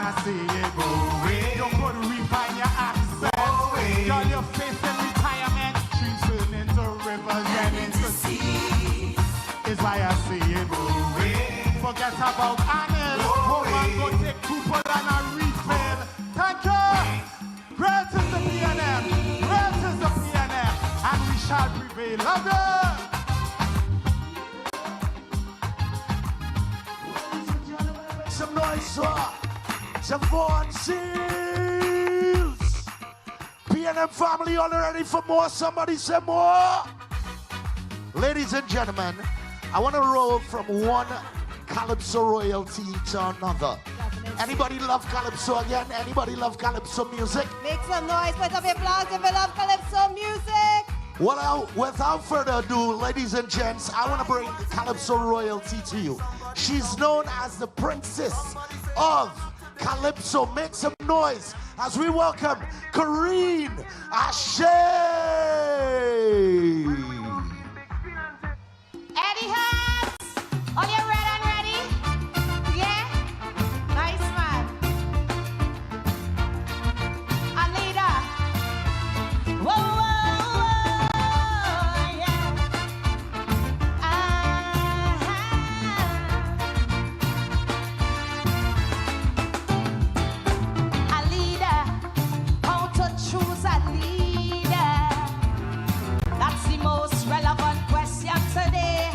I see it. You could refine your accent. Girl, you're facing retirement. Trees turn into rivers and into seas. Is why I see it. Forget about honest. Woman, go take people and a refill. Thank you. Great is the PNM. Great is the PNM. And we shall prevail. Love you. Some noise, some Vaughan Seals. PNM family, all ready for more? Somebody say more. Ladies and gentlemen, I want to roll from one Calypso royalty to another. Anybody love Calypso again? Anybody love Calypso music? Make some noise, put up your applause if you love Calypso music. Well, without further ado, ladies and gents, I want to bring Calypso royalty to you. She's known as the princess of Calypso. Make some noise as we welcome Kareen Ashe. Eddie Hart, are you ready and ready? Yeah? Nice man. Anita. Whoa, whoa, whoa, yeah. A leader, how to choose a leader. That's the most relevant question today.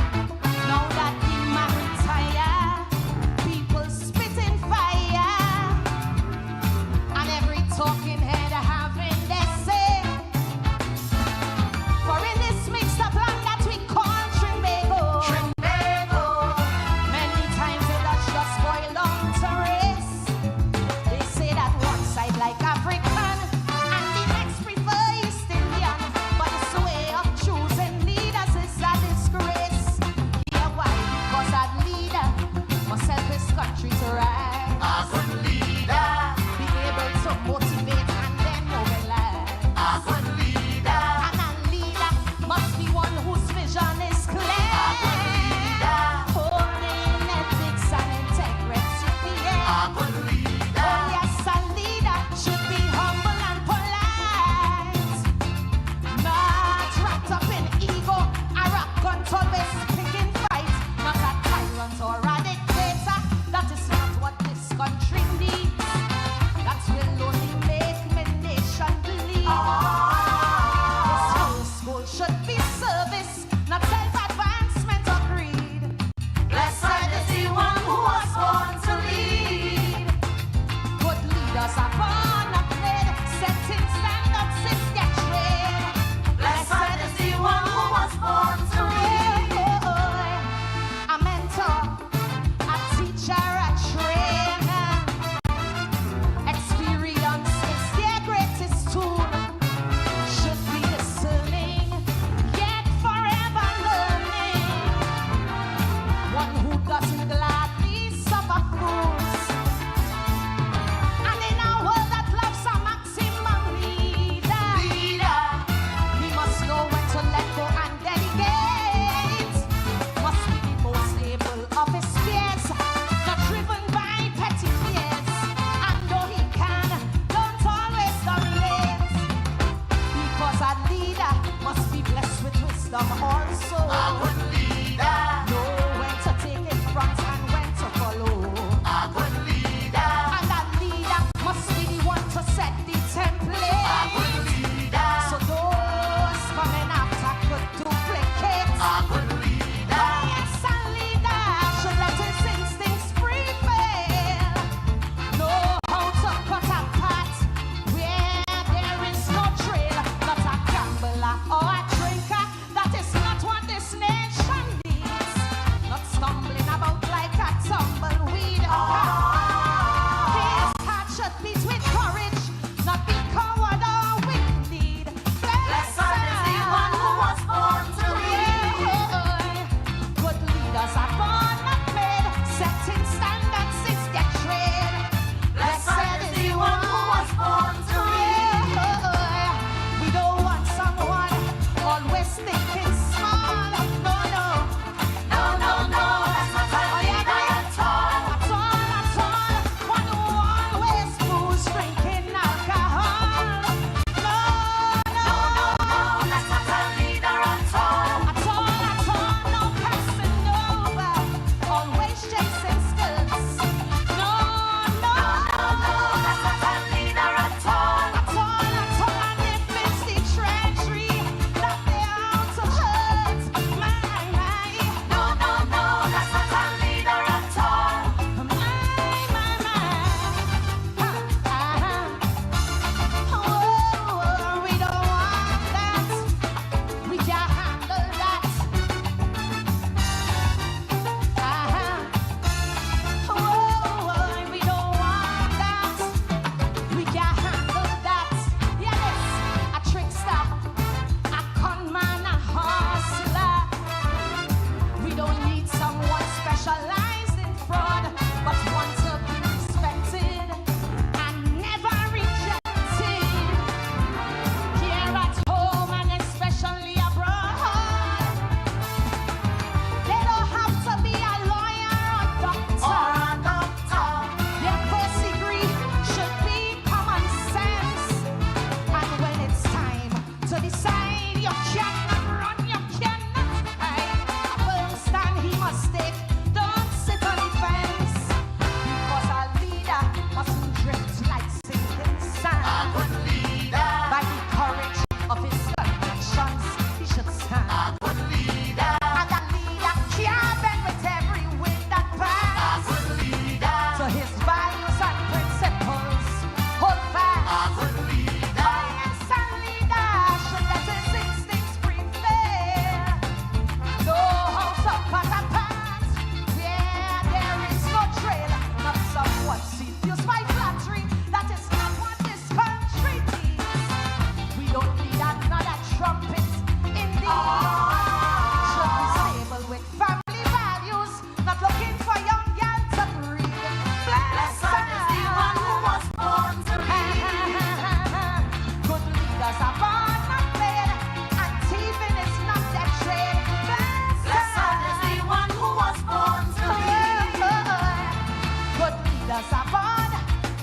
leaders upon,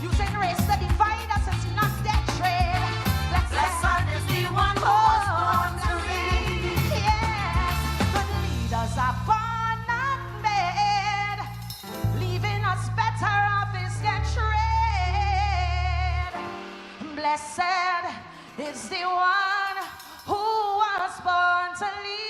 using race to divide us, it's not their trade. Blessed is the one who was born to reign. Yes, good leaders are born, not made. Leaving us better off is their trade. Blessed is the one who was born to lead.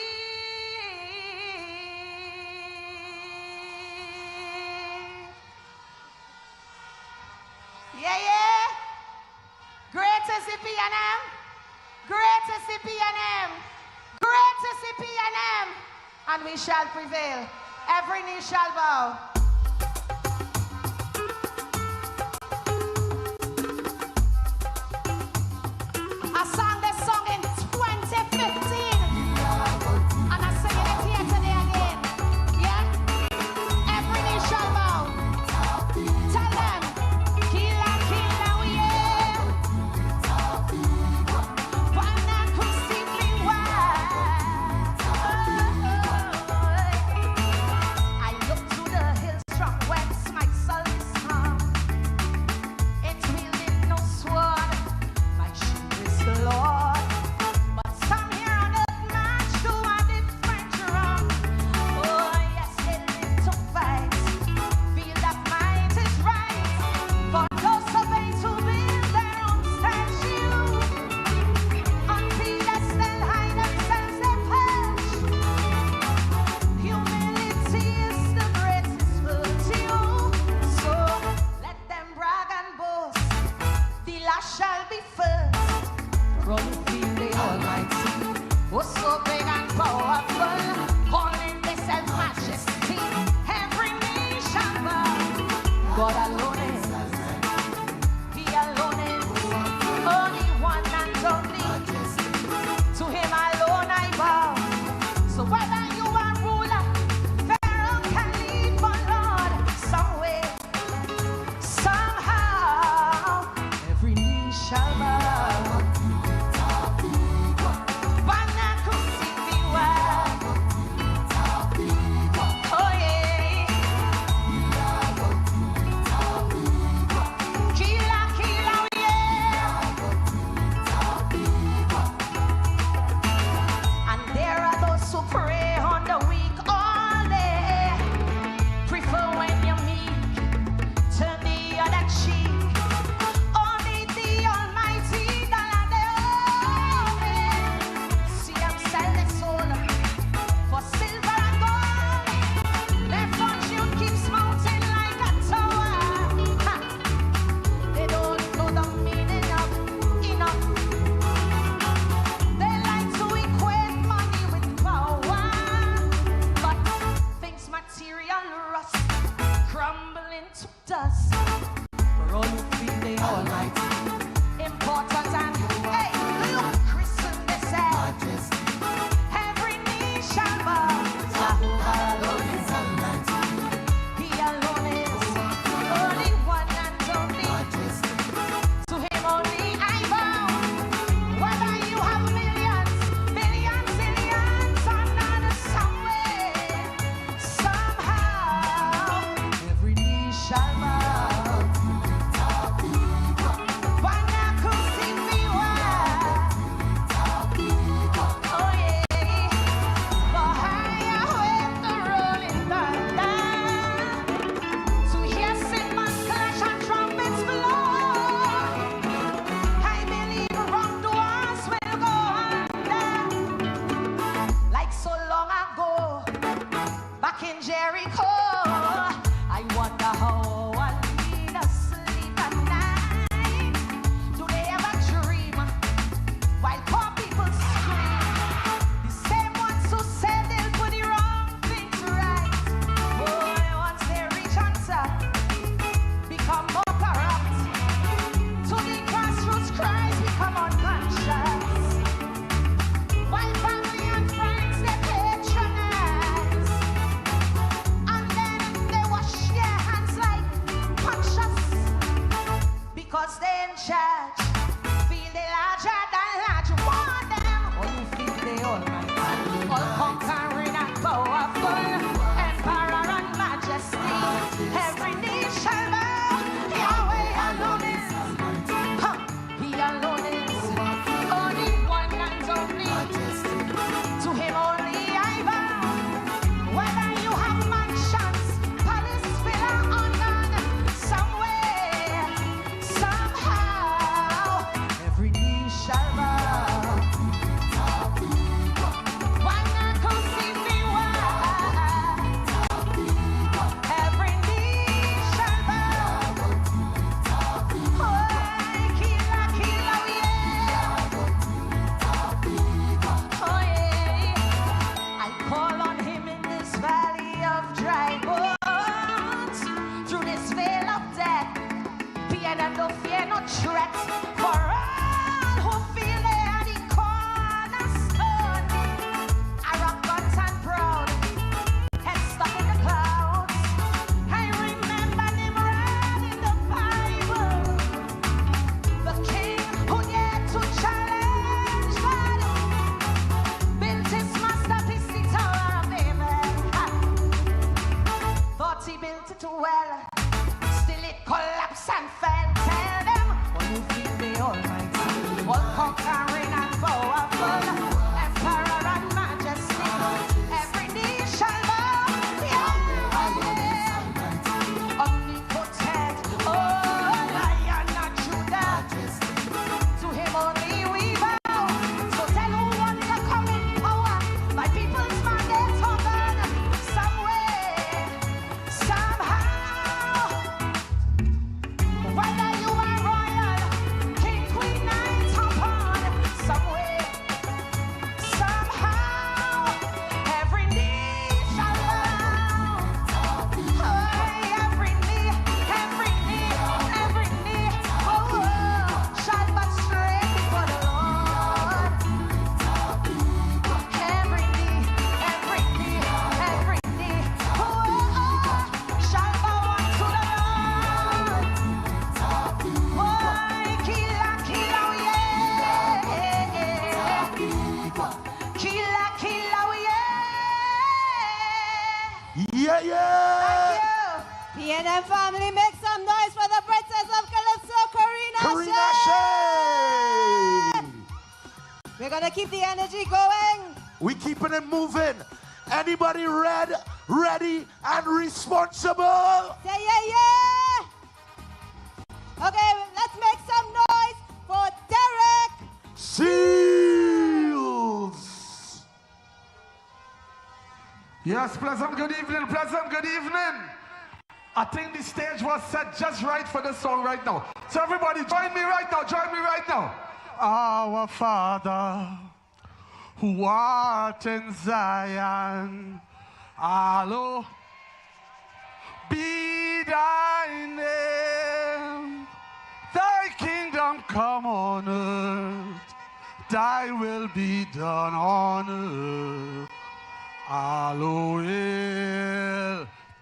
Yeah, yeah. Great is the PNM. Great is the PNM. Great is the PNM. And we shall prevail. Every knee shall bow. I sang this song in 2015. And I'm singing it here today again. Yeah? Every knee shall bow. Tell them. Kila, kila, yeah. Wana kusiliwa. I look to the hills from whence my soul is come. It wielded no sword. My shield is the Lord. But some here on earth march to a different drum. Oh, yes, they live to fight. Feel that might is right. For those survey to build their own statue. On pedestal high themselves they perch. Humility is the greatest virtue. So let them brag and boast. The last shall be first. From the Almighty, oh so big and powerful, calling themselves majesty. Every knee shall bow. God alone is, He alone is, only one and only. To Him alone I bow. So whether you are ruler, Pharaoh can lead, but Lord, some way, somehow, every knee shall bow. Bana kusifiwa. Oh yeah. Kila, kila, yeah. And there are those who pray on the weak all day. Prefer when you're meek, turn the other cheek. Only the Almighty that they owe. See them sell their soul for silver and gold. Their fortune keeps mounting like a tower. Ha. They don't know the meaning of enough. They like to equate money with power. But things material rust, crumble into dust. For all who feel the Almighty important and hey, look, Christian they said. Every knee shall bow. Jehovah alone is Almighty. He alone is only one and only. To Him only I bow. Whether you have millions, billions, billions, or none, some way, somehow, every knee shall bow. Wana kusifiwa. Oh yeah. For higher with the rolling thunder. To hear cymbals clash and trumpets blow. I believe wrongdoers will go under. Like so long ago, back in Jericho. I wonder how our leaders sleep at night. Do they ever dream while poor people scream? The same ones who said they'll put the wrong things right. Boy, once they reach on top, become more corrupt. To the grassroots cries become unconscious. While family and friends they patronize. And then they wash their hands like conscious. Because they in charge, feel they larger than large. Want them, all who feel they Almighty, all conquering and powerful, emperor and majesty. Every knee shall bow. We're gonna keep the energy going. We keeping it moving. Anybody ready and responsible? Say yeah. Okay, let's make some noise for Derek Seals. Yes, pleasant good evening, pleasant good evening. I think the stage was set just right for the song right now. So everybody join me right now, join me right now. Our Father, who art in Zion, hallowed be thy name. Thy kingdom come on earth, thy will be done on earth. Hallowed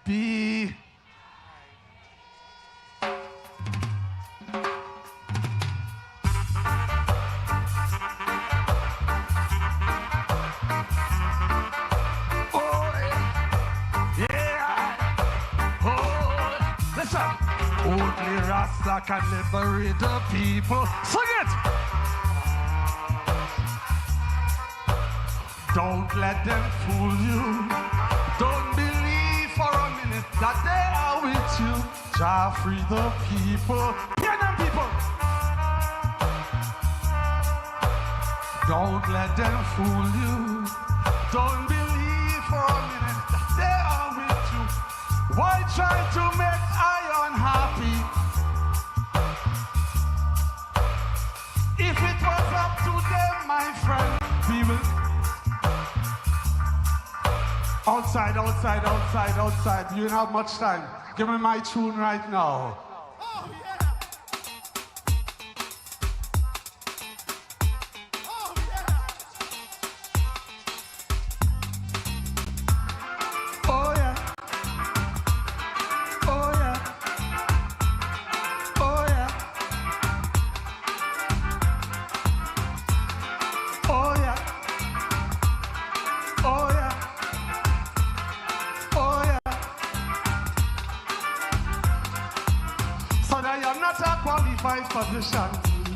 be. Only Rasta can liberate the people. Sing it! Don't let them fool you. Don't believe for a minute that they are with you. Jah free the people. PNM people! Don't let them fool you. Don't believe for a minute that they are with you. Why try to make happy? If it was up to them, my friend, we will. Outside, outside, outside, outside. You don't have much time. Give me my tune right now. Oh, yeah. Oh, yeah. Oh, yeah. Oh, yeah. Oh, yeah. Oh, yeah. Oh, yeah. Oh, yeah. So that you're not a qualified position,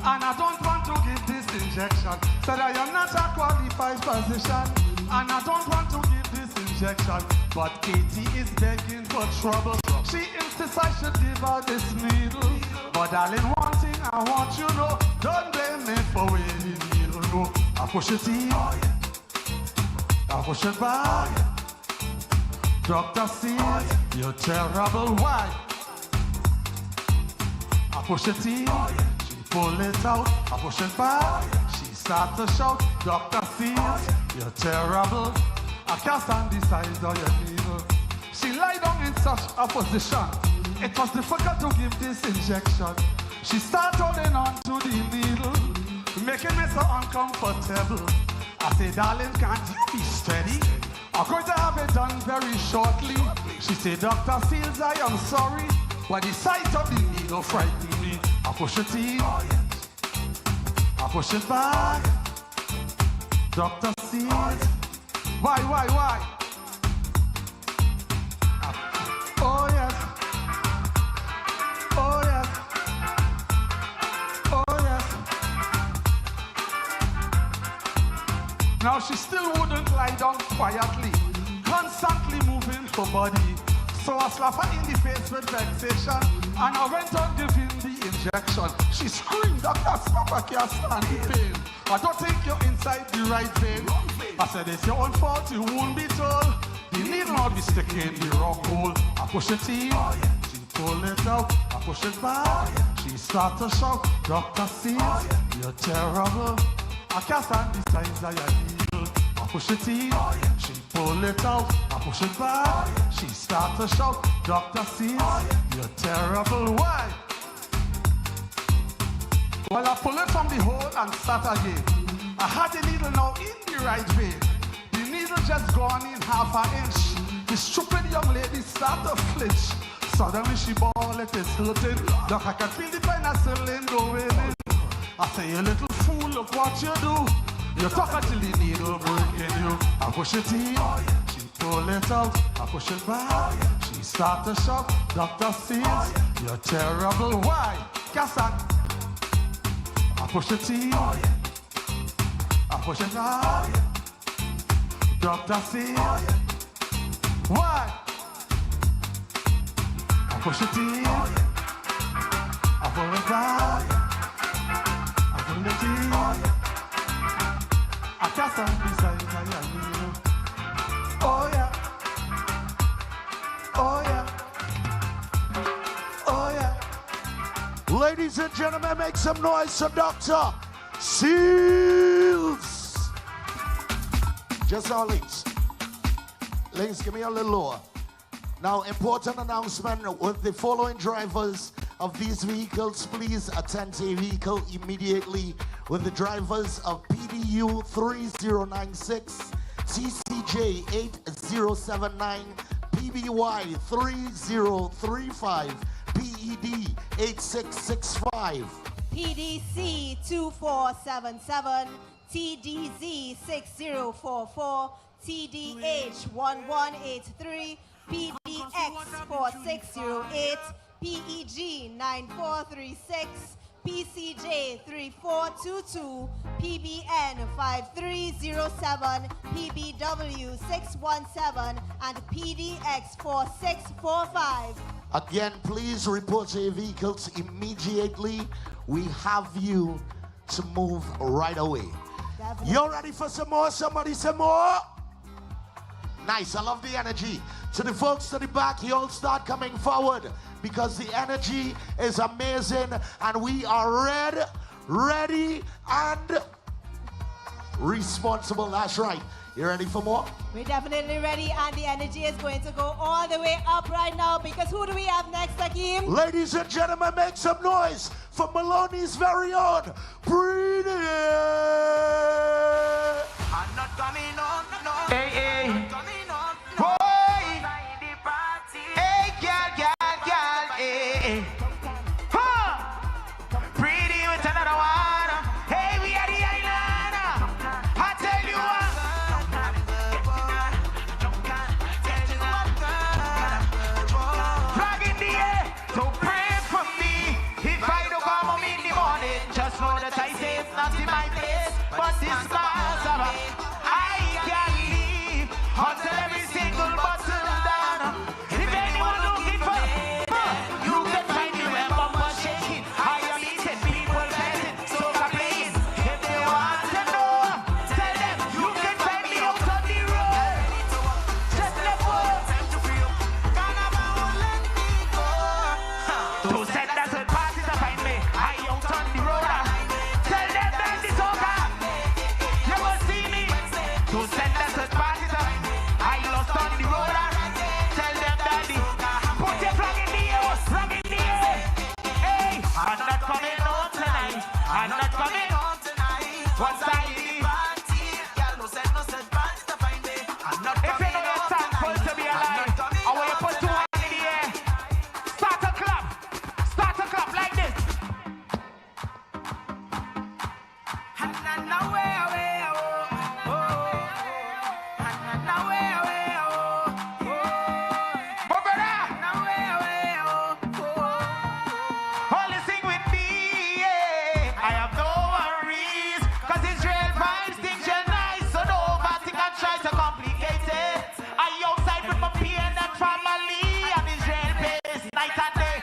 and I don't want to give this injection. So that you're not a qualified position, and I don't want to give this injection. But Katie is begging for trouble. She insists I should give her this needle. But darling, one thing I want you to know, don't blame me for waiting needle. No, I push it in, oh, yeah. I push it back. Oh, yeah. Dr. C, oh, yeah. You're terrible. Why? I push it in, oh, yeah. She pull it out. I push it back. Oh, yeah. She start to shout. Dr. C, oh, yeah. You're terrible. I can't stand the size of your needle. She lie down in such a position. It was difficult to give this injection. She started holding on to the needle, making me so uncomfortable. I say, darling, can't you be steady? I'm going to have it done very shortly. She said, Dr. Seals, I am sorry, but the sight of the needle frightened me. I push it in, oh, yeah. I push it back. Dr. Seals, oh, yeah. Why? Oh, yes. Oh, yes. Oh, yes. Now she still wouldn't lie down quietly, constantly moving her body. So I slapped her in the face with vexation, and I went on giving the injection. She screamed, Dr. Stop, I can't stand the pain. I don't think you're inside the right vein. I said, it's your own fault, you won't be told. The needle will be sticking in the wrong hole. I push it in, oh, yeah. She pull it out. I push it back, oh, yeah. She start to shout, Dr. Seals, oh, yeah. You're terrible. I can't stand the size of your needle. I push it in, oh, yeah. She pull it out. I push it back, oh, yeah. She start to shout, Dr. Seals, oh, yeah. You're terrible. Why? Well, I pull it from the hole and start again. I had the needle now in the right vein. The needle just gone in half an inch. The stupid young lady start to flinch. Suddenly she ball, it is hurting. Look, I can feel the penicillin going in. I say, you little fool, look what you do. You talk until the needle breaking you. I push it in, oh, yeah. She pull it out. I push it back, oh, yeah. She start to shout, Dr. Seals, oh, yeah. You're terrible. Why? Guess I push it in. Oh, yeah. I push it out. Oh, yeah. Dr. C. Oh, yeah. Why? I push it in. Oh, yeah. I pull it out. Oh, yeah. I pull it in. Oh, yeah. I can't stand beside you. Oh, yeah. Oh, yeah. Oh, yeah. Ladies and gentlemen, make some noise for Dr. Seals. Just our links. Links, give me a little lower. Now, important announcement with the following drivers of these vehicles, please attend to a vehicle immediately with the drivers of PDU 3096, TCJ 8079, PBY 3035, PED 8665. PDC 2477, TDZ 6044, TDH 1183, PDX 4608, PEG 9436, PCJ 3422, PBN 5307, PBW 617, and PDX 4645. Again, please report your vehicles immediately. We have you to move right away. Definitely. You ready for some more? Somebody say more? Nice, I love the energy. To the folks to the back, you all start coming forward because the energy is amazing and we are ready and responsible. That's right. You ready for more? We're definitely ready, and the energy is going to go all the way up right now because who do we have next, Akeem? Ladies and gentlemen, make some noise for Maloney's very own Breeding. I'm not coming on, no. Hey, hey. I'm not coming on, no. Boy. Hey, girl, hey. Huh. Pretty with another one. Hey, we are the island. I tell you what. Flag in the air, so pray for me. If I don't come home in the morning, just know that I say it's not in my place, but it's God's. I can't leave until every single button down. If anyone looking for you can find me where bumper shaking. I am eating people betting, so I'm playing. If they want to know, tell them you can find me out on the road. Just let go. To send us a party to find me. I out on the road. Tell them that this over. You will see me. To send us a party to find me. I lost on the road. Tell them daddy. Put your flag in the air. Flag in the air. Hey, I'm not coming home tonight. I'm not coming home tonight. Once I leave. If you know you're thankful to be alive, I want you to put two hands in the air. Start a clap. Start a clap like this. But brother, only sing with me, yeah. I have no worries, cause Israel vibes, things are nice, so no overthink and try to complicate it. I outside with my PNM family, and Israel pays night and day.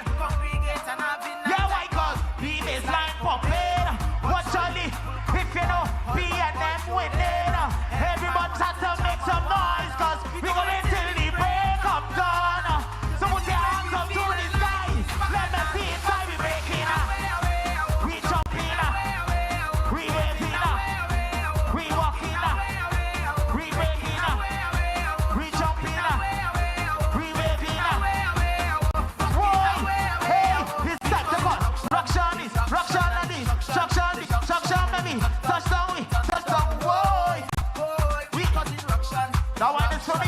Yeah, why? Cause the baseline pumping. Watch only if you know PNM winning. Everybody's had to make some noise, cause we go until the break of dawn. So put your hands up to the sky. Let me see it while we breaking. We jumping, we waving, we walking, we breaking, we jumping, we waving. Boy, hey, it's time to go. Rock Shani, baby. Touchdown, boy. We got instruction. That one is for me.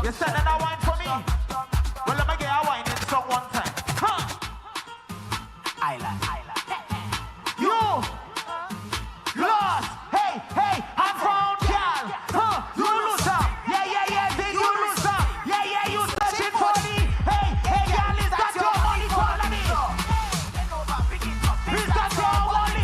You said that one for me. Well, let me get a wine in song one time. Huh? Island. You lost. Hey, I'm found, girl. Huh? You loser. Yeah, big you loser. Yeah, you searching for me. Hey, girl, is that your money? Follow me. Is that your money?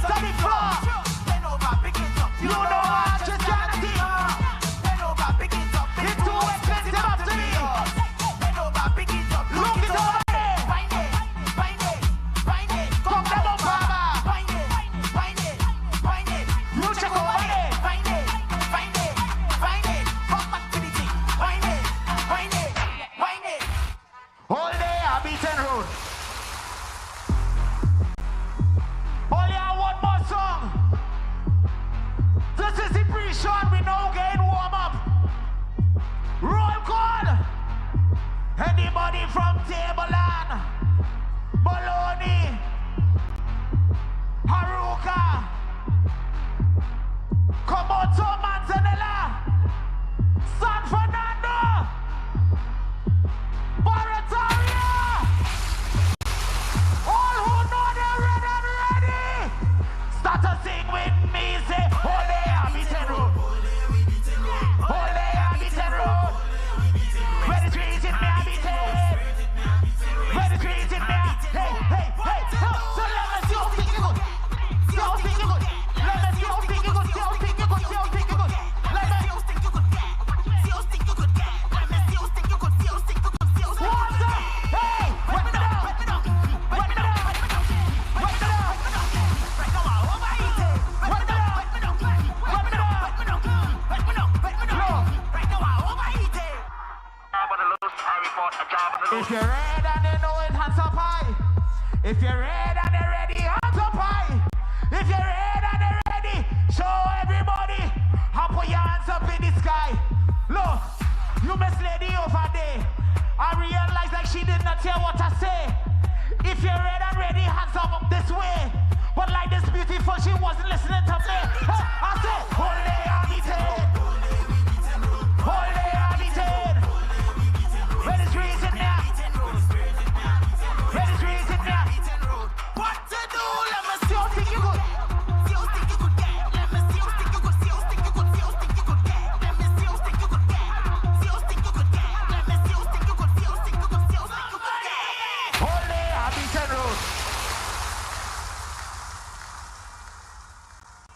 Haruka, Komoto Manzanella, San Fernando, Barataria. All who know they're ready, start to sing with me, say, Ole Abiten Road. Ole Abiten Road. Where the trees in me Abiten. Where the trees in me. Hey. So let me see how think you good. See how think you good. Let me see how think you good. See how think you good. See how think you good. Let me see how think you good. See how think you good. Let me see how think you good. See how think you good. See how think you good. Hey, wet me down. Wet me down. Wet me down. Wet me down. Right now I overheat it. Wet me down. Wet me down. Wet me down. Wet me down. Wet me down. Wet me down. Right now I overheat it. If you're red and you know it, hands up high. If you're red and you're ready, hands up high. If you're red and you're ready, show everybody. How put your hands up in the sky. Look, you miss lady over there. I realize like she did not hear what I say. If you're red and ready, hands up this way. But like this beautiful, she wasn't listening to me. I said, Ole Abiten. Ole Abiten. Where the trees in there? Where the trees in there? What to do? Let me see how think you good. See how think you good. Let me see how think you good. See how think you good. See how think you good. Let me see how think you good. See how think you good. Let me see how think you good. See how think you good. See how think you good. Ole Abiten Road.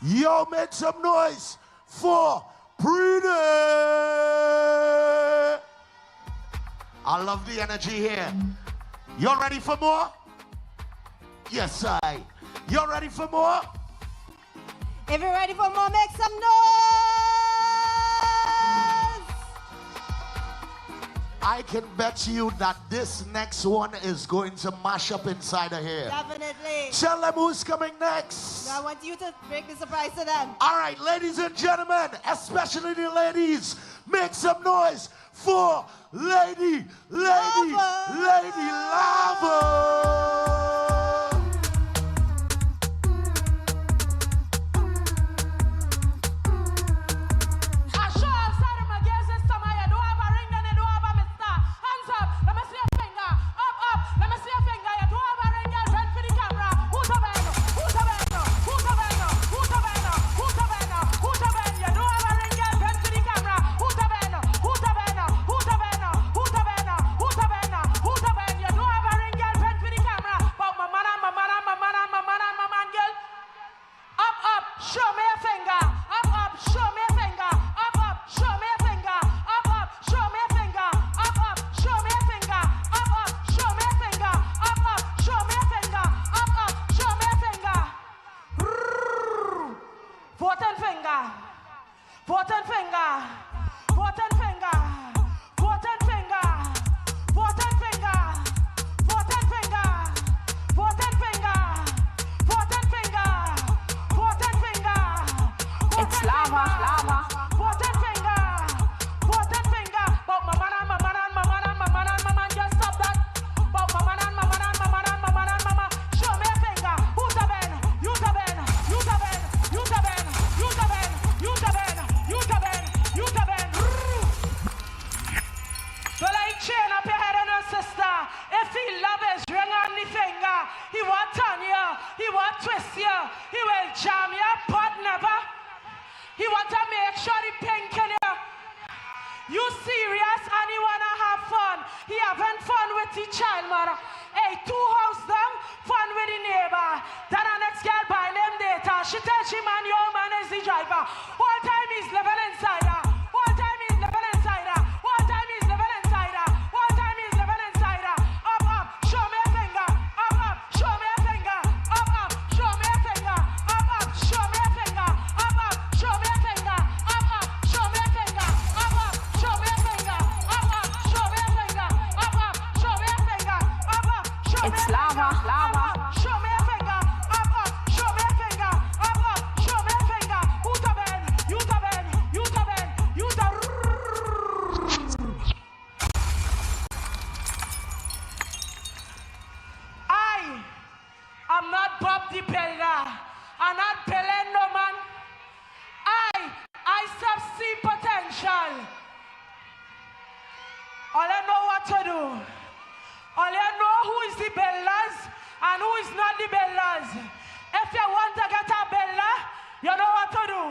Yo, make some noise for Breeder. I love the energy here. Y'all ready for more? Yes, I. Y'all ready for more? If you're ready for more, make some noise! I can bet you that this next one is going to mash up inside of here. Definitely. Tell them who's coming next. I want you to break the surprise to them. All right, ladies and gentlemen, especially the ladies, make some noise for Lady Lava. I'm not Bob the Builder. I'm not telling no man. I see potential. All I know what to do. All I know who is the builders and who is not the builders. If you want to get a builder, you know what to do.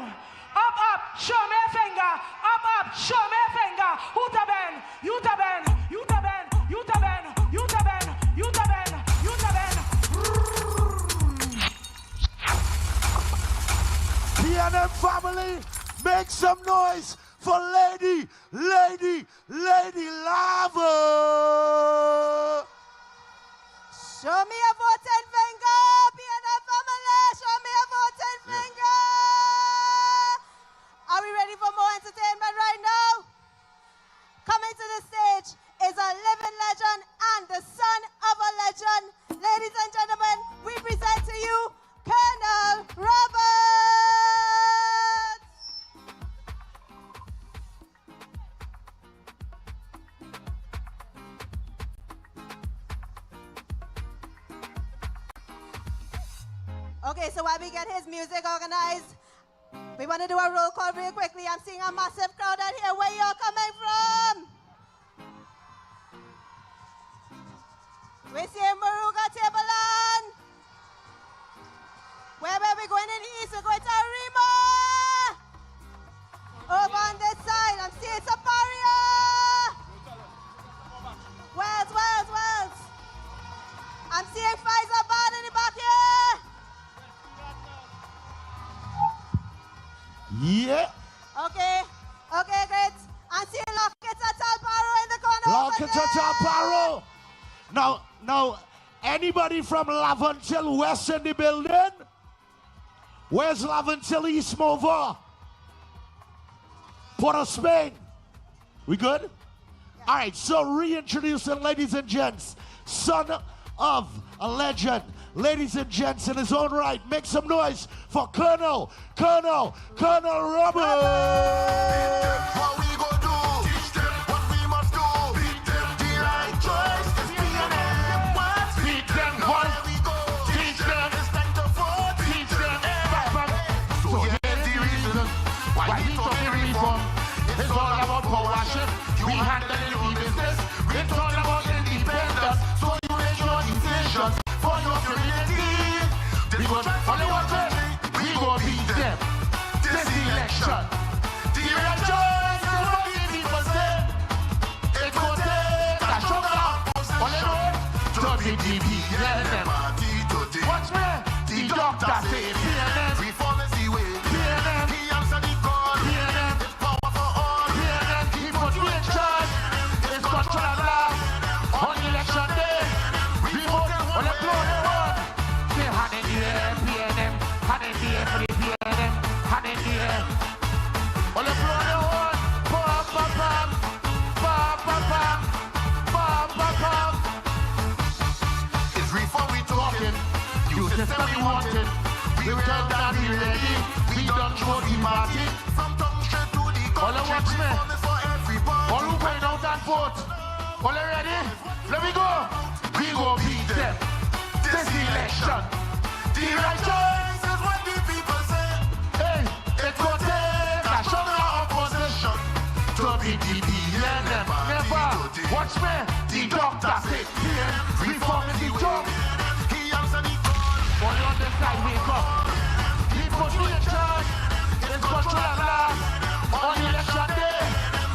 Up, up, show me a finger. Up, up, show me a finger. Who to bend? You to bend. You to bend. You to bend. You to bend. You to bend. You to bend. PNM family, make some noise for Lady Lava. Show me a voting finger, PNM family. Show me a voting finger. Are we ready for more entertainment right now? Coming to the stage is a living legend and the son of a legend. Ladies and gentlemen, we present to you Colonel Roberts. Okay, so while we get his music organized, we want to do a roll call real quickly. I'm seeing a massive crowd out here. Where y'all coming from? We're seeing Maruga Tableland. Where we going in the east? We're going to Arima. Over on this side, I'm seeing Saparia. Wells. I'm seeing Pfizer Band in the back here. Yeah. Okay, great. I'm seeing Lockett at Alparo in the corner. Lockett at Alparo. Now, anybody from Laventille West in the building? Where's Laventille East Mover? Port of Spain. We good? Yeah. All right, so reintroducing, ladies and gents, son of a legend. Ladies and gents, in his own right, make some noise for Colonel Roberts. What we go do? Teach them what we must do. Beat them. The right choice is PNM. What? Beat them. What? We go. Teach them. It's time to vote. Teach them. So here's the reason why we talking reform. It's all about power shift. You handle the business. It's all about independence. So you make your decisions for your community. We go try for the country. We go beat them. This election. The right choice is what the people say. It go take a sugar on the road to the PNM. Watch me. The doctor say PNM. Reform is the way. PNM. He answer the call. PNM. It's power for all. PNM. He put you in charge. It's control of law. On election day. We vote on the floor. Say hand in the air, PNM. Hand in the air for the PNM. Hand in the air. On the floor, the one. Pam, pam, pam. Pam, pam, pam. Pam, pam, pam. It's reform we talking. New system we wanting. We turn down the ready. We done throw the party. From town straight to the country. All the watchmen. For everybody. All who going out and vote. All ready? Let me go. We go beat them. This election. The right choice is what the people say. Hey, it go take a sugar opposition to be the PNM. Never. Watch me. The doctor say PNM. Reform is the job. He answer the call. Only on the side wake up. He put you in charge. It's control of law. On election day.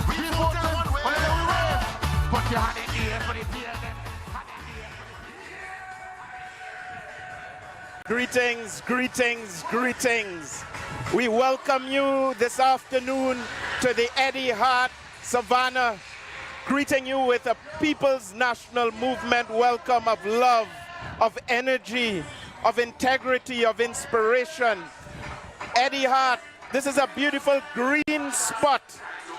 We vote one way. Only we wave. Put your hand in the air for the PNM. Greetings. We welcome you this afternoon to the Eddie Hart Savannah, greeting you with a People's National Movement welcome of love, of energy, of integrity, of inspiration. Eddie Hart, this is a beautiful green spot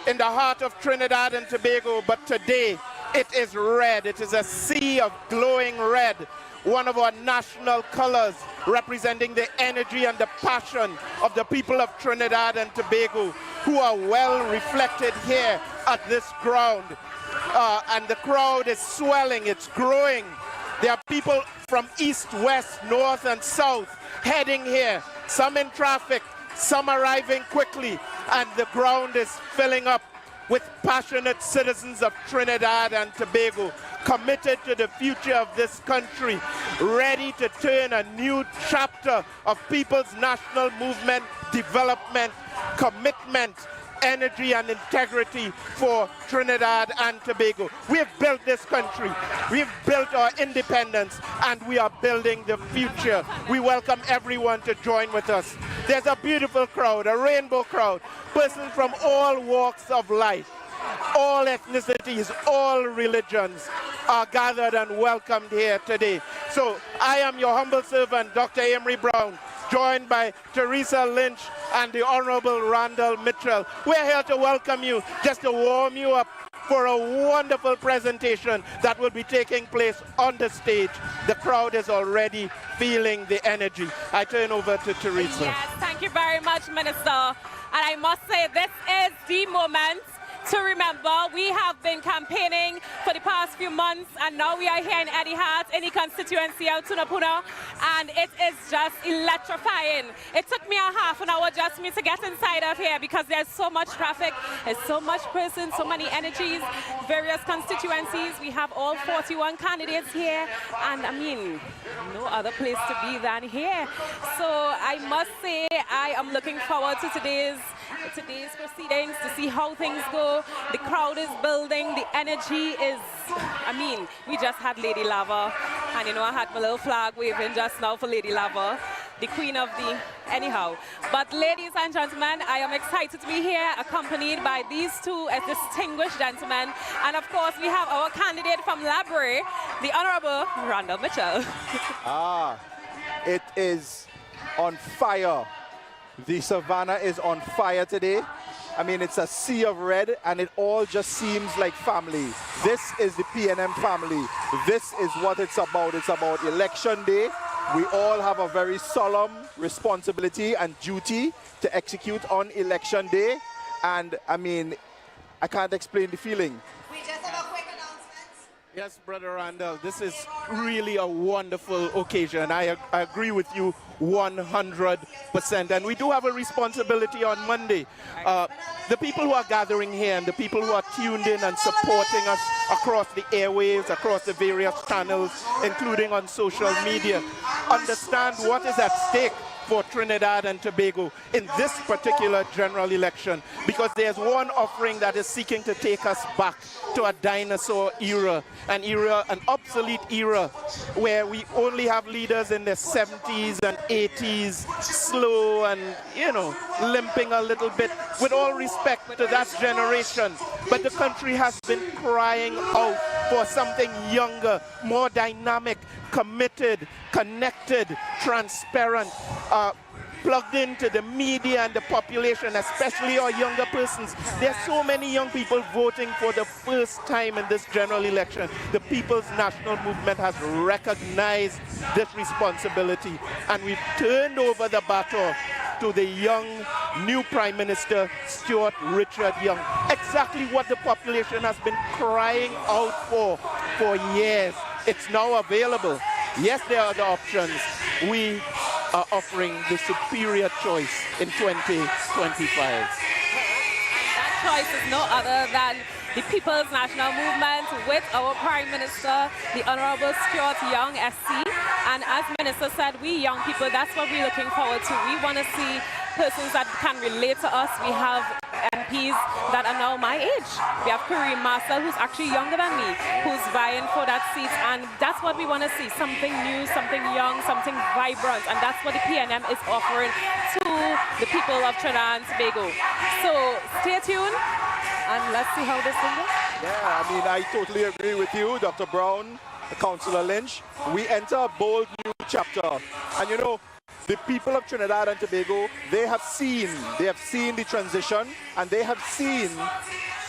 in the heart of Trinidad and Tobago, but today it is red. It is a sea of glowing red. One of our national colors representing the energy and the passion of the people of Trinidad and Tobago, who are well reflected here at this ground. And the crowd is swelling, it's growing. There are people from east, west, north, and south heading here. Some in traffic, some arriving quickly, and the ground is filling up with passionate citizens of Trinidad and Tobago, committed to the future of this country, ready to turn a new chapter of people's national movement, development, commitment, energy and integrity for Trinidad and Tobago. We have built this country, we've built our independence, and we are building the future. We welcome everyone to join with us. There's a beautiful crowd, a rainbow crowd, persons from all walks of life, all ethnicities, all religions are gathered and welcomed here today. So I am your humble servant, Dr. Amory Brown, joined by Teresa Lynch and the Honorable Randall Mitchell. We're here to welcome you, just to warm you up for a wonderful presentation that will be taking place on the stage. The crowd is already feeling the energy. I turn over to Teresa. Yes, thank you very much, Minister. And I must say, this is the moment to remember. We have been campaigning for the past few months, and now we are here in Eddie Hart, in the constituency of Tunapuna, and it is just electrifying. It took me a half an hour just me to get inside of here because there's so much traffic, there's so much persons, so many energies, various constituencies. We have all 41 candidates here, and I mean, no other place to be than here. So I must say, I am looking forward to today's proceedings to see how things go. The crowd is building, the energy is, I mean, we just had Lady Lava, and you know, I had my little flag waving just now for Lady Lava, the queen of the anyhow. But ladies and gentlemen, I am excited to be here, accompanied by these two distinguished gentlemen, and of course we have our candidate from Library, the Honorable Randall Mitchell. It is on fire. The savannah is on fire today. I mean, it's a sea of red, and it all just seems like family. This is the PNM family. This is what it's about. It's about election day. We all have a very solemn responsibility and duty to execute on election day. And I mean, I can't explain the feeling. We just have a quick announcement. Yes, Brother Randall, this is really a wonderful occasion. I agree with you 100%. And we do have a responsibility on Monday. The people who are gathering here and the people who are tuned in and supporting us across the airwaves, across the various channels, including on social media, understand what is at stake for Trinidad and Tobago in this particular general election, because there's one offering that is seeking to take us back to a dinosaur era, an obsolete era where we only have leaders in their 70s and 80s, slow and, you know, limping a little bit, with all respect to that generation. But the country has been crying out for something younger, more dynamic, committed, connected, transparent, plugged into the media and the population, especially our younger persons. There's so many young people voting for the first time in this general election. The People's National Movement has recognized this responsibility, and we've turned over the baton to the young new Prime Minister, Stuart Richard Young. Exactly what the population has been crying out for years. It's now available. Yes, there are the options. We are offering the superior choice in 2025. That choice is no other than the People's National Movement with our Prime Minister, the Honorable Stuart Young, SC. And as Minister said, we young people, that's what we're looking forward to. We want to see persons that can relate to us. We have MPs that are now my age. We have Kareem Marcel, who's actually younger than me, who's vying for that seat. And that's what we want to see, something new, something young, something vibrant. And that's what the PNM is offering to the people of Trinidad and Tobago. So stay tuned. And let's see how this thing goes. Yeah, I mean, I totally agree with you, Dr. Brown, Councillor Lynch. We enter a bold new chapter. And you know, the people of Trinidad and Tobago, they have seen the transition, and they have seen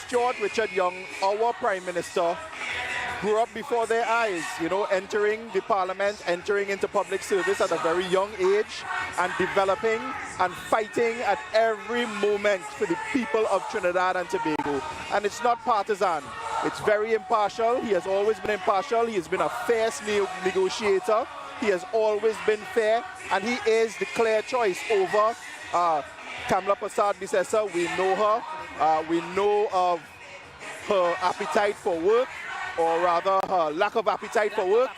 Stuart Richard Young, our Prime Minister, grew up before their eyes, you know, entering the parliament, entering into public service at a very young age, and developing and fighting at every moment for the people of Trinidad and Tobago. And it's not partisan. It's very impartial. He has always been impartial. He has been a fierce negotiator. He has always been fair, and he is the clear choice over Kamala Prasad-Bissessar. We know her. We know of her appetite for work, or rather her lack of appetite for work.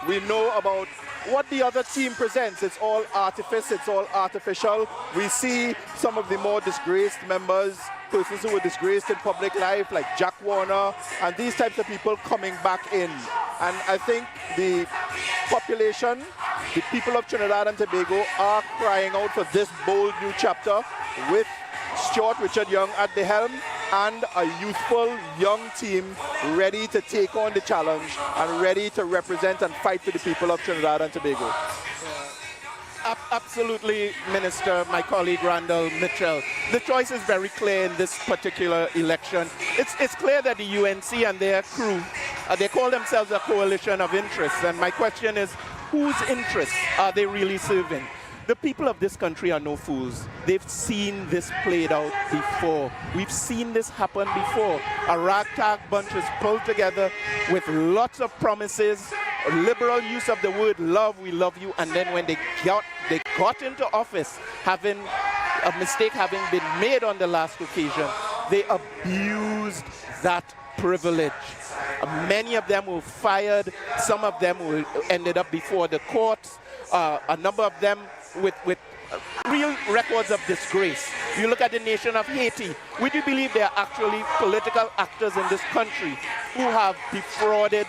We know about what the other team presents. It's all artifice, it's all artificial. We see some of the more disgraced members, persons who were disgraced in public life, like Jack Warner, and these types of people coming back in. And I think the population, the people of Trinidad and Tobago are crying out for this bold new chapter with Stuart Richard Young at the helm and a youthful young team ready to take on the challenge and ready to represent and fight for the people of Trinidad and Tobago. Absolutely, Minister, my colleague Randall Mitchell. The choice is very clear in this particular election. It's clear that the UNC and their crew, they call themselves a coalition of interests. And my question is, whose interests are they really serving? The people of this country are no fools. They've seen this played out before. We've seen this happen before. A ragtag bunch is pulled together with lots of promises, liberal use of the word love, we love you, and then when they got into office, having a mistake having been made on the last occasion, they abused that privilege. Many of them were fired. Some of them ended up before the courts. A number of them with real records of disgrace. You look at the nation of Haiti. Would you believe there are actually political actors in this country who have defrauded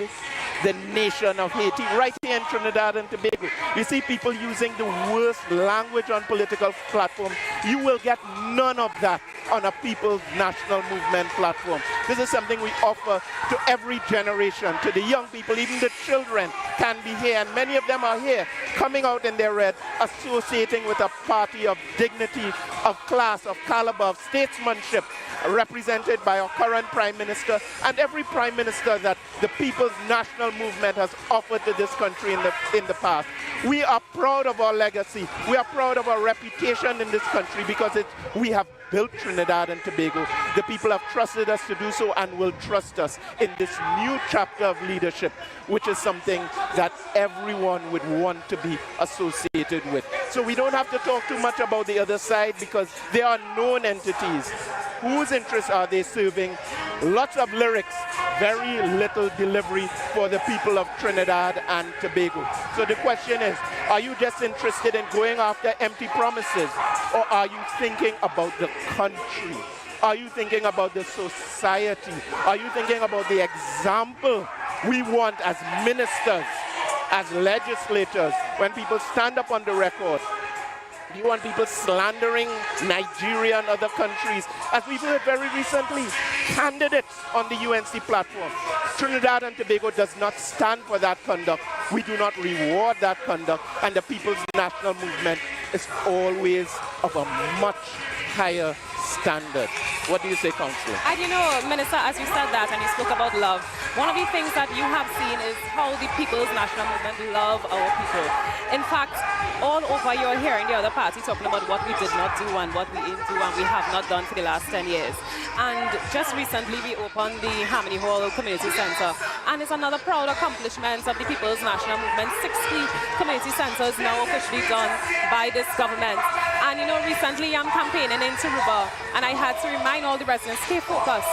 the nation of Haiti right here in Trinidad and Tobago? You see people using the worst language on political platforms. You will get none of that on a People's National Movement platform. This is something we offer to every generation, to the young people, even the children can be here, and many of them are here, coming out in their red, associating with a party of dignity, of class, of caliber, of statesmanship, represented by our current Prime Minister and every Prime Minister that the People's National Movement has offered to this country in the past. We are proud of our legacy. We are proud of our reputation in this country because we have built Trinidad and Tobago. The people have trusted us to do so and will trust us in this new chapter of leadership, which is something that everyone would want to be associated with. So we don't have to talk too much about the other side because they are known entities. Whose interests are they serving? Lots of lyrics, very little delivery for the people of Trinidad and Tobago. So the question is, are you just interested in going after empty promises, or are you thinking about the country? Are you thinking about the society? Are you thinking about the example we want as ministers, as legislators, when people stand up on the record? Do you want people slandering Nigeria and other countries? As we've heard very recently, candidates on the UNC platform. Trinidad and Tobago does not stand for that conduct. We do not reward that conduct. And the People's National Movement is always of a much higher standard. What do you say, Councillor? And you know, Minister, as you said that and you spoke about love, one of the things that you have seen is how the People's National Movement love our people. In fact, all over you're hearing the other party talking about what we did not do and what we didn't do and we have not done for the last 10 years. And just recently we opened the Harmony Hall Community Centre, and it's another proud accomplishment of the People's National Movement. 60 community centres now officially done by this government. And you know, recently I'm campaigning in Tobago, and I had to remind all the residents, stay focused.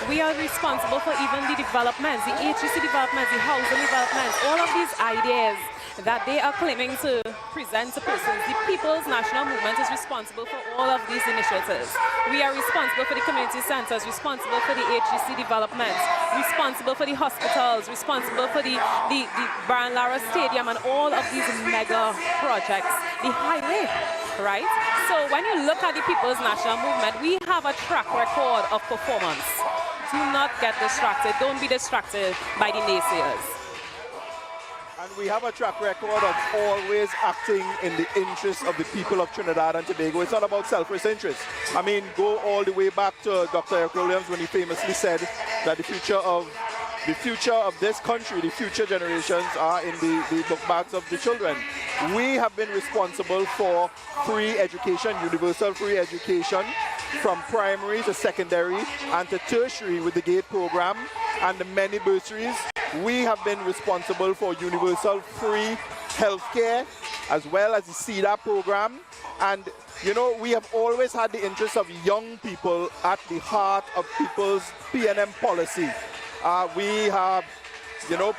We are responsible for even the developments, the HEC developments, the housing developments, all of these ideas that they are claiming to present to persons. The People's National Movement is responsible for all of these initiatives. We are responsible for the community centres, responsible for the HEC developments, responsible for the hospitals, responsible for the Baron Lara Stadium and all of these mega projects, the highway, right? So when you look at the People's National Movement, we have a track record of performance. Do not get distracted. Don't be distracted by the naysayers. And we have a track record of always acting in the interest of the people of Trinidad and Tobago. It's not about selfish interest. I mean, go all the way back to Dr. Eric Williams when he famously said that the future of this country, the future generations are in the book bags of the children. We have been responsible for free education, universal free education, from primary to secondary and to tertiary with the GATE program. and the many bursaries, we have been responsible for universal free healthcare as well as the CEDA program. And you know, we have always had the interests of young people at the heart of people's PNM policy. We have, you know,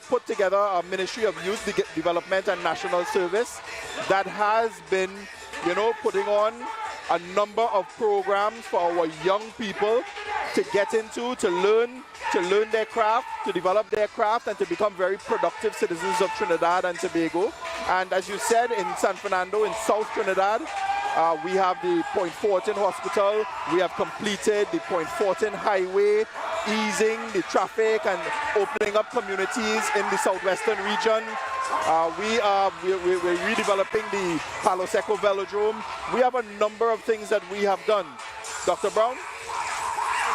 put together a Ministry of Youth Development and National Service that has been, you know, putting on a number of programs for our young people to get into, to learn their craft, to develop their craft, and to become very productive citizens of Trinidad and Tobago. And as you said, in San Fernando, in South Trinidad, we have the Point Fortin Hospital. We have completed the Point Fortin Highway, easing the traffic and opening up communities in the southwestern region. We're redeveloping the Palo Seco Velodrome. We have a number of things that we have done. Dr. Brown?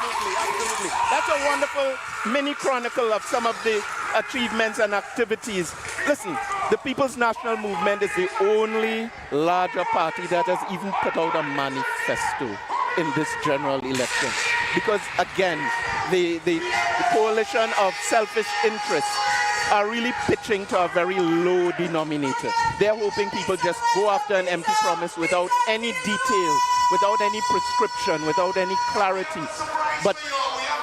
Absolutely. That's a wonderful mini chronicle of some of the achievements and activities. Listen, the People's National Movement is the only larger party that has even put out a manifesto in this general election. Because again, the coalition of selfish interests are really pitching to a very low denominator. They're hoping people just go after an empty promise without any detail, without any prescription, without any clarity. But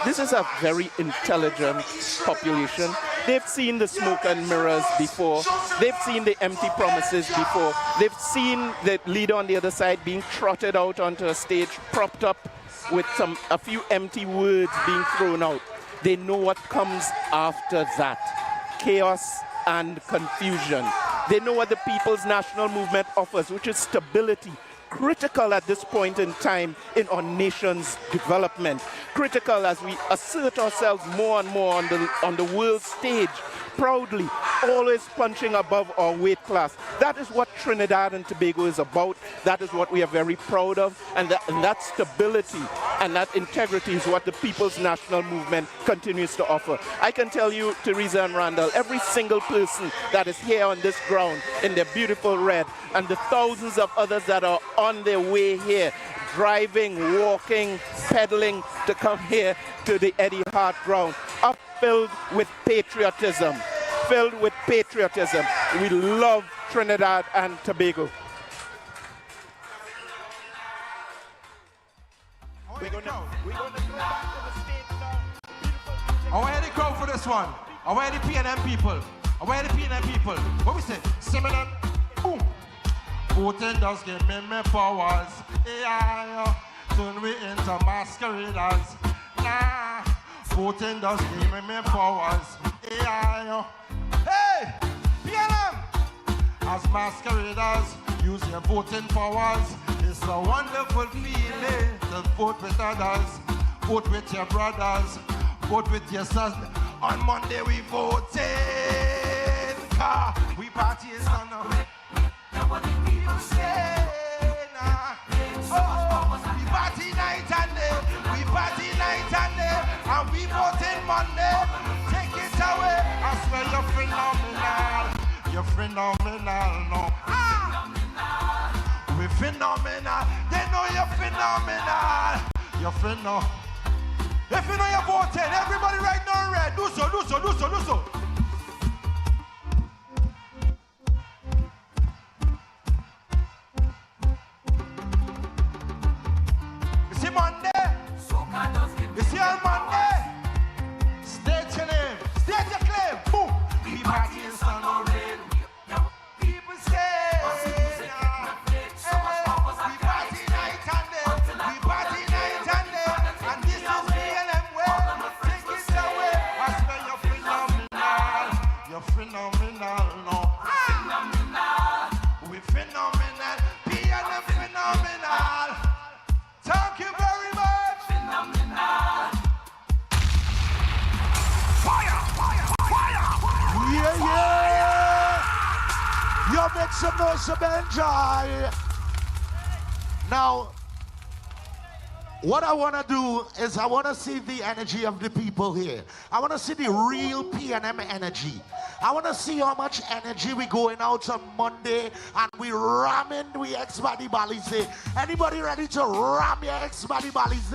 this is a very intelligent population. They've seen the smoke and mirrors before. They've seen the empty promises before. They've seen the leader on the other side being trotted out onto a stage, propped up with a few empty words being thrown out. They know what comes after that. Chaos and confusion. They know what the People's National Movement offers, which is stability, critical at this point in time in our nation's development, critical as we assert ourselves more and more on the world stage, proudly, always punching above our weight class. That is what Trinidad and Tobago is about. That is what we are very proud of, and that stability and that integrity is what the People's National Movement continues to offer. I can tell you, Teresa and Randall, every single person that is here on this ground in their beautiful red, and the thousands of others that are on their way here, driving, walking, pedaling to come here to the Eddie Hart ground, are filled with patriotism. Filled with patriotism. We love Trinidad and Tobago. We're gonna go back to the stage now. I want the crowd for this one. I want the PNM people. I want the PNM people. What we say? Similar. Boom. Voting does give me powers. AI, turn me into masqueraders. Nah. Voting does give me powers. AI. Hey, PNM. As masqueraders, use your voting powers. It's a wonderful feeling to vote with others, vote with your brothers, vote with your sons. On Monday we voting, car we partying on what the people say. Nah. Oh, we party night and day, we party night and day, and we voting Monday. Take it away. I swear you're phenomenal. You're phenomenal, no. We're phenomenal. They know you're phenomenal. You're phenomenal. If you know you're voting, everybody right now in red. Do so, do so, do so, do so. You see Monday? You see on Monday? State your name. State your claim. Boom. We party in sun or rain. People say. Phenomenal, no. Phenomenal. We phenomenal. PNM phenomenal. Thank you very much. Phenomenal. Fire, fire, fire. Yeah, yeah. You make some noise, some enjoy. Now, what I want to do is I want to see the energy of the people here. I want to see the real PNM energy. I want to see how much energy we going out on Monday and we ramming we ex-body balize. Anybody ready to ram your ex-body balize?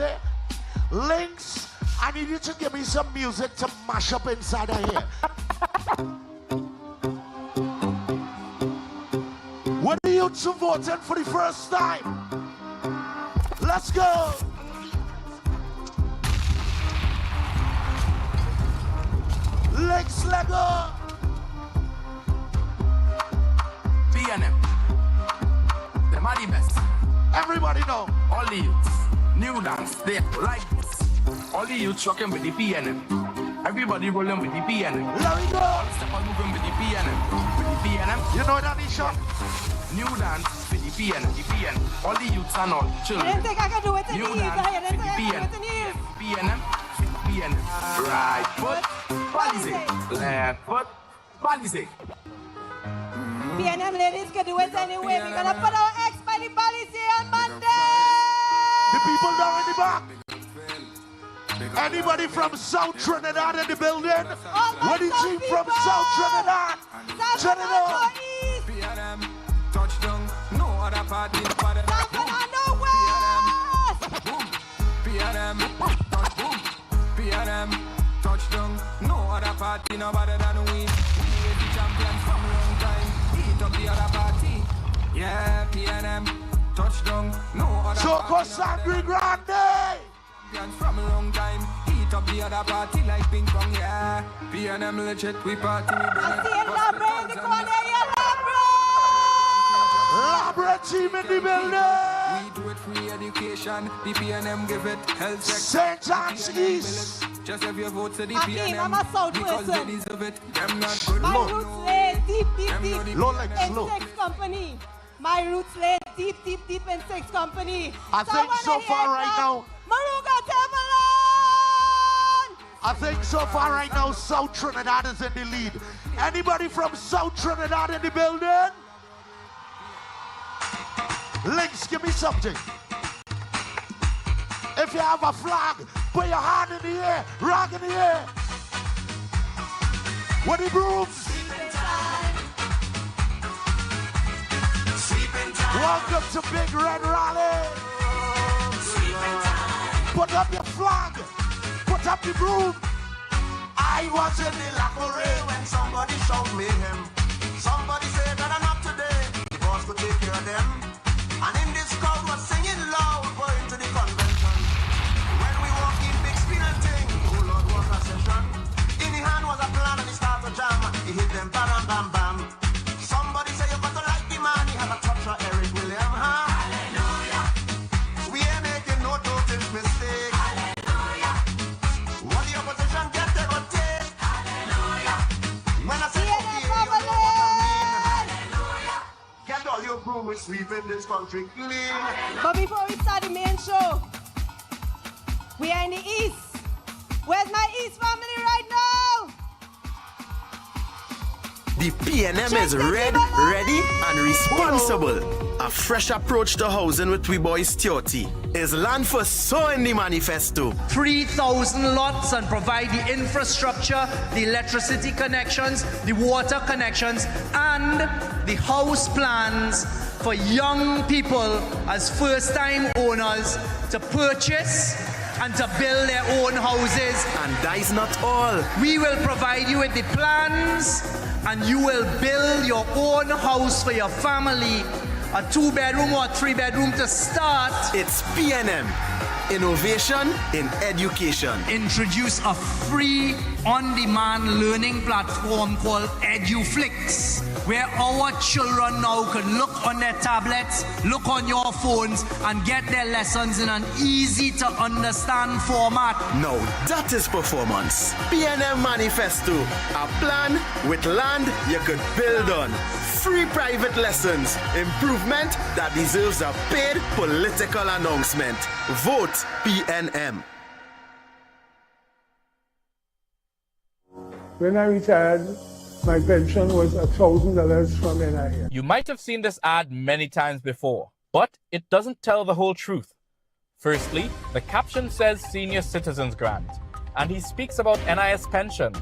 Links I need you to give me some music to mash up inside of here. What are you two voting for the first time? Let's go. Legs Lego. PNM. Them are the best. Everybody know. All the youths. New dance. They like this. All the youths rocking with the PNM. Everybody rolling with the PNM. Let me go. All step on moving with the PNM. With the PNM. You know that, Nisha? New dance with the PNM. The PNM. All the youths and all children. You didn't think I could do it in New the dance with the PNM. PNM. PNM. Right foot. Body say. Left foot. Body say. PNM ladies can do it anyway. We're gonna put our ex by the policy on Monday. The people down in the back. Anybody from South Trinidad in the building? What is he from South Trinidad? Trinidad. PNM. Touchdown. No other party. PNM. Touchdown. PNM. Touchdown. No other party. No better than we. We are the champions from a long time. Eat up the other party. Yeah, PNM. Touchdown. No other Choco party. Sangre Grande. From a long time, heat up the other party like ping pong, yeah. PNM legit, we party, we bring I see him Labre in the corner here, Labre team in the building. We do it free education, the PNM give it health check. St. John's East. Just have your vote to the Akeem, PNM. I'm a South because person. they deserve it. Them not good. My Low. roots lay deep Low legs, in low. Six Company. My roots lay deep in Six Company. I think so far right now. Maruga Timberland! I think so far right now, South Trinidad is in the lead. Anybody from South Trinidad in the building? Links, give me something. If you have a flag, put your hand in the air, rock in the air. What the brooms? Welcome to Big Red Rally. Put up your flag. Put up the broom. I was in the Electoral when somebody showed me him. Somebody said that enough today, the boss could take care of them. And in this crowd was singing loud, going to the convention. When we walk in, big spinning thing, oh Lord, what a session. In the hand was a plan and he started to jam. He hit them bam, bam, bam. Somebody say you got to like the man, he had a touch of Eric William, huh? Hallelujah. We ain't making no total mistake. Hallelujah. What the opposition get, they go take. Hallelujah. When I say okay, you know what I mean. Hallelujah. Get all your broom and sweep in this country clean. But before we start the main show, we are in the East. Where's my East family right now? The PNM is ready and responsible. A fresh approach to housing with we boy Stuart is land for so in the manifesto. 3,000 lots and provide the infrastructure, the electricity connections, the water connections, and the house plans for young people as first-time owners to purchase and to build their own houses. And that is not all. We will provide you with the plans and you will build your own house for your family, a 2-bedroom or 3-bedroom to start. It's PNM. Innovation in education. Introduce a free on-demand learning platform called EduFlix, where our children now can look on their tablets, look on your phones, and get their lessons in an easy-to-understand format. Now that is performance. PNM Manifesto, a plan with land you could build on. Free private lessons, improvement that deserves a paid political announcement. Vote PNM. When I retired, my pension was $1,000 from NIA. You might have seen this ad many times before, but it doesn't tell the whole truth. Firstly, the caption says Senior Citizens Grant, and he speaks about NIS pension.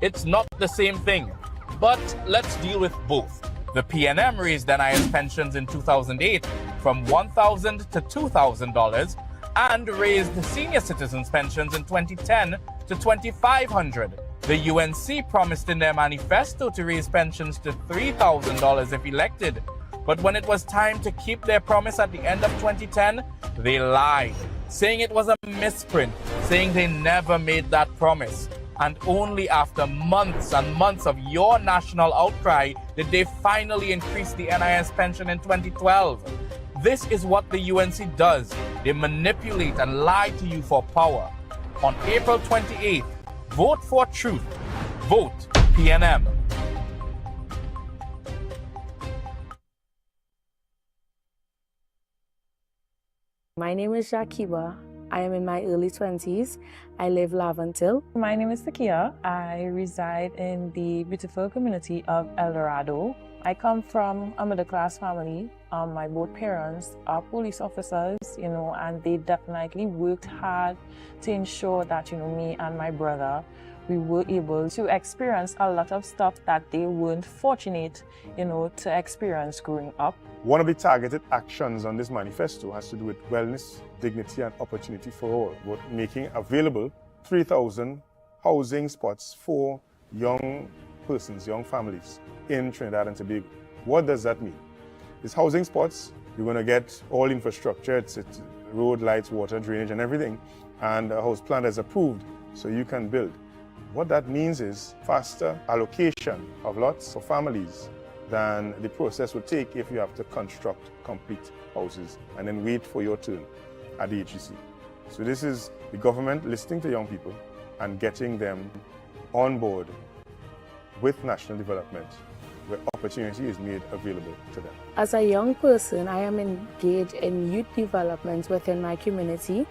It's not the same thing, but let's deal with both. The PNM raised NIS pensions in 2008 from $1,000 to $2,000, and raised senior citizens' pensions in 2010 to $2,500. The UNC promised in their manifesto to raise pensions to $3,000 if elected. But when it was time to keep their promise at the end of 2010, they lied, saying it was a misprint, saying they never made that promise. And only after months and months of your national outcry did they finally increase the NIS pension in 2012. This is what the UNC does. They manipulate and lie to you for power. On April 28th, vote for truth. Vote PNM. My name is Jakiba. I am in my early 20s. I live Laventille. My name is Takia. I reside in the beautiful community of El Dorado. I come from a middle-class family. My both parents are police officers, and they definitely worked hard to ensure that, me and my brother, we were able to experience a lot of stuff that they weren't fortunate, to experience growing up. One of the targeted actions on this manifesto has to do with wellness, dignity, and opportunity for all, but making available 3,000 housing spots for young persons, young families in Trinidad and Tobago. What does that mean? These housing spots, you're going to get all infrastructure, it's road, lights, water, drainage, and everything, and a house plan is approved so you can build. What that means is faster allocation of lots for families than the process would take if you have to construct complete houses and then wait for your turn at the HEC. So this is the government listening to young people and getting them on board with national development where opportunity is made available to them. As a young person, I am engaged in youth development within my community.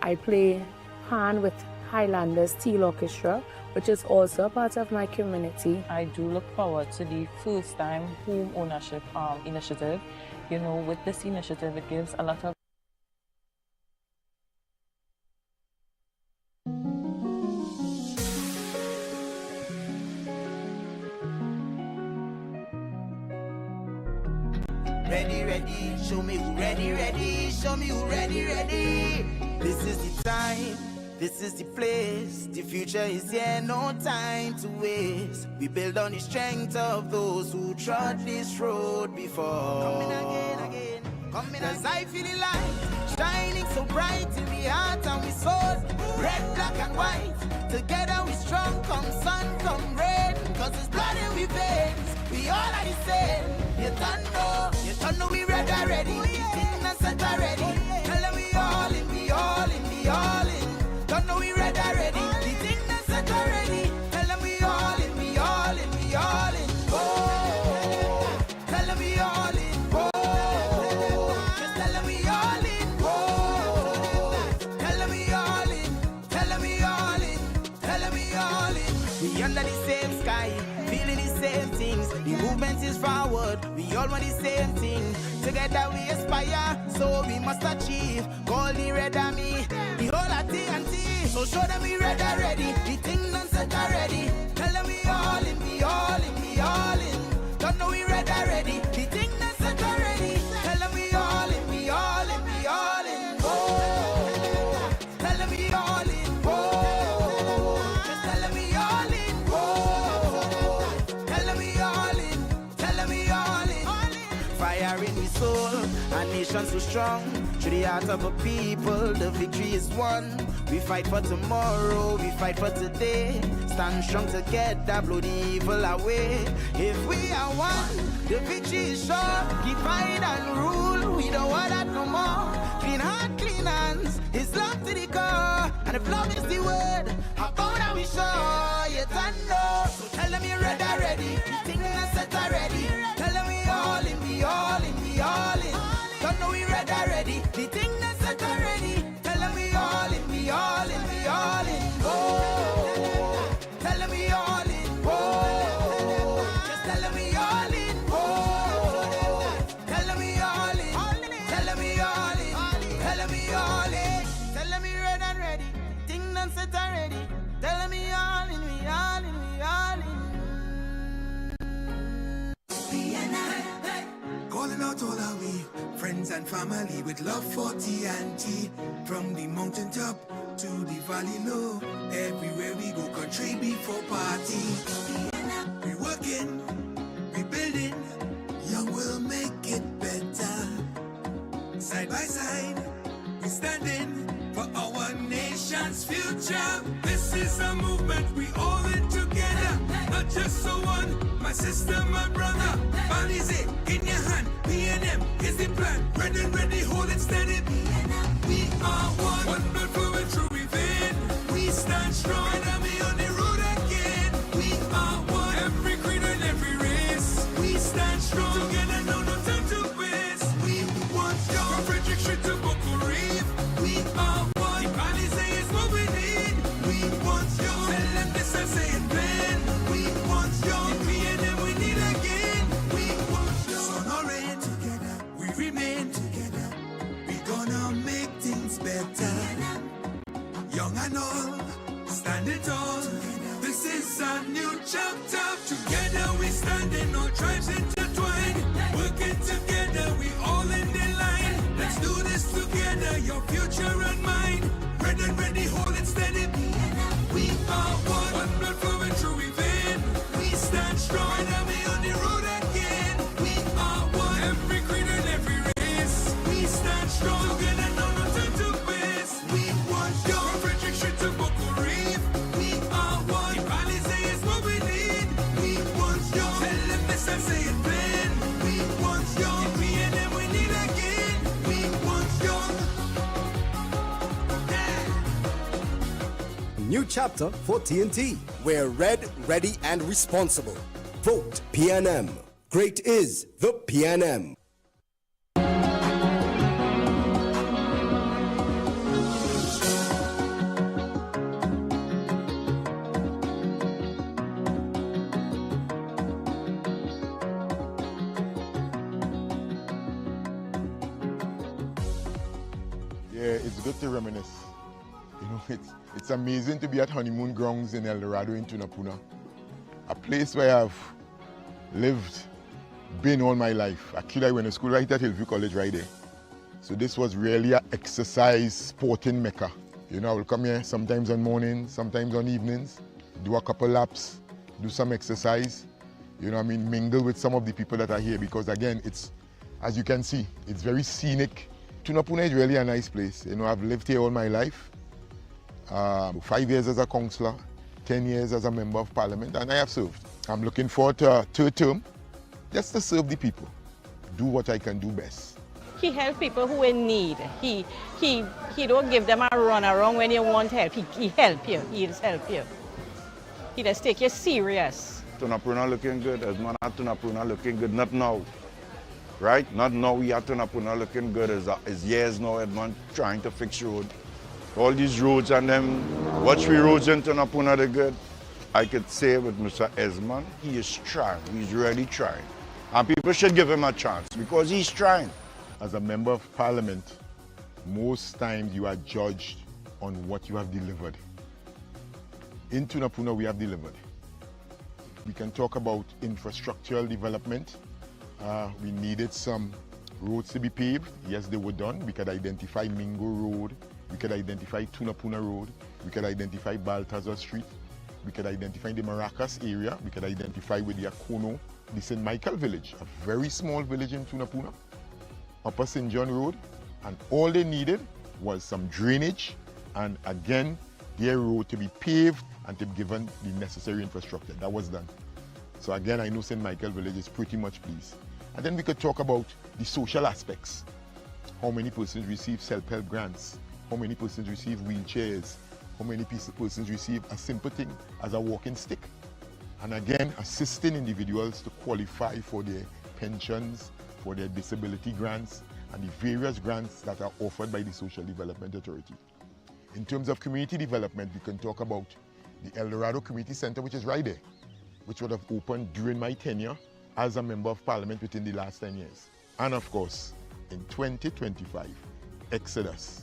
I play hand with Highlanders Steel Orchestra, which is also a part of my community. I do look forward to the first time home ownership initiative. With this initiative, it gives a lot of ready, show me who ready, show me who ready. This is the time. This is the place, the future is here, no time to waste. We build on the strength of those who trod this road before. Coming again, coming again. Cause I feel the light, shining so bright in the heart and we soul. Red, black and white, together we strong, come sun, come rain. Cause it's blood in we veins, we all are the same. You don't know we ready already. Things are set already. Tell them we all in, we all in, we all in. Don't know we ready already. The thing that's set already. Tell them we all in, we all in, we all in. Oh, tell them we all in. Oh, just tell them we all in. Oh, tell them we all in. Tell them we all in. Tell them we all in. We under the same sky, feeling the same things. The movement is forward. We all want the same thing. Together we aspire, so we must achieve. Call the red army, the whole of TNT. So show them we ready already. The thing done set already. Tell them we all in, we all in, we all in. Don't know we ready already. The thing done set already. Tell them we all in, we all in, we all in. Oh, tell them we all in. Oh, just tell them we all in. Oh, tell them we all in. Tell them we all in. Fire in we soul, our nation so strong. Through the heart of a people, the victory is won. We fight for tomorrow, we fight for today. Stand strong together, blow the evil away. If we are one, the victory is sure. Divide and rule, we don't want that no more. Clean heart, clean hands, it's love to the core. And if love is the word, how about that we show? You don't know, so tell them you're ready already. Things are set already. Tell them we all in, we all in, we all in. Don't know we ready already. The thing that's set already. Tell them we all in, we all in, we all in. Oh, tell them we all in. Oh, just tell them we all in. Oh, tell them we all in. Tell them we all in. Tell them we all in. Tell them we ready and ready. Thing done set already. Tell them we all in, we all in, we all in. Calling out all our we friends friends and family with love for TNT. From the mountaintop to the valley low, everywhere we go, country before party. We working, we building, young will make it better. Side by side, we standing for our nation's future. This is a movement we all in together, not just so one, my sister, my brother. Balize in your hand, PNM is the plan. Ready and ready, hold it steady. We are one blood flowing through within. We stand strong and we on the road again. We are one, every creed and every race. We stand strong together, no time to waste. We want your from Frederick Street to Boko Reef. We are one, the Balize is what we need. We want your, tell them this and say it then. We want your, the PNM we need again. We want your, sun or rain, together we remain together. We gonna make things better. Young and old, standing tall. This is a new chapter. Together we standing, all tribes intertwined. Working together, we all in the line. Let's do this together, your future and mine. Red and ready, hold it steady. We are one blood flowing through within. We stand strong and we on the road again. We are one, every creed and every race. We stand strong together, no time to waste. We want your from Frederick Street to Boko Reef. We are one, the Balize is what we need. We want your, tell them this and say it then. We want your, the PNM we need again. We want your. New chapter for TNT. We're red, ready, and responsible. Vote PNM. Great is the PNM. Yeah, it's good to reminisce. You know, it's amazing to be at honeymoon grounds in El Dorado in Tunapuna, a place where I've lived, been all my life. Actually, I went to school right at Hillview College right there. So this was really an exercise sporting mecca. You know, I will come here sometimes on mornings, sometimes on evenings, do a couple laps, do some exercise, you know what I mean, mingle with some of the people that are here because again, it's, as you can see, it's very scenic. Tunapuna is really a nice place. You know, I've lived here all my life. 5 years as a councillor, 10 years as a member of parliament, and I have served. I'm looking forward to a third term, just to serve the people, do what I can do best. He helps people who in need. He don't give them a run around when you want help. He help you. He just help you. He just take you serious. Tunapuna looking good. Esmond at Tunapuna looking good. Not now, right? Not now. We at Tunapuna looking good. It's years now. Edmond trying to fix road. All these roads and them, watch we roads in Tunapuna, they're good. I could say with Mr. Esmond, he is trying. He's really trying. And people should give him a chance because he's trying. As a member of parliament, most times you are judged on what you have delivered. In Tunapuna, we have delivered. We can talk about infrastructural development. We needed some roads to be paved. Yes, they were done. We could identify Mingo Road. We could identify Tunapuna Road. We could identify Baltazar Street. We could identify the Maracas area. We could identify with the Akono, the St. Michael village, a very small village in Tunapuna, Upper St. John Road. And all they needed was some drainage and again, their road to be paved and to be given the necessary infrastructure. That was done. So again, I know St. Michael village is pretty much pleased. And then we could talk about the social aspects. How many persons receive self-help grants? How many persons receive wheelchairs? How many persons receive a simple thing as a walking stick? And again, assisting individuals to qualify for their pensions, for their disability grants, and the various grants that are offered by the Social Development Authority. In terms of community development, we can talk about the El Dorado Community Center, which is right there, which would have opened during my tenure as a member of parliament within the last 10 years. And of course, in 2025, Exodus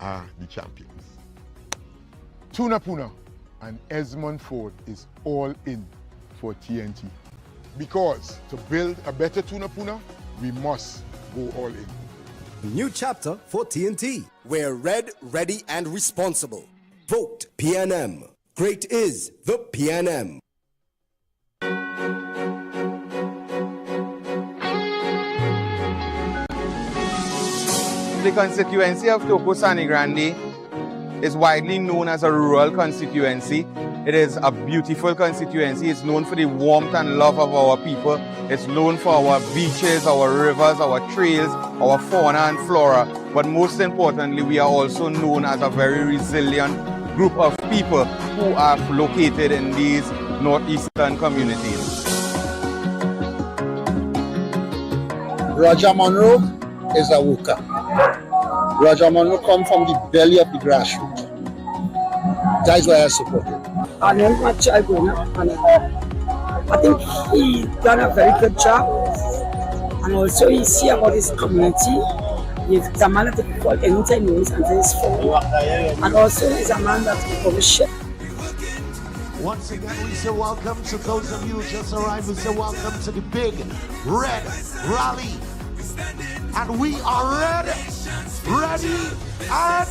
are the champions. Tunapuna and Esmond Ford is all in for TNT. Because to build a better Tunapuna, we must go all in. new chapter for TNT. We're red, ready, and responsible. Vote PNM. Great is the PNM. The constituency of Toko-Sani Grande is widely known as a rural constituency. It is a beautiful constituency. It's known for the warmth and love of our people. It's known for our beaches, our rivers, our trails, our fauna and flora. But most importantly, we are also known as a very resilient group of people who are located in these northeastern communities. Roger Monroe is a worker. Roger Monroe comes from the belly of the grassroots. That's why I support him. I know my child growing up, and I think he done a very good job. And also he see about his community. He's a man that people call anytime he wants and his phone. And also he's a man that people ship. Once again, we say welcome to those of you who just arrived. We say welcome to the big red rally. And we are ready, and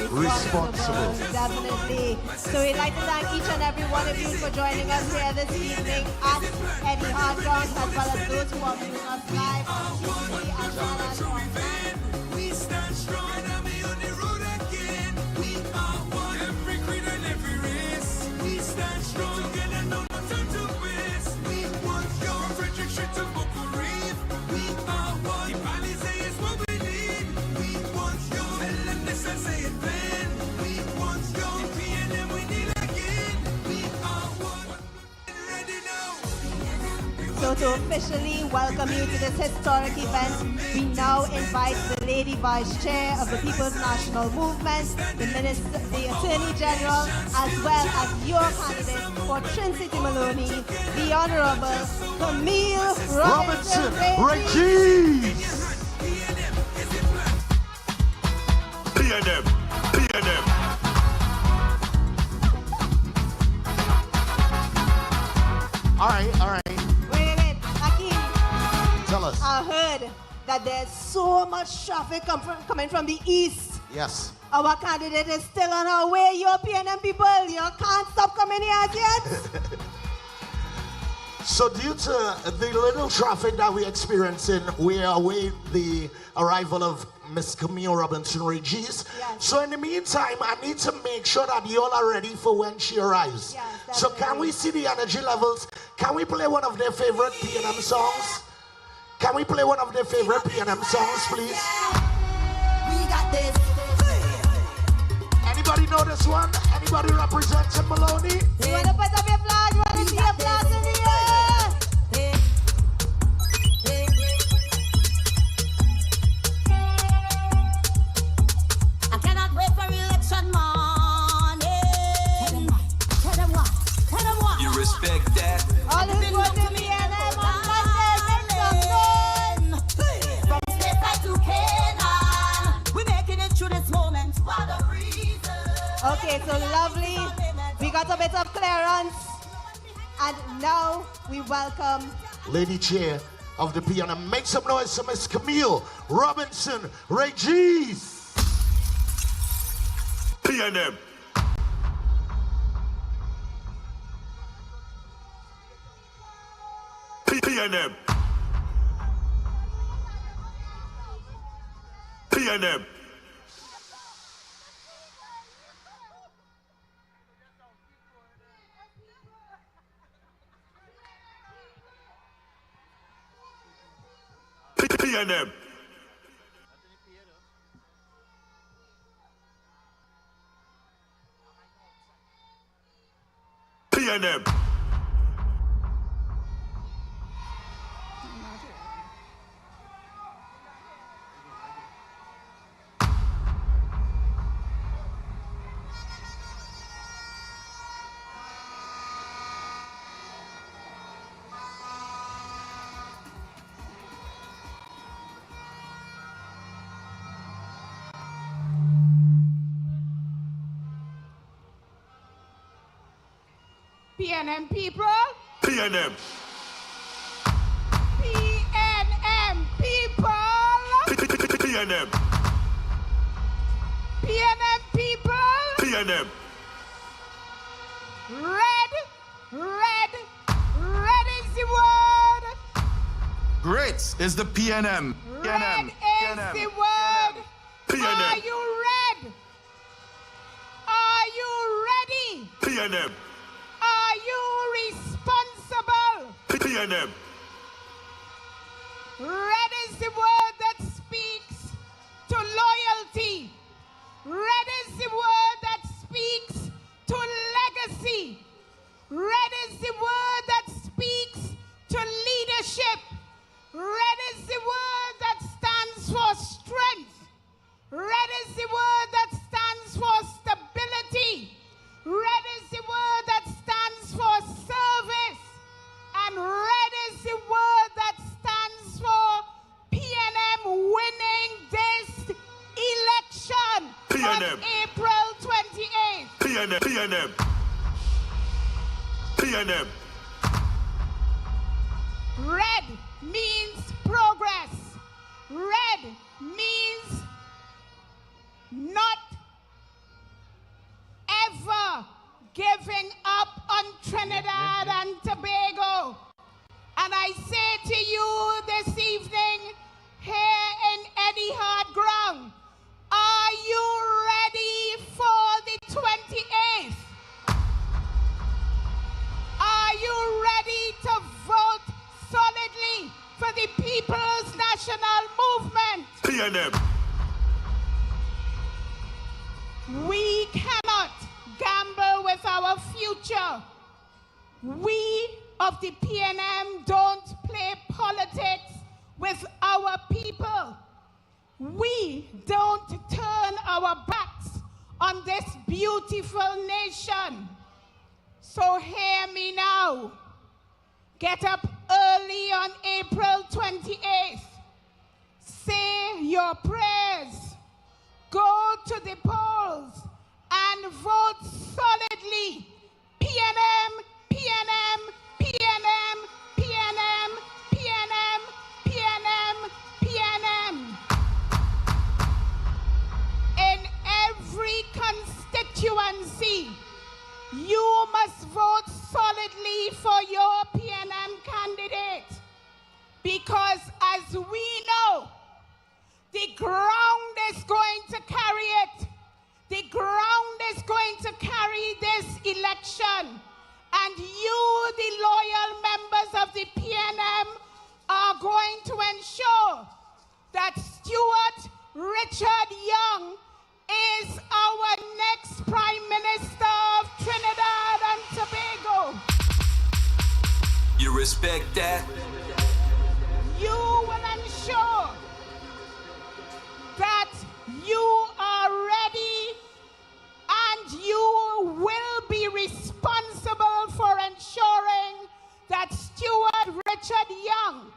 responsible. Definitely. So we'd like to thank each and every one of you for joining us here this evening at Eddie Hart Ground, as well as those who are viewing us live on TV as well as online. We stand strong and we on the road again. We are one, every creed and every race. We stand strong together, no more time to waste. We want your Frederick Street to Boko Reef. We are one, the Palisade is what we need. We want your Melendez and say it plain. We want your PNM, we need again. We are one, ready now. So to officially welcome you to this historic event, we now invite the Lady Vice Chair of the People's National Movement, the Attorney General, as well as your candidate for Trin-City Maloney, the Honorable Camille Robinson Regis. PNM. All right. Wait, Akeem. Tell us. I heard that there's so much traffic coming from the east. Yes. Our candidate is still on her way. Your PNM people, you can't stop coming here as yet. So due to the little traffic that we're experiencing, we await the arrival of Miss Camille Robinson Regis. Yes. So in the meantime, I need to make sure that you all are ready for when she arrives. Yes, so can we see the energy levels? Can we play one of their favorite PNM songs? Can we play one of their favorite PNM songs, please? We got this. Anybody know this one? Anybody representing Maloney? You want to put up your flag? You want to see your flag in the air? I cannot wait for election morning. Tell them what? You respect that? All who's voting PNM on Monday, make some noise. From stateside to Canaan, we're making it through this moment. What a reason. Okay, so lovely. We got a bit of clearance. And now we welcome Lady Chair of the PNM. Make some noise for Miss Camille Robinson Regis. PNM. PNM. PNM. PNM. PNM. PNM people. PNM. PNM people. PNM. PNM people. PNM. Red is the word. Great is the PNM. Red is the word. PNM. Are you red? Are you ready? PNM. Are you responsible? PNM. Red is the word that speaks to loyalty. Red is the word that speaks to legacy. Red is the word that speaks to leadership. Red is the word that stands for strength. Red is the word that stands for stability. Red is the word that stands for service. And red is the word that stands for PNM winning this election PNM. on April 28th. PNM. PNM. PNM. Red means progress. Red means not ever giving up on Trinidad and Tobago. And I say to you this evening, here in Eddie Hart ground, are you ready for the 28th? Are you ready to vote solidly for the People's National Movement? PNM. We cannot gamble with our future. We of the PNM don't play politics with our people. We don't turn our backs on this beautiful nation. So hear me now. Get up early on April 28th. Say your prayers. Go to the polls and vote solidly. PNM, PNM, PNM, PNM, PNM, PNM, PNM. In every constituency, you must vote solidly for your PNM candidate. Because as we know, the ground is going to carry it. The ground is going to carry this election. And you, the loyal members of the PNM, are going to ensure that Stuart Richard Young is our next Prime Minister of Trinidad and Tobago. You respect that? You will ensure that you are ready and you will be responsible for ensuring that Stuart Richard Young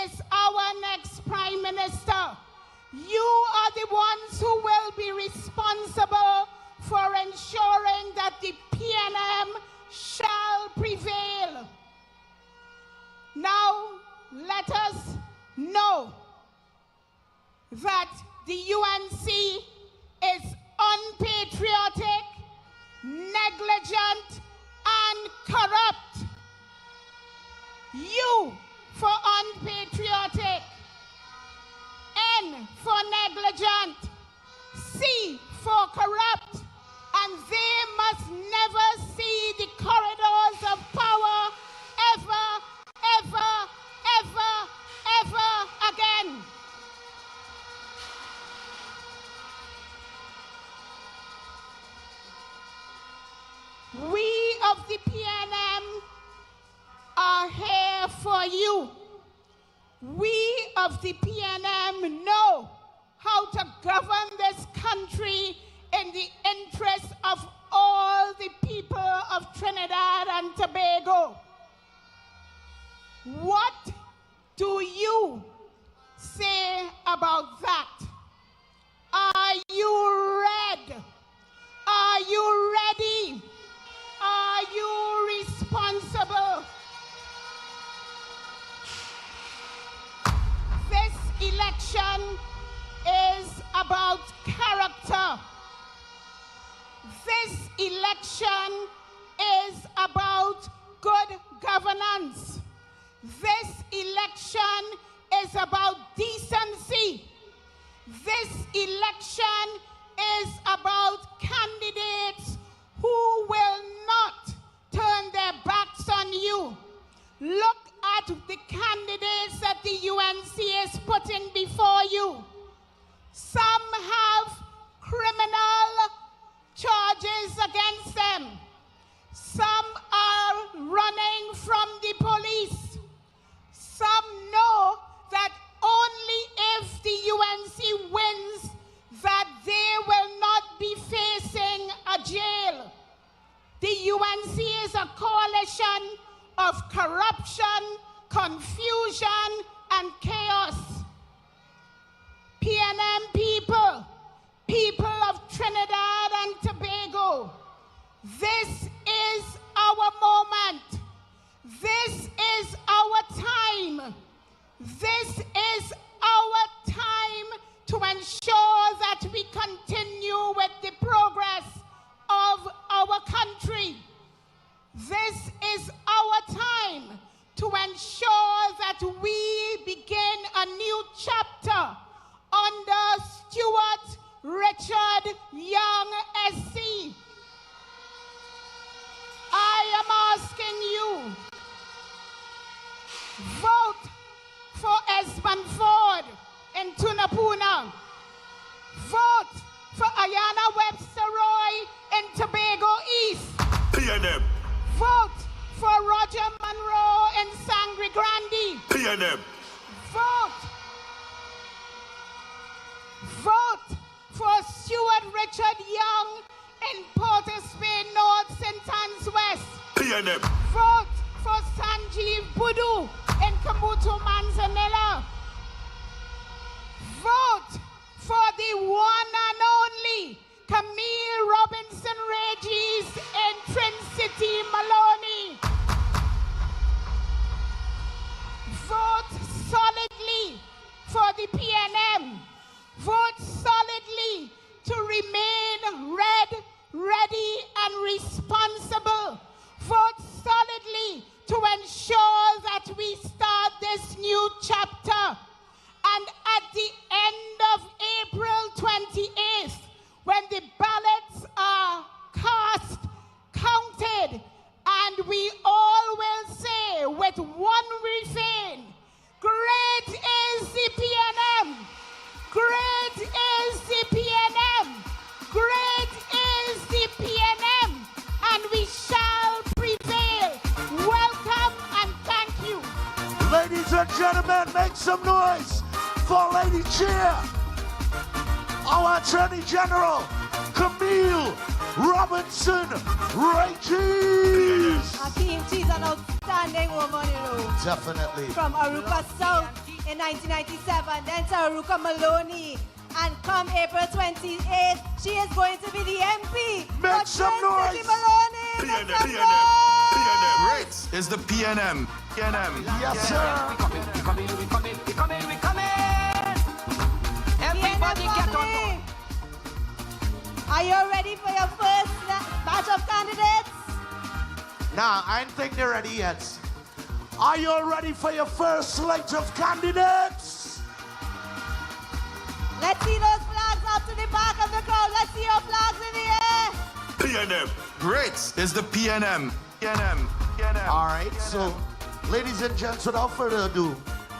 is our next Prime Minister. You are the ones who will be responsible for ensuring that the PNM shall prevail. Now, let us know that the UNC is unpatriotic, negligent, and corrupt. U for unpatriotic, N for negligent, C for corrupt, and they must never see the corridors of power ever, ever, ever, ever again. We of the PNM are here for you. We of the PNM know how to govern this country in the interest of all the people of Trinidad and Tobago. What do you say about that? Are you red? Are you ready? Are you responsible? This election about character. This election is about good governance. This election is about decency. This election is about candidates who will not turn their backs on you. Look at the candidates that the UNC is putting before you. Some have criminal charges against them. Some are running from the police. Some know that only if the UNC wins that they will not be facing a jail. The UNC is a coalition of corruption, confusion, and chaos. PNM people, people of Trinidad and Tobago, this is our moment. This is our time. This is our time to ensure that we continue with the progress of our country. This is our time to ensure that we begin a new chapter under Stuart Richard Young SC. I am asking you, vote for Esmond Ford in Tunapuna. Vote for Ayana Webster Roy in Tobago East. PNM. Vote for Roger Monroe in Sangre Grande. PNM. Vote. Vote for Stuart Richard Young in Port of Spain North, St. Anne's West. PNM. Vote for Sanjeev Budu in Kamutu Manzanilla. Vote for the one and only Camille Robinson Regis in Trin City, Maloney. Vote solidly for the PNM. Vote solidly to remain red, ready, and responsible. Vote solidly to ensure that we start this new chapter. And at the end of April 28th, when the ballots are cast, counted, and we all will say with one refrain, great is the PNM, great is the PNM, great is the PNM, and we shall prevail. Welcome and thank you. Ladies and gentlemen, make some noise for Lady Chair, our Attorney General, Camille Robinson Regis. Akeem, she's an outstanding woman, you know. Definitely. From Aruka South in 1997, then to Aruka Maloney. And come April 28th, she is going to be the MP. Make some noise. Maloney, PNM, make some PNM, noise. PNM. Great is the PNM. PNM. Yes, sir. We coming. Everybody get on board. Are you ready for your first batch of candidates? Nah, I don't think they're ready yet. Are you all ready for your first slate of candidates? Let's see those flags up to the back of the crowd. Let's see your flags in the air. PNM. Great is the PNM. PNM. PNM. All right, so ladies and gents, without further ado,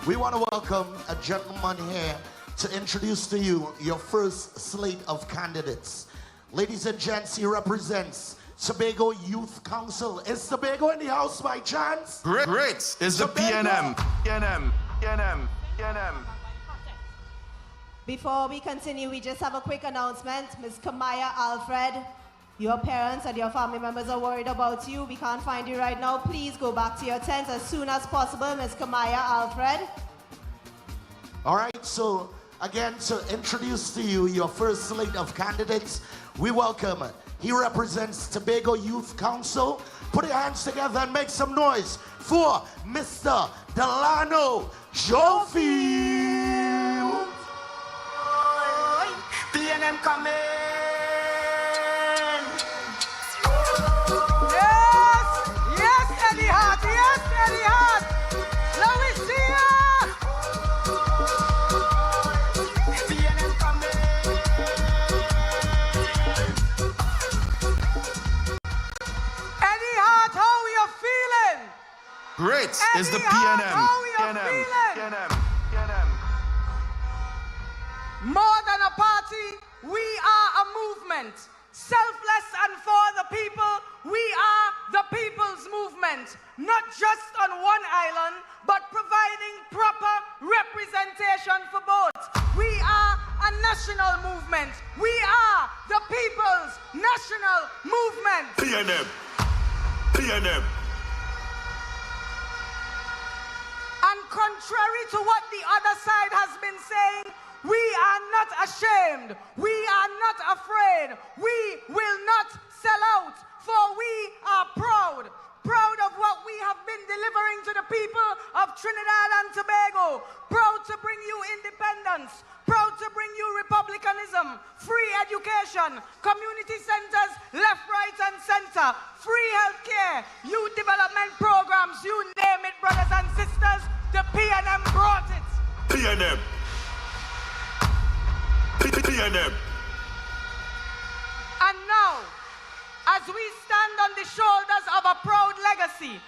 we want to welcome a gentleman here to introduce to you your first slate of candidates. Ladies and gents, he represents Tobago Youth Council. Is Tobago in the house by chance? Great is the PNM. PNM. PNM. PNM. Before we continue, we just have a quick announcement. Ms. Kamaya Alfred, your parents and your family members are worried about you. We can't find you right now. Please go back to your tents as soon as possible, Ms. Kamaya Alfred. All right, so again, to introduce to you your first slate of candidates, we welcome, he represents Tobago Youth Council. Put your hands together and make some noise for Mr. Delano Jofield. coming. Yes, Eddie Hart. Yes, Eddie Hart. Let me see ya. PNM coming. Eddie Hart, how are you feeling? Great is the Eddie Hart, PNM. how are you feeling? More than a party, we are a movement. Selfless and for the people, we are the people's movement. Not just on one island, but providing proper representation for both. We are a national movement. We are the people's national movement. PNM. PNM. And contrary to what the other side has been saying, we are not ashamed. We are not afraid. We will not sell out, for we are proud. Proud of what we have been delivering to the people of Trinidad and Tobago. Proud to bring you independence. Proud to bring you republicanism, free education, community centers, left, right, and center, free healthcare, youth development programs, you name it, brothers and sisters, the PNM brought it. PNM. PNM. And now, as we stand on the shoulders of a proud legacy,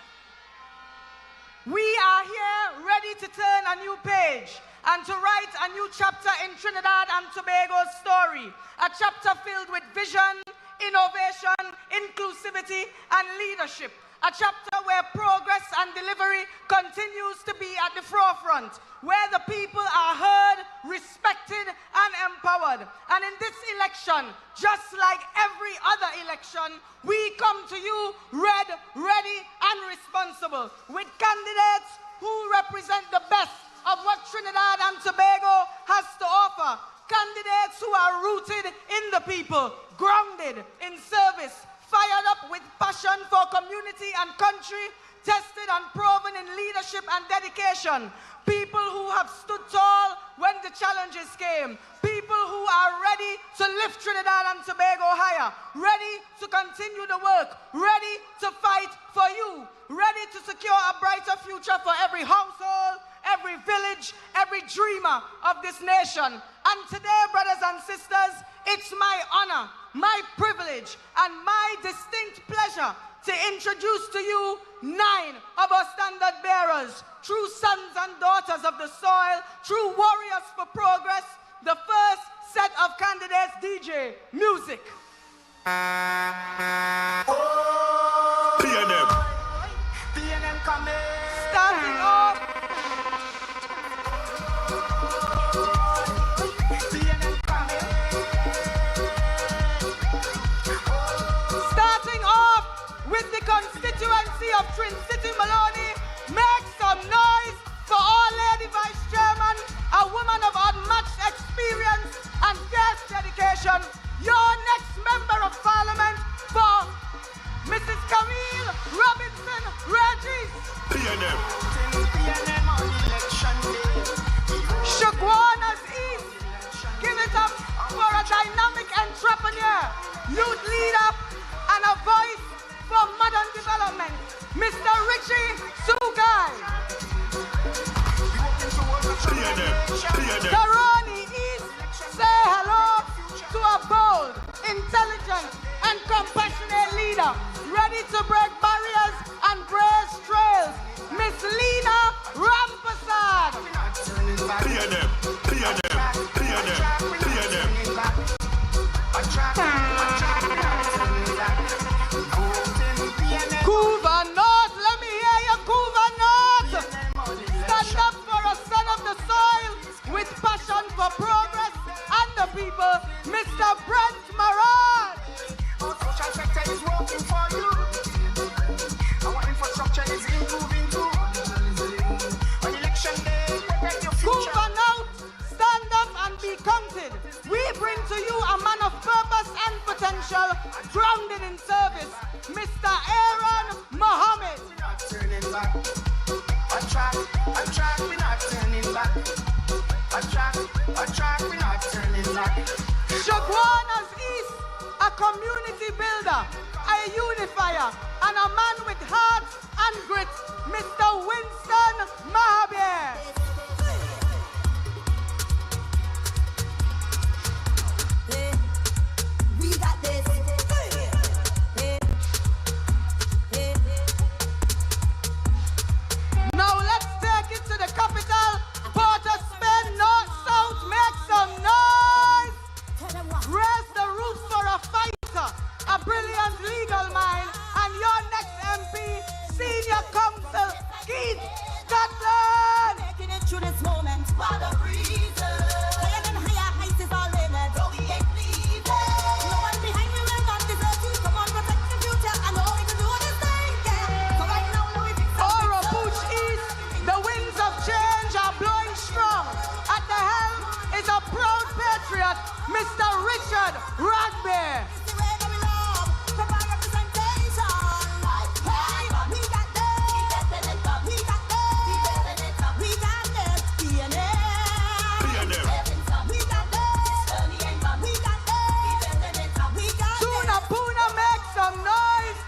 we are here ready to turn a new page and to write a new chapter in Trinidad and Tobago's story. A chapter filled with vision, innovation, inclusivity, and leadership. A chapter where progress and delivery continues to be at the forefront, where the people are heard, respected, and empowered. And in this election, just like every other election, we come to you ready, and responsible, with candidates who represent the best of what Trinidad and Tobago has to offer. Candidates who are rooted in the people, grounded in service, fired up with passion for community and country, tested and proven in leadership and dedication. People who have stood tall when the challenges came. People who are ready to lift Trinidad and Tobago higher. Ready to continue the work. Ready to fight for you. Ready to secure a brighter future for every household, every village, every dreamer of this nation. And today, brothers and sisters, it's my honor, my privilege, and my distinct pleasure to introduce to you 9 of our standard bearers, true sons and daughters of the soil, true warriors for progress. The first set of candidates, DJ, music. PNM. PNM coming. Starting off. PNM coming. Starting off with the constituency of Trin City Maloney. Make some noise for Our Lady Vice Chairman, a woman of unmatched experience and fierce dedication. Your next member of parliament for Mrs. Camille Robinson Regis. PNM. PNM on election day. Shugwanas East. Give it up for a dynamic entrepreneur, youth leader, and a voice for modern development, Mr. Richie Sugai. Karani East, say hello to a bold, intelligent, and compassionate leader, ready to break barriers and blaze trails, Miss Lena Rampasad. PNM. PNM. PNM. PNM. Couva North, let me hear you, Couva North. Stand up for a son of the soil with passion for progress and the people, Mr. Brent Marad. Our social sector is working for you. Our infrastructure is improving too. On election day, protect your future. Couva North, stand up and be counted. We bring to you a man of purpose and potential, grounded in service, Mr. Aaron Mohammed. We're not turning back. On track, we're not turning back. On track, we're not turning back. Show Jaguanas East, a community builder, a unifier, and a man with heart and grit, Mr. Winston Mahabir. We got this. Now let's take it to the capital, Port of Spain, North, South, make some noise. Raise the roof for a fighter, a brilliant legal mind, and your next MP, Senior Counsel, Keith Scotland. Making it through this moment, what a reason. Higher than higher heights is our limit. So we ain't leaving. No one behind me will not desert you. Come on, protect the future. I know we can do this thing, yeah. So right now, we fix it. Aura Booch East, the winds of change are blowing strong. At the helm is a proud patriot, Mr. Richard Rugby. Puna, make some noise.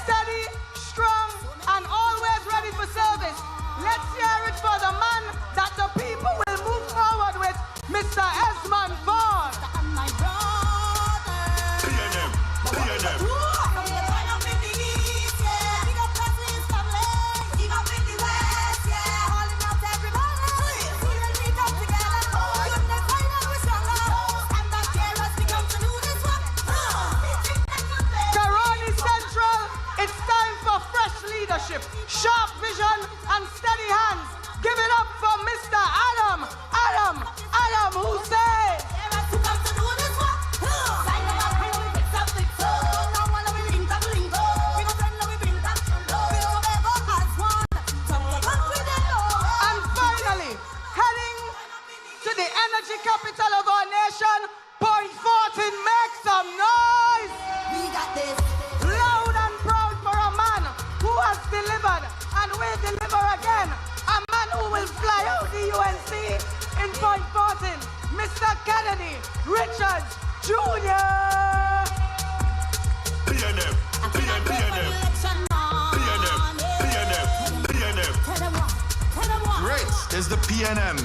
Steady, strong, and always ready for service. Let's hear it for the man that the people will move forward with, Mr. Esmond Ford. PNM, PNM. Karani Central, it's time for fresh leadership, sharp vision, and steady hands. Give it up for Mr. Adam Hussein. And finally, heading to the energy capital of our nation, Point Fortin, make some noise. We got this. Loud and proud for a man who has delivered and will deliver again. A man who will fly out the UNC in Point Fortin, Mr. Kennedy Richards Jr. PNM, PNM, PNM. Great is the PNM.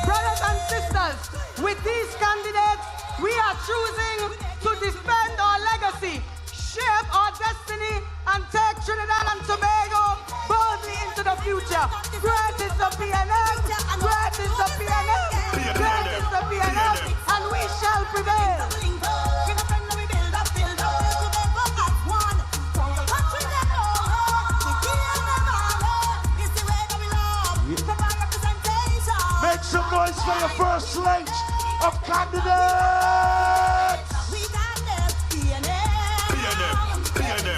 Brothers and sisters, with these candidates, we are choosing to defend our legacy, shape our destiny, and take Trinidad and Tobago boldly into the future. Great is the PNM, great is the PNM, great is the PNM, and we shall prevail. Make some noise for your first slate of candidates.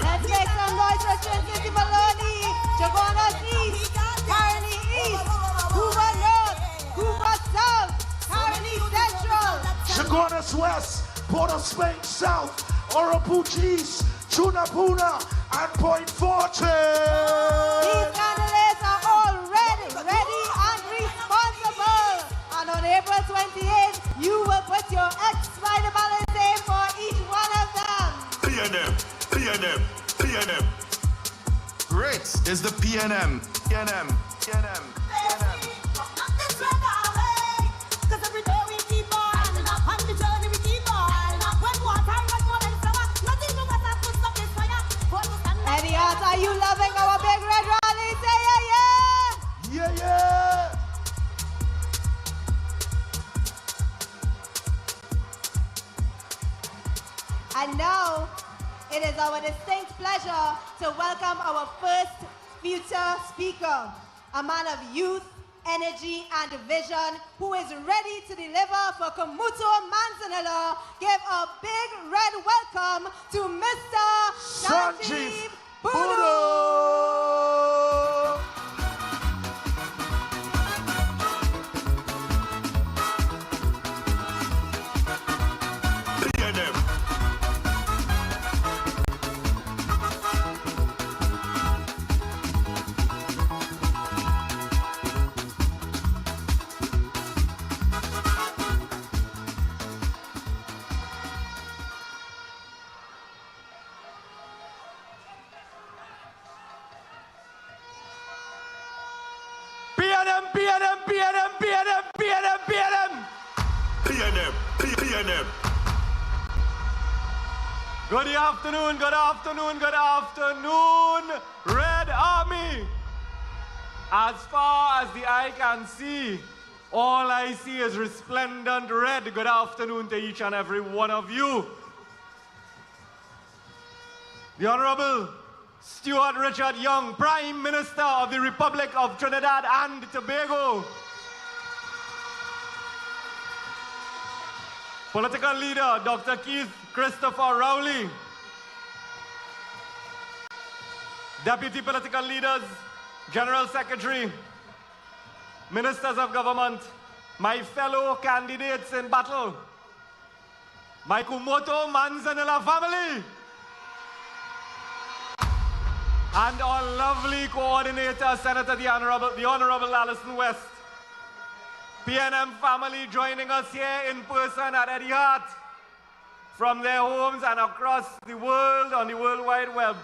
Let's make some noise for Trinity Maloney, Jaguanas East, Carney East, Cuba North, Cuba South, Carney Central, Jaguanas West, Port of Spain South, Aura Booch East, Chunapuna, and Point Fortin. These candidates are all ready and responsible. And on April 28th, you will put your X by the ballot name for each one of them. PNM, PNM, PNM. Great is the PNM, PNM, PNM, PNM. Eddie Hart, are you loving our big red rally? Say yeah, yeah! Yeah, yeah! And now, it is our distinct pleasure to welcome our first future speaker, a man of youth, energy, and vision, who is ready to deliver for Kamuto Manzanilla. Give a big red welcome to Mr. Sanjeev Buru. PNM. Good afternoon, good afternoon, good afternoon, Red Army. As far as the eye can see, all I see is resplendent red. Good afternoon to each and every one of you. The Honorable Stuart Richard Young, Prime Minister of the Republic of Trinidad and Tobago. Political leader, Dr. Keith Christopher Rowley. Deputy political leaders, General Secretary, Ministers of Government, my fellow candidates in battle, my Kumoto Manzanilla family, and our lovely coordinator, Senator the Honorable Alison West. PNM family joining us here in person at Eddie Hart from their homes and across the world on the World Wide Web.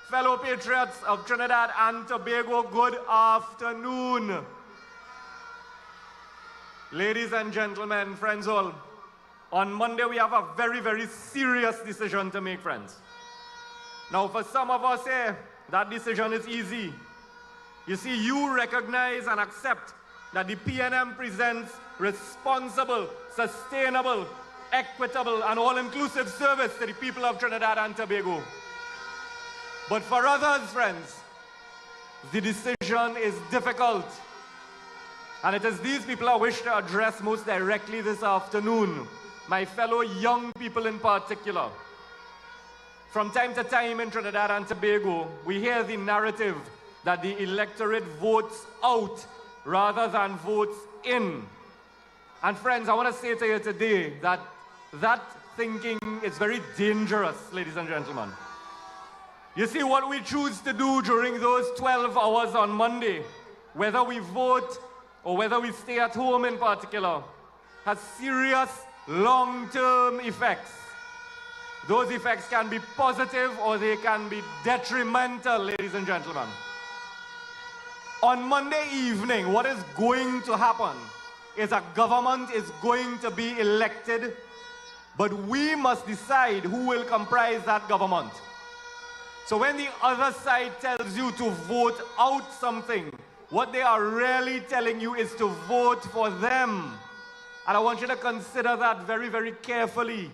Fellow patriots of Trinidad and Tobago, good afternoon. Ladies and gentlemen, friends all, on Monday we have a very, very serious decision to make, friends. Now, for some of us here, that decision is easy. You see, you recognize and accept that the PNM presents responsible, sustainable, equitable, and all-inclusive service to the people of Trinidad and Tobago. But for others, friends, the decision is difficult. And it is these people I wish to address most directly this afternoon, my fellow young people in particular. From time to time in Trinidad and Tobago, we hear the narrative that the electorate votes out rather than votes in. And friends, I want to say to you today that that thinking is very dangerous, ladies and gentlemen. You see, what we choose to do during those 12 hours on Monday, whether we vote or whether we stay at home in particular, has serious long-term effects. Those effects can be positive or they can be detrimental, ladies and gentlemen. On Monday evening, what is going to happen is a government is going to be elected, but we must decide who will comprise that government. So when the other side tells you to vote out something, what they are really telling you is to vote for them. And I want you to consider that very, very carefully.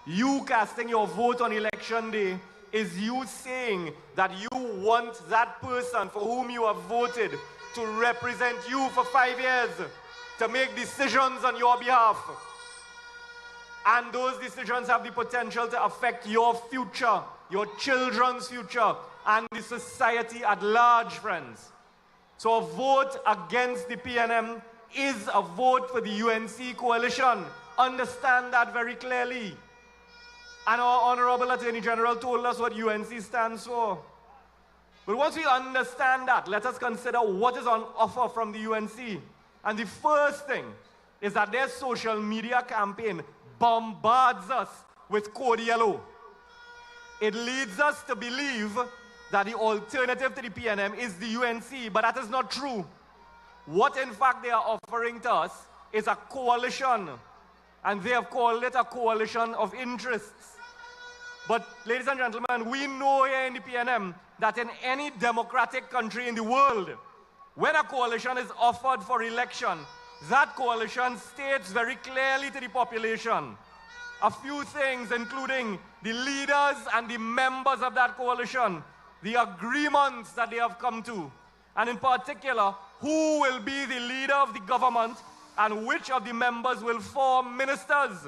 You casting your vote on election day is you saying that you want that person for whom you have voted to represent you for 5 years, to make decisions on your behalf. And those decisions have the potential to affect your future, your children's future, and the society at large, friends. So a vote against the PNM is a vote for the UNC coalition. Understand that very clearly. And our Honorable Attorney General told us what UNC stands for. But once we understand that, let us consider what is on offer from the UNC. And the first thing is that their social media campaign bombards us with code yellow. It leads us to believe that the alternative to the PNM is the UNC, but that is not true. What in fact they are offering to us is a coalition, and they have called it a coalition of interests. But ladies and gentlemen, we know here in the PNM that in any democratic country in the world, when a coalition is offered for election, that coalition states very clearly to the population a few things, including the leaders and the members of that coalition, the agreements that they have come to, and in particular, who will be the leader of the government and which of the members will form ministers.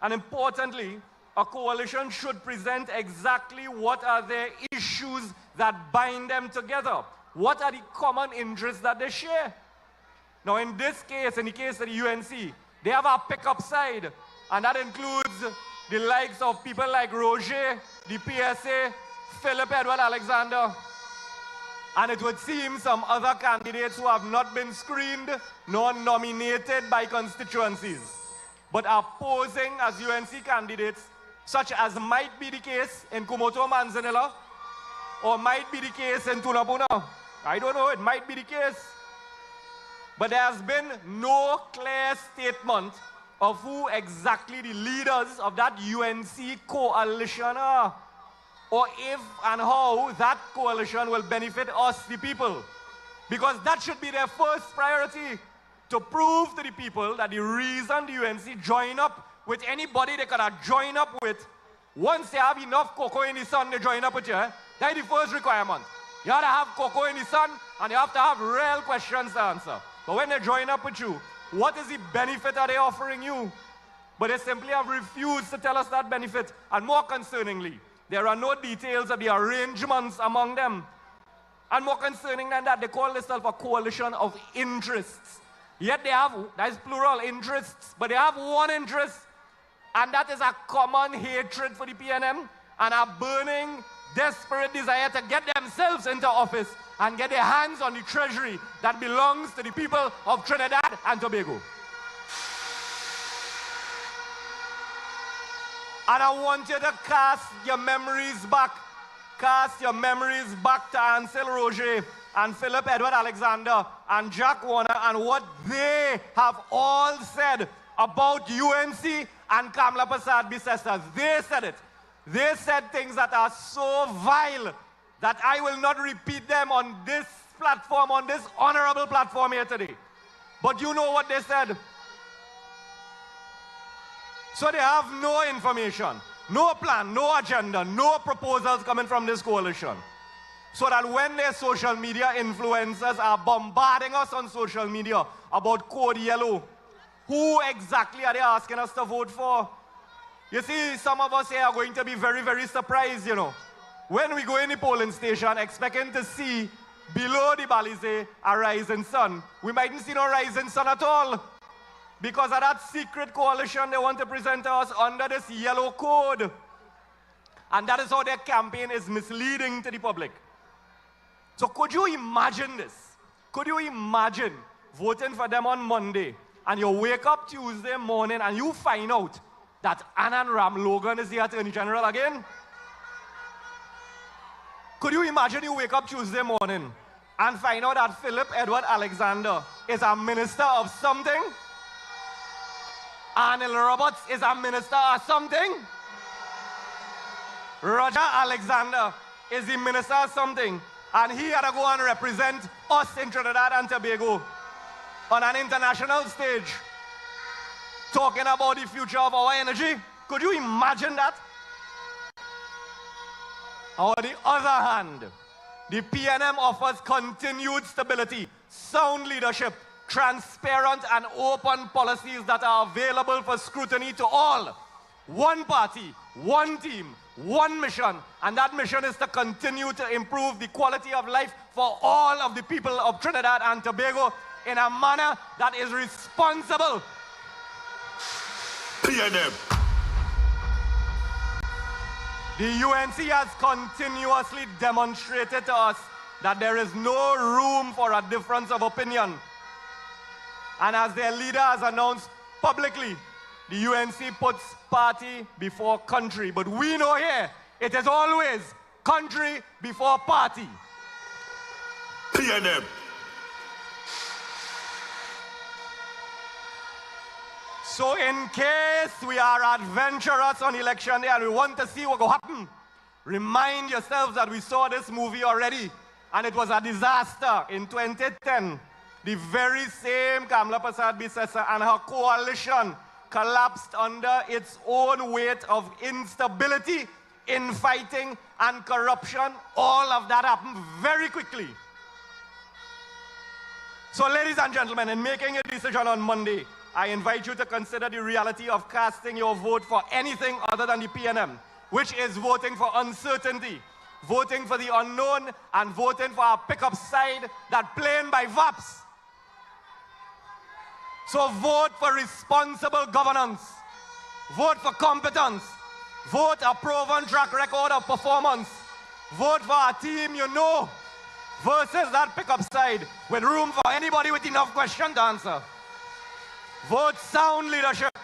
And importantly, a coalition should present exactly what are their issues that bind them together. What are the common interests that they share? Now in this case, in the case of the UNC, they have a pickup side, and that includes the likes of people like Roger, the PSA, Philip Edward Alexander, and it would seem some other candidates who have not been screened nor nominated by constituencies, but are posing as UNC candidates, such as might be the case in Kumoto Manzanilla, or might be the case in Tunapuna. I don't know, it might be the case. But there has been no clear statement of who exactly the leaders of that UNC coalition are, or if and how that coalition will benefit us, the people. Because that should be their first priority, to prove to the people that the reason the UNC join up with anybody they could have joined up with, once they have enough cocoa in the sun, they join up with you. That's the first requirement. You have to have cocoa in the sun, and you have to have real questions to answer. But when they join up with you, what is the benefit are they offering you? But they simply have refused to tell us that benefit. And more concerningly, there are no details of the arrangements among them. And more concerning than that, they call themselves a coalition of interests. Yet they have, that is plural, interests, but they have one interest, and that is a common hatred for the PNM and a burning, desperate desire to get themselves into office and get their hands on the treasury that belongs to the people of Trinidad and Tobago. And I want you to cast your memories back. Cast your memories back to Ansel Roger and Philip Edward Alexander and Jack Warner and what they have all said about UNC and Kamla Prasad Bisestas. They said it. They said things that are so vile that I will not repeat them on this platform, on this honorable platform here today. But you know what they said. So they have no information, no plan, no agenda, no proposals coming from this coalition. So that when their social media influencers are bombarding us on social media about Code Yellow, who exactly are they asking us to vote for? You see, some of us here are going to be very, very surprised, you know. When we go in the polling station expecting to see below the balize a rising sun, we mightn't see no rising sun at all. Because of that secret coalition they want to present to us under this yellow code. And that is how their campaign is misleading to the public. So could you imagine this? Could you imagine voting for them on Monday and you wake up Tuesday morning and you find out that Anand Ram Logan is the Attorney General again? Could you imagine you wake up Tuesday morning and find out that Philip Edward Alexander is a minister of something? Anil Roberts is a minister of something? Roger Alexander is the minister of something, and he had to go and represent us in Trinidad and Tobago on an international stage, talking about the future of our energy. Could you imagine that? On the other hand, the PNM offers continued stability, sound leadership, transparent and open policies that are available for scrutiny to all. One party, one team, one mission, and that mission is to continue to improve the quality of life for all of the people of Trinidad and Tobago in a manner that is responsible. PNM. The UNC has continuously demonstrated to us that there is no room for a difference of opinion. And as their leader has announced publicly, the UNC puts party before country. But we know here, it is always country before party. PNM. So in case we are adventurous on election day and we want to see what will happen, remind yourselves that we saw this movie already and it was a disaster in 2010. The very same Kamla Prasad Bisestas and her coalition collapsed under its own weight of instability, infighting, and corruption. All of that happened very quickly. So, ladies and gentlemen, in making a decision on Monday, I invite you to consider the reality of casting your vote for anything other than the PNM, which is voting for uncertainty, voting for the unknown, and voting for a pickup side that playing by VAPs. So vote for responsible governance, vote for competence, vote a proven track record of performance, vote for a team you know versus that pickup side with room for anybody with enough questions to answer. Vote sound leadership,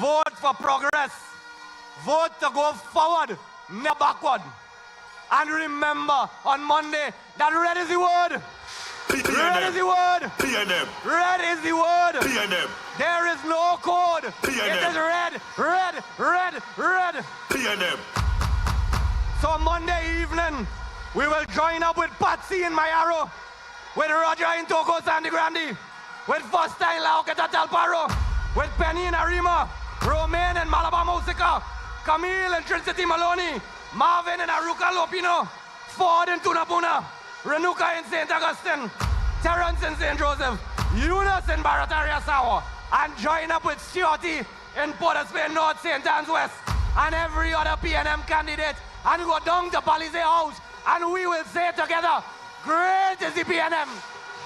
vote for progress, vote to go forward, never backward. And remember on Monday that red is the word. Red is the word. PNM. Red is the word. PNM. There is no code. PNM. It is red, red, red, red. PNM. So Monday evening, we will join up with Patsy in Mayaro, with Roger in Togo Sandy Grande, with Foster in Laoketa Talparo, with Penny in Arima, Romain in Malabar Musica, Camille in Trinity Maloney, Marvin in Aruka Lopino, Ford in Tunapuna, Renuka in St. Augustine, Terrence in St. Joseph, Eunice in Barataria Sawa, and join up with Stuart in Port of Spain North, St. Anne's West, and every other PNM candidate, and go down to Palisade House, and we will say together, great is the PNM,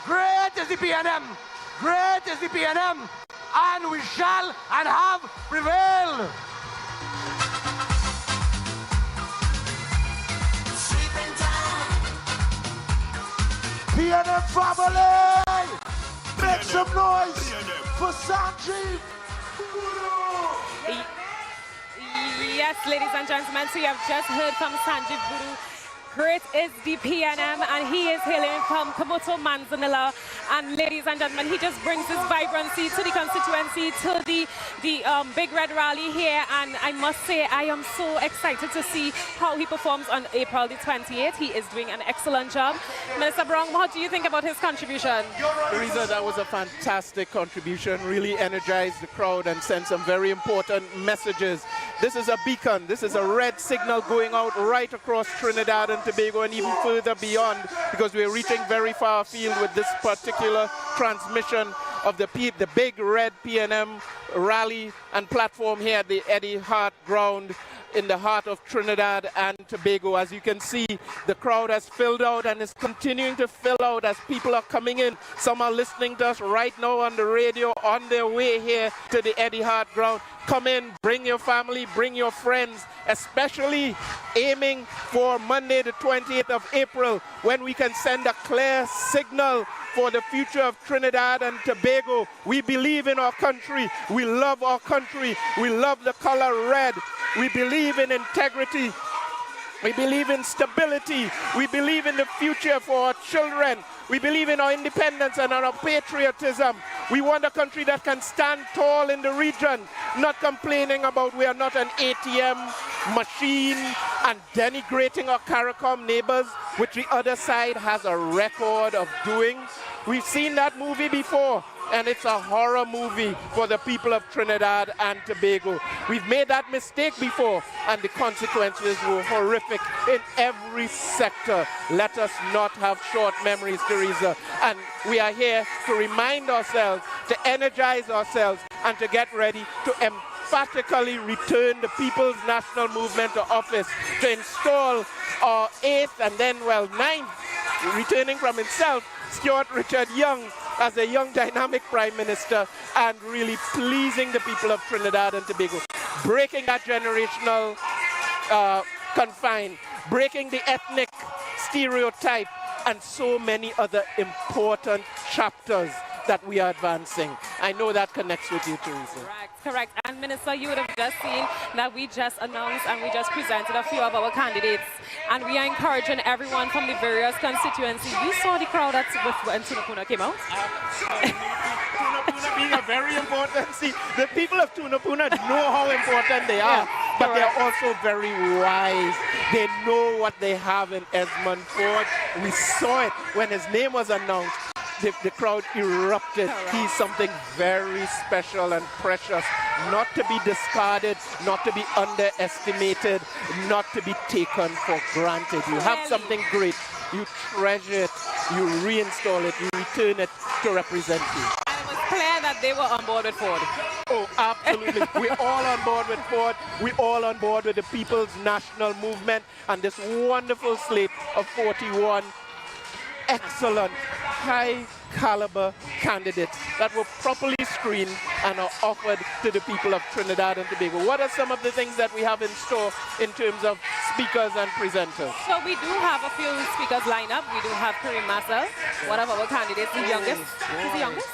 great is the PNM, great is the PNM, and we shall and have prevailed. PNM family! Make some noise for Sanjeev! Yes, ladies and gentlemen, so you have just heard from Sanjeev Guru. Great is the PNM, and he is hailing from Kamoto Manzanilla. And ladies and gentlemen, he just brings this vibrancy to the constituency, to the Big Red Rally here. And I must say, I am so excited to see how he performs on April the 28th. He is doing an excellent job. Minister Brown, what do you think about his contribution? Teresa, that was a fantastic contribution. Really energized the crowd and sent some very important messages. This is a beacon. This is a red signal going out right across Trinidad and Tobago and even further beyond, because we're reaching very far afield with this particular transmission of the big red PNM rally and platform here at the Eddie Hart ground in the heart of Trinidad and Tobago. As you can see, the crowd has filled out and is continuing to fill out as people are coming in. Some are listening to us right now on the radio on their way here to the Eddie Hart ground. Come in, bring your family, bring your friends, especially aiming for Monday the 28th of April, when we can send a clear signal for the future of Trinidad and Tobago. We believe in our country. We love our country. We love the color red. We believe in integrity. We believe in stability. We believe in the future for our children. We believe in our independence and our patriotism. We want a country that can stand tall in the region, not complaining about we are not an ATM machine and denigrating our CARICOM neighbors, which the other side has a record of doing. We've seen that movie before, and it's a horror movie for the people of Trinidad and Tobago. We've made that mistake before, and the consequences were horrific in every sector. Let us not have short memories, Teresa. And we are here to remind ourselves, to energize ourselves, and to get ready to emphatically return the People's National Movement to office, to install our 8th and then, 9th, returning from himself, Stuart Richard Young, as a young dynamic Prime Minister, and really pleasing the people of Trinidad and Tobago, breaking that generational confine, breaking the ethnic stereotype, and so many other important chapters that we are advancing. I know that connects with you, Teresa. Correct. And Minister, you would have just seen that we just announced and we just presented a few of our candidates. And we are encouraging everyone from the various constituencies. You saw the crowd when Tunapuna came out? Tunapuna being a very important, see, the people of Tunapuna know how important they are, but they're also very wise. They know what they have in Esmond Ford. We saw it when his name was announced. The crowd erupted. He's something very special and precious, not to be discarded, not to be underestimated, not to be taken for granted. You have something great, you treasure it, you reinstall it, you return it to represent you. And it was clear that they were on board with Ford. Oh, absolutely. We're all on board with Ford. We're all on board with the People's National Movement and this wonderful slate of 41 excellent, high-caliber candidates that were properly screened and are offered to the people of Trinidad and Tobago. What are some of the things that we have in store in terms of speakers and presenters? So we do have a few speakers lined up. We do have Kareem Massel, one of our candidates, the youngest. He's the youngest?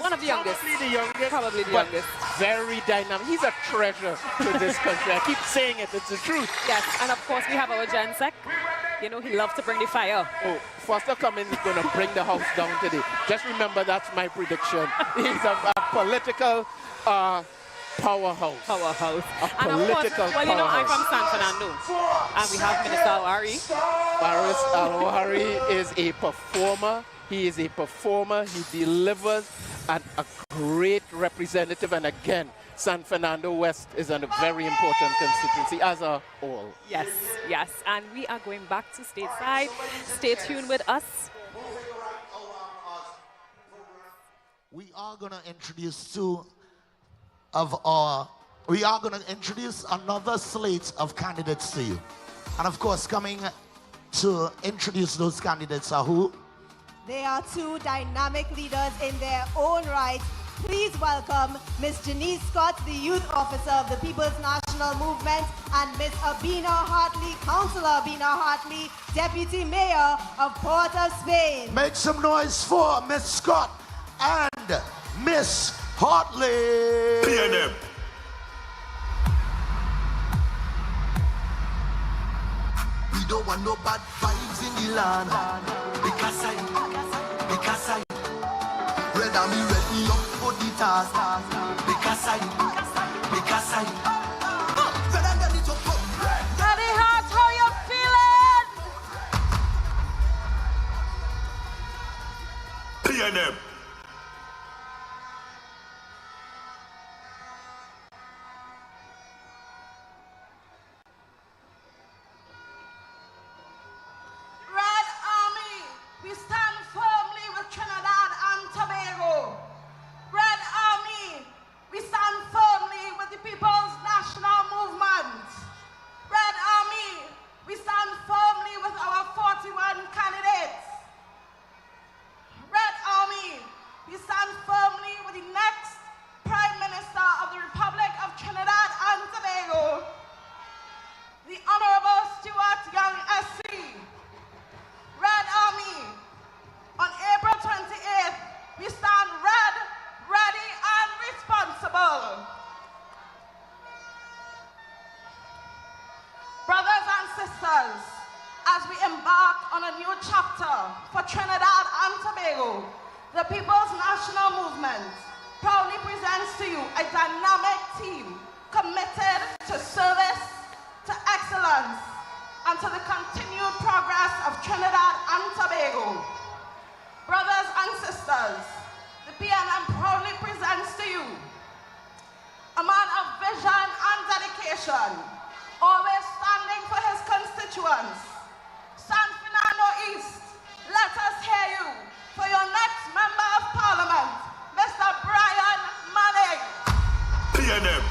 One of the youngest. Probably the youngest. Probably the youngest. Very dynamic. He's a treasure to this country. I keep saying it. It's the truth. Yes, and of course we have our Gen Sec. You know, he loves to bring the fire. Oh, Foster Cummings is going to bring the house down today. Just remember, that's my prediction. He's a political powerhouse. Powerhouse. A political well, you know, I'm powerhouse. from San Fernando. And we have Minister Al-Wari. Faris Al-Wari is a performer. He is a performer. He delivers, and a great representative. And again, San Fernando West is a very important constituency as a whole. Yes, yes. And we are going back to stateside. Stay tuned with us. We are going to introduce another slate of candidates to you. And of course, coming to introduce those candidates are who? They are two dynamic leaders in their own right. Please welcome Ms. Janice Scott, the Youth Officer of the People's National Movement, and Ms. Abina Hartley, Councillor Abina Hartley, Deputy Mayor of Port of Spain. Make some noise for Ms. Scott and Miss Hartley. PNM. We don't want no bad vibes in the land. Because I red and me ready up for the task. Because I red and ready to go. Ready, Hart, how you feeling? PNM. Red Army, we stand firmly with Trinidad and Tobago. Red Army, we stand firmly with the People's National Movement. Red Army, we stand firmly with our 41 candidates. Red Army, we stand firmly with the next Prime Minister of the Republic of Trinidad and Tobago, the Honorable Stuart Young SC. Red Army, on April 28th, we stand red, ready, and responsible. Brothers and sisters, as we embark on a new chapter for Trinidad and Tobago, the People's National Movement proudly presents to you a dynamic team committed to service, to excellence, and to the continued progress of Trinidad and Tobago. Brothers and sisters, the PNM proudly presents to you a man of vision and dedication, always standing for his constituents. San Fernando East, let us hear you for your next Member of Parliament, Mr. Brian Manning. PNM.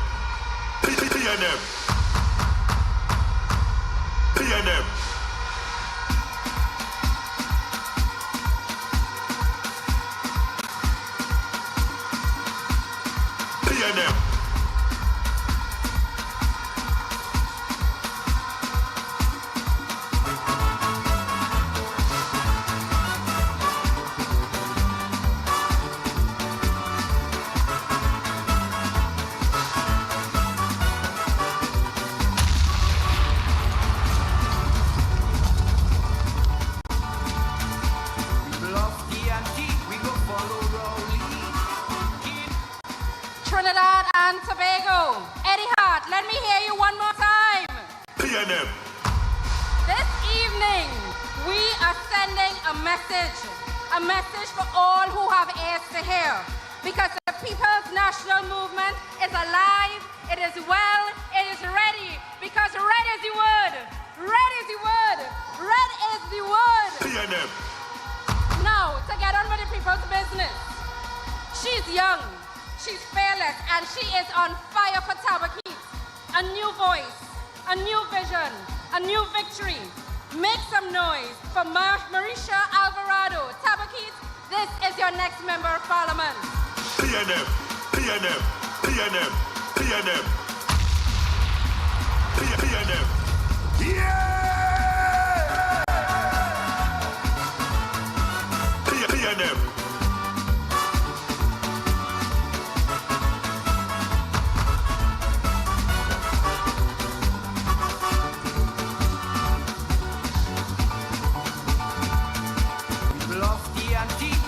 PNM. PNM. PNM. Trinidad and Tobago. Eddie Hart, let me hear you one more time. PNM. This evening, we are sending a message for all who have ears to hear. Because the People's National Movement is alive, it is well, it is ready. Because red is the word. Red is the word. Red is the word. PNM. Now, to get on with the people's business. She's young, she's fearless, and she is on fire for Tabaquite. A new voice, a new vision, a new victory. Make some noise for Marisha Alvarado. Tabaquite, this is your next Member of Parliament. PNM. PNM. PNM. PNM. PNM. Yeah! PNM.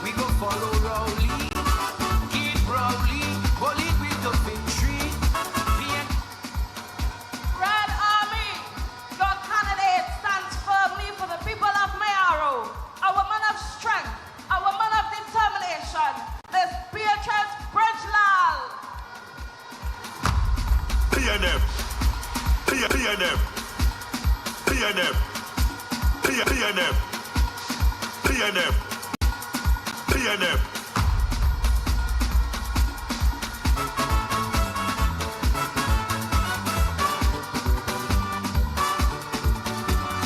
we go follow Rowley. Keep Rowley, hold it with the victory. Red Army, your candidate stands firmly for the people of Mayaro, a woman of strength, a woman of determination, this Beatrice Bridgelal. PNM, PNM, PNM, PNM, PNM, PNM.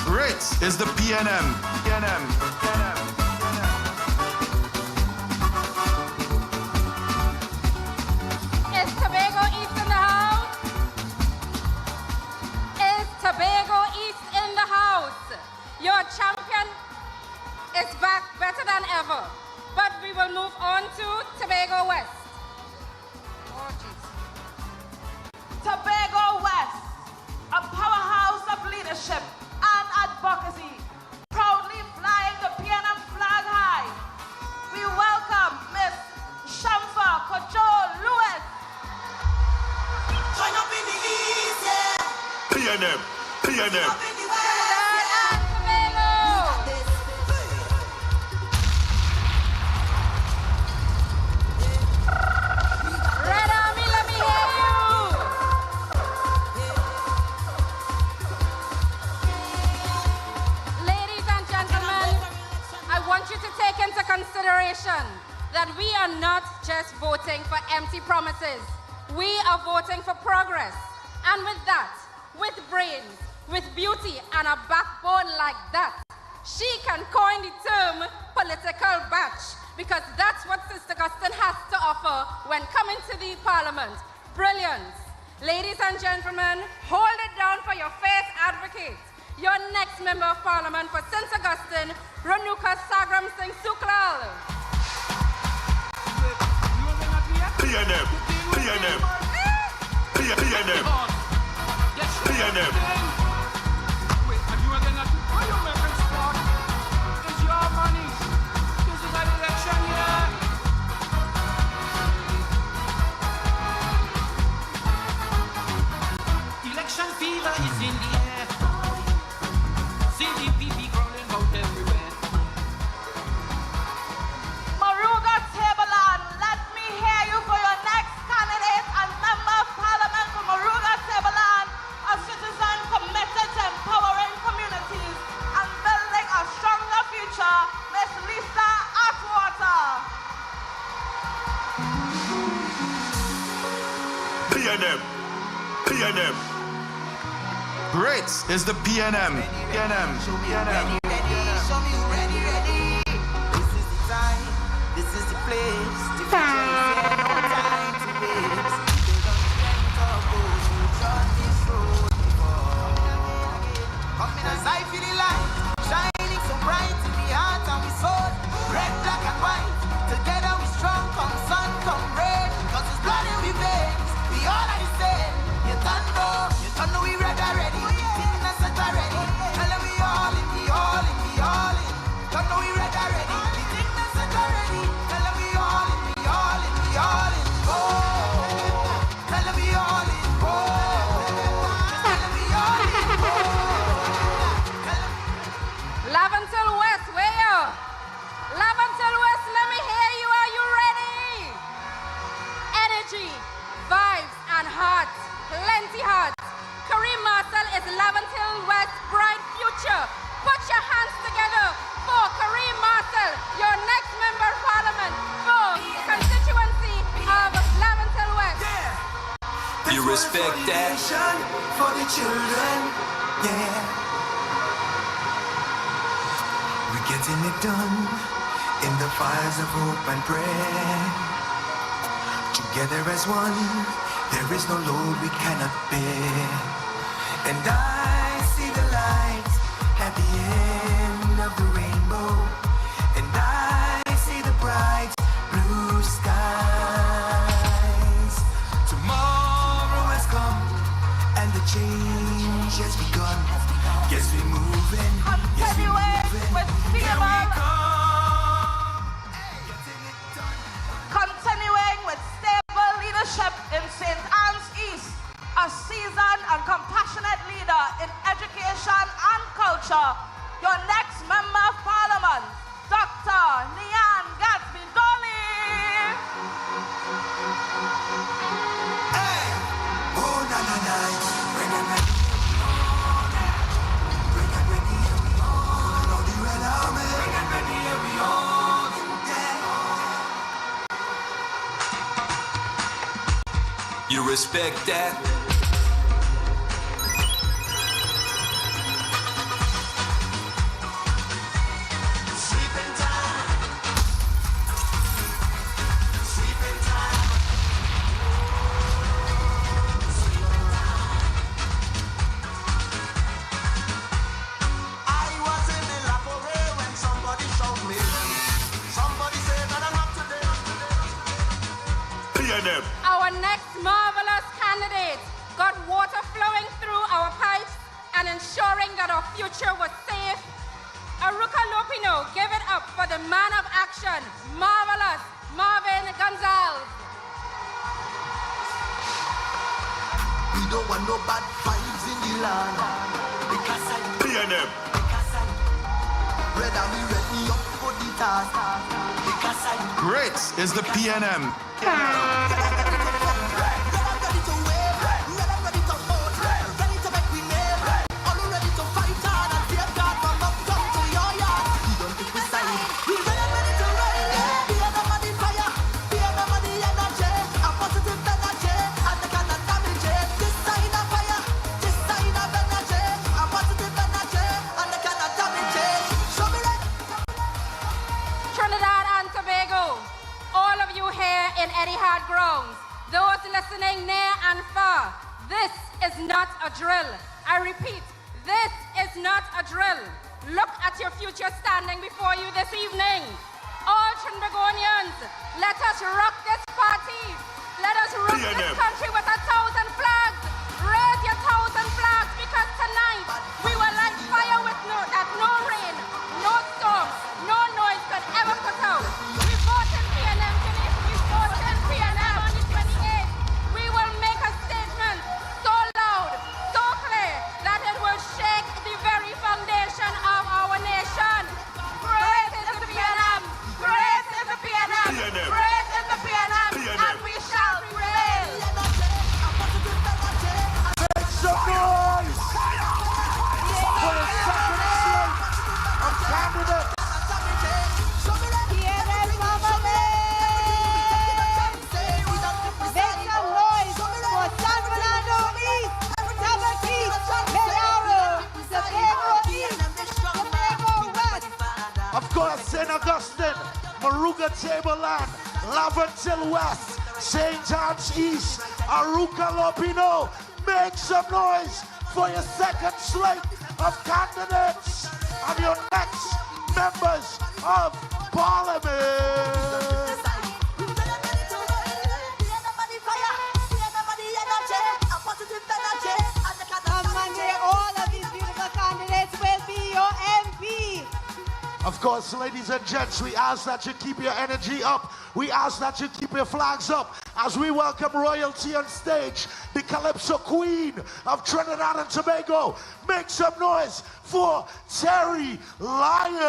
Great is the PNM, PNM, PNM. Is Tobago East in the house? Is Tobago East in the house? Your champion is back better than ever. But we will move on to Tobago West. Oh, jeez. Tobago West, a powerhouse of leadership and advocacy, proudly flying the PNM flag high. We welcome Miss Shamfa Kojo Lewis. Join up in the east, yeah. PNM, PNM. Red Army, let me hear you. Ladies and gentlemen, I want you to take into consideration that we are not just voting for empty promises. We are voting for progress. And with that, with brains, with beauty and a backbone like that, she can coin the term political batch, because that's what Sister Gustin has to offer when coming to the parliament. Brilliance. Ladies and gentlemen, hold it down for your first advocate, your next member of parliament for St. Augustine, Renuka Sagram Singh Suklal. PNM, PNM, PNM, PNM. Election fever is in the air. See the PP crawling out everywhere. Maruga Tableland, let me hear you for your next candidate and member of parliament for Maruga Tableland, a citizen committed to empowering communities and building a stronger future, Miss Lisa Atwater. PNM, PNM. Great is the PNM, PNM, PNM. Show me you ready, ready. This is the time, this is the place. The future is here, no time to waste. Build on the strength of those who trod this road before. Come in as I feel the light, shining so bright in the heart and we soul. Red, black and white, together we strong. Come sun, come rain, 'cause it's blood in we veins. We all are the same. You don't know we ready already. Thickness set already. Tell them we all in, we all in, we all in. Don't know we ready already. Thickness set already. Tell them we all in, we all in, we all in. Oh, tell them we all in. Oh, tell them we all in. Oh, Laventil West, where you? Laventil West, let me hear you. Are you ready? Energy, vibes, and heart. Plenty heart. Kareem Marcel is Laventil West's bright future. Put your hands together for Kareem Marcel, your next member of parliament for constituency of Laventil West. You respect that? For the children, yeah. We're getting it done in the fires of hope and prayer. Together as one, there is no load we cannot bear. And I see the light at the end of the rainbow. And I see the bright blue skies. Tomorrow has come and the change has begun. Yes, we're moving. Yes, we're moving. Here we come. You respect that? Our next marvelous candidate got water flowing through our pipes and ensuring that our future was safe. Aruka Lopino, give it up for the man of action, marvelous Marvin Gonzalez. We don't want no bad vibes in the land. Because I PNM. Red Army read me up for the task. Because I Great is the PNM. Trinidad and Tobago, all of you here in Hart grounds, those listening near and far, this is not a drill. I repeat, this is not a drill. Look at your future standing before you this evening. All Trinbagonians, let us rock this party. Let us rock this country with 1,000 flags. Raise your 1,000 flags because tonight we will light fire with no rain, no storm, no noise could ever put out. We vote in PNM, we vote in PNM on the 28th. We will make a statement so loud, so clear that it will shake the very foundation of our nation. Great is the PNM, great is the PNM, great is the PNM, and we shall prevail. Make some noise for the second slate of candidates. PNM make some noise for San Fernando East, Tabaquis, Medaro, Tobago East, Tobago West. Of course, St. Augustine, Moruga Tableland, Laventil West, St. John's East, Aruka Lopino. Make some noise for your second slate of candidates and your next members of Parliament. On Monday, all of these beautiful candidates will be your MP. Of course, ladies and gents, we ask that you keep your energy up. We ask that you keep your flags up as we welcome royalty on stage, the Calypso Queen of Trinidad and Tobago. Make some noise for Terry Lyons.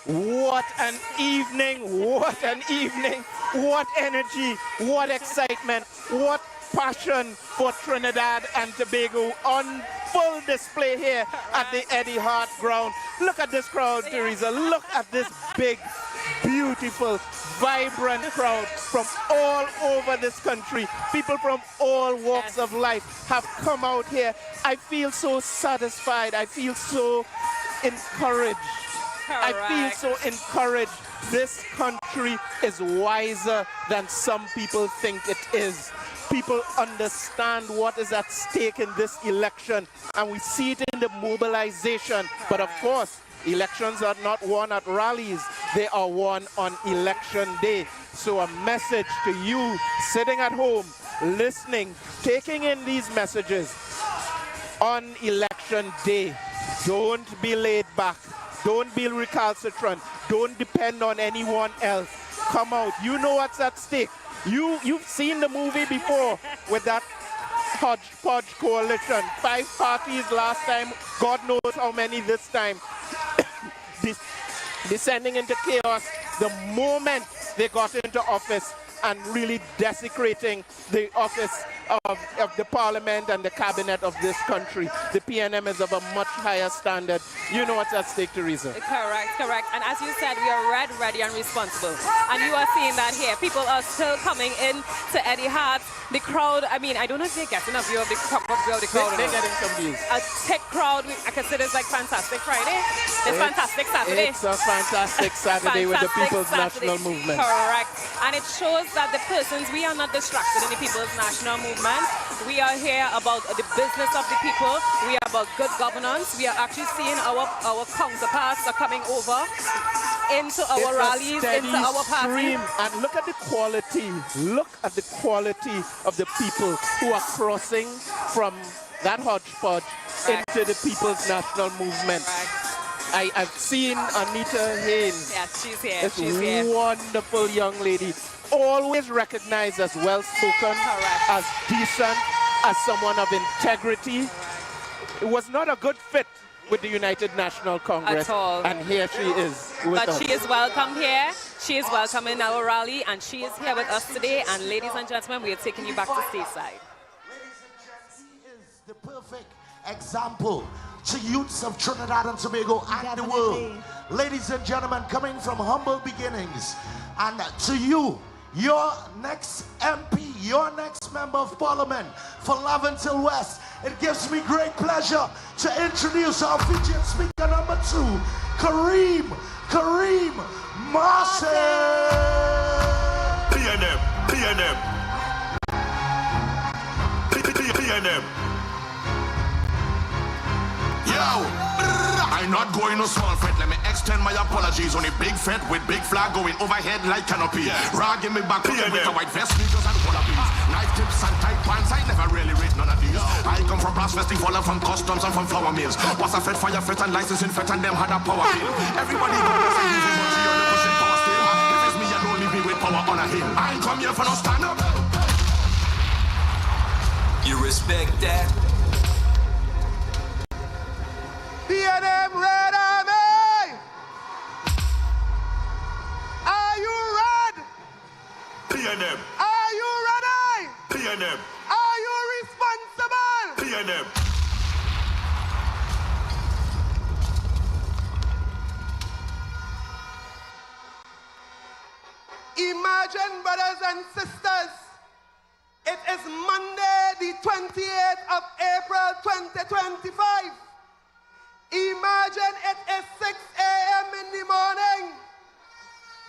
What an evening, what an evening, what energy, what excitement, what passion for Trinidad and Tobago on full display here at the Hart ground. Look at this crowd, Teresa. Look at this big, beautiful, vibrant crowd from all over this country. People from all walks of life have come out here. I feel so satisfied. I feel so encouraged. I feel so encouraged. This country is wiser than some people think it is. People understand what is at stake in this election, and we see it in the mobilization. But of course, elections are not won at rallies. They are won on election day. So a message to you sitting at home, listening, taking in these messages on election day. Don't be laid back. Don't be recalcitrant. Don't depend on anyone else. Come out. You know what's at stake. You've seen the movie before with that hodgepodge coalition. 5 parties last time. God knows how many this time. descending into chaos the moment they got into office and really desecrating the office of the parliament and the cabinet of this country. The PNM is of a much higher standard. You know what's at stake, Teresa. Correct. And as you said, we are red, ready, and responsible. And you are seeing that here. People are still coming in to Eddie Hart. The crowd, I mean, I don't know if they're getting a view of the crowd. They're getting some views. A thick crowd. I consider it's like Fantastic Friday. It's Fantastic Saturday. It's a fantastic Saturday with the People's National Movement. Correct. And it shows that the persons, we are not distracted in the People's National Movement. We are here about the business of the people. We are about good governance. We are actually seeing our counterparts are coming over into our rallies, into our party. And look at the quality. Look at the quality of the people who are crossing from that hodgepodge into the People's National Movement. I've seen Anita Haynes. Yes, she's here. This wonderful young lady, always recognized as well-spoken, as decent, as someone of integrity. It was not a good fit with the United National Congress. At all. And here she is with But us. she is welcome here. She is welcome in our rally, and she is here with us today. And ladies and gentlemen, we are taking you back to stateside. The perfect example to youths of Trinidad and Tobago and the world. Ladies and gentlemen, coming from humble beginnings, and to you, your next MP, your next member of parliament for Laventille West, it gives me great pleasure to introduce our featured speaker number 2, Kareem Martin. PNM. Yo, I'm not going no small fret. Let me extend my apologies on a big fret with big flag going overhead like canopy. Rag in me back with a white vest, sneakers and wallabies. Knife tips and tight pants, I never really read none of these. I come from brass festival and from customs and from flour mills. Was a fed, fire fed and licensing fed and them had a power bill. Everybody go and say using what she only pushing power still. If it's me alone, leave me with power on a hill. I ain't come here for no stand up. You respect that? PNM Red Army! Are you ready? PNM. Are you ready? PNM. Are you responsible? PNM. Imagine, brothers and sisters, it is Monday, the 28th of April, 2025. Imagine it is 6 a.m. in the morning,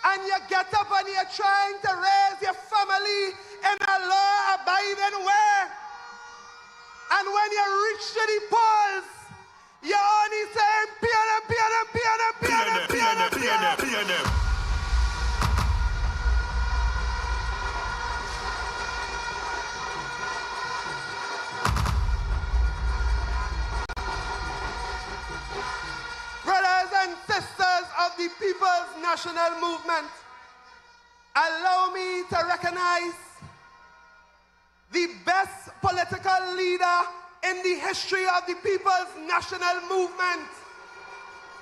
and you get up and you're trying to raise your family in a law-abiding way. And when you reach to the polls, you're only saying PNM, PNM, PNM, PNM, PNM, PNM, PNM. Brothers and sisters of the People's National Movement, allow me to recognize the best political leader in the history of the People's National Movement,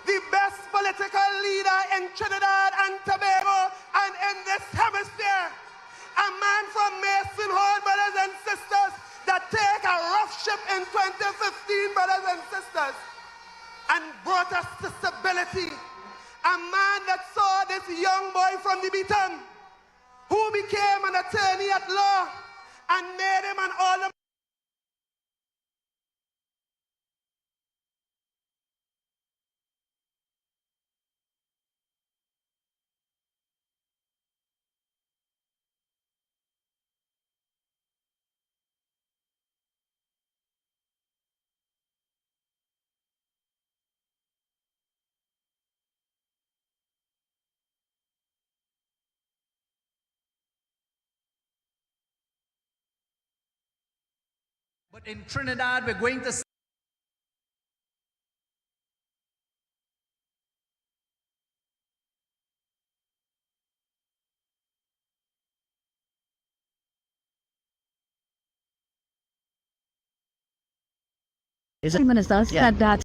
the best political leader in Trinidad and Tobago and in this hemisphere, a man from Mason Hall, brothers and sisters, that take a rough ship in 2015, brothers and sisters, and brought us to stability. A man that saw this young boy from the bottom, who became an attorney at law and made him an all. But in Trinidad, we're going to Minister said that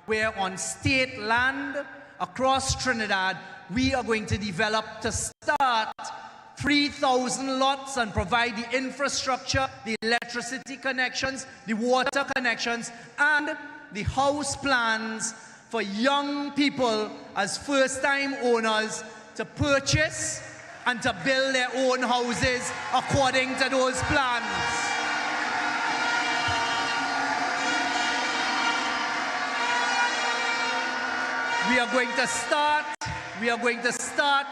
Where on state land across Trinidad, we are going to develop to start 3,000 lots and provide the infrastructure, the electricity connections, the water connections, and the house plans for young people as first-time owners to purchase and to build their own houses according to those plans. We are going to start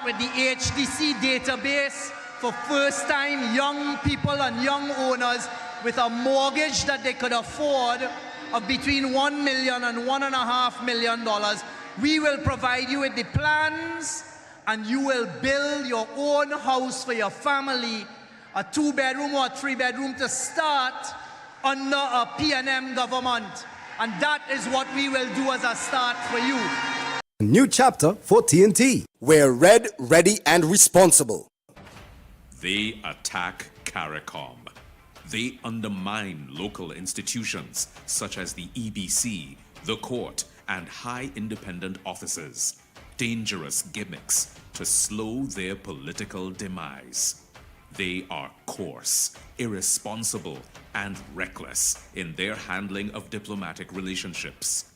with the HDC database for first-time young people and young owners with a mortgage that they could afford of between $1 million and $1.5 million. We will provide you with the plans and you will build your own house for your family, a 2-bedroom or a 3-bedroom to start under a PNM government. And that is what we will do as a start for you. A new chapter for TNT. We're red, ready, and responsible. They attack CARICOM. They undermine local institutions such as the EBC, the court, and high independent officers. Dangerous gimmicks to slow their political demise. They are coarse, irresponsible, and reckless in their handling of diplomatic relationships.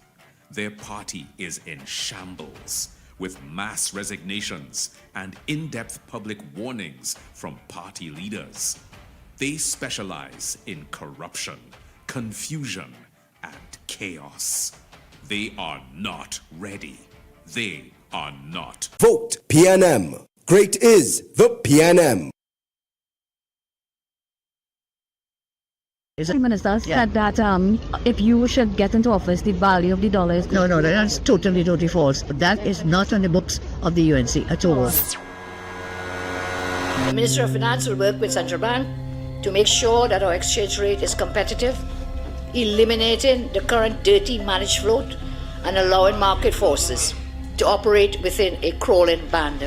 Their party is in shambles, with mass resignations and in-depth public warnings from party leaders. They specialize in corruption, confusion, and chaos. They are not ready. They are not. Vote PNM. Great is the PNM. The minister said that if you should get into office, the value of the dollar is... No, that's totally false. That is not on the books of the UNC at all. The Minister of Finance will work with Central Bank to make sure that our exchange rate is competitive, eliminating the current dirty managed float and allowing market forces to operate within a crawling band.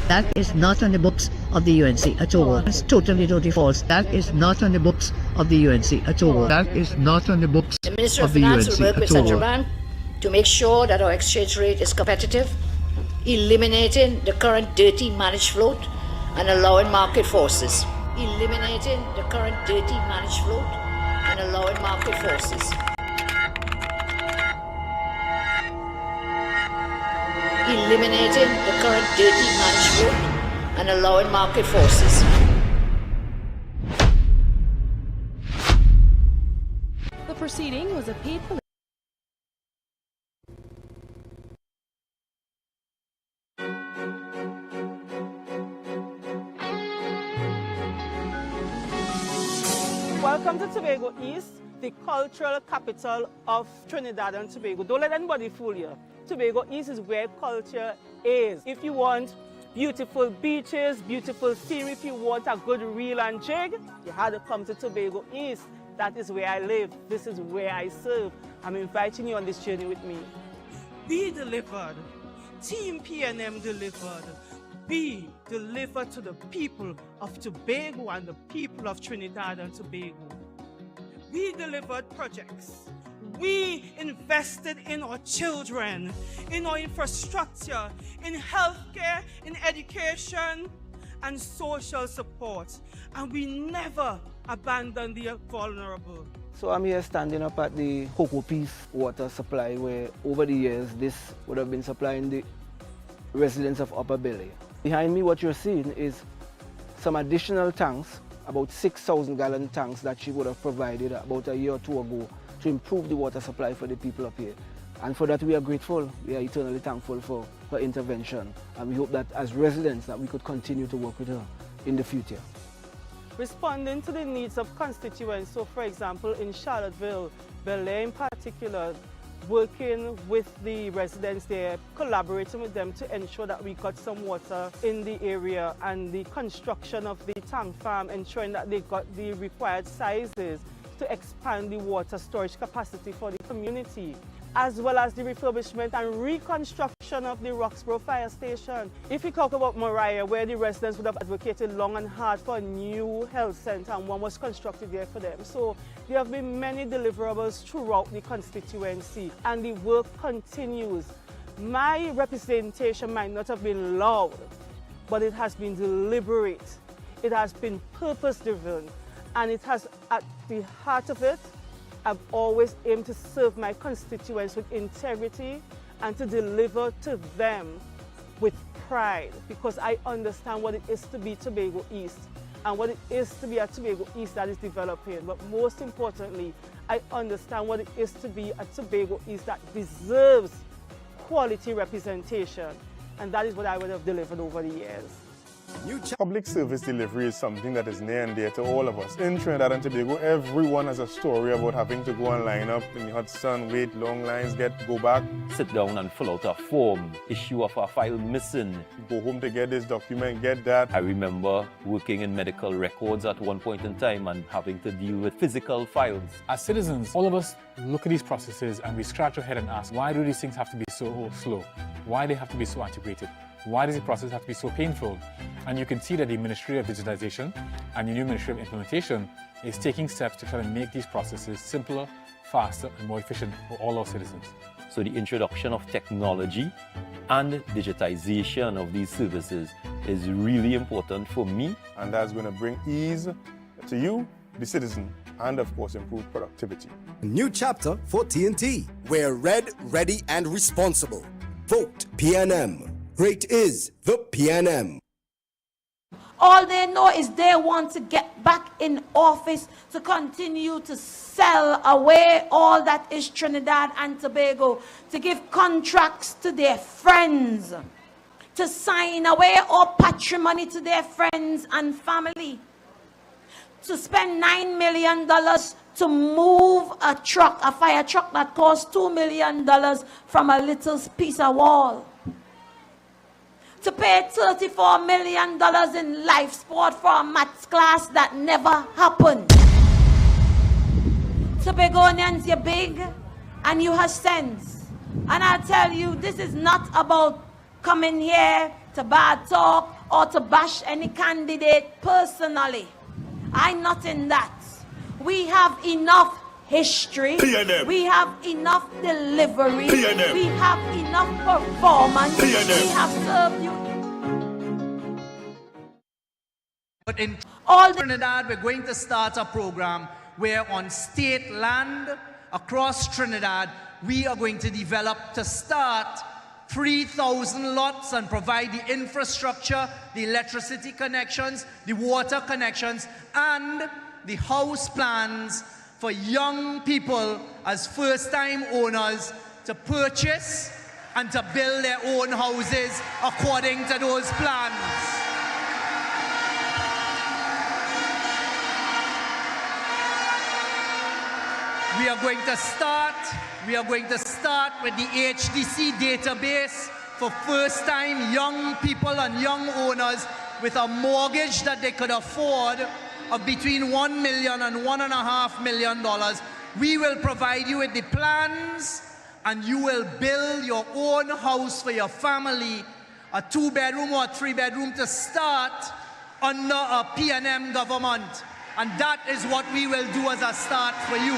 That is not on the books of the UNC at all. It's totally false. That is not on the books of the UNC at all. That is not on the books the Minister of the Finance UNC will work with at all. Central Bank to make sure that our exchange rate is competitive, eliminating the current dirty managed float and allowing market forces. Eliminating the current dirty managed float and allowing market forces. Eliminating the current dirty managed float and allowing market forces. The proceeding was a paid police. Welcome to Tobago East, the cultural capital of Trinidad and Tobago. Don't let anybody fool you. Tobago East is where culture is. If you want beautiful beaches, beautiful scenery, if you want a good reel and jig, you had to come to Tobago East. That is where I live. This is where I serve. I'm inviting you on this journey with me. We delivered. Team PNM delivered. We delivered to the people of Tobago and the people of Trinidad and Tobago. We delivered projects. We invested in our children, in our infrastructure, in healthcare, in education, and social support. And we never abandoned the vulnerable. So I'm here standing up at the Cocoa Peace water supply, where over the years this would have been supplying the residents of Upper Belly. Behind me, what you're seeing is some additional tanks, about 6,000 gallon tanks that she would have provided about a year or two ago to improve the water supply for the people up here. And for that we are grateful, we are eternally thankful for her intervention. And we hope that as residents that we could continue to work with her in the future. Responding to the needs of constituents, so for example in Charlottesville, Bel Air in particular, working with the residents there, collaborating with them to ensure that we got some water in the area, and the construction of the tank farm, ensuring that they got the required sizes to expand the water storage capacity for the community, as well as the refurbishment and reconstruction of the Roxborough Fire Station. If we talk about Mariah, where the residents would have advocated long and hard for a new health centre, and one was constructed there for them. So there have been many deliverables throughout the constituency, and the work continues. My representation might not have been loud, but it has been deliberate. It has been purpose-driven, and it has, at the heart of it, I've always aimed to serve my constituents with integrity and to deliver to them with pride, because I understand what it is to be Tobago East and what it is to be a Tobago East that is developing. But most importantly, I understand what it is to be a Tobago East that deserves quality representation, and that is what I would have delivered over the years. Public service delivery is something that is near and dear to all of us. In Trinidad and Tobago, everyone has a story about having to go and line up in the hot sun, wait, long lines, go back. Sit down and fill out a form, issue of a file missing. Go home to get this document, get that. I remember working in medical records at one point in time and having to deal with physical files. As citizens, all of us look at these processes and we scratch our head and ask, why do these things have to be so slow? Why do they have to be so antiquated? Why does the process have to be so painful? And you can see that the Ministry of Digitization and the new Ministry of Implementation is taking steps to try to make these processes simpler, faster, and more efficient for all our citizens. So the introduction of technology and digitization of these services is really important for me. And that's going to bring ease to you, the citizen, and of course improve productivity. A new chapter for TNT. We're red, ready, and responsible. Vote PNM. Great is the PNM. All they know is they want to get back in office to continue to sell away all that is Trinidad and Tobago, to give contracts to their friends, to sign away all patrimony to their friends and family, to spend $9 million to move a truck, a fire truck that costs $2 million from a little piece of wall, to pay $34 million in life support for a maths class that never happened. Tobagonians, you're big and you have sense. And I tell you, this is not about coming here to bad talk or to bash any candidate personally. I'm not in that. We have enough history. PNM. We have enough delivery. PNM. We have enough performance. PNM. We have served you. But in Trinidad, we're going to start a program where on state land across Trinidad, we are going to develop to start 3,000 lots and provide the infrastructure, the electricity connections, the water connections, and the house plans for young people as first-time owners to purchase and to build their own houses according to those plans. We are going to start with the HDC database for first-time young people and young owners with a mortgage that they could afford of between $1 million and $1.5 million. We will provide you with the plans and you will build your own house for your family, a 2-bedroom or a 3-bedroom to start under a PNM government. And that is what we will do as a start for you.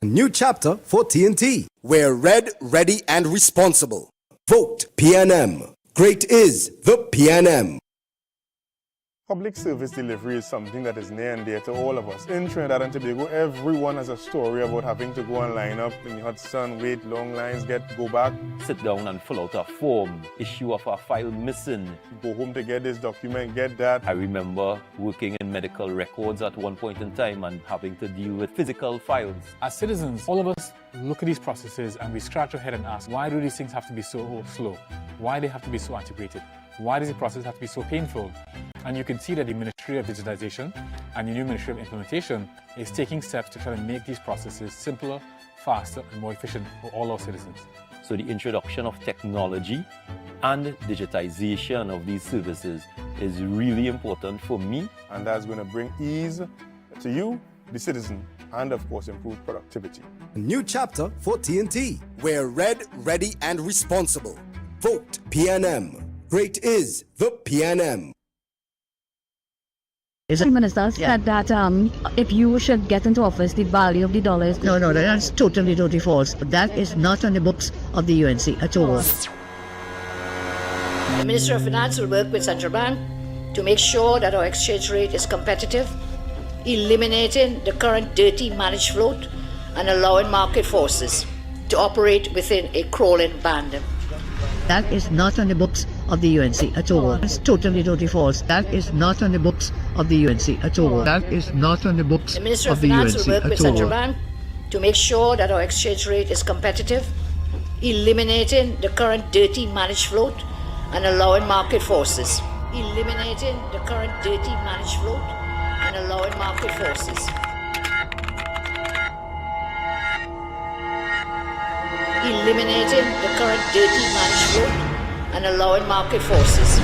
A new chapter for TNT. We're red, ready, and responsible. Vote PNM. Great is the PNM. Public service delivery is something that is near and dear to all of us. In Trinidad and Tobago, everyone has a story about having to go and line up in the hot sun, wait, long lines, go back. Sit down and fill out a form, issue of a file missing. Go home to get this document, get that. I remember working in medical records at one point in time and having to deal with physical files. As citizens, all of us look at these processes and we scratch our head and ask, why do these things have to be so slow? Why do they have to be so antiquated? Why does the process have to be so painful? And you can see that the Ministry of Digitization and the new Ministry of Implementation is taking steps to try to make these processes simpler, faster, and more efficient for all our citizens. So the introduction of technology and digitization of these services is really important for me. And that's going to bring ease to you, the citizen, and of course improve productivity. A new chapter for TNT. We're red, ready, and responsible. Vote PNM. Great is the PNM. Prime Minister said that if you should get into office, the value of the dollar is... No, that's totally false. That is not on the books of the UNC at all. The Minister of Finance will work with Central Bank to make sure that our exchange rate is competitive, eliminating the current dirty managed float and allowing market forces to operate within a crawling band. That is not on the books of the UNC at all. It's totally false. That is not on the books of the UNC at all. That is not on the books The Minister of of the Finance UNC will work with at Central all. Bank to make sure that our exchange rate is competitive, eliminating the current dirty managed float and allowing market forces. Eliminating the current dirty managed float and allowing market forces. Eliminating the current dirty managed float and allowing market forces.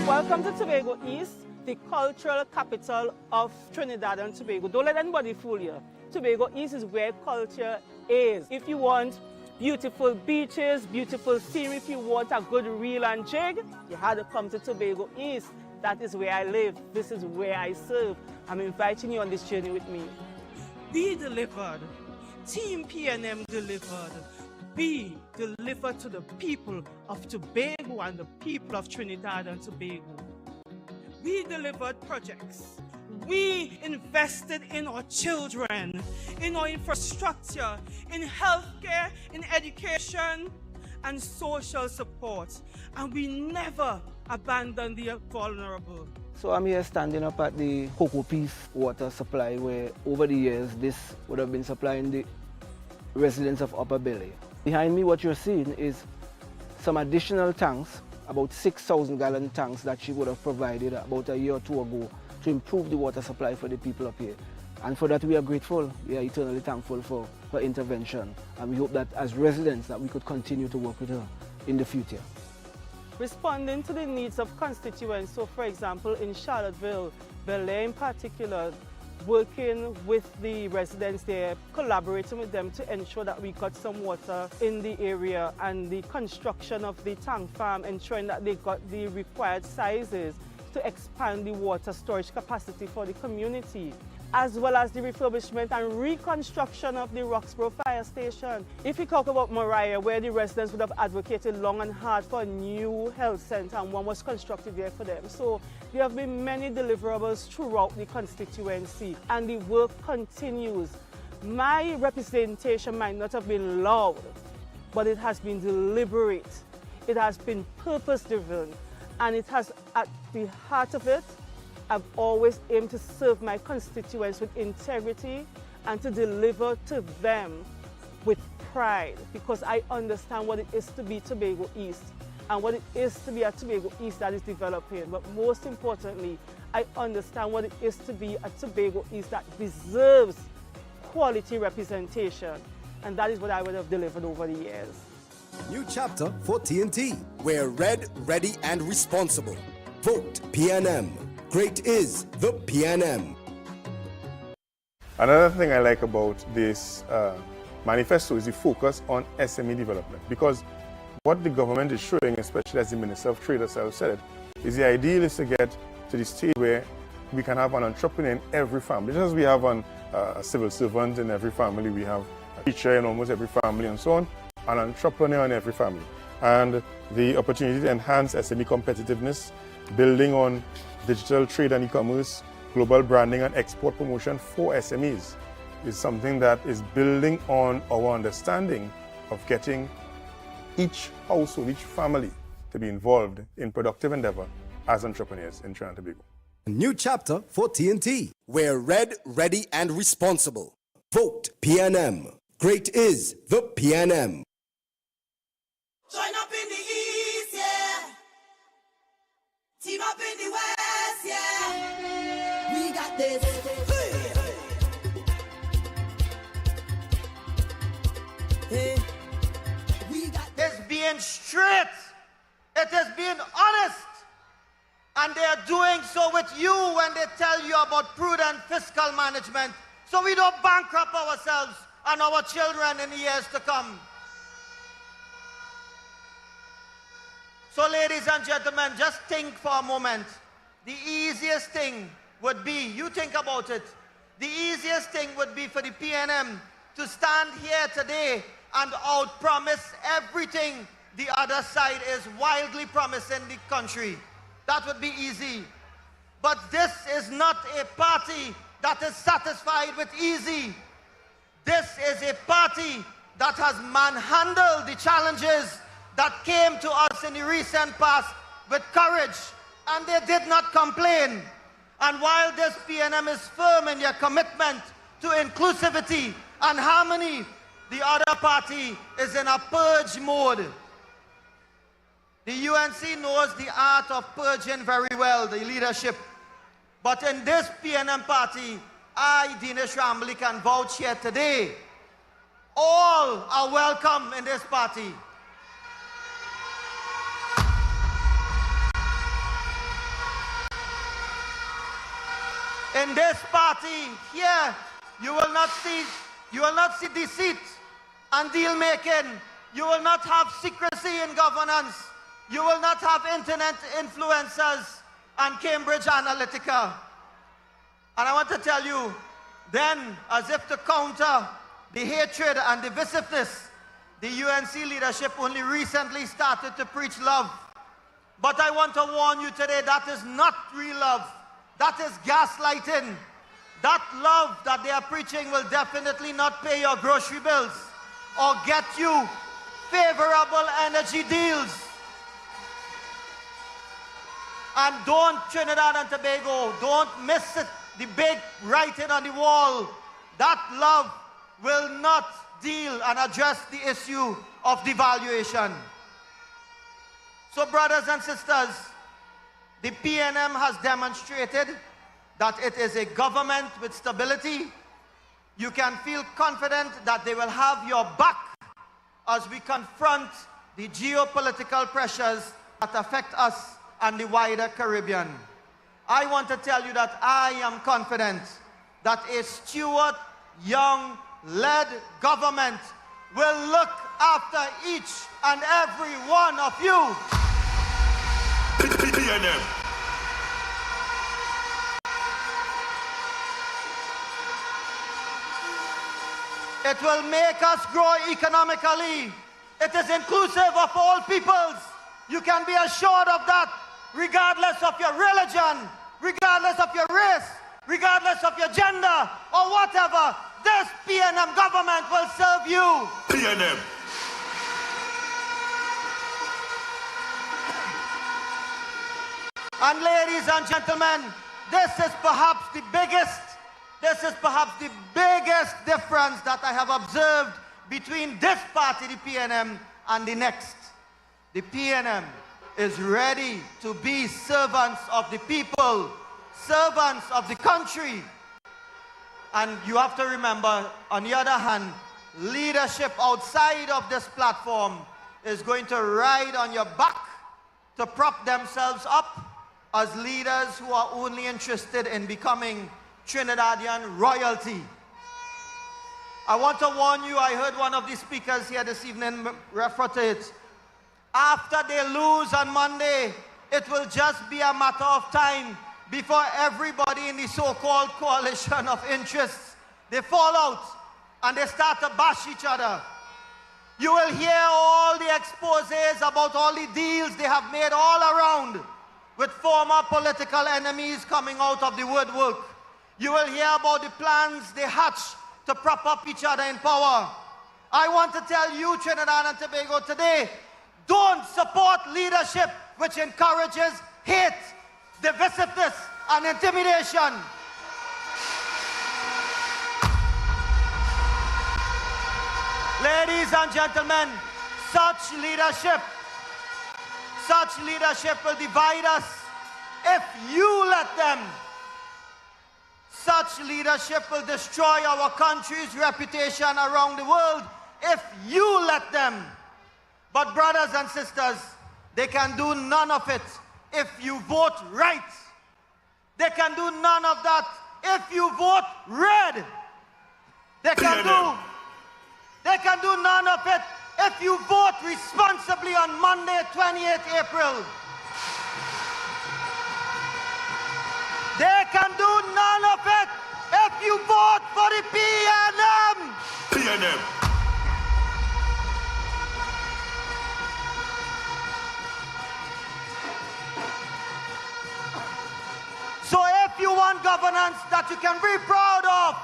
Welcome to Tobago East, the cultural capital of Trinidad and Tobago. Don't let anybody fool you. Tobago East is where culture is. If you want beautiful beaches, beautiful scenery, if you want a good reel and jig, you had to come to Tobago East. That is where I live. This is where I serve. I'm inviting you on this journey with me. We delivered. Team PNM delivered. We delivered to the people of Tobago and the people of Trinidad and Tobago. We delivered projects. We invested in our children, in our infrastructure, in healthcare, in education, and social support. And we never abandoned the vulnerable. So I'm here standing up at the Cocoa Peace water supply, where over the years this would have been supplying the residents of Upper Bailey. Behind me, what you're seeing is some additional tanks, about 6,000 gallon tanks that she would have provided about a year or two ago to improve the water supply for the people up here. And for that we are grateful. We are eternally thankful for her intervention. And we hope that as residents that we could continue to work with her in the future. Responding to the needs of constituents, so for example in Charlottesville, Bel Air in particular, working with the residents there, collaborating with them to ensure that we got some water in the area, and the construction of the tank farm, ensuring that they got the required sizes to expand the water storage capacity for the community, as well as the refurbishment and reconstruction of the Roxborough Fire Station. If we talk about Mariah, where the residents would have advocated long and hard for a new health center, and one was constructed there for them. So there have been many deliverables throughout the constituency, and the work continues. My representation might not have been loud, but it has been deliberate. It has been purpose-driven, and it has, at the heart of it, I've always aimed to serve my constituents with integrity and to deliver to them with pride, because I understand what it is to be Tobago East and what it is to be a Tobago East that is developing. But most importantly, I understand what it is to be a Tobago East that deserves quality representation. And that is what I would have delivered over the years. New chapter for TNT. We're red, ready, and responsible. Vote PNM. Great is the PNM. Another thing I like about this manifesto is the focus on SME development, because what the government is showing, especially as the Minister of Trade herself said it, is the ideal is to get to the stage where we can have an entrepreneur in every family. Just as we have a civil servant in every family, we have a teacher in almost every family and so on, an entrepreneur in every family. And the opportunity to enhance SME competitiveness, building on digital trade and e-commerce, global branding and export promotion for SMEs is something that is building on our understanding of getting each household, each family to be involved in productive endeavor as entrepreneurs in Trinidad and Tobago. New chapter for TNT. We're red, ready, and responsible. Vote PNM. Great is the PNM. Join up in the east, yeah. Team up in the west, yeah. We got this. Hey. We got this. Being straight It is being honest. And they are doing so with you when they tell you about prudent fiscal management, so we don't bankrupt ourselves and our children in the years to come. So ladies and gentlemen, just think for a moment. The easiest thing would be, you think about it, the easiest thing would be for the PNM to stand here today and outpromise everything the other side is wildly promising the country. That would be easy. But this is not a party that is satisfied with easy. This is a party that has manhandled the challenges that came to us in the recent past with courage, and they did not complain. And while this PNM is firm in their commitment to inclusivity and harmony, the other party is in a purge mode. The UNC knows the art of purging very well, the leadership. But in this PNM party, I, Dinesh Rambly, can vouch here today. All are welcome in this party. In this party here, you will not see deceit and deal making. You will not have secrecy in governance. You will not have internet influencers and Cambridge Analytica. And I want to tell you, then, as if to counter the hatred and divisiveness, the UNC leadership only recently started to preach love. But I want to warn you today, that is not real love. That is gaslighting. That love that they are preaching will definitely not pay your grocery bills or get you favorable energy deals. And don't, Trinidad and Tobago, don't miss it, the big writing on the wall. That love will not deal and address the issue of devaluation. So brothers and sisters, the PNM has demonstrated that it is a government with stability. You can feel confident that they will have your back as we confront the geopolitical pressures that affect us and the wider Caribbean. I want to tell you that I am confident that a Stuart Young-led government will look after each and every one of you. PNM. It will make us grow economically. It is inclusive of all peoples. You can be assured of that, regardless of your religion, regardless of your race, regardless of your gender, or whatever. This PNM government will serve you. PNM. And ladies and gentlemen, this is perhaps the biggest difference that I have observed between this party, the PNM, and the next. The PNM is ready to be servants of the people, servants of the country. And you have to remember, on the other hand, leadership outside of this platform is going to ride on your back to prop themselves up as leaders who are only interested in becoming Trinidadian royalty. I want to warn you, I heard one of the speakers here this evening refer to it. After they lose on Monday, it will just be a matter of time before everybody in the so-called coalition of interests, they fall out and they start to bash each other. You will hear all the exposés about all the deals they have made all around with former political enemies coming out of the woodwork. You will hear about the plans they hatch to prop up each other in power. I want to tell you, Trinidad and Tobago, today, don't support leadership which encourages hate, divisiveness, and intimidation. Ladies and gentlemen, such leadership will divide us if you let them. Such leadership will destroy our country's reputation around the world if you let them. But brothers and sisters, They can do none of it if you vote right. They can do none of that if you vote red. They can do none of it if you vote responsibly on Monday, 28th April. They can do none of it if you vote for the PNM. PNM. So if you want governance that you can be proud of,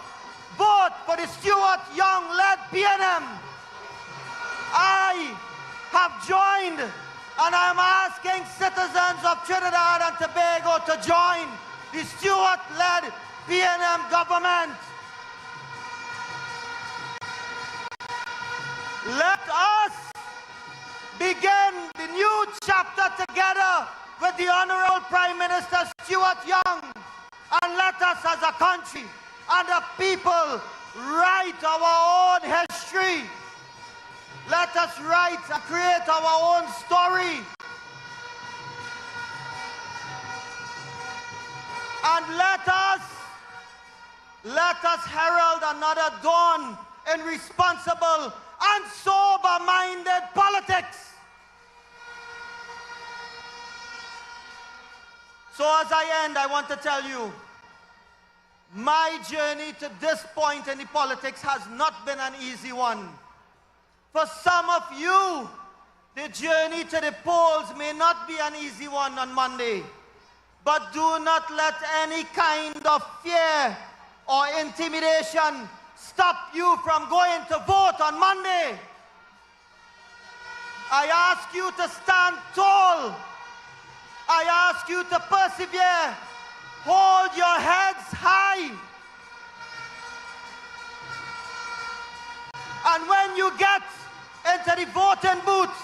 vote for the Stuart Young-led PNM. I have joined, and I'm asking citizens of Trinidad and Tobago to join the Stuart-led PNM government. Let us begin the new chapter together with the Honorable Prime Minister Stuart Young, and let us as a country and a people write our own history. Let us write and create our own story. And let us herald another dawn in responsible and sober-minded politics. So as I end, I want to tell you, my journey to this point in the politics has not been an easy one. For some of you, the journey to the polls may not be an easy one on Monday. But do not let any kind of fear or intimidation stop you from going to vote on Monday. I ask you to stand tall. I ask you to persevere. Hold your heads high. And when you get into the voting booth,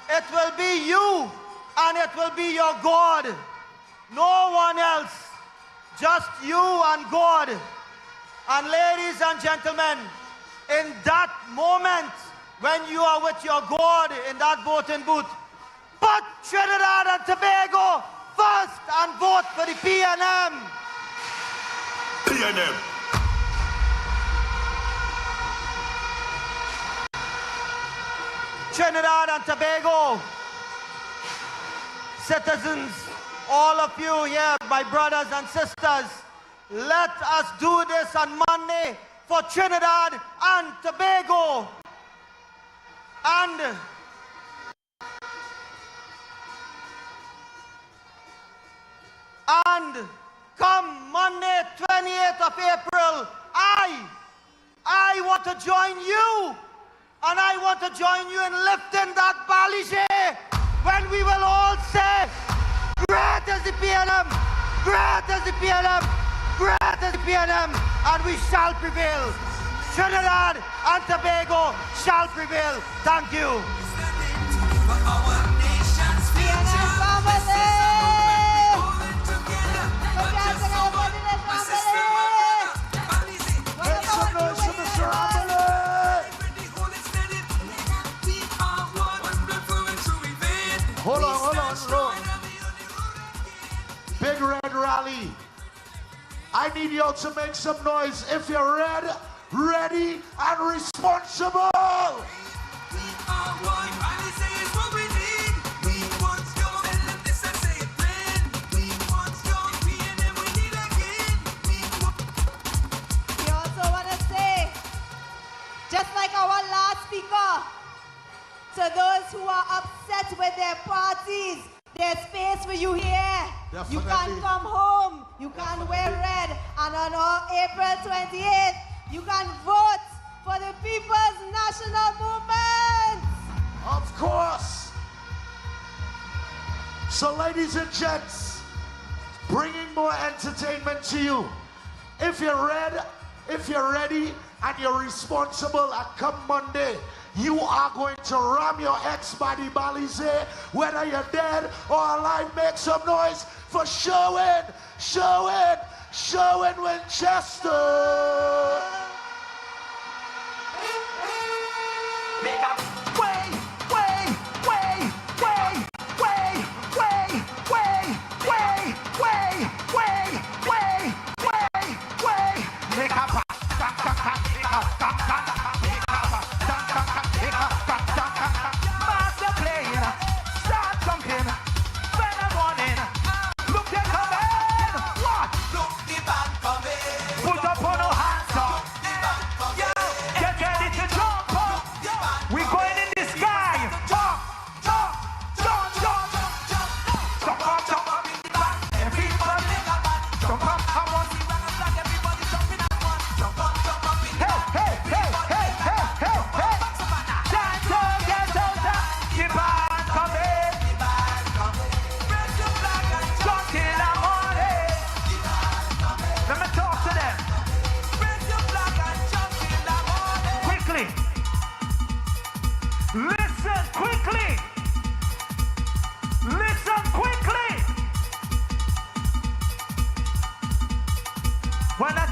it will be you and it will be your God. No one else. Just you and God. And ladies and gentlemen, in that moment when you are with your God in that voting booth, put Trinidad and Tobago first and vote for the PNM. PNM. Trinidad and Tobago citizens, all of you here, my brothers and sisters, let us do this on Monday for Trinidad and Tobago. And come Monday, 28th of April, I want to join you. And I want to join you in lifting that balise when we will all say, great is the PNM, great is the PNM, great is the PNM, and we shall prevail. Trinidad and Tobago shall prevail. Thank you. Hold on. Big Red Rally. I need y'all to make some noise if you're ready, and responsible. We also want to say, just like our last speaker, to those who are upset with their parties, there's space for you here. Definitely. You can come home. You can wear red. And on April 28th, you can vote for the People's National Movement. Of course. So ladies and gents, bringing more entertainment to you. If you're ready and you're responsible, and come Monday, you are going to ram your ex-body balise, whether you're dead or alive. Make some noise for Sherwin Winchester. Make up.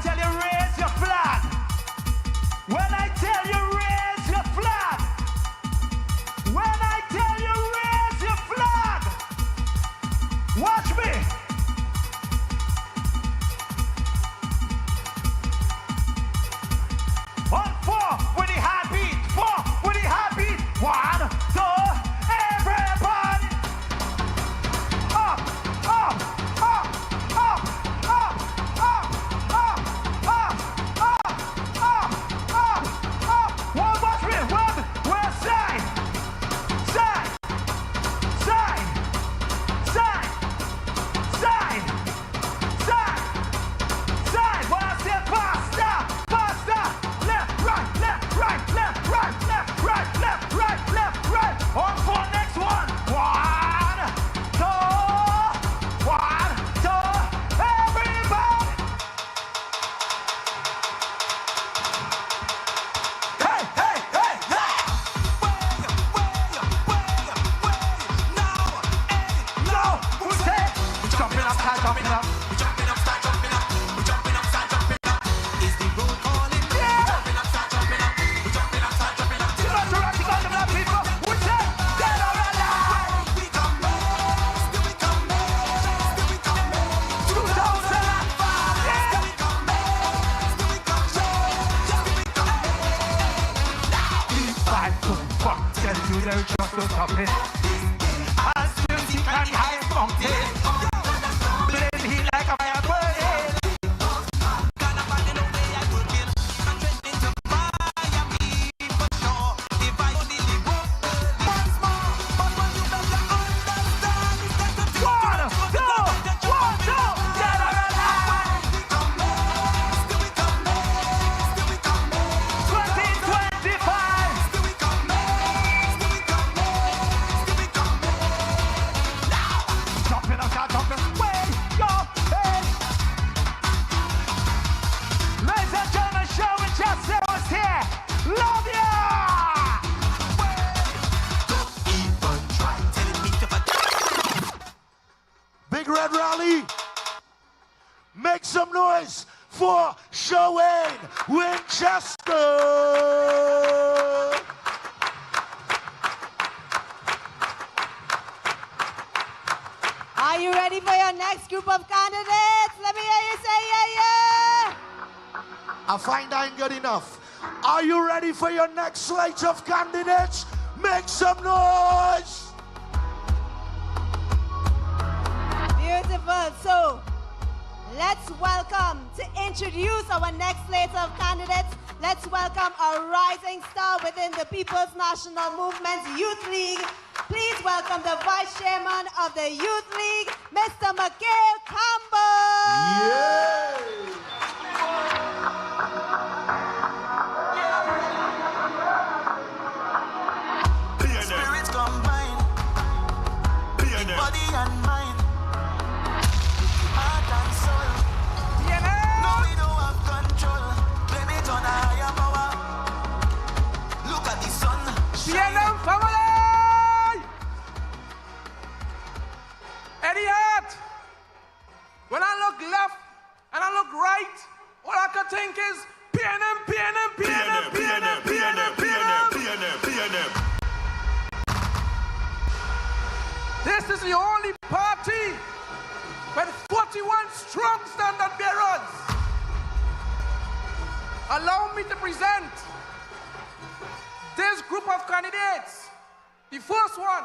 tell you raise your flag, when I tell you raise your flag, when I tell you raise your flag, watch me. On 4 with the heartbeat, 4 with the heartbeat. 1, 2, everybody. Up, up, up, up, up, up, up, up, up, up, up, up. One, watch me, one, we're side, side, side, side, side, side, side. When I say faster, faster, left, right, left, right, left, right, left, right, left, right, left, right. On for next one. 1, 2, 1, 2, everybody. Hey, hey, hey, hey. No, who said? We jumping up, start jumping up. We jumping up, start jumping up. We jumping up, start jumping up. Is the road calling? Yeah. We jumping up, start jumping up. We jumping up, start jumping up. You know to rock the gun, them people. Who said? Dead or alive? We come back, still we come back, still we come back. 2005. Yeah. Still we come back, still we come back, still we come back. Now. 5, 2, 1. Tell you they're just so stop it. I'll still see can the highest mountain. Blame he like a fire burning. Can I find no way I would kill? I'm threatening to fire me for sure. If I only live once more, but when you better understand, it's that the 1, 2, 1, 2, dead or alive. We come back, still we come back, still we come back. 2025, still we come back, still we come back, still we come back. Now, jumping up, start jumping. Way go, hey. Ladies and gentlemen, show me just say what's here. Love ya! Big Red Rowley, make some noise for Showayne Winchester. Are you ready for your next group of candidates? Let me hear you say yeah, yeah. I find I ain't good enough. Are you ready for your next slate of candidates? Make some noise. Beautiful. So, let's welcome, to introduce our next slate of candidates, let's welcome a rising star within the People's National Movement's Youth League. Please welcome the Vice Chairman of the Youth League, Mr. McGill Campbell. Spirits combine, body and mind, heart and soul. No, we don't have control. Blame it on a higher power. Look at the sun. PNM family! Eddie Hart! When I look left and I look right, all I can think is PNM, PNM, PNM, PNM, PNM, PNM, PNM, PNM. This is the only party with 41 strong standard bearers. Allow me to present this group of candidates. The first one,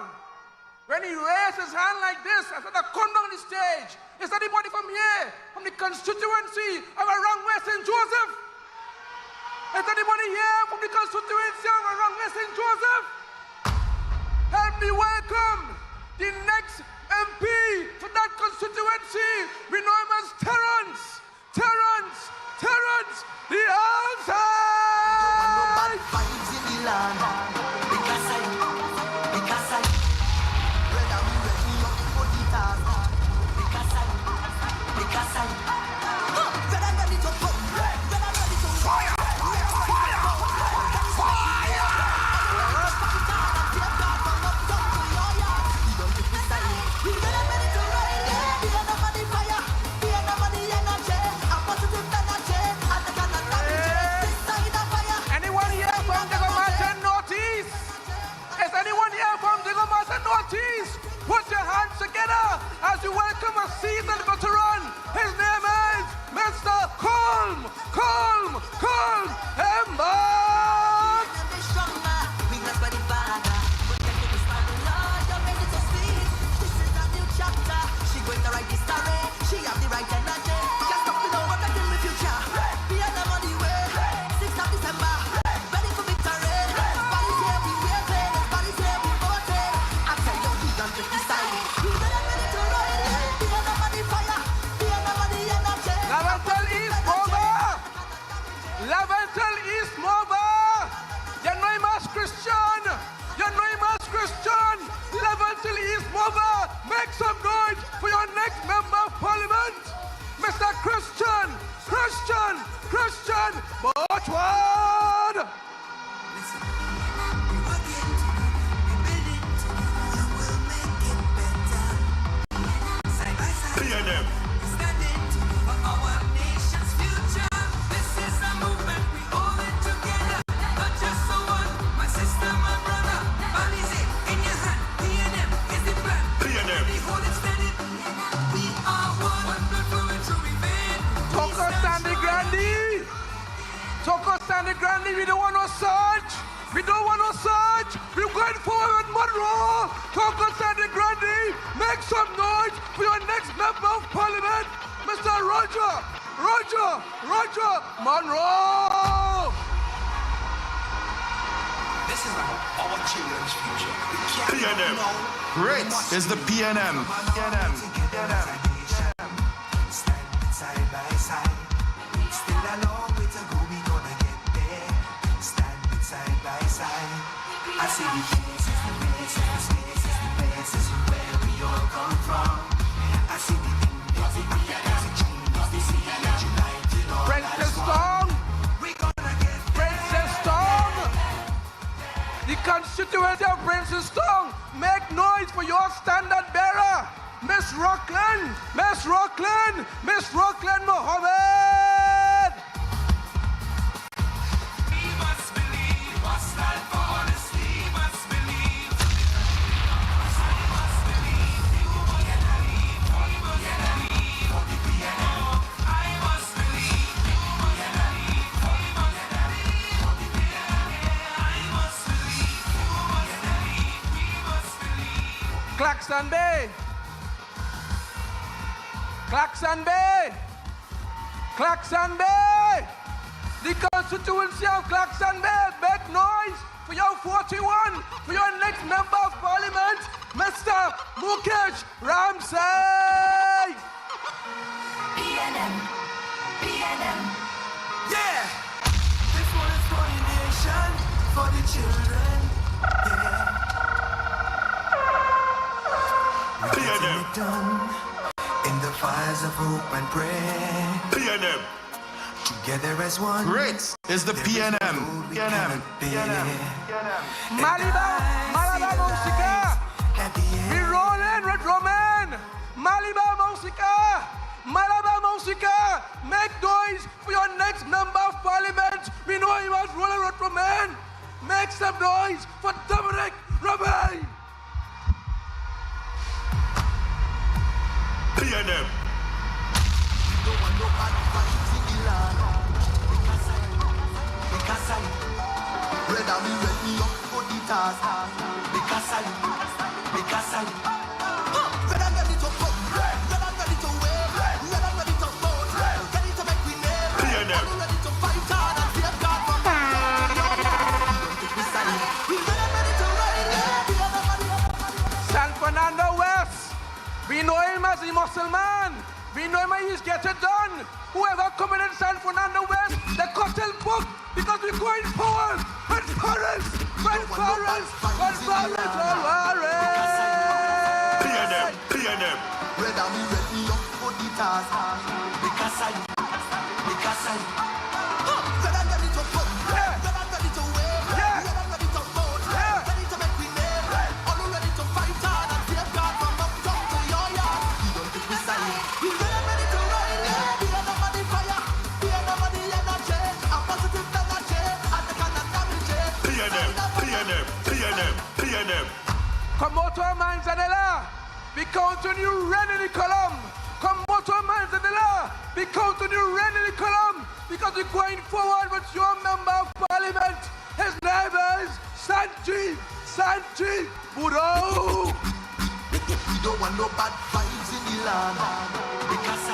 when he raised his hand like this, I said, come down the stage. Is anybody from here, from the constituency of around West St. Joseph? Is anybody here from the constituency of around West St. Joseph? Help me welcome the next MP for that constituency. We know him as Terrence. Terrence, Terrence, the outside. Vibes in the land. Because I, brother, we ready up for the task. Because I, brother, ready to go. Brother, ready to fire. calm, embark. We not ready, Father. But thank you, Lord, you're ready to speak. This is a new chapter. She going to write this story. She have the right energy. Can't stop me now, what I tell me future. Be on the money way. 6th of December. Ready for victory. Everybody's here, we waiting. Everybody's here, we voting. I tell you, we don't take this side. We not ready to ride it. Be on the money fire. Be on the money energy. Leventhal East Mova. Leventhal East Mova. You know him as Christian. You know him as Christian. Leventhal East Mova. Make some noise for your next member of parliament. Mr. Christian Borchward. PNM. Standing for our nation's future. This is a movement, we all in together. Not just for one, my sister, my brother. Bodies in your hand, PNM is the plan. PNM. We hold it steady. We are one blood flowing through we vein. Toko Sandy Grandi, we don't want no search. We're going forward, Monroe. Toko Sandy Grandi, make some noise for your next member of parliament, Mr. Roger Monroe. This is our children's future. We can't PNM. Great is the PNM. Stand side by side. Still a long way to go, we gonna get there. Stand side by side. I see the faces, the places where we all come from. I see the Princess Storm. We gonna get Princess Storm. The constituency of Princess Storm. Make noise for your standard bearer, Miss Rockland Mohammed. We must believe, we must stand for honesty, we must believe. Claxon Bay. The constituency of Claxon Bay. Make noise for your 41, for your next member of parliament, Mr. Mukesh Ramsay. PNM. Yeah. This one is for the nation, for the children. Yeah. PNM. Done in the fires of hope and prayer. PNM. Together as one. Great is the PNM. Malabar Musica. We rolling with Roman. Malabar Musica. Make noise for your next member of parliament. We know he was rolling with Roman. Make some noise for Dominic Romain. PNM. Brother, me ready up for the task. Because I Brother, ready to come. Brother, ready to wave. Brother, ready to vote. Ready to make we name. PNM. Ready to fight hard and save God from we ready to ride. San Fernando West. We know him as the muscle man. We know him as he's get it done. Whoever coming in San Fernando West, the cocktail book, because we're going forward. Red Forest. PNM. Brother, me ready up for the task. Because I Brother, ready to come. Brother, ready to wave. Brother, ready to vote. Ready to make we name. All ready to fight hard and save God from uptown to your yard. We don't take this side. We ready to ride. We are the money fire. We are the money energy. A positive energy. And the kind of damage. PNM. Komoto Manzanella. We count on you, ready to column. Komoto Manzanella. We count on you, ready to column. going forward with your member of parliament. His name is Sanjeev Buro. We don't want no bad vibes in the land. Because I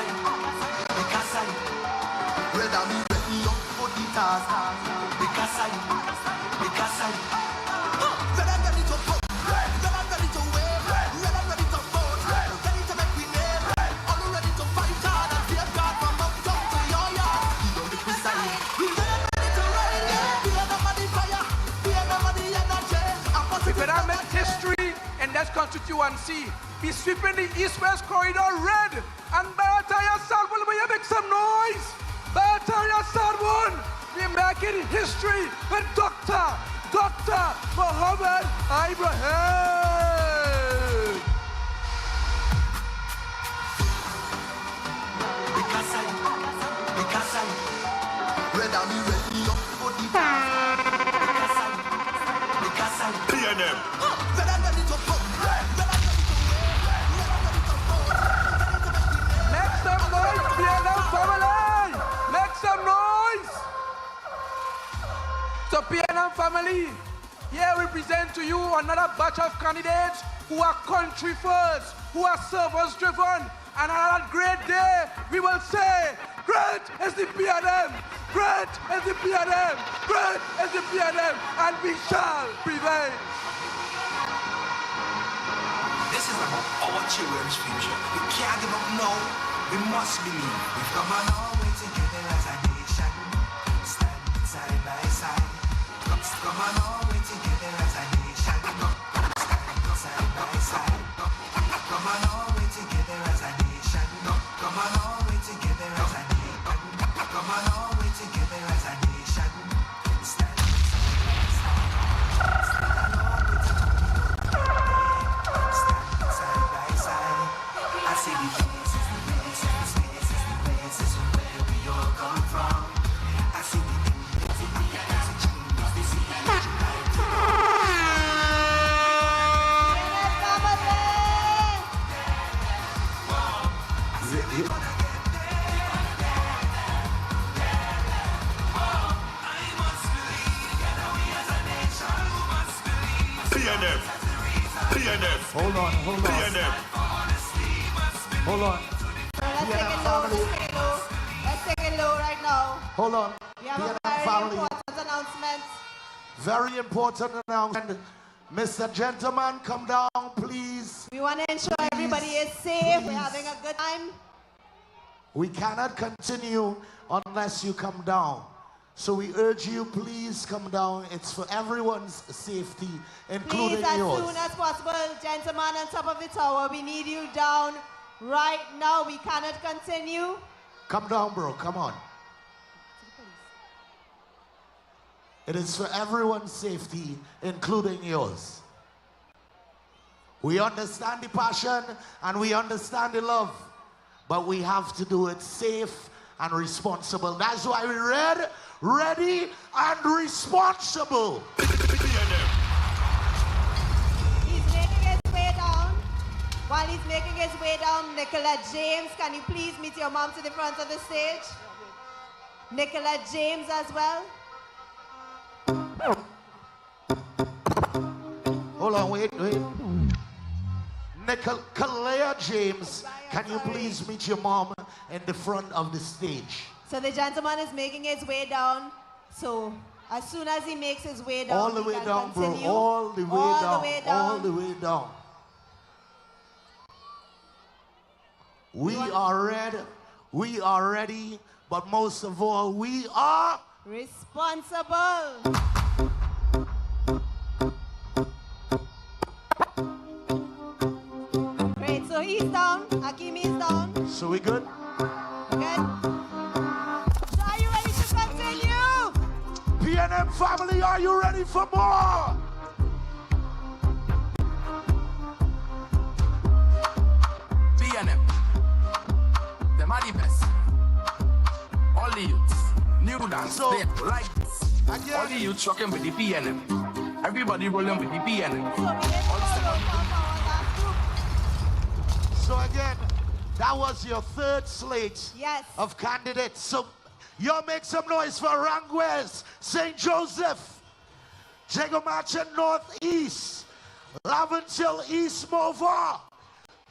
rather me ready up for the task. Because I rather ready to put, rather ready to wave, rather ready to vote, ready to make we name, all ready to fight hard and fear God from uptown to your yard. We don't make me silent. We ready to ride it. We are the money fire, we are the money energy. If it had meant history in this constituency, be sweeping the east-west corridor red, and Barataya Salmon will make some noise. Barataya Salmon, we're making history with Dr. Mohammed Ibrahim. Because I rather me ready up for the because I PNM. Rather ready to put, Make some noise, PNM family! Make some noise! So PNM family, here we present to you another batch of candidates who are country first, who are service driven, and on that great day, we will say, great is the PNM, great is the PNM, great is the PNM, and we shall prevail. This is about our children's future. We can't give up now. We must believe. We've come a long way together as a nation. Stand side by side. Come a long way together as a nation. Stand side by side. Come a long way together as a nation. Come a long way together as a nation. Come a long way together as a nation. Stand side by side. I see the places where we all come from. I see the impact in the eyes of changes. They see the PNM. Hold on. PNM. Hold on. Let's take it low right now. Hold on. We have a PNM very family. important announcement. Very important announcement. Mr. Gentleman, come down, please. We want to ensure everybody is safe. We're having a good time. We cannot continue unless you come down. So we urge you, please come down. It's for everyone's safety, including Please, as yours. soon as possible, gentlemen on top of the tower, we need you down right now. We cannot continue. Come down, bro. Come on. It is for everyone's safety, including yours. We understand the passion and we understand the love, but we have to do it safe and responsible. That's why we ready and responsible. He's making his way down. While he's making his way down, Nicola James, can you please meet your mom to the front of the stage? Nicola James as well. Hold on, wait. Nicola James, can you please meet your mom in the front of the stage? So the gentleman is making his way down. So as soon as he makes his way down, All the way down, bro. All the way down. We are ready, but most of all, we are responsible. Great, so he's down, Hakim is down. So we good? Good. So are you ready to continue? PNM family, are you ready for more? PNM, them are the best. All the youths, new dance, So, they like this. All the youths rocking with the PNM. Everybody rolling with the PNM. So again, that was your third slate of candidates. So Yo, make some noise for Rangwes, St. Joseph, Jagomacha Northeast, Laventille East Mova,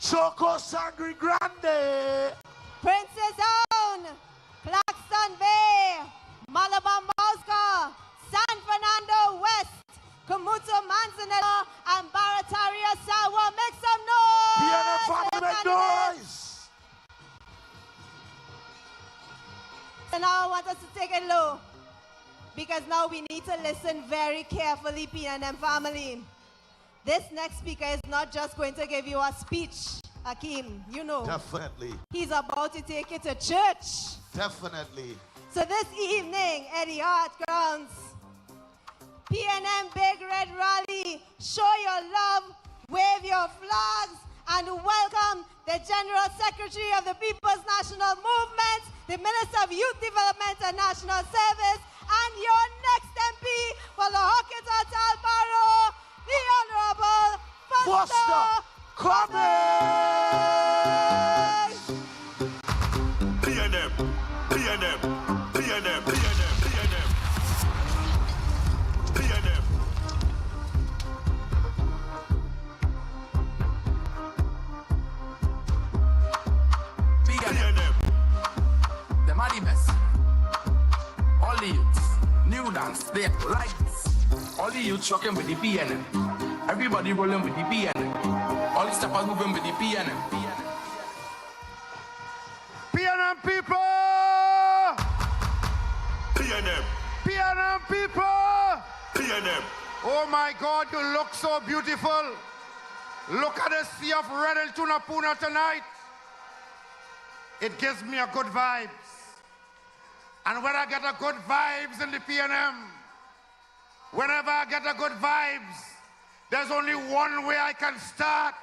Choco Sangre Grande, Princess Own, Claxton Bay, Malabang Mosca, San Fernando West, Kamuto Manzanilla, and Barataria Sawa. Make some noise! PNM family, make noise! So now I want us to take it low, because now we need to listen very carefully, PNM family. This next speaker is not just going to give you a speech, Hakeem, you know. Definitely. He's about to take it to church. Definitely. So this evening at the Hart grounds, PNM Big Red Rally, show your love, wave your flags, and welcome the General Secretary of the People's National Movement, the Minister of Youth Development and National Service, and your next MP for the Hockey Talbaro, the Honorable Foster Cummings. PNM, PNM, PNM, PNM, PNM, PNM. PNM. Them are the best. All the youths, new dance, they like this. All the youths rocking with the PNM. Everybody rolling with the PNM. All the steppers moving with the PNM. PNM people! PNM. PNM people! PNM. Oh my God, you look so beautiful. Look at the sea of red in Tunapuna tonight. It gives me a good vibes. And when I get a good vibes in the PNM, whenever I get a good vibes, there's only one way I can start.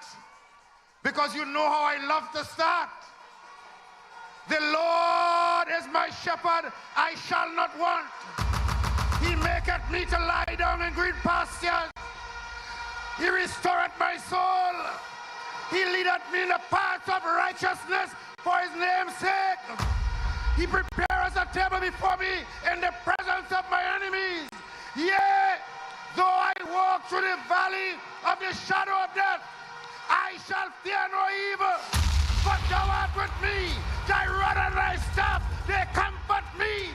Because you know how I love to start. The Lord is my shepherd, I shall not want. He maketh me to lie down in green pastures. He restoreth my soul. He leadeth me in the paths of righteousness for his name's sake. He prepares a table before me in the presence of my enemies. Yea, though I walk through the valley of the shadow of death, I shall fear no evil. For thou art with me, thy rod and thy staff, they comfort me.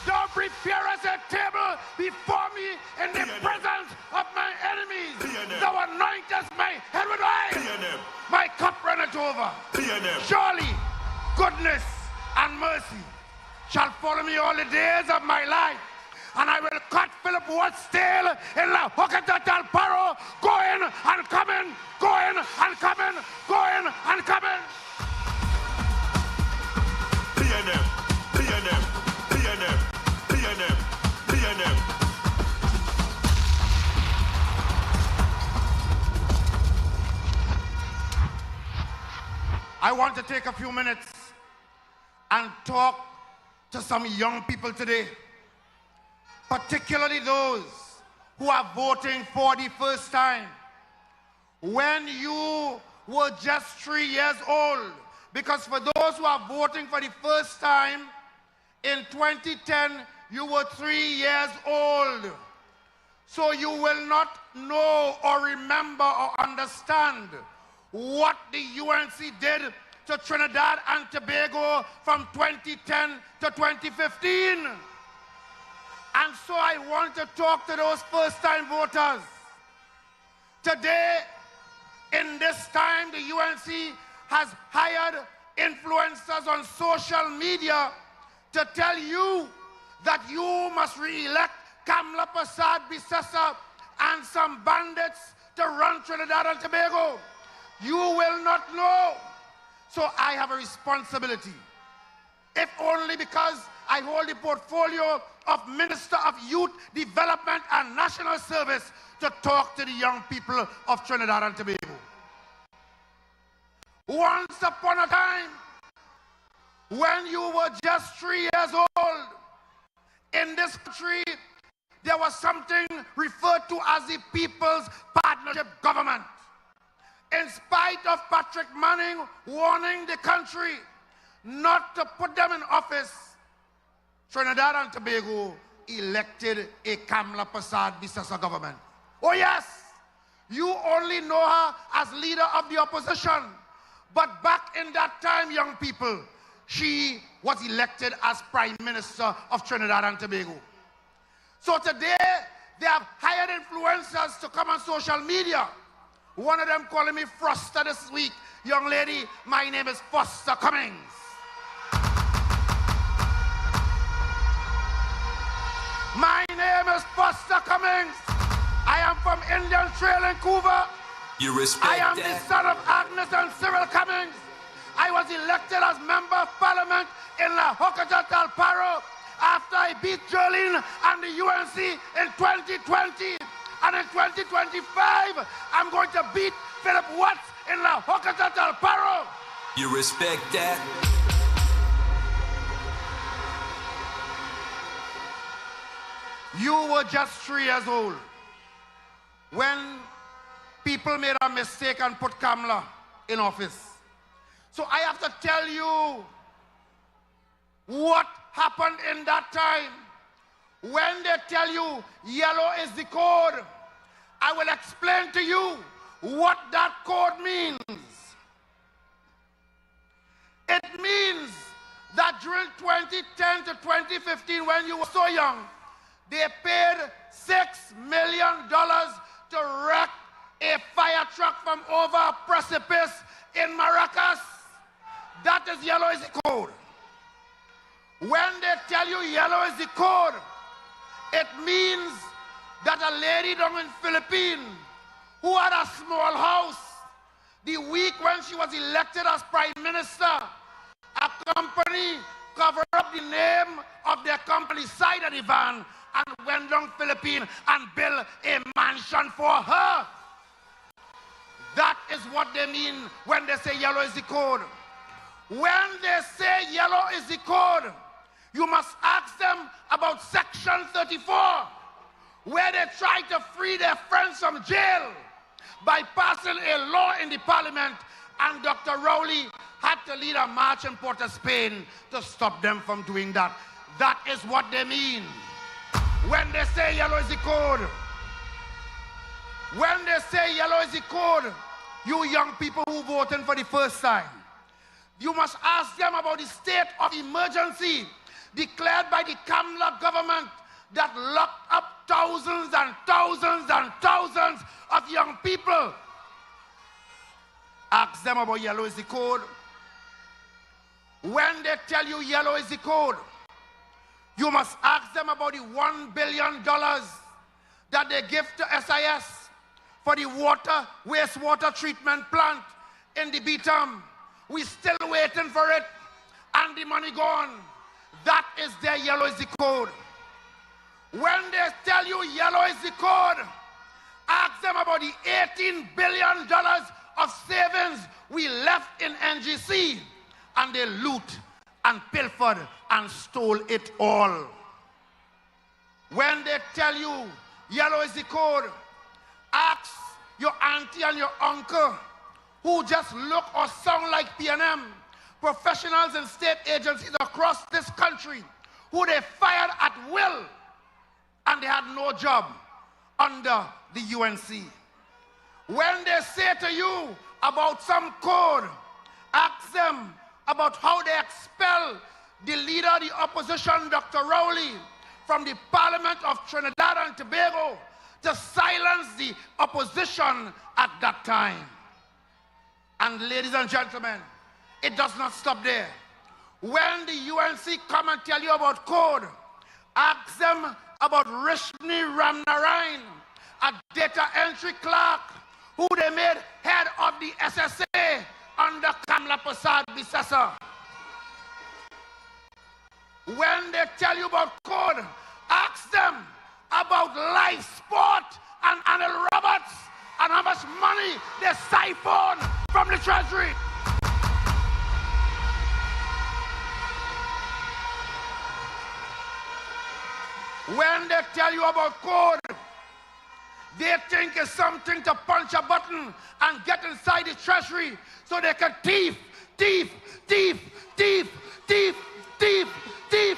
Thou preparest a table before me in the presence of my enemies. Thou anointest my head with oil. My cup runneth over. Surely goodness and mercy shall follow me all the days of my life. And I will cut Philip what's stale in La Hocata Talparo, going and coming, going and coming, going and coming. PNM, PNM, PNM, PNM, PNM. I want to take a few minutes and talk to some young people today, particularly those who are voting for the first time. When you were just 3 years old, because for those who are voting for the first time, in 2010, you were 3 years old. So you will not know or remember or understand what the UNC did to Trinidad and Tobago from 2010 to 2015. And so I want to talk to those first-time voters. Today, in this time, the UNC has hired influencers on social media to tell you that you must re-elect Kamla Prasad Bisesa and some bandits to run Trinidad and Tobago. You will not know. So I have a responsibility, if only because I hold the portfolio of Minister of Youth Development and National Service, to talk to the young people of Trinidad and Tobago. Once upon a time, when you were just 3 years old, in this country, there was something referred to as the People's Partnership Government. In spite of Patrick Manning warning the country not to put them in office, Trinidad and Tobago elected a Kamla Prasad Bisasa government. Oh yes, you only know her as leader of the opposition. But back in that time, young people, she was elected as Prime Minister of Trinidad and Tobago. So today, they have hired influencers to come on social media. One of them calling me Foster this week. Young lady, my name is Foster Cummings. My name is Foster Cummings. I am from Indian Trail in Cuba. You respect I am that? the son of Agnes and Cyril Cummings. I was elected as Member of Parliament in La Hocata Talparo after I beat Jolene and the UNC in 2020. And in 2025, I'm going to beat Philip Watts in La Hocata Talparo. You respect that? You were just 3 years old when people made a mistake and put Kamla in office. So I have to tell you what happened in that time. When they tell you yellow is the code, I will explain to you what that code means. It means that during 2010 to 2015, when you were so young, they paid $6 million to wreck a fire truck from over a precipice in Maracas. That is yellow is the code. When they tell you yellow is the code, it means that a lady down in Philippines who had a small house, the week when she was elected as Prime Minister, a company covered up the name of their company side of the van and went down Philippines and built a mansion for her. That is what they mean when they say yellow is the code. When they say yellow is the code, you must ask them about Section 34, where they tried to free their friends from jail by passing a law in the parliament, and Dr. Rowley had to lead a march in Port of Spain to stop them from doing that. That is what they mean when they say yellow is the code. When they say yellow is the code, you young people who voted for the first time, you must ask them about the state of emergency declared by the Kamla government that locked up thousands and thousands and thousands of young people. Ask them about yellow is the code. When they tell you yellow is the code, you must ask them about the $1 billion that they give to SIS for the wastewater treatment plant in the Beatum. We're still waiting for it, and the money gone. That is their yellow is the code. When they tell you yellow is the code, ask them about the $18 billion of savings we left in NGC, and they loot and pilfered and stole it all. When they tell you yellow is the code, ask your auntie and your uncle who just look or sound like PNM, professionals in state agencies across this country, who they fired at will, and they had no job under the UNC. When they say to you about some code, ask them about how they expel the leader of the opposition, Dr. Rowley, from the Parliament of Trinidad and Tobago to silence the opposition at that time. And ladies and gentlemen, it does not stop there. When the UNC come and tell you about code, ask them about Rishni Ramnarayan, a data entry clerk who they made head of the SSA under Kamla Prasad Bisasa. When they tell you about code, ask them about live sport and Anil Roberts and how much money they siphon from the treasury. When they tell you about code, they think it's something to punch a button and get inside the treasury so they can thief, thief, thief, thief, thief, thief, thief,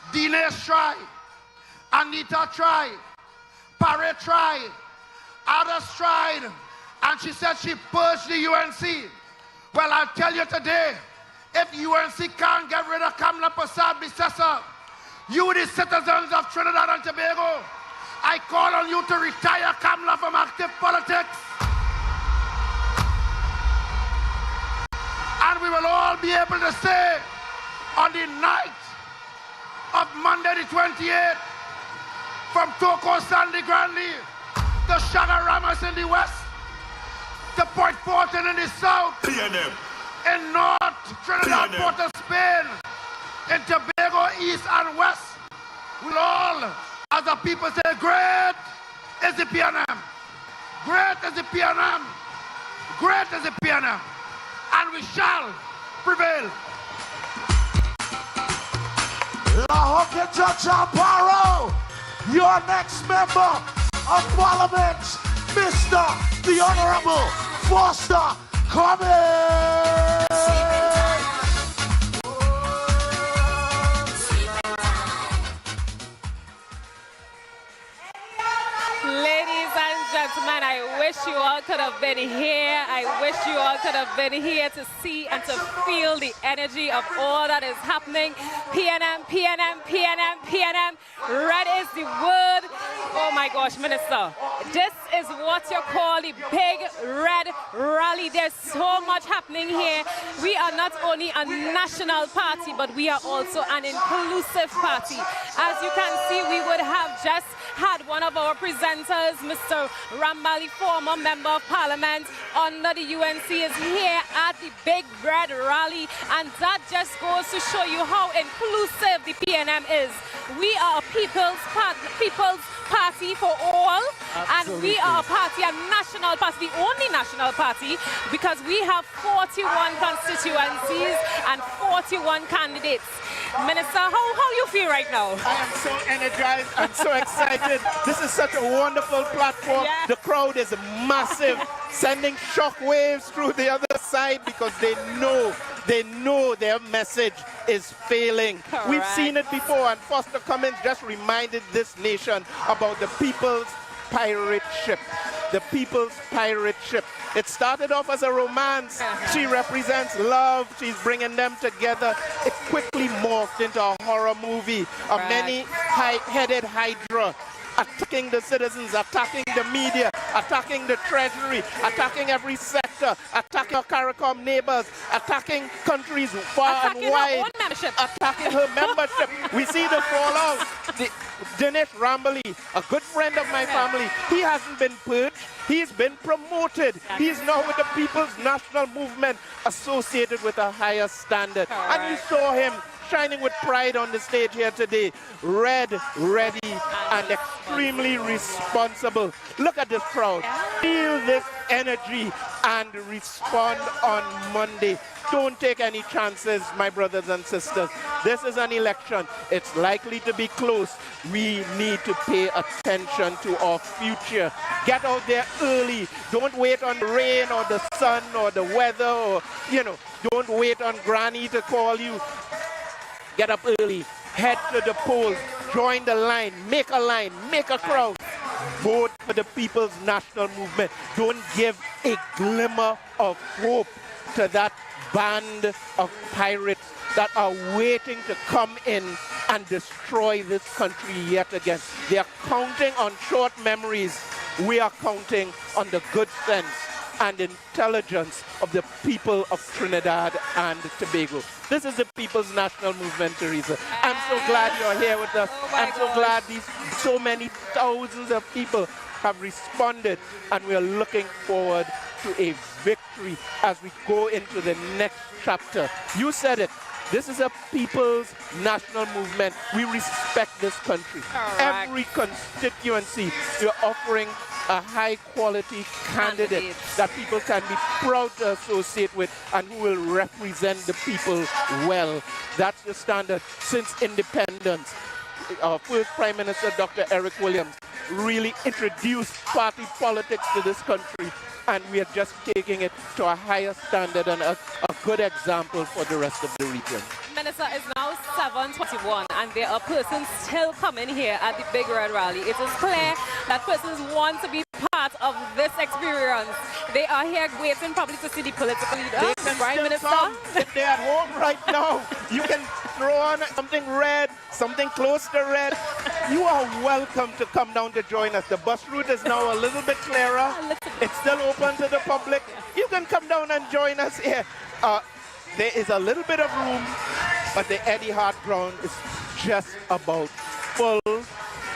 Dinesh tried, Anita tried, Parrot tried, others tried, and she said she purged the UNC. Well, I'll tell you today, if UNC can't get rid of Kamla Prasad Bissessa, you the citizens of Trinidad and Tobago, I call on you to retire Kamla from active politics. And we will all be able to say on the night of Monday the 28th, from Toko Sandy Grandly to Shagaramas in the west, to Point Fortin in the south, PNM. in North Trinidad, Port of Spain, in Tobago, east and west, we'll all, as the people say, great is the PNM. Great is the PNM. Great is the PNM. And we shall prevail. La Hocketa Champaro, your next member of Parliament, Mr. the Honorable Foster Cummings. Ladies and gentlemen, I wish you all could have been here. I wish you all could have been here to see and to feel the energy of all that is happening. PNM, PNM, PNM, PNM. Red is the word. Oh my gosh, Minister. This is what you call the big red rally. There's so much happening here. We are not only a national party, but we are also an inclusive party. As you can see, we would have just had one of our presenters, Mr. Rambali, former member of parliament under the UNC, is here at the big red rally, and that just goes to show you how inclusive the PNM is. We are a people's party for all. Absolutely. And we are a party, a national party, the only national party, because we have 41 constituencies and 41 candidates. Minister, how you feel right now? I am so energized. I'm so excited. This is such a wonderful platform. Yeah. The crowd is massive, sending shock waves through the other side because they know their message is failing. Correct. We've seen it before, and Foster Cummings just reminded this nation about the people's pirate ship. The people's pirate ship. It started off as a romance. She represents love. She's bringing them together. It quickly morphed into a horror movie. A many-headed hydra attacking the citizens, attacking the media, attacking the treasury, attacking every sector, attacking our CARICOM neighbors, attacking countries far and wide, attacking her membership. We see the fallout. Dinesh Rambali, a good friend of my family, he hasn't been purged. He's been promoted. He's now with the People's National Movement, associated with a higher standard. And you saw him shining with pride on the stage here today. Red, ready, and extremely responsible. Look at this crowd. Feel this energy and respond on Monday. Don't take any chances, my brothers and sisters. This is an election. It's likely to be close. We need to pay attention to our future. Get out there early. Don't wait on the rain or the sun or the weather, or, don't wait on Granny to call you. Get up early, head to the polls, join the line, make a crowd. Vote for the People's National Movement. Don't give a glimmer of hope to that band of pirates that are waiting to come in and destroy this country yet again. They are counting on short memories. We are counting on the good sense and intelligence of the people of Trinidad and Tobago. This is the People's National Movement, Teresa. I'm so glad you're here with us. I'm so glad so many thousands of people have responded, and we are looking forward to a victory as we go into the next chapter. You said it. This is a people's national movement. We respect this country. Correct. Every constituency, you're offering a high-quality candidate that people can be proud to associate with and who will represent the people well. That's the standard since independence. Our first Prime Minister, Dr. Eric Williams, really introduced party politics to this country, and we are just taking it to a higher standard and a good example for the rest of the region. Minister, it's now now 7:21 and there are persons still coming here at the Big Red Rally. It is clear that persons want to be part of this experience. They are here waiting probably to see the political leader, the Prime Minister. If they're at home right now, you can throw on something red, something close to red. You are welcome to come down to join us. The bus route is now a little bit clearer. It's still open to the public. You can come down and join us here. There is a little bit of room, but the Eddie Hart ground is just about full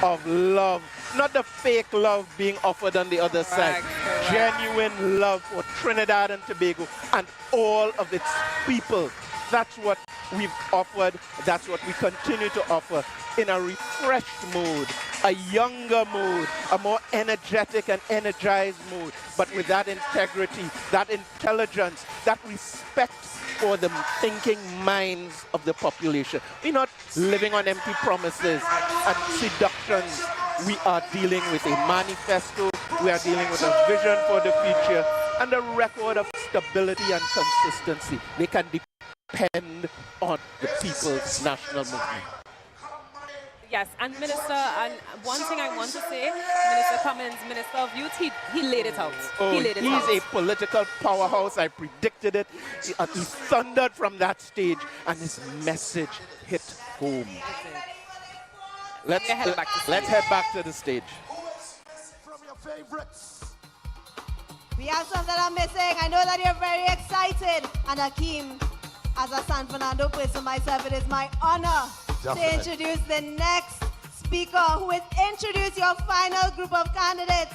of love. Not the fake love being offered on the other side. Genuine love for Trinidad and Tobago and all of its people. That's what we've offered. That's what we continue to offer in a refreshed mood, a younger mood, a more energetic and energized mood, but with that integrity, that intelligence, that respect for the thinking minds of the population. We're not living on empty promises and seductions. We are dealing with a manifesto. We are dealing with a vision for the future and a record of stability and consistency. They can depend on the People's National Movement. Yes, and Minister, and one thing I want to say, Minister Cummins, Minister of Youth, he laid it out. Oh, he laid it out. He's a political powerhouse. I predicted it. He thundered from that stage, and his message hit home. Let's head back to the stage. From your favorites. We have some that are missing. I know that you're very excited. And Akeem, as a San Fernando person myself, it is my honor to introduce the next speaker who will introduce your final group of candidates.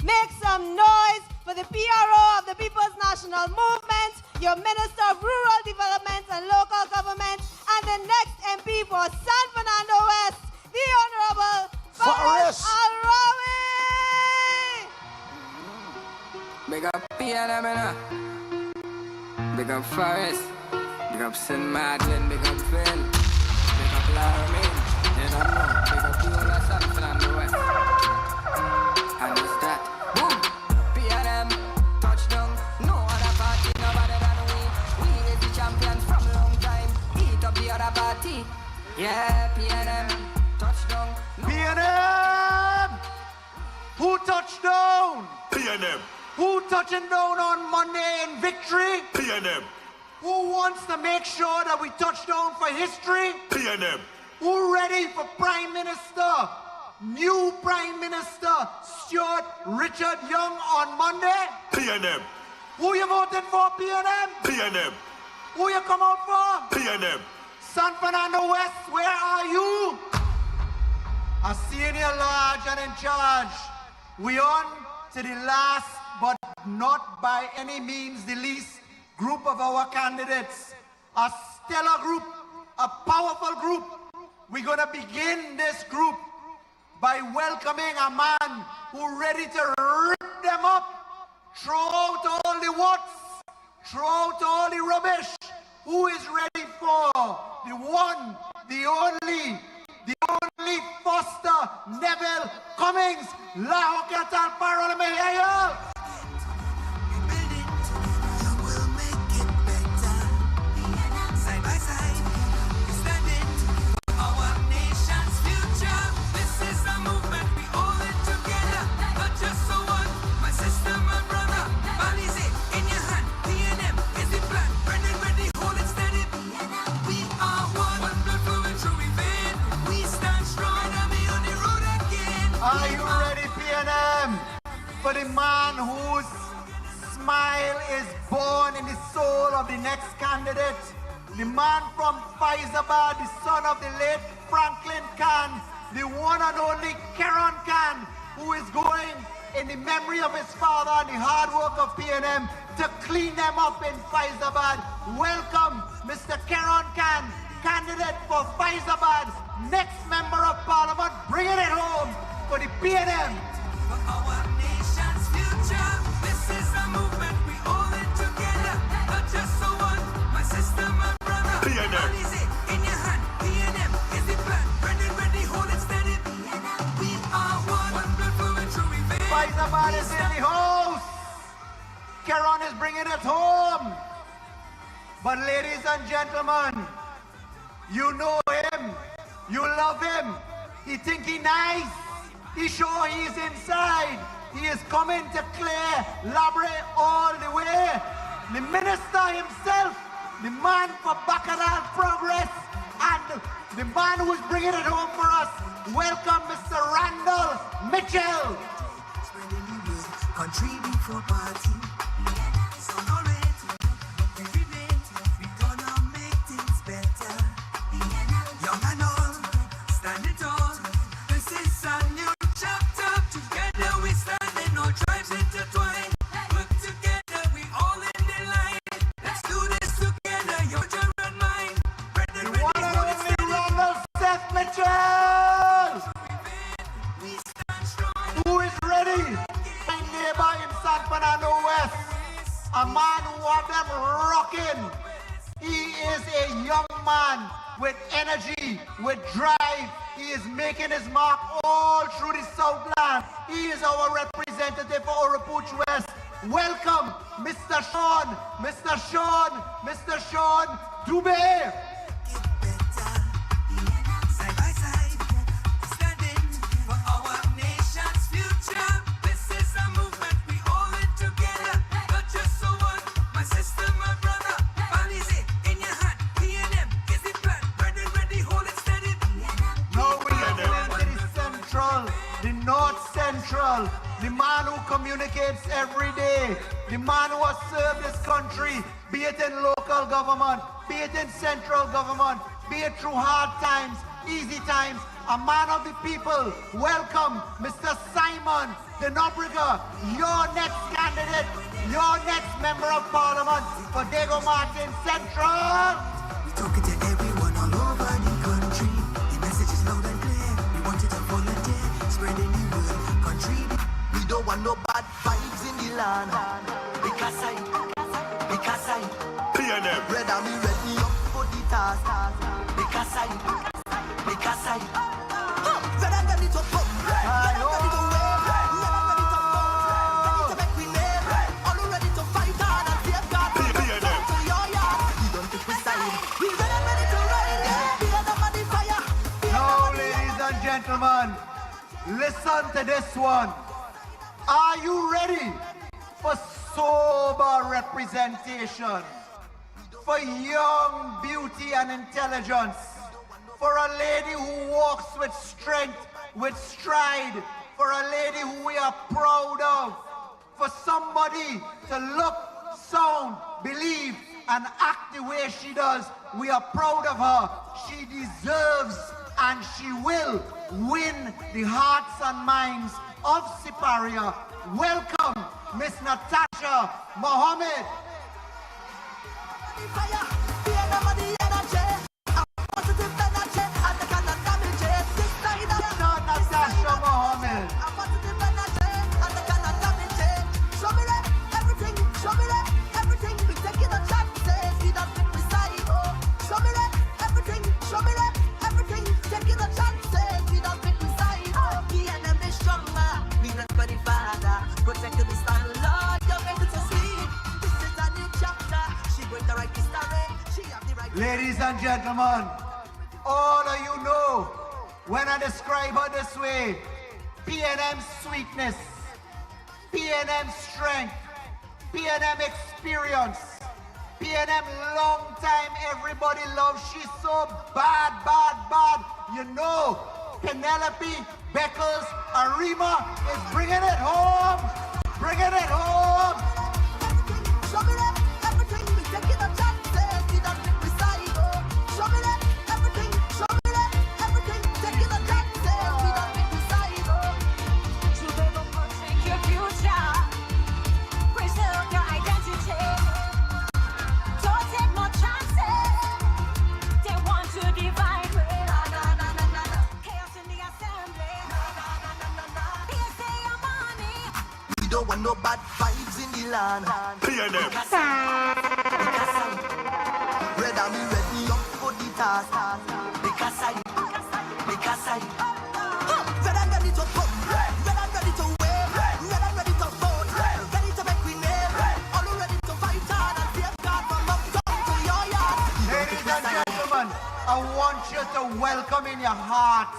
Make some noise for the PRO of the People's National Movement, your Minister of Rural Development and Local Government, and the next MP for San Fernando West, the Honorable Forrest Rowley. Big up PNM, big up Forrest, big up St. Madeleine, big up Phil. Big up the whole of San Fernando West. And it's that. Boom! PNM, touchdown. No other party, no better than we. We is the champions from a long time. Eat up the other party. Yeah, PNM, touchdown. PNM! Who touched down? PNM. Who touching down on Monday in victory? PNM. Who wants to make sure that we touch down for history? PNM. Who ready for Prime Minister? New Prime Minister Stuart Richard Young on Monday? PNM. Who you voted for, PNM? PNM. Who you come out for? PNM. San Fernando West, where are you? A senior large and in charge. We on to the last, but not by any means the least, group of our candidates. A stellar group, a powerful group. We're going to begin this group by welcoming a man who's ready to rip them up, throw out all the what's, throw out all the rubbish. Who is ready for the one, the only Foster Neville Cummings? La Hoquetal Parole Mejeyo. Are you ready, PNM, for the man whose smile is born in the soul of the next candidate? The man from Faizabad, the son of the late Franklin Khan, the one and only Keron Khan, who is going in the memory of his father and the hard work of PNM to clean them up in Faizabad. Welcome, Mr. Keron Khan, candidate for Faizabad's next member of parliament, bringing it home for the PNM. For our nation's future, this is a movement, we all in together. Not just so one, my sister, my brother. PNM. What is it in your hand? PNM is the plan. Ready, hold it steady. We are one blood flowing through we vein. Faizabad is in the house. Keron is bringing it home. But ladies and gentlemen, You know him. You love him. He think he nice. He sure he's inside. He is coming to clear Labre all the way. The minister himself, the man for Bacchanal Progress, and the man who's bringing it home for us. Welcome, Mr. Randall Mitchell. Country before party. So already, we gonna make things better. Young and old, standing tall. This is a new chapter. Together we standing, all tribes intertwined. Work together, we all in the line. Let's do this together, your joy and mine. The one and only Randall Seth Mitchell. Who is ready? My neighbor in San Fernando West, a man who have them rocking. He is a young man with energy, with drive. He is making his mark all through the Southland. He is our representative for Oropouche West. Welcome, Mr. Sean, Mr. Sean, Mr. Sean Dubé. Side by side, standing for our nation's future. This is a movement we all in together. Not just so one, my sister, my brother. Policy in your hand, PNM is the plan. Ready, hold it steady. Now we are going to the central, the north central, the man who communicates every day, the man who has served this country, be it in local government, be it in central government, be it through hard times, easy times, a man of the people. Welcome, Mr. Simon de Nobrega, your next candidate, your next member of parliament for Diego Martin Central. We talking to everyone all over the country. The message is loud and clear. We want you to volunteer, spreading the word. Country, we don't want no bad vibes in the land. Because I PNM. Red Army read me up for the task. Because I Red and ready to come. Red and ready to wave. Red and ready to go. Ready to make we name. All ready to fight hard and safeguard. PNM. To your yard. We don't pick we side. We red and ready to ride. PNM on the fire. Now, ladies and gentlemen, listen to this one. Are you ready for sober representation? For young beauty and intelligence? For a lady who walks with strength, with stride? For a lady who we are proud of? For somebody to look, sound, believe, and act the way she does? We are proud of her. She deserves and she will win the hearts and minds of Siparia. Welcome, Miss Natasha Mohammed. Natasha Mohammed. Show me everything. We taking a chance. We don't pick we side. Show me everything. Taking a chance. We don't pick we side. PNM is stronger. We run for the Father. Protect the stand, Lord. You're ready to sleep. This is a new chapter. She going to write the story. She have the right. Ladies and gentlemen, all of you know when I describe her this way, PNM sweetness, PNM strength, PNM experience, PNM long time everybody loves. She's so bad. You know, Penelope Beckles Arima is bringing it home. Show me everything. We taking a chance. We don't pick we side. Show me everything. Taking a chance. We don't pick we side. Tobago, protect your future. Preserve your identity. Don't take no chances. They want to divide. Chaos in the assembly. Here say your money. We don't want no bad vibes in the land. PNM. Red Army ready up for the task. Because I Red and ready to come. Red and ready to wave. Red and ready to vote. Ready to make we name. All ready to fight hard and safeguard from uptown to your yard. Ladies and gentlemen, a welcome in your hearts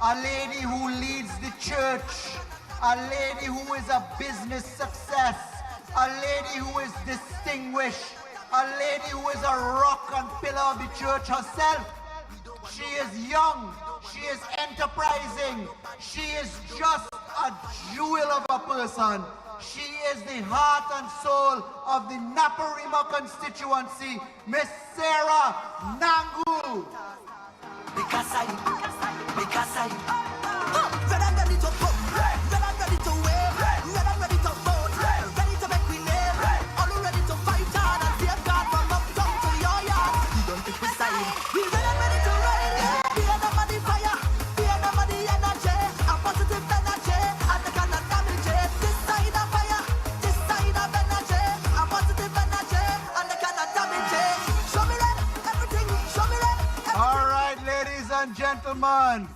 a lady who leads the church, a lady who is a business success, a lady who is distinguished, a lady who is a rock and pillar of the church herself. She is young, she is enterprising, she is just a jewel of a person. She is the heart and soul of the Naparima constituency, Miss Sarah Nangu. Because I red and ready to come, red and ready to wave, red and ready to vote, ready to make we name, all ready to fight hard and save God from uptown to your yard. We don't think we side, we red and ready to ride. Be them on the fire, be them on the energy, a positive energy, and they cannot damage it. This side of fire, this side of energy, a positive energy, and they cannot damage it. Show me that everything, show me that. All right, ladies and gentlemen,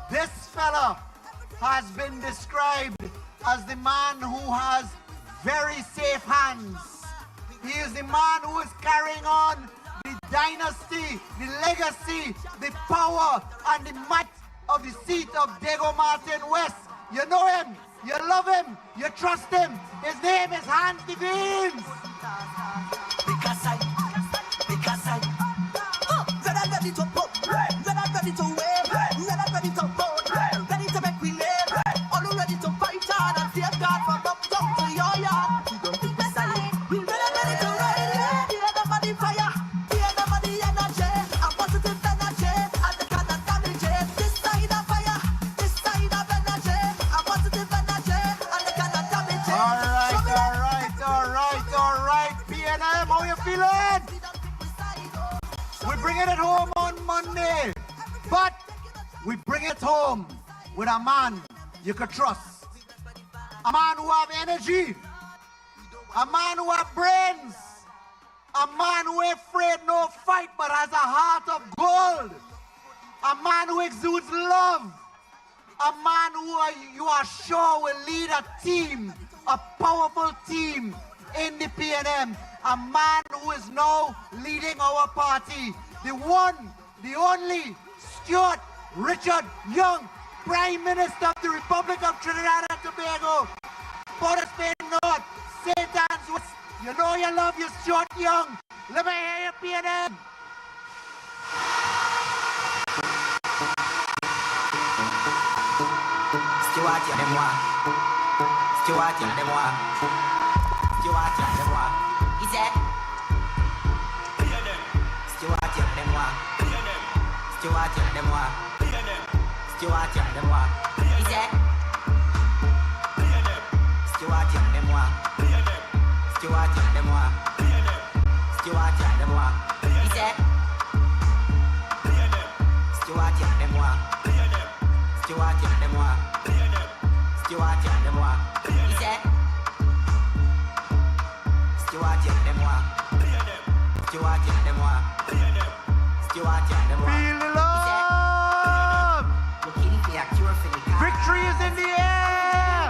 this fella has been described as the man who has very safe hands. He is the man who is carrying on the dynasty, the legacy, the power, and the might of the seat of Diego Martin West. You know him, you love him, you trust him. His name is Hans Devines. Because I red and ready to pop, red and ready to wave, red and ready to vote, ready to make we live, all ready to fight hard and save God from uptown to your yard. We don't think we silent, we red and ready to ride. Be them on the fire, be them on the energy, a positive energy, and they cannot damage it. This side of fire, this side of energy, a positive energy, and they cannot damage it. All right, PNM, how you feeling? We're bringing it home on Monday, but we bring it home with a man you could trust, a man who have energy, a man who have brains, a man who ain't afraid no fight but has a heart of gold, a man who exudes love, a man who you are sure will lead a team, a powerful team in the PNM, a man who is now leading our party, the one, the only, Stuart Richard Young, Prime Minister of the Republic of Trinidad and Tobago, Port of Spain North, St. Anne's West. You know you love your Stuart Young. Let me hear you, PNM. Stuart, regardez-moi. Stuart, regardez-moi. Stuart, regardez-moi. He said, Stuart, regardez-moi. Stuart, regardez-moi. Stuart, regardez-moi. He said, Stuart, regardez-moi. Stuart, regardez-moi. Stuart, regardez-moi. He said, Stuart, regardez-moi. Stuart, regardez-moi. Stuart, regardez-moi. He said, Stuart, regardez-moi. Stuart, regardez-moi. Stuart, regardez-moi. Feel the love. Looking for a cure for the car. Victory is in the air.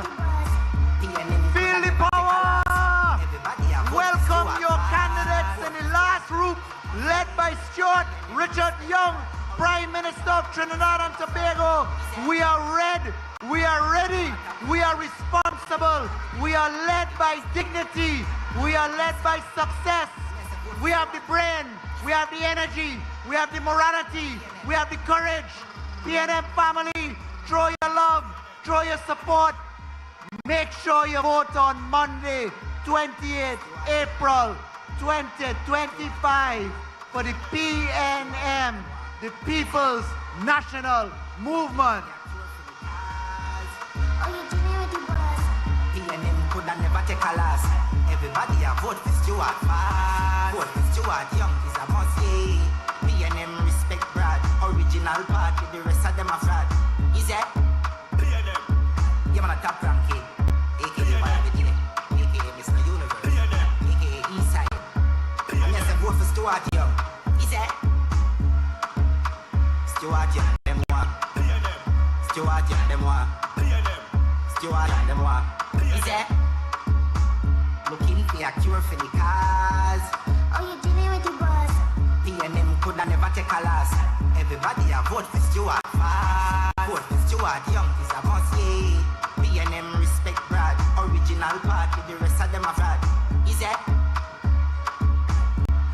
Feel the power. Welcome your candidates in the last group, led by Stuart Richard Young, Prime Minister of Trinidad and Tobago. We are ready. We are ready. We are responsible. We are led by dignity. We are led by success. We have the brain. We have the energy. We have the morality. We have the courage. PNM family, throw your love, throw your support. Make sure you vote on Monday, 28th April 2025 for the PNM, the People's National Movement. PNM could have never take a loss. Everybody a vote for Stuart fast. Vote for Stuart Young is a must, yeah. PNM respect Brad, original party, the rest of them are fraud. Is it? PNM. Yeah, man, a top ranking. AKA Barabidine, AKA Mr. Universe, AKA Eastside. And yes, I vote for Stuart Young. Is it? Stuart Young, them one. Stuart Young, them one. Stuart Young, them one. Is it? Looking for a cure for the cause. Oh, you dealing with the boss? PNM could have never take a loss. Everybody a vote for Stuart. Vote for Stuart Young is a must, yeah. PNM respect Brad. Original party, the rest of them are fraud. Is it?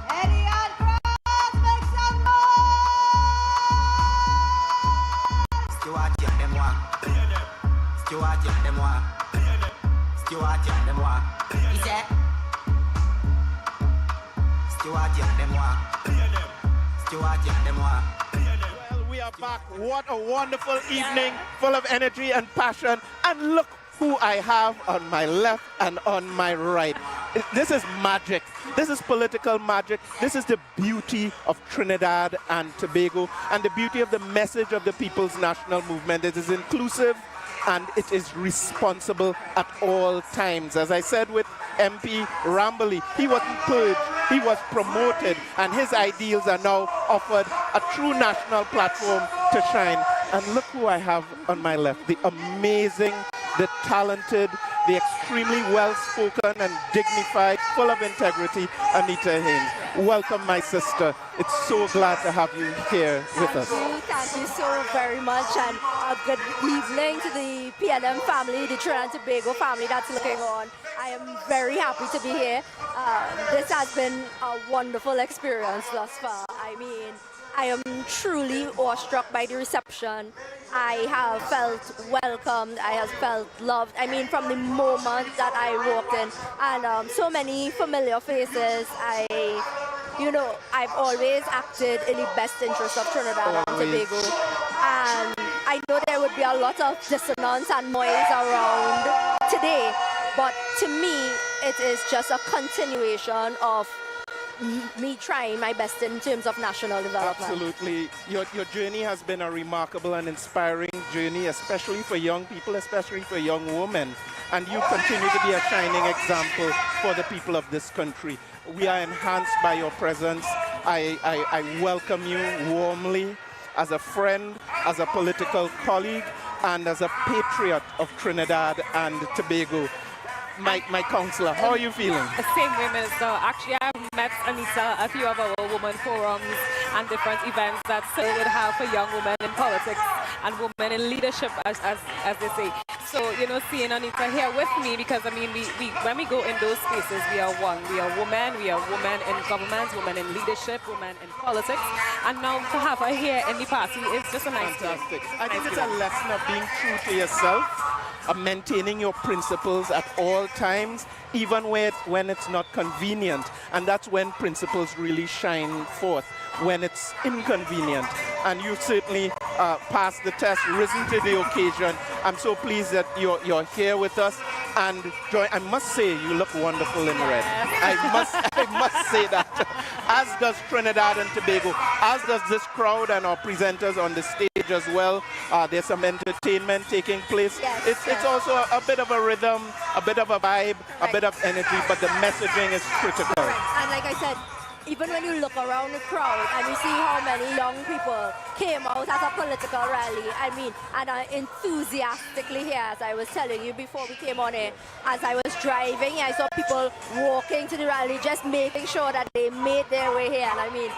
Eddie and Cross, make some noise! Stuart Young them one. Stuart Young them one. Stuart Young them one. Is it? Stuart Young them one. Stuart Young them one. Well, we are back. What a wonderful evening, full of energy and passion. And look who I have on my left and on my right. This is magic. This is political magic. This is the beauty of Trinidad and Tobago and the beauty of the message of the People's National Movement. It is inclusive and it is responsible at all times. As I said with MP Rowley, he wasn't purged, he was promoted, and his ideals are now offered a true national platform to shine. And look who I have on my left, the amazing, the talented, the extremely well-spoken and dignified, full of integrity, Anita Haynes. Welcome, my sister. It's so glad to have you here with us. Thank you so very much, and a good evening to the PNM family, the Trinidad and Tobago family that's looking on. I am very happy to be here. This has been a wonderful experience thus far. I mean, I am truly awestruck by the reception. I have felt welcomed. I have felt loved. I mean, from the moment that I walked in, and so many familiar faces. I've always acted in the best interest of Trinidad and Tobago, and I know there would be a lot of dissonance and noise around today, but to me, it is just a continuation of me trying my best in terms of national development. Absolutely. Your journey has been a remarkable and inspiring journey, especially for young people, especially for young women. And you continue to be a shining example for the people of this country. We are enhanced by your presence. I welcome you warmly as a friend, as a political colleague, and as a patriot of Trinidad and Tobago. My counselor, how are you feeling? The same way, Minister. Actually, I've met Anita at a few of our women forums and different events that Sir would have for young women in politics and women in leadership, as they say. So, seeing Anita here with me, because, I mean, we when we go in those spaces, we are one. We are women in government, women in leadership, women in politics. And now to have her here in the party is just a nice thing. Fantastic. I think it's a lesson of being true to yourself, of maintaining your principles at all times, even when it's not convenient. And that's when principles really shine forth, when it's inconvenient. And you certainly passed the test, risen to the occasion. I'm so pleased that you're here with us. And Joy, I must say, you look wonderful in red. I must say that. As does Trinidad and Tobago, as does this crowd and our presenters on the stage as well. There's some entertainment taking place. It's also a bit of a rhythm, a bit of a vibe, a bit of energy, but the messaging is critical. And like I said, even when you look around the crowd and you see how many young people came out at a political rally, I mean, and are enthusiastically here, as I was telling you before we came on here, as I was driving, I saw people walking to the rally, just making sure that they made their way here. And I mean,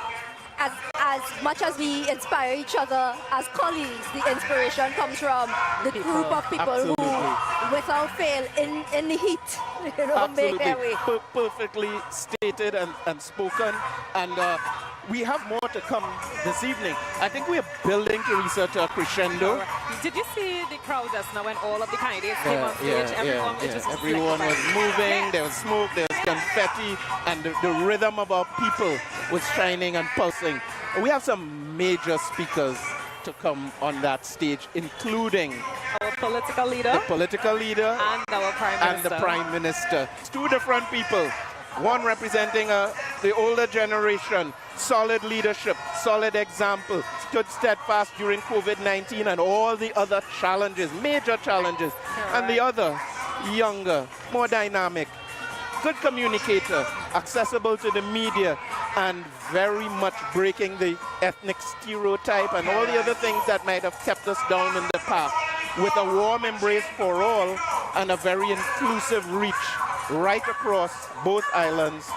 as much as we inspire each other as colleagues, the inspiration comes from the group of people who, without fail, in the heat, make their way. Perfectly stated and spoken. And we have more to come this evening. I think we are building, Teresa, to a crescendo. Did you see the crowd just now when all of the candidates came on stage? Everyone was moving, there was smoke, there was confetti, and the rhythm of our people was shining and pulsing. We have some major speakers to come on that stage, including our political leader, and our prime minister. And the prime minister. It's two different people. One representing the older generation, solid leadership, solid example, stood steadfast during COVID-19 and all the other challenges, major challenges. And the other, younger, more dynamic, good communicator, accessible to the media, and very much breaking the ethnic stereotype and all the other things that might have kept us down in the past, with a warm embrace for all and a very inclusive reach right across both islands,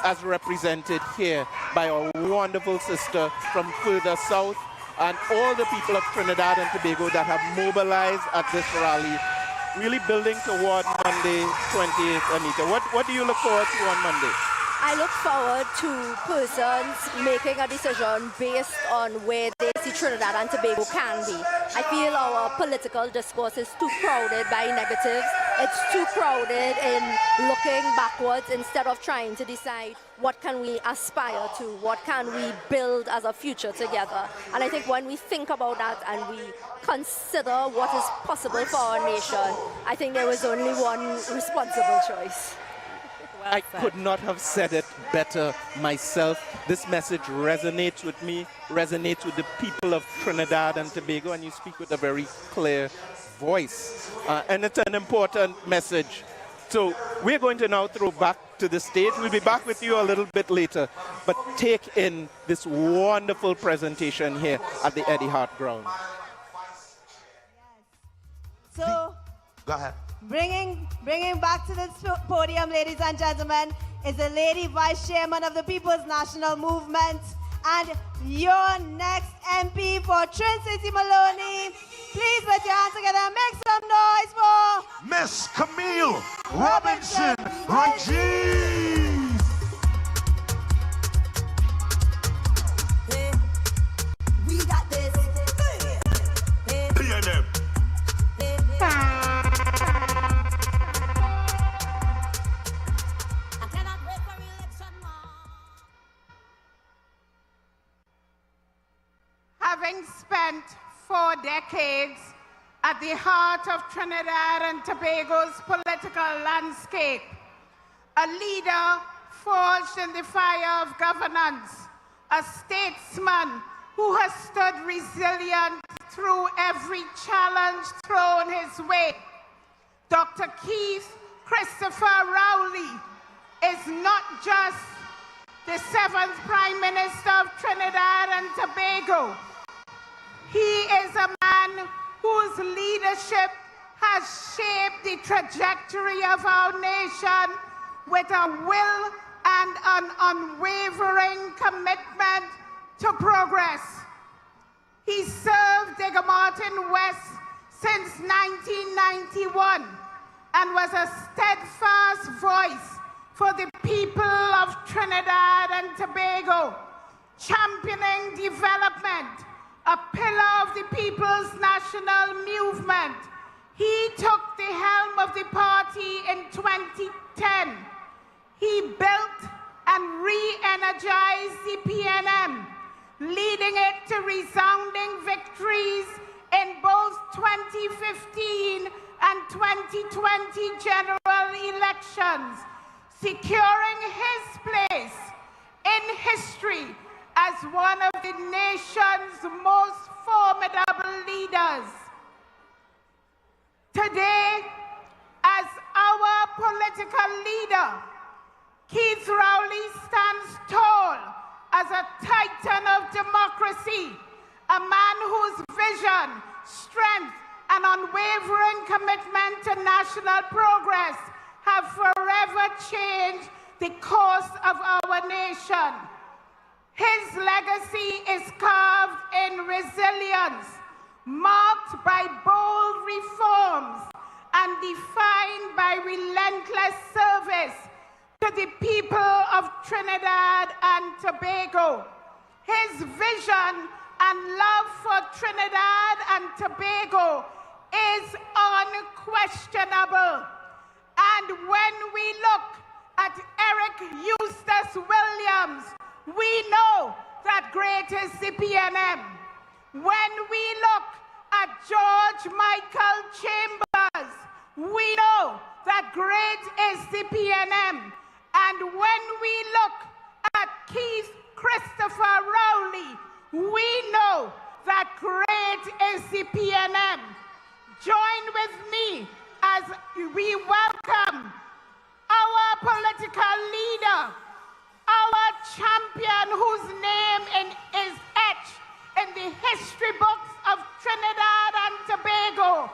as represented here by our wonderful sister from further south, and all the people of Trinidad and Tobago that have mobilized at this rally, really building toward Monday, 28th, Anita. What do you look forward to on Monday? I look forward to persons making a decision based on where they see Trinidad and Tobago can be. I feel our political discourse is too crowded by negatives. It's too crowded in looking backwards instead of trying to decide what can we aspire to, what can we build as a future together. And I think when we think about that and we consider what is possible for our nation, I think there was only one responsible choice. I could not have said it better myself. This message resonates with me, resonates with the people of Trinidad and Tobago, and you speak with a very clear voice. And it's an important message. So we're going to now throw back to the stage. We'll be back with you a little bit later, but take in this wonderful presentation here at the Eddie Hart ground. So, go ahead. Bringing back to this podium, ladies and gentlemen, is the Lady Vice Chairman of the People's National Movement and your next MP for Trin City Maloney. Please put your hands together and make some noise for Miss Camille Robinson Regis. We got this. PNM. Having spent 4 decades at the heart of Trinidad and Tobago's political landscape, a leader forged in the fire of governance, a statesman who has stood resilient through every challenge thrown his way, Dr. Keith Christopher Rowley is not just the 7th Prime Minister of Trinidad and Tobago. He is a man whose leadership has shaped the trajectory of our nation with a will and an unwavering commitment to progress. He served Digger Martin West since 1991 and was a steadfast voice for the people of Trinidad and Tobago, championing development, a pillar of the people's national movement. He took the helm of the party in 2010. He built and re-energized the PNM, leading it to resounding victories in both 2015 and 2020 general elections, securing his place in history as one of the nation's most formidable leaders. Today, as our political leader, Keith Rowley stands tall as a titan of democracy, a man whose vision, strength, and unwavering commitment to national progress have forever changed the course of our nation. His legacy is carved in resilience, marked by bold reforms and defined by relentless service to the people of Trinidad and Tobago. His vision and love for Trinidad and Tobago is unquestionable. And when we look at Eric Eustace Williams, we know that great is the PNM. When we look at George Michael Chambers, we know that great is the PNM. And when we look at Keith Christopher Rowley, we know that great is the PNM. Join with me as we welcome our political leader, our champion whose name is etched in the history books of Trinidad and Tobago,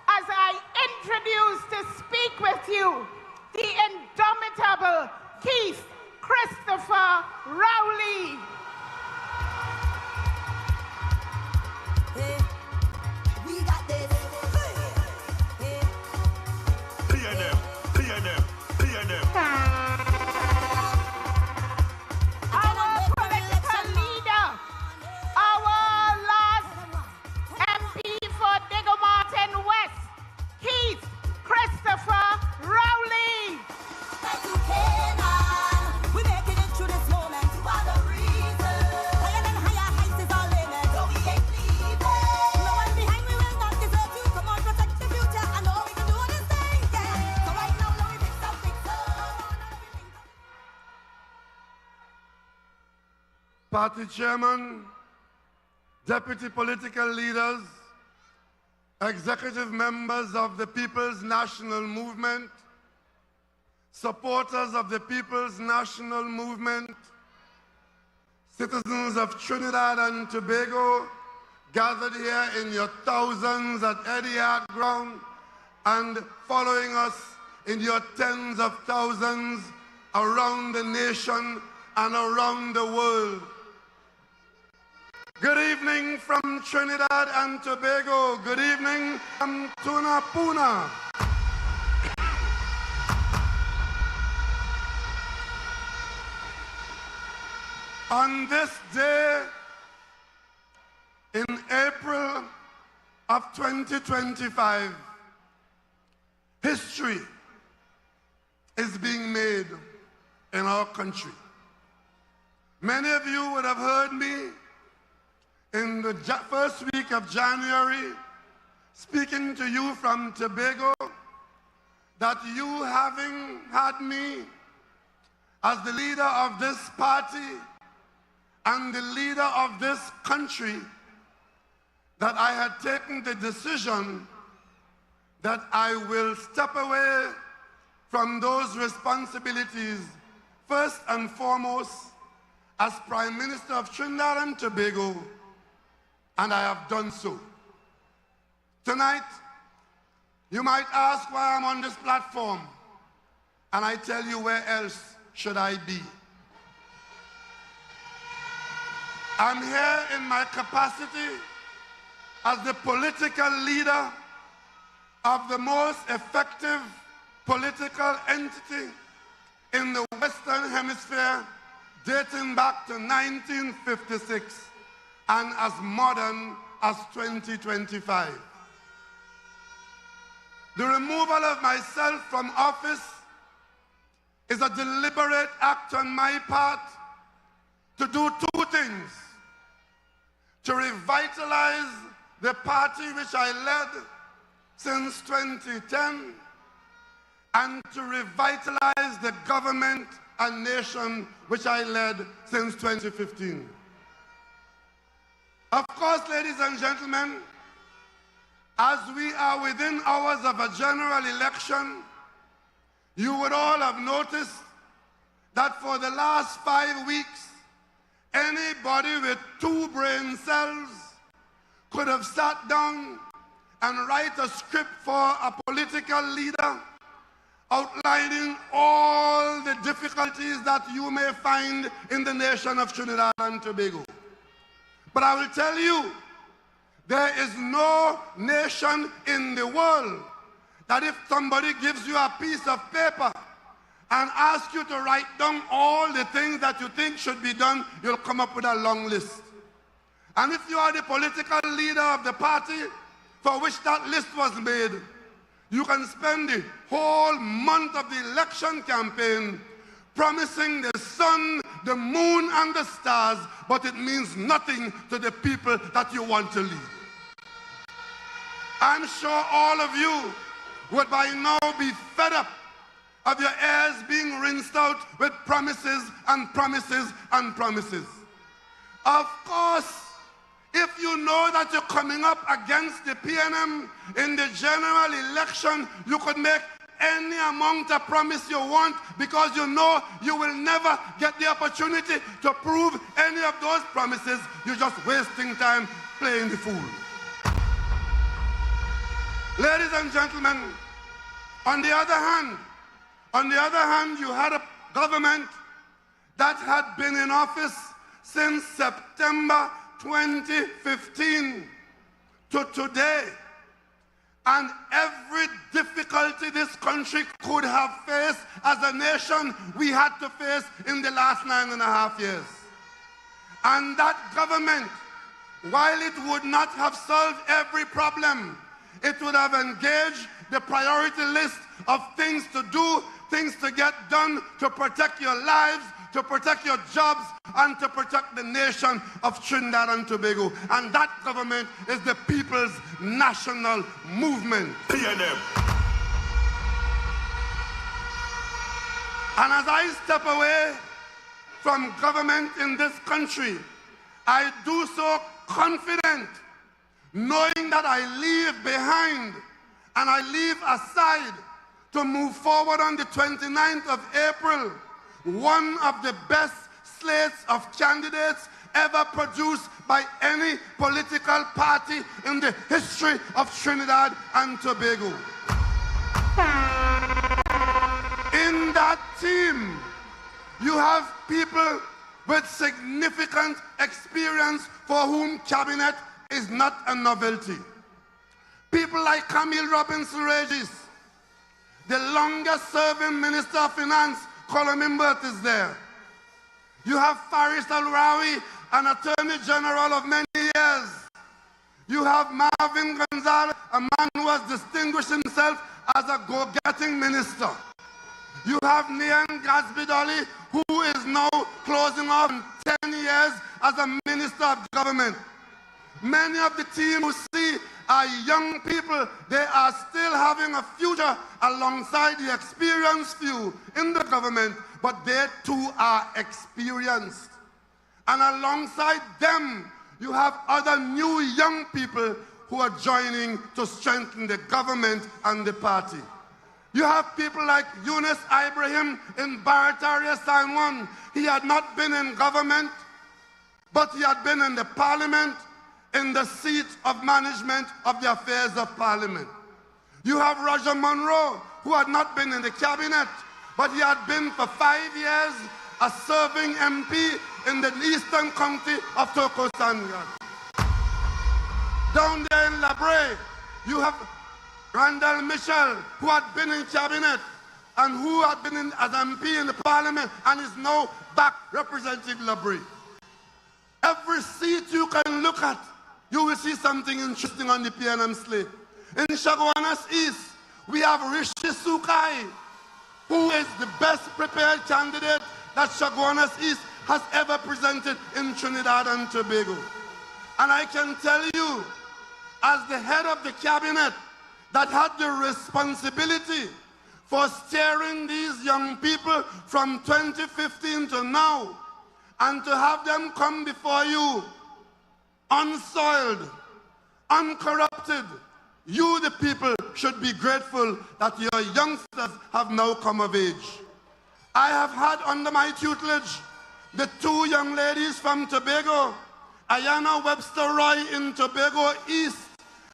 as I introduce to speak with you the indomitable Keith Christopher Rowley. party chairman, deputy political leaders, executive members of the People's National Movement, supporters of the People's National Movement, citizens of Trinidad and Tobago, gathered here in your thousands at Etihad Ground and following us in your tens of thousands around the nation and around the world. Good evening from Trinidad and Tobago. Good evening from Tunapuna. On this day, in April of 2025, history is being made in our country. Many of you would have heard me in the first week of January speaking to you from Tobago, that you having had me as the leader of this party and the leader of this country, that I had taken the decision that I will step away from those responsibilities, first and foremost as Prime Minister of Trinidad and Tobago, and I have done so. Tonight, you might ask why I'm on this platform, and I tell you, where else should I be? I'm here in my capacity as the political leader of the most effective political entity in the Western Hemisphere, dating back to 1956 and as modern as 2025. The removal of myself from office is a deliberate act on my part to do two things: to revitalize the party which I led since 2010, and to revitalize the government and nation which I led since 2015. Of course, ladies and gentlemen, as we are within hours of a general election, you would all have noticed that for the last 5 weeks, anybody with 2 brain cells could have sat down and write a script for a political leader outlining all the difficulties that you may find in the nation of Trinidad and Tobago. But I will tell you, there is no nation in the world that if somebody gives you a piece of paper and asks you to write down all the things that you think should be done, you'll come up with a long list. And if you are the political leader of the party for which that list was made, you can spend the whole month of the election campaign promising the sun, the moon, and the stars, but it means nothing to the people that you want to lead. I'm sure all of you would by now be fed up of your ears being rinsed out with promises and promises and promises. Of course, if you know that you're coming up against the PNM in the general election, you could make any amount of promise you want, because you know you will never get the opportunity to prove any of those promises. You're just wasting time playing the fool. Ladies and gentlemen, on the other hand, you had a government that had been in office since September 2015 to today. And every difficulty this country could have faced as a nation, we had to face in the last 9.5 years. And that government, while it would not have solved every problem, it would have engaged the priority list of things to do, things to get done to protect your lives, to protect your jobs, and to protect the nation of Trinidad and Tobago. And that government is the People's National Movement. PNM. And as I step away from government in this country, I do so confident, knowing that I leave behind and I leave aside to move forward on the 29th of April, one of the best slates of candidates ever produced by any political party in the history of Trinidad and Tobago. In that team, you have people with significant experience for whom cabinet is not a novelty. People like Camille Robinson-Regis, the longest serving Minister of Finance, Colin Imbert, is there. You have Faris Al-Rawi, an Attorney General of many years. You have Marvin Gonzalez, a man who has distinguished himself as a go-getting minister. You have Nian Gasbidoli, who is now closing off 10 years as a minister of government. Many of the team who see are young people. They are still having a future alongside the experienced few in the government, but they too are experienced. And alongside them, you have other new young people who are joining to strengthen the government and the party. You have people like Yunus Ibrahim in Barataria San Juan. He had not been in government, but he had been in the parliament, in the seat of management of the affairs of parliament. You have Roger Monroe, who had not been in the cabinet, but he had been for 5 years a serving MP in the eastern county of Toko Sangad. Down there in La Brea, you have Randall Mitchell, who had been in cabinet and who had been as MP in the parliament and is now back representing La Brea. Every seat you can look at, you will see something interesting on the PNM slate. In Chaguanas East, we have Rishi Sukai, who is the best prepared candidate that Chaguanas East has ever presented in Trinidad and Tobago. And I can tell you, as the head of the cabinet that had the responsibility for steering these young people from 2015 to now, and to have them come before you unsoiled, uncorrupted, you, the people, should be grateful that your youngsters have now come of age. I have had under my tutelage the two young ladies from Tobago, Ayana Webster Roy in Tobago East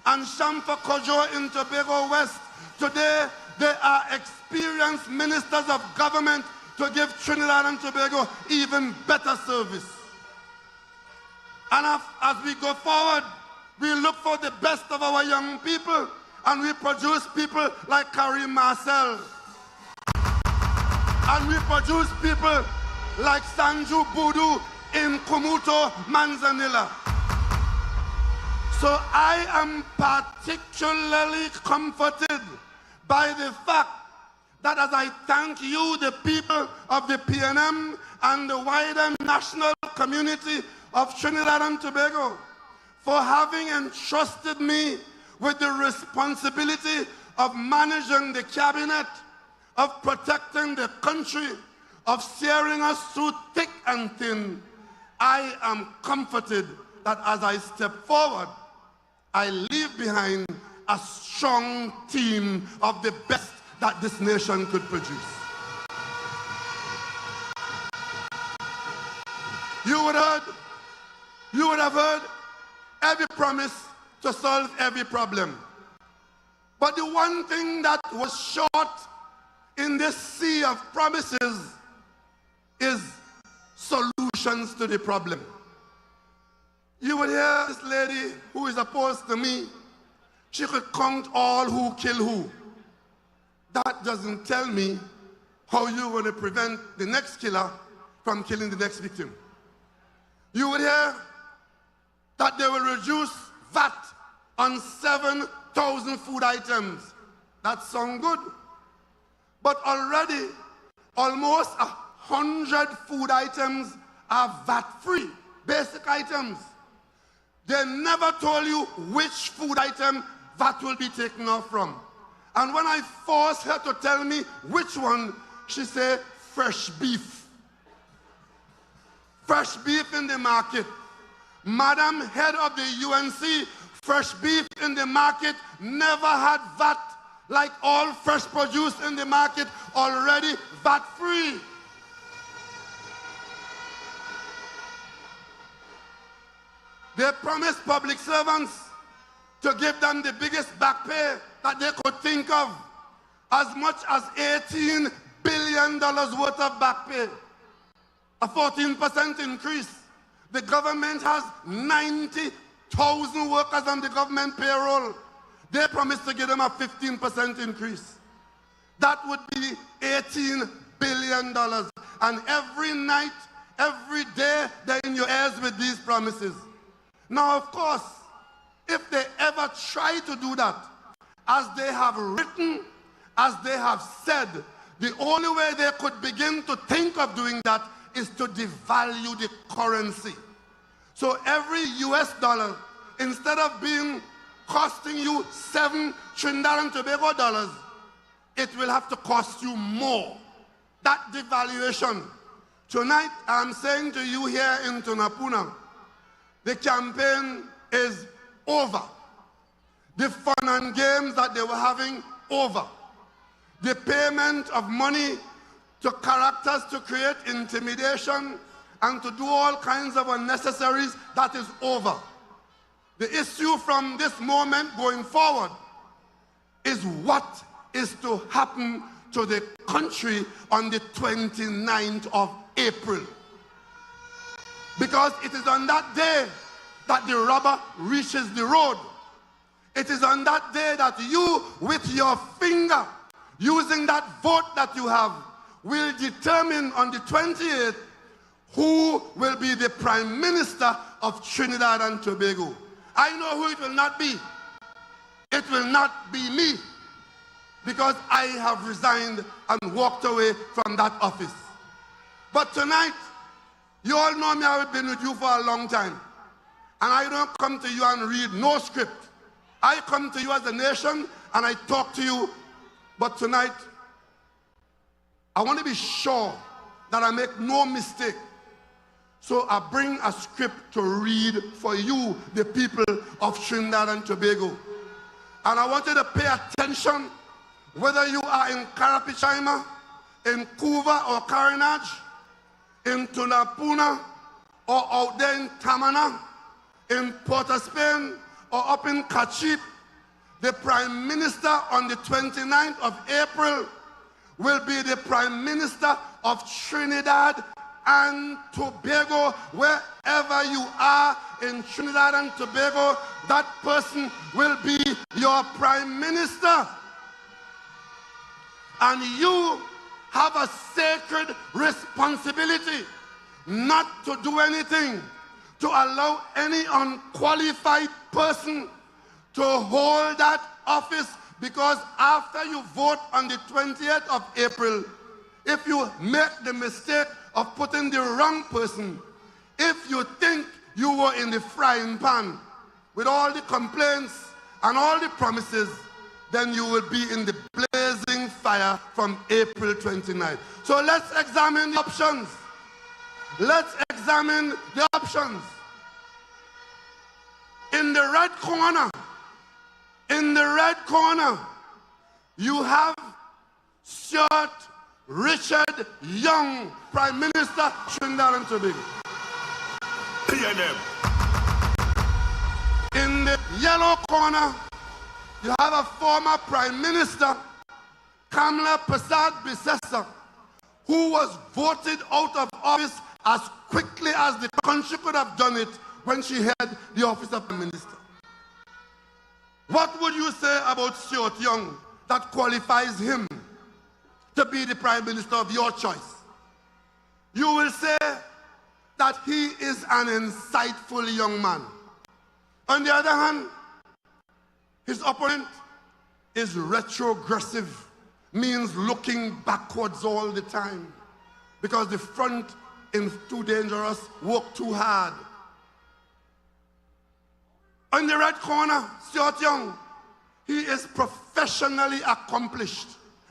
and Shamfa Kojo in Tobago West. Today, they are experienced ministers of government to give Trinidad and Tobago even better service. And as we go forward, we look for the best of our young people, and we produce people like Karim Marcel. And we produce people like Sanju Budu in Kumuto, Manzanilla. So I am particularly comforted by the fact that as I thank you, the people of the PNM and the wider national community of Trinidad and Tobago, for having entrusted me with the responsibility of managing the cabinet, of protecting the country, of steering us through thick and thin, I am comforted that as I step forward, I leave behind a strong team of the best that this nation could produce. You would have heard every promise to solve every problem. But the one thing that was short in this sea of promises is solutions to the problem. You would hear this lady who is opposed to me, she could count all who kill who. That doesn't tell me how you're going to prevent the next killer from killing the next victim. You would hear that they will reduce VAT on 7,000 food items. That sounds good. But already, almost 100 food items are VAT-free, basic items. They never told you which food item VAT will be taken off from. And when I forced her to tell me which one, she said fresh beef. fresh beef in the market. Madam Head of the UNC, fresh beef in the market, never had VAT, like all fresh produce in the market, already VAT-free. They promised public servants to give them the biggest back pay that they could think of, as much as $18 billion worth of back pay, a 14% increase. The government has 90,000 workers on the government payroll. They promised to give them a 15% increase. That would be $18 billion. And every night, every day, they're in your ears with these promises. Now, of course, if they ever try to do that, as they have written, as they have said, the only way they could begin to think of doing that is to devalue the currency. So every US dollar, instead of costing you 7 Trinidad and Tobago dollars, it will have to cost you more. That devaluation. Tonight, I'm saying to you here in Tunapuna, the campaign is over. The fun and games that they were having, over. The payment of money to characters to create intimidation and to do all kinds of unnecessaries, that is over. The issue from this moment going forward is what is to happen to the country on the 29th of April. Because it is on that day that the rubber reaches the road. It is on that day that you, with your finger, using that vote that you have, will determine on the 28th who will be the Prime Minister of Trinidad and Tobago. I know who it will not be. It will not be me, because I have resigned and walked away from that office. But tonight, you all know me, I've been with you for a long time. And I don't come to you and read no script. I come to you as a nation and I talk to you. But tonight, I want to be sure that I make no mistake. So I bring a script to read for you, the people of Trinidad and Tobago. And I want you to pay attention, whether you are in Karapichaima, in Cuba or Carenage, in Tunapuna, or out there in Tamana, in Port of Spain, or up in Kachip. The Prime Minister on the 29th of April will be the Prime Minister of Trinidad and Tobago. Wherever you are in Trinidad and Tobago, that person will be your Prime Minister. And you have a sacred responsibility not to do anything to allow any unqualified person to hold that office, because after you vote on the 20th of April, if you make the mistake of putting the wrong person, if you think you were in the frying pan with all the complaints and all the promises, then you will be in the blazing fire from April 29th. So let's examine the options. Let's examine the options. In the red corner, you have Stuart Richard Young, Prime Minister, Trinidad and Tobago. PNM. In the yellow corner, you have a former Prime Minister, Kamla Persad-Bissessar, who was voted out of office as quickly as the country could have done it when she held the office of Prime Minister. What would you say about Stuart Young that qualifies him to be the Prime Minister of your choice? You will say that he is an insightful young man. On the other hand, his opponent is retrogressive, means looking backwards all the time, because the front is too dangerous, work too hard. In the red corner, Stuart Young, he is professionally accomplished.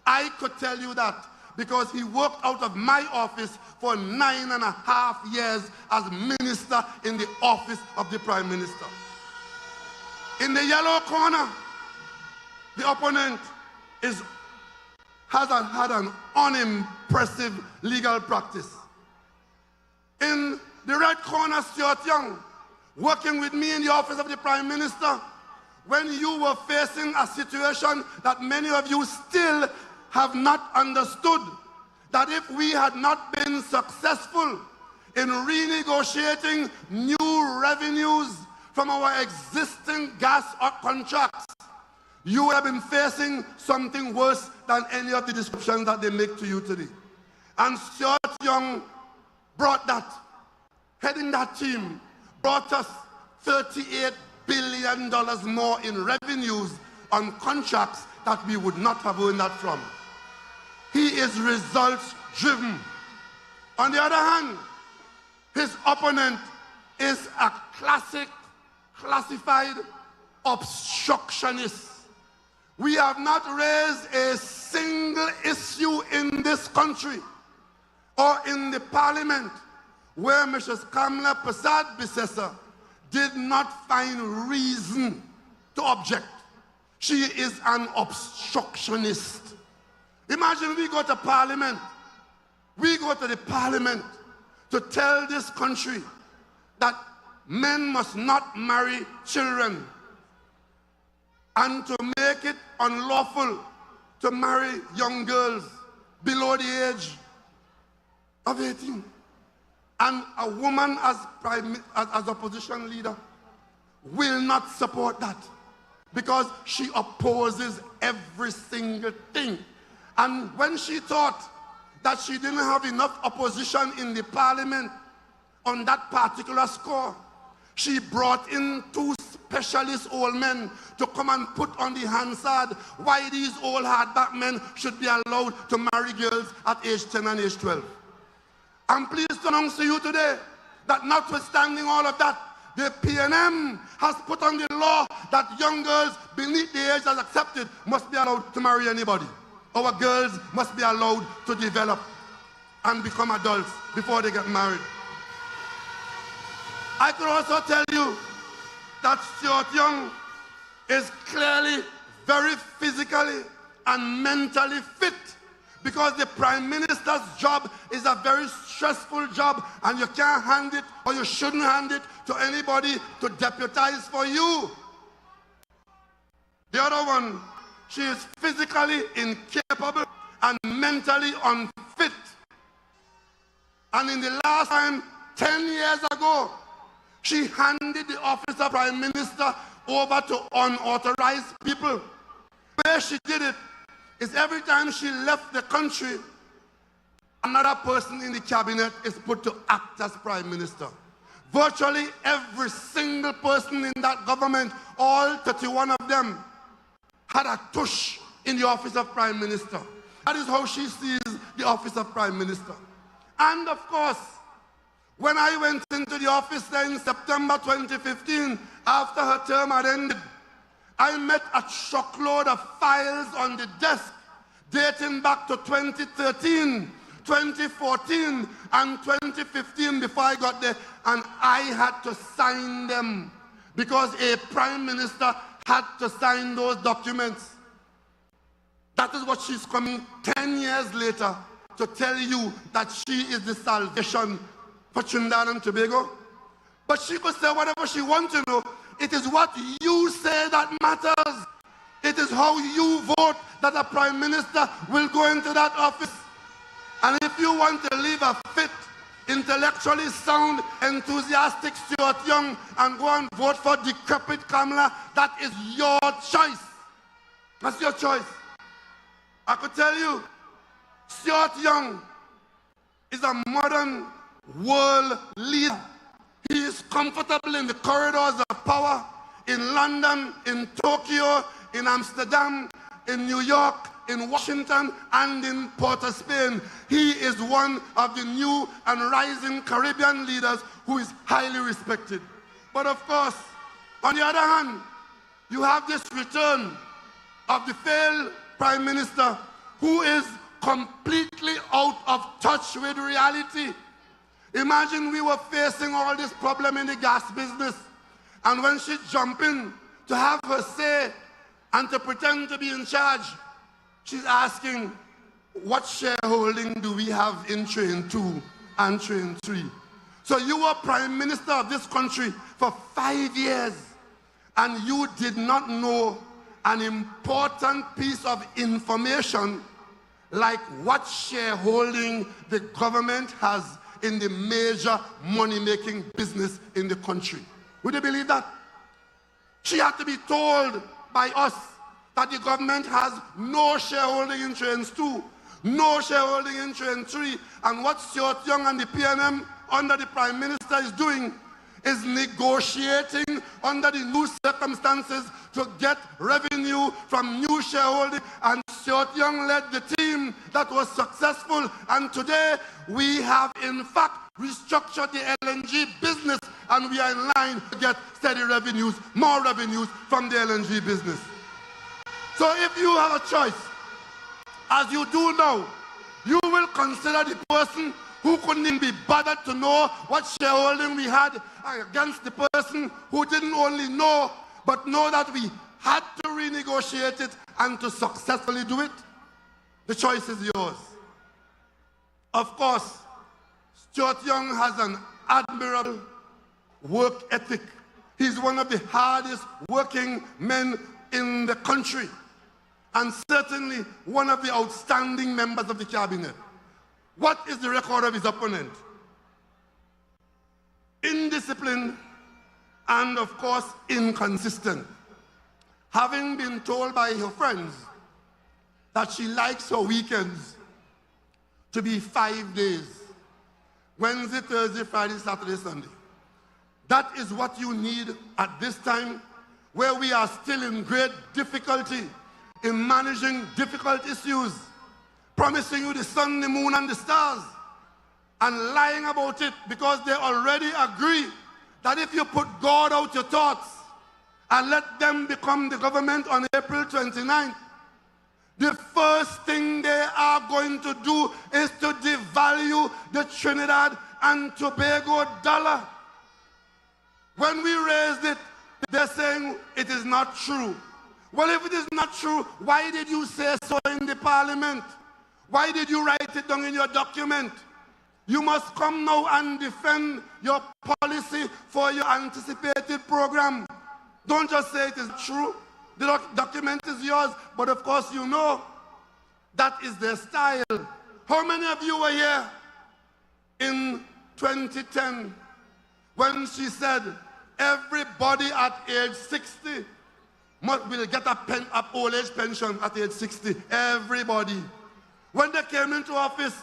I could tell you that, because he worked out of my office for 9.5 years as minister in the office of the Prime Minister. In the yellow corner, the opponent has had an unimpressive legal practice. In the red corner, Stuart Young, working with me in the office of the Prime Minister, when you were facing a situation that many of you still have not understood, that if we had not been successful in renegotiating new revenues from our existing gas contracts, you would have been facing something worse than any of the descriptions that they make to you today. And Stuart Young brought that, heading that team, brought us $38 billion more in revenues on contracts that we would not have earned that from. He is results driven. On the other hand, his opponent is a classified obstructionist. We have not raised a single issue in this country or in the parliament where Mrs. Kamala Persad-Bissessar did not find reason to object. She is an obstructionist. Imagine we go to parliament. We go to the parliament to tell this country that men must not marry children and to make it unlawful to marry young girls below the age of 18. And a woman as opposition leader will not support that because she opposes every single thing. And when she thought that she didn't have enough opposition in the parliament on that particular score, she brought in 2 specialist old men to come and put on the Hansard why these old hardback men should be allowed to marry girls at age 10 and age 12. I'm pleased to announce to you today that notwithstanding all of that, the PNM has put on the law that young girls beneath the age as accepted must be allowed to marry anybody. Our girls must be allowed to develop and become adults before they get married. I could also tell you that Stuart Young is clearly very physically and mentally fit because the Prime Minister's job is a very stressful job and you can't hand it or you shouldn't hand it to anybody to deputize for you. The other one, she is physically incapable and mentally unfit. And in the last time, 10 years ago, she handed the office of Prime Minister over to unauthorized people. Where she did it is every time she left the country, another person in the cabinet is put to act as Prime Minister. Virtually every single person in that government, all 31 of them, had a tush in the office of Prime Minister. That is how she sees the office of Prime Minister. And of course, when I went into the office there in September 2015, after her term had ended, I met a truckload of files on the desk dating back to 2013, 2014, and 2015 before I got there, and I had to sign them because a Prime Minister had to sign those documents. That is what she's coming 10 years later to tell you, that she is the salvation for Trinidad and Tobago. But she could say whatever she wants to know. It is what you say that matters. It is how you vote that a Prime Minister will go into that office. And if you want to leave a fit, intellectually sound, enthusiastic Stuart Young and go and vote for decrepit Kamala, that is your choice. That's your choice. I could tell you, Stuart Young is a modern world leader. He is comfortable in the corridors of power in London, in Tokyo, in Amsterdam, in New York, in Washington, and in Port of Spain. He is one of the new and rising Caribbean leaders who is highly respected. But of course, on the other hand, you have this return of the failed Prime Minister who is completely out of touch with reality. Imagine we were facing all this problem in the gas business, and when she jumped in to have her say and to pretend to be in charge, she's asking, what shareholding do we have in Train 2 and Train 3? So you were Prime Minister of this country for 5 years, and you did not know an important piece of information like what shareholding the government has in the major money-making business in the country. Would you believe that? She had to be told by us that the government has no shareholding in Trains 2, no shareholding in Train 3, and what Stuart Young and the PNM under the Prime Minister is doing is negotiating under the new circumstances to get revenue from new shareholding, and Stuart Young led the team that was successful, and today we have in fact restructured the LNG business, and we are in line to get steady revenues, more revenues from the LNG business. So if you have a choice, as you do now, you will consider the person who couldn't even be bothered to know what shareholding we had against the person who didn't only know, but know that we had to renegotiate it and to successfully do it. The choice is yours. Of course, Stuart Young has an admirable work ethic. He's one of the hardest working men in the country, and certainly one of the outstanding members of the cabinet. What is the record of his opponent? Indisciplined and, of course, inconsistent. Having been told by her friends that she likes her weekends to be 5 days, Wednesday, Thursday, Friday, Saturday, Sunday. That is what you need at this time, where we are still in great difficulty in managing difficult issues, promising you the sun, the moon, and the stars, and lying about it because they already agree that if you put God out your thoughts and let them become the government on April 29th, the first thing they are going to do is to devalue the Trinidad and Tobago dollar. When we raised it, they're saying it is not true. Well, if it is not true, why did you say so in the parliament? Why did you write it down in your document? You must come now and defend your policy for your anticipated program. Don't just say it is true. The document is yours, but of course you know that is their style. How many of you were here in 2010 when she said everybody at age 60 will get a old age pension at age 60? Everybody. When they came into office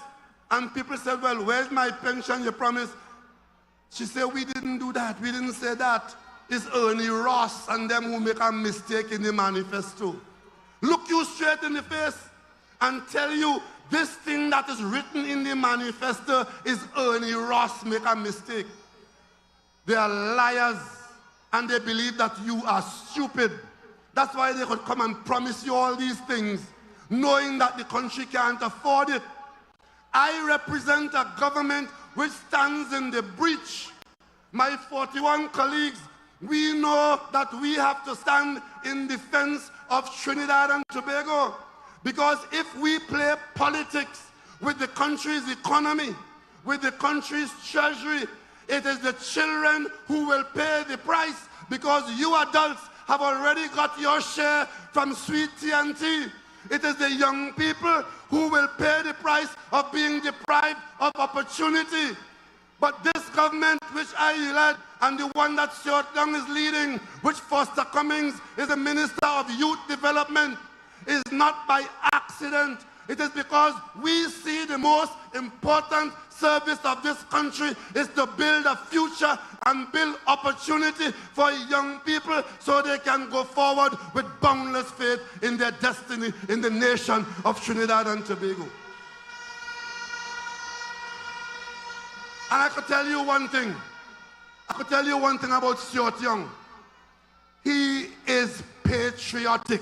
and people said, well, where's my pension you promised? She said, we didn't do that. We didn't say that. It's Ernie Ross and them who make a mistake in the manifesto. Look you straight in the face and tell you this thing that is written in the manifesto is Ernie Ross make a mistake. They are liars and they believe that you are stupid. That's why they could come and promise you all these things, knowing that the country can't afford it. I represent a government which stands in the breach. My 41 colleagues, we know that we have to stand in defense of Trinidad and Tobago, because if we play politics with the country's economy, with the country's treasury, it is the children who will pay the price, because you adults have already got your share from sweet TNT. It is the young people who will pay the price of being deprived of opportunity. But this government which I led, and the one that Stuart Young is leading, which Foster Cummings is the Minister of Youth Development, is not by accident. It is because we see the most important service of this country is to build a future and build opportunity for young people so they can go forward with boundless faith in their destiny in the nation of Trinidad and Tobago. And I could tell you one thing. I could tell you one thing about Stuart Young. He is patriotic.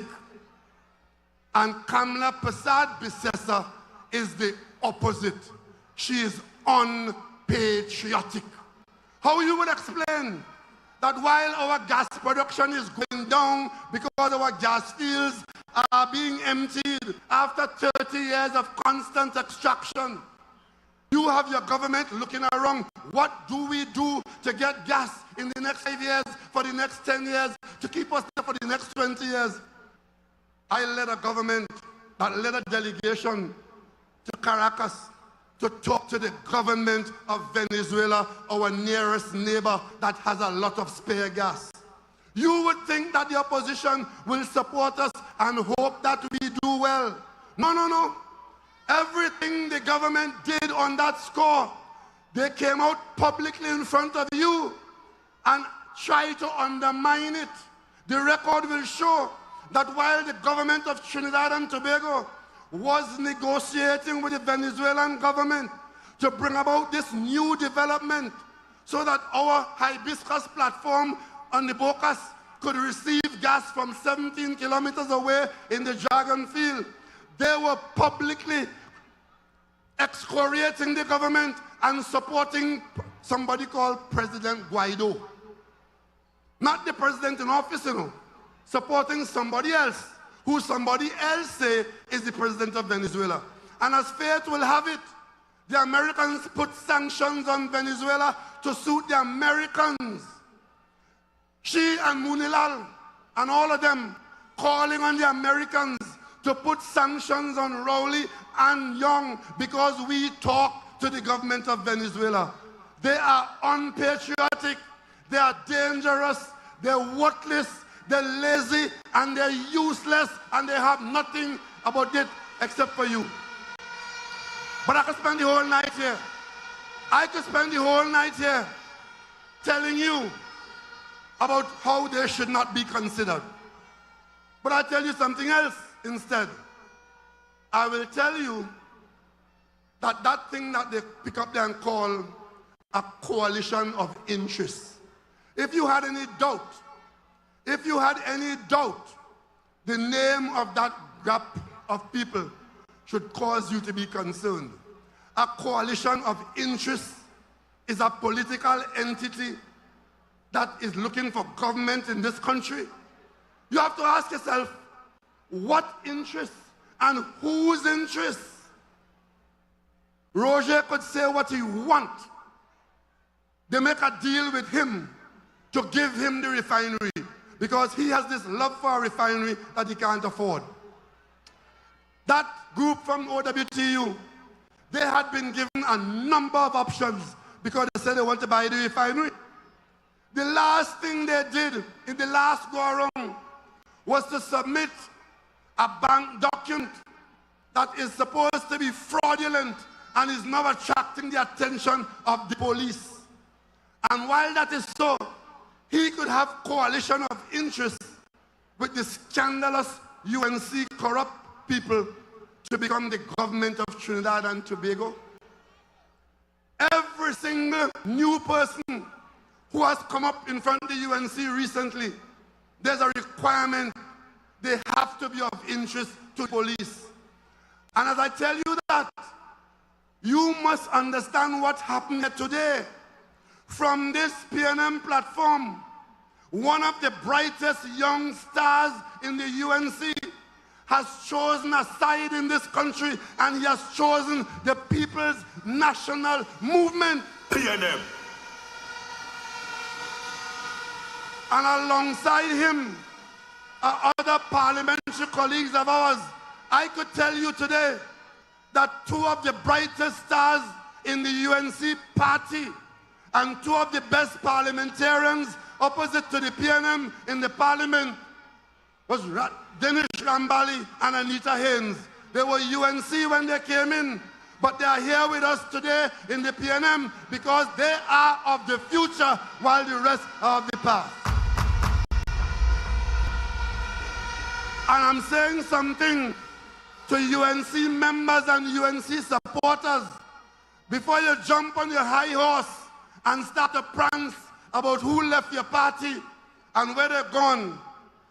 And Kamla Prasad Bisesa is the opposite. She is unpatriotic. How you would explain that while our gas production is going down because our gas fields are being emptied after 30 years of constant extraction, you have your government looking around, what do we do to get gas in the next 5 years, for the next 10 years, to keep us there for the next 20 years? I led a government that led a delegation to Caracas to talk to the government of Venezuela, our nearest neighbor that has a lot of spare gas. You would think that the opposition will support us and hope that we do well. No, no, no. Everything the government did on that score, they came out publicly in front of you and tried to undermine it. The record will show that while the government of Trinidad and Tobago was negotiating with the Venezuelan government to bring about this new development so that our hibiscus platform on the Bocas could receive gas from 17 kilometers away in the Dragon Field, they were publicly excoriating the government and supporting somebody called President Guaido. Not the president in office, you know, supporting somebody else, who somebody else say is the president of Venezuela. And as fate will have it, the Americans put sanctions on Venezuela to suit the Americans. She and Munilal and all of them calling on the Americans to put sanctions on Rowley and Young because we talk to the government of Venezuela. They are unpatriotic, they are dangerous, they're worthless, they're lazy, and they're useless, and they have nothing about it except for you. But I could spend the whole night here. I could spend the whole night here telling you about how they should not be considered. But I'll tell you something else instead. I will tell you that that thing that they pick up there and call a coalition of interests. If you had any doubt, the name of that group of people should cause you to be concerned. A coalition of interests is a political entity that is looking for government in this country. You have to ask yourself, what interests and whose interests? Roger could say what he wants. They make a deal with him to give him the refinery because he has this love for a refinery that he can't afford. That group from OWTU, they had been given a number of options because they said they want to buy the refinery. The last thing they did in the last go-around was to submit a bank document that is supposed to be fraudulent and is now attracting the attention of the police. And while that is so, he could have coalition of interests with the scandalous UNC corrupt people to become the government of Trinidad and Tobago. Every single new person who has come up in front of the UNC recently, there's a requirement they have to be of interest to the police. And as I tell you that, you must understand what happened here today. From this PNM platform, one of the brightest young stars in the UNC has chosen a side in this country, and he has chosen the People's National Movement, PNM. And alongside him are other parliamentary colleagues of ours. I could tell you today that two of the brightest stars in the UNC party and two of the best parliamentarians opposite to the PNM in the parliament was Dennis Rambali and Anita Haynes. They were UNC when they came in, but they are here with us today in the PNM because they are of the future while the rest are of the past. And I'm saying something to UNC members and UNC supporters. Before you jump on your high horse and start to prance about who left your party and where they're gone,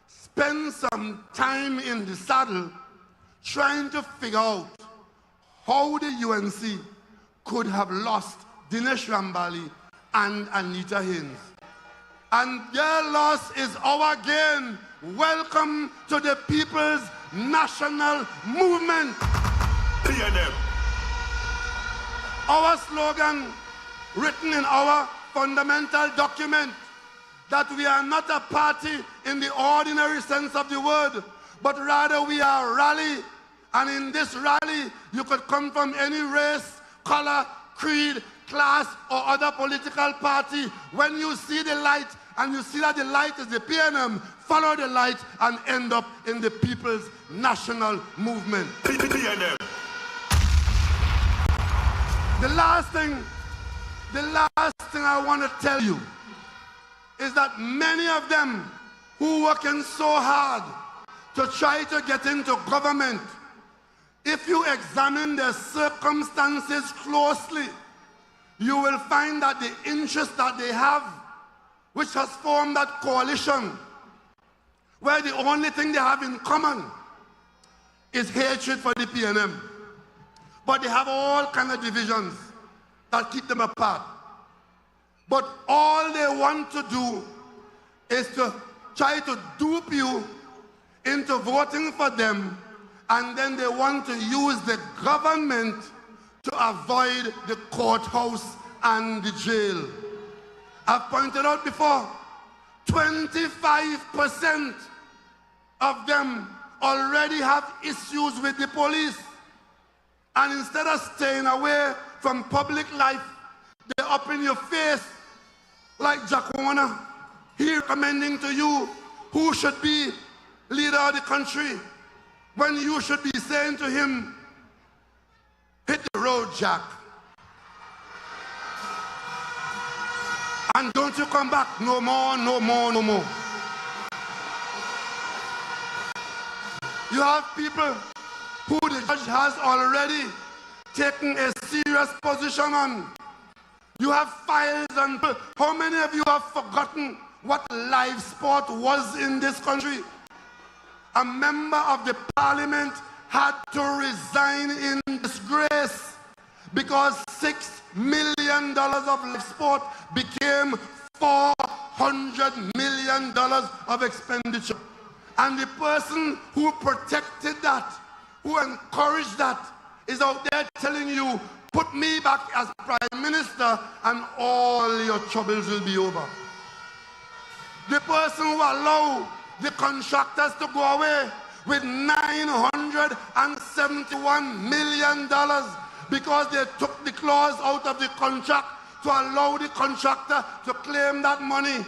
spend some time in the saddle trying to figure out how the UNC could have lost Dinesh Rambali and Anita Haynes. And their loss is our gain. Welcome to the People's National Movement. PNM. Our slogan, written in our fundamental document, that we are not a party in the ordinary sense of the word, but rather we are a rally. And in this rally, you could come from any race, color, creed, class, or other political party. When you see the light, and you see that the light is the PNM, follow the light and end up in the People's National Movement. PNM. The last thing I want to tell you is that many of them who working so hard to try to get into government, if you examine their circumstances closely, you will find that the interest that they have, which has formed that coalition, where the only thing they have in common is hatred for the PNM. But they have all kinds of divisions that keep them apart. But all they want to do is to try to dupe you into voting for them, and then they want to use the government to avoid the courthouse and the jail. I've pointed out before, 25% of them already have issues with the police. And instead of staying away from public life, they're up in your face like Jack Warner. He recommending to you who should be leader of the country, when you should be saying to him, hit the road, Jack. And don't you come back no more, no more, no more. You have people who the judge has already taken a serious position on. You have files and how many of you have forgotten what live sport was in this country? A member of the parliament had to resign in disgrace because $6 million of live sport became $400 million of expenditure. And the person who protected that, who encouraged that, is out there telling you, put me back as Prime Minister and all your troubles will be over. The person who allowed the contractors to go away with $971 million because they took the clause out of the contract to allow the contractor to claim that money.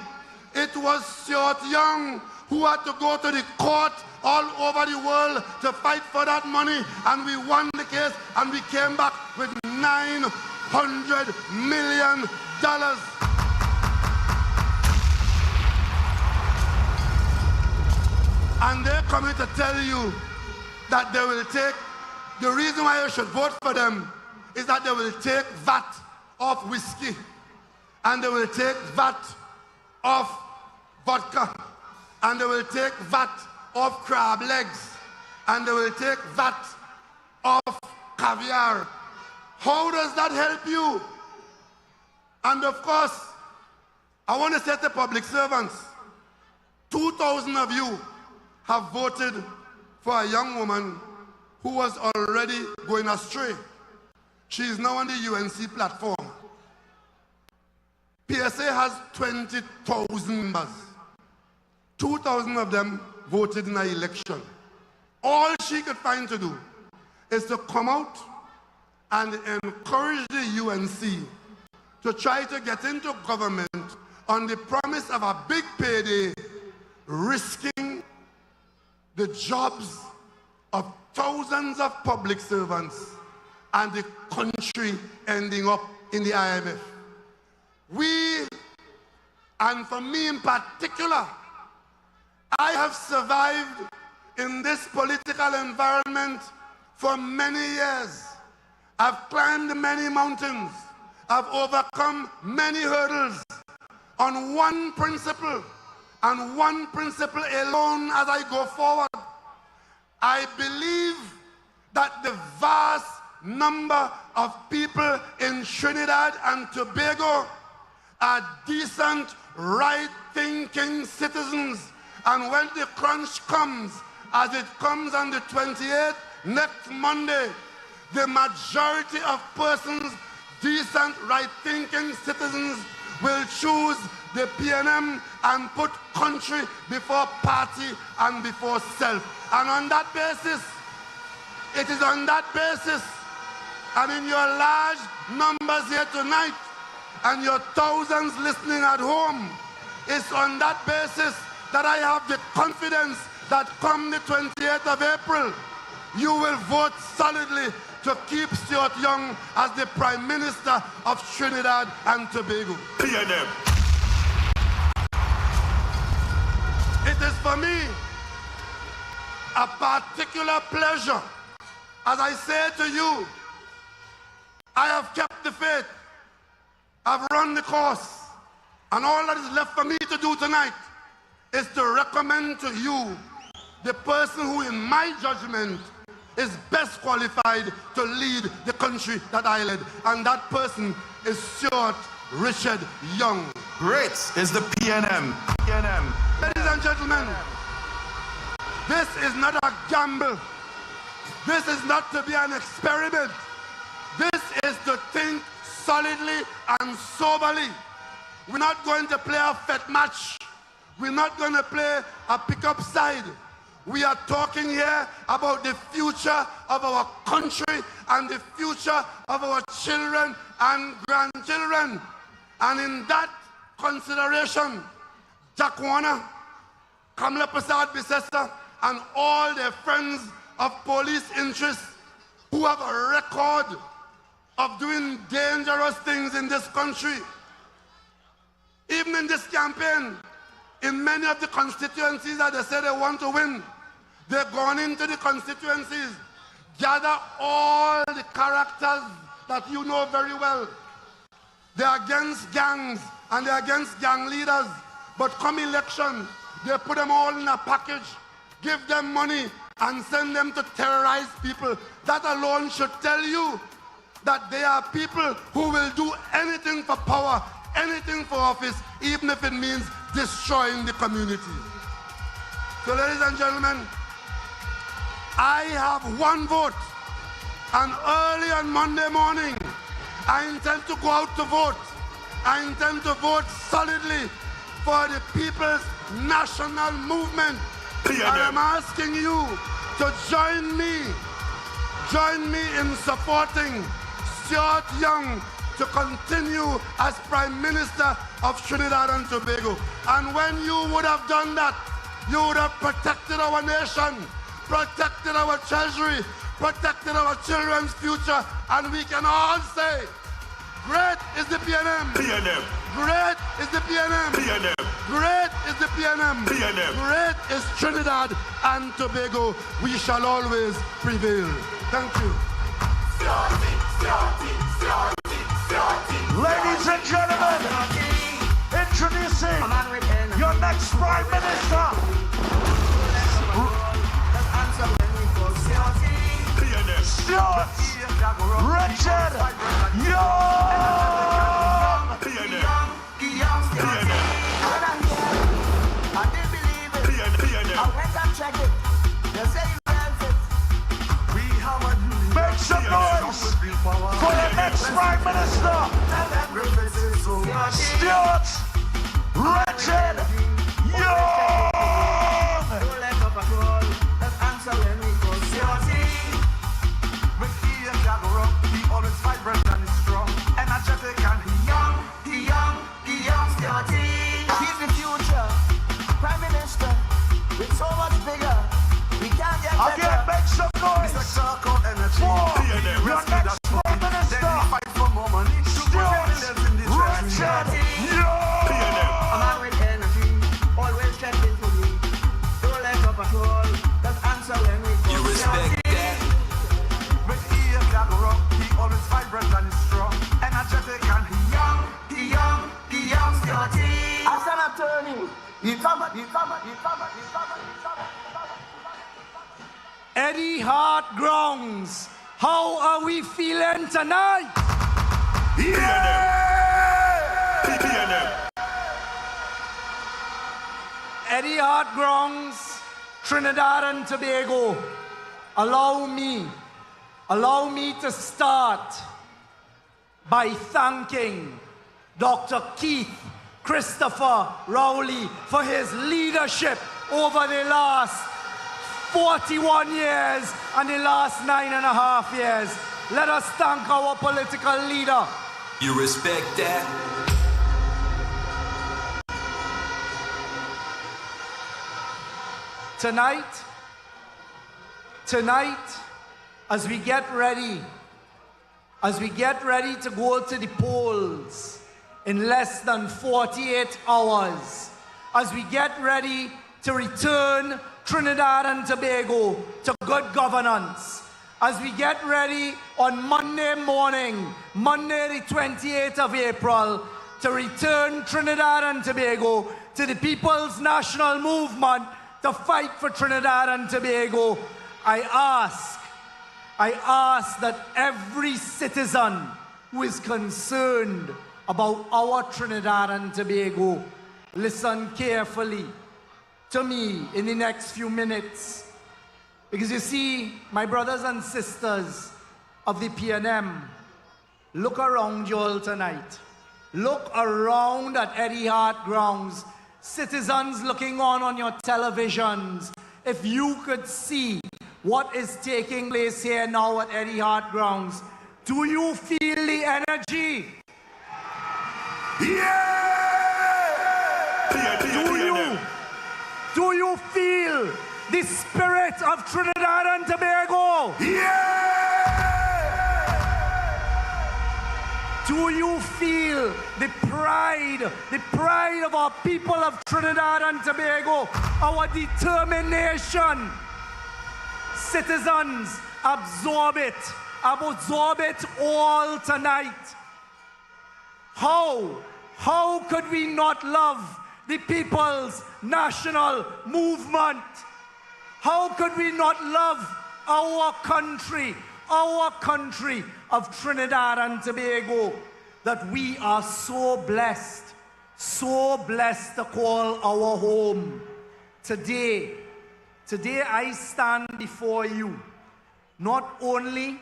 It was Stuart Young who had to go to the court all over the world to fight for that money, and we won the case and we came back with $900 million. And they're coming to tell you that they will take, the reason why you should vote for them is that they will take VAT off whiskey, and they will take VAT off vodka, and they will take VAT off crab legs, and they will take VAT off caviar. How does that help you? And of course, I want to say to public servants, 2,000 of you have voted for a young woman who was already going astray. She is now on the UNC platform. PSA has 20,000 members. 2,000 of them voted in an election. All she could find to do is to come out and encourage the UNC to try to get into government on the promise of a big payday, risking the jobs of thousands of public servants and the country ending up in the IMF. We, and for me in particular, I have survived in this political environment for many years. I've climbed many mountains. I've overcome many hurdles on one principle, and one principle alone as I go forward. I believe that the vast number of people in Trinidad and Tobago are decent, right-thinking citizens. And when the crunch comes, as it comes on the 28th, next Monday, the majority of persons, decent, right-thinking citizens, will choose the PNM and put country before party and before self. And on that basis, it is on that basis, and in your large numbers here tonight, and your thousands listening at home, it's on that basis that I have the confidence that come the 28th of April, you will vote solidly to keep Stuart Young as the Prime Minister of Trinidad and Tobago. PNM. It is for me a particular pleasure, as I say to you, I have kept the faith, I've run the course, and all that is left for me to do tonight is to recommend to you the person who, in my judgment, is best qualified to lead the country that I led, and that person is Stuart Richard Young. Great is the PNM. Ladies and gentlemen, this is not a gamble. This is not to be an experiment. This is to think solidly and soberly. We're not going to play a fet match. We're not going to play a pick-up side. We are talking here about the future of our country and the future of our children and grandchildren. And in that consideration, Jack Warner, Kamala Prasad Bisesa, and all their friends of police interests who have a record of doing dangerous things in this country. Even in this campaign, in many of the constituencies that they say they want to win, they've gone into the constituencies, gather all the characters that you know very well. They're against gangs and they're against gang leaders, but come election, they put them all in a package, give them money, and send them to terrorize people. That alone should tell you that they are people who will do anything for power, anything for office, even if it means destroying the community. So ladies and gentlemen, I have one vote, and early on Monday morning, I intend to go out to vote. I intend to vote solidly for the People's National Movement. I am asking you to join me in supporting Stuart Young to continue as Prime Minister of Trinidad and Tobago. And when you would have done that, you would have protected our nation, protected our treasury, protected our children's future, and we can all say, great is the PNM. PNM. Great is the PNM. PNM. Great is the PNM. PNM. Great is Trinidad and Tobago. We shall always prevail. Thank you. Ladies and gentlemen, introducing your next Prime Minister. Stuart Richard Young. I didn't believe it. I went and checked it. They say he runs it. Make some noise for the next Prime Minister, Stuart Richard Young. Vibrant and strong, energetic and young, Stuarty. He's the future Prime Minister with so much bigger. We can't get better. Again, make some noise for your next Prime Minister, Stuart Richard Young. A man with energy, always checking for me. Don't let up at all. Just answer when we call. You respect that? With ear rock, he always vibrant and strong, energetic and young, Stuarty. As an attorney, he covered. Eddie Hart grounds. How are we feeling tonight? Eddie Hart grounds, Trinidad and Tobago. Allow me to start by thanking Dr. Keith Christopher Rowley for his leadership over the last 41 years and the last 9.5 years. Let us thank our political leader. You respect that? Tonight, as we get ready to go to the polls in less than 48 hours, as we get ready to return Trinidad and Tobago to good governance, as we get ready on Monday morning, Monday the 28th of April, to return Trinidad and Tobago to the People's National Movement to fight for Trinidad and Tobago, I ask that every citizen who is concerned about our Trinidad and Tobago listen carefully to me in the next few minutes. Because you see, my brothers and sisters of the PNM, look around you all tonight. Look around at Eddie Hart grounds. Citizens looking on your televisions. If you could see what is taking place here now at Eddie Hart grounds, do you feel the energy? Do you feel the spirit of Trinidad and Tobago? Do you feel the pride of our people of Trinidad and Tobago, our determination? Citizens, absorb it all tonight. How could we not love the People's National Movement? How could we not love our country of Trinidad and Tobago, that we are so blessed to call our home? Today I stand before you not only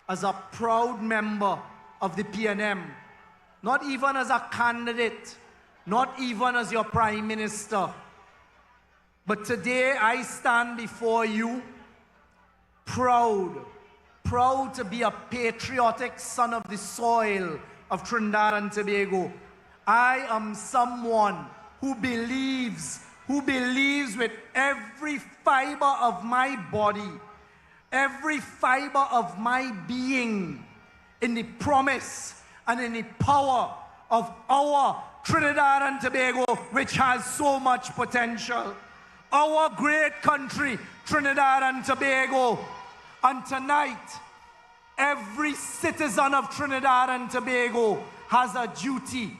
as a proud member of the PNM, not even as a candidate, not even as your Prime Minister, but today I stand before you proud to be a patriotic son of the soil of Trinidad and Tobago. I am someone who believes with every fiber of my body, every fiber of my being, in the promise and in the power of our Trinidad and Tobago, which has so much potential. Our great country, Trinidad and Tobago. And tonight, every citizen of Trinidad and Tobago has a duty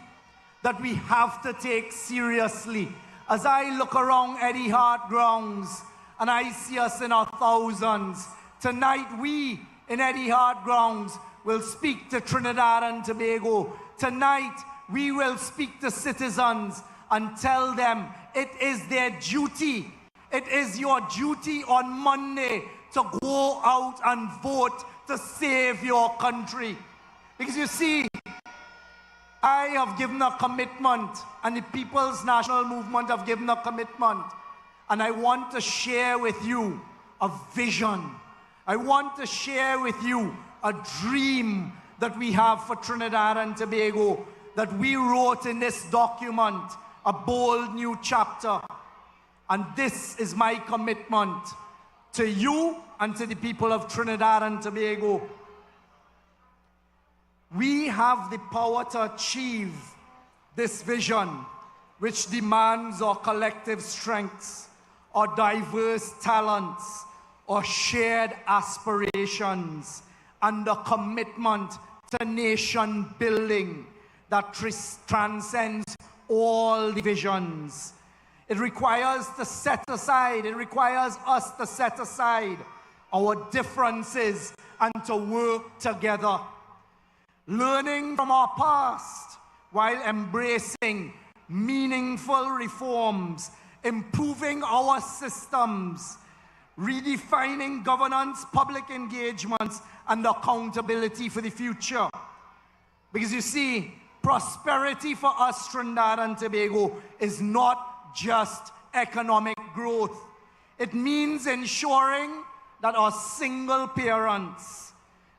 that we have to take seriously. As I look around Eddie Hart grounds and I see us in our thousands, tonight we in Eddie Hart grounds will speak to Trinidad and Tobago. Tonight we will speak to citizens and tell them it is their duty. It is your duty on Monday to go out and vote to save your country. Because you see, I have given a commitment, and the People's National Movement have given a commitment, and I want to share with you a vision. I want to share with you a dream that we have for Trinidad and Tobago, that we wrote in this document, a bold new chapter. And this is my commitment to you and to the people of Trinidad and Tobago. We have the power to achieve this vision, which demands our collective strengths, our diverse talents, our shared aspirations, and the commitment to nation building that transcends all divisions. It requires us to set aside our differences and to work together. Learning from our past while embracing meaningful reforms, improving our systems, redefining governance, public engagements, and accountability for the future. Because you see, prosperity for us, Trinidad and Tobago, is not just economic growth. It means ensuring that our single parents,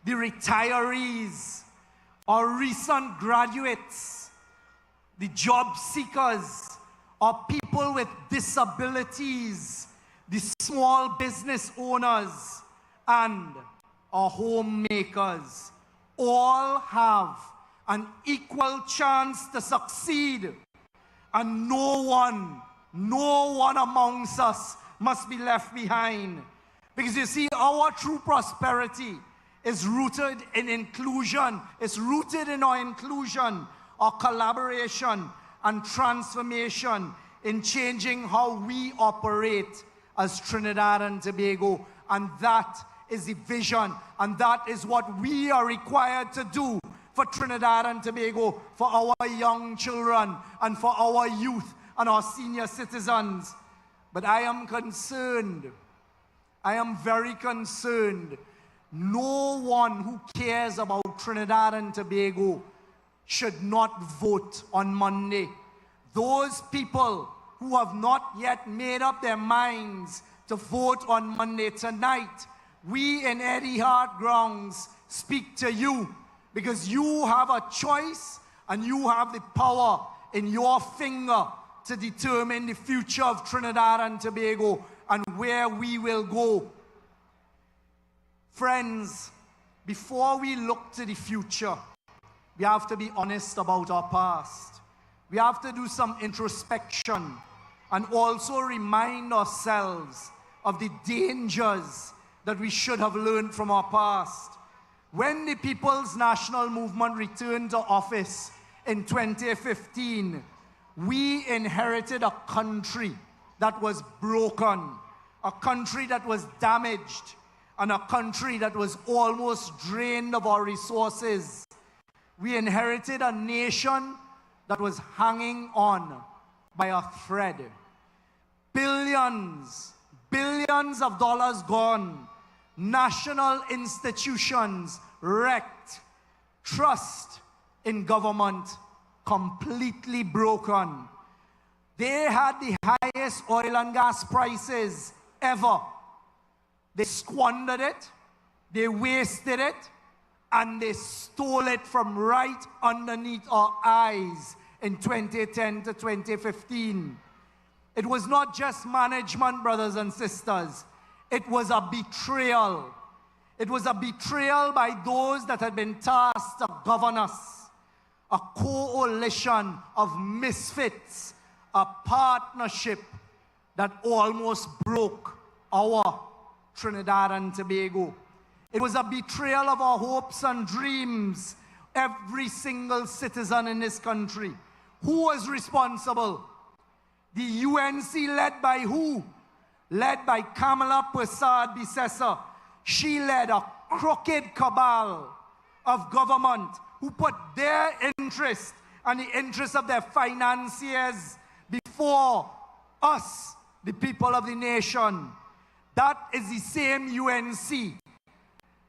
the retirees, our recent graduates, the job seekers, our people with disabilities, the small business owners, and our homemakers all have an equal chance to succeed, and no one amongst us must be left behind. Because you see, our true prosperity is rooted in inclusion. It's rooted in our inclusion, our collaboration, and transformation in changing how we operate as Trinidad and Tobago. And that is the vision, and that is what we are required to do for Trinidad and Tobago, for our young children, and for our youth and our senior citizens. But I am concerned, I am very concerned. No one who cares about Trinidad and Tobago should not vote on Monday. Those people who have not yet made up their minds to vote on Monday tonight, we in Eddie Hart grounds speak to you, because you have a choice and you have the power in your finger to determine the future of Trinidad and Tobago and where we will go. Friends, before we look to the future, we have to be honest about our past. We have to do some introspection and also remind ourselves of the dangers that we should have learned from our past. When the People's National Movement returned to office in 2015, we inherited a country that was broken, a country that was damaged, and a country that was almost drained of our resources. We inherited a nation that was hanging on by a thread. Billions of dollars gone. National institutions wrecked. Trust in government completely broken. They had the highest oil and gas prices ever. They squandered it, they wasted it, and they stole it from right underneath our eyes in 2010 to 2015. It was not just management, brothers and sisters. It was a betrayal. It was a betrayal by those that had been tasked to govern us. A coalition of misfits, a partnership that almost broke our Trinidad and Tobago. It was a betrayal of our hopes and dreams. Every single citizen in this country. Who was responsible? The UNC, led by who? Led by Kamala Persad-Bissessar. She led a crooked cabal of government who put their interest and the interest of their financiers before us, the people of the nation. That is the same UNC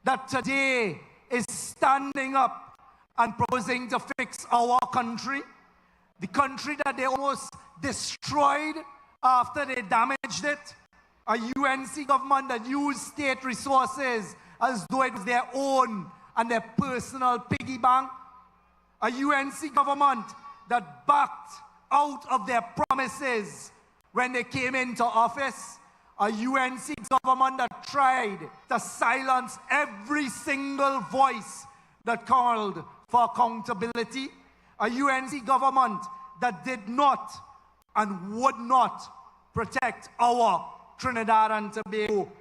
that today is standing up and proposing to fix our country, the country that they almost destroyed after they damaged it, a UNC government that used state resources as though it was their own and their personal piggy bank, a UNC government that backed out of their promises when they came into office, a UNC government that tried to silence every single voice that called for accountability, a UNC government that did not and would not protect our Trinidad and Tobago.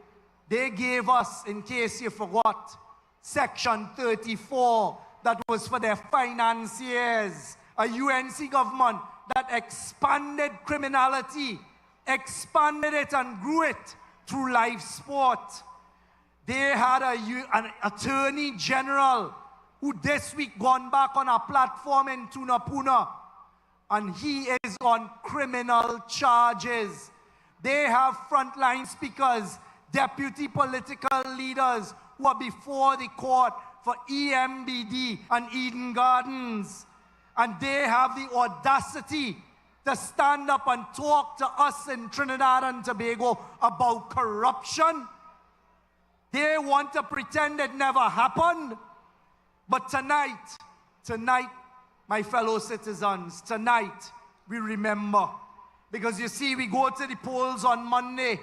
They gave us, in case you forgot, Section 34 that was for their financiers, a UNC government that expanded criminality, expanded it and grew it through live sport. They had an attorney general who this week gone back on a platform in Tunapuna, and he is on criminal charges. They have frontline speakers, deputy political leaders who are before the court for EMBD and Eden Gardens. And they have the audacity to stand up and talk to us in Trinidad and Tobago about corruption. They want to pretend it never happened. But tonight, my fellow citizens, tonight we remember. Because you see, we go to the polls on Monday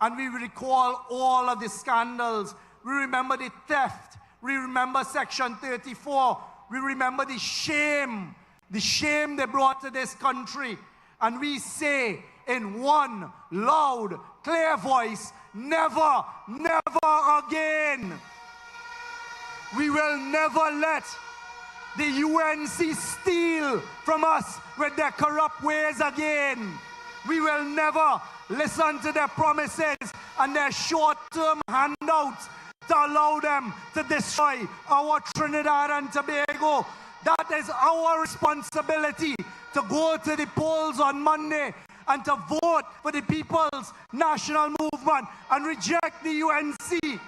and we recall all of the scandals. We remember the theft. We remember Section 34. We remember the shame they brought to this country. And we say in one loud, clear voice, never, never again. We will never let the UNC steal from us with their corrupt ways again. We will never listen to their promises and their short-term handouts to allow them to destroy our Trinidad and Tobago. That is our responsibility, to go to the polls on Monday and to vote for the People's National Movement and reject the UNC.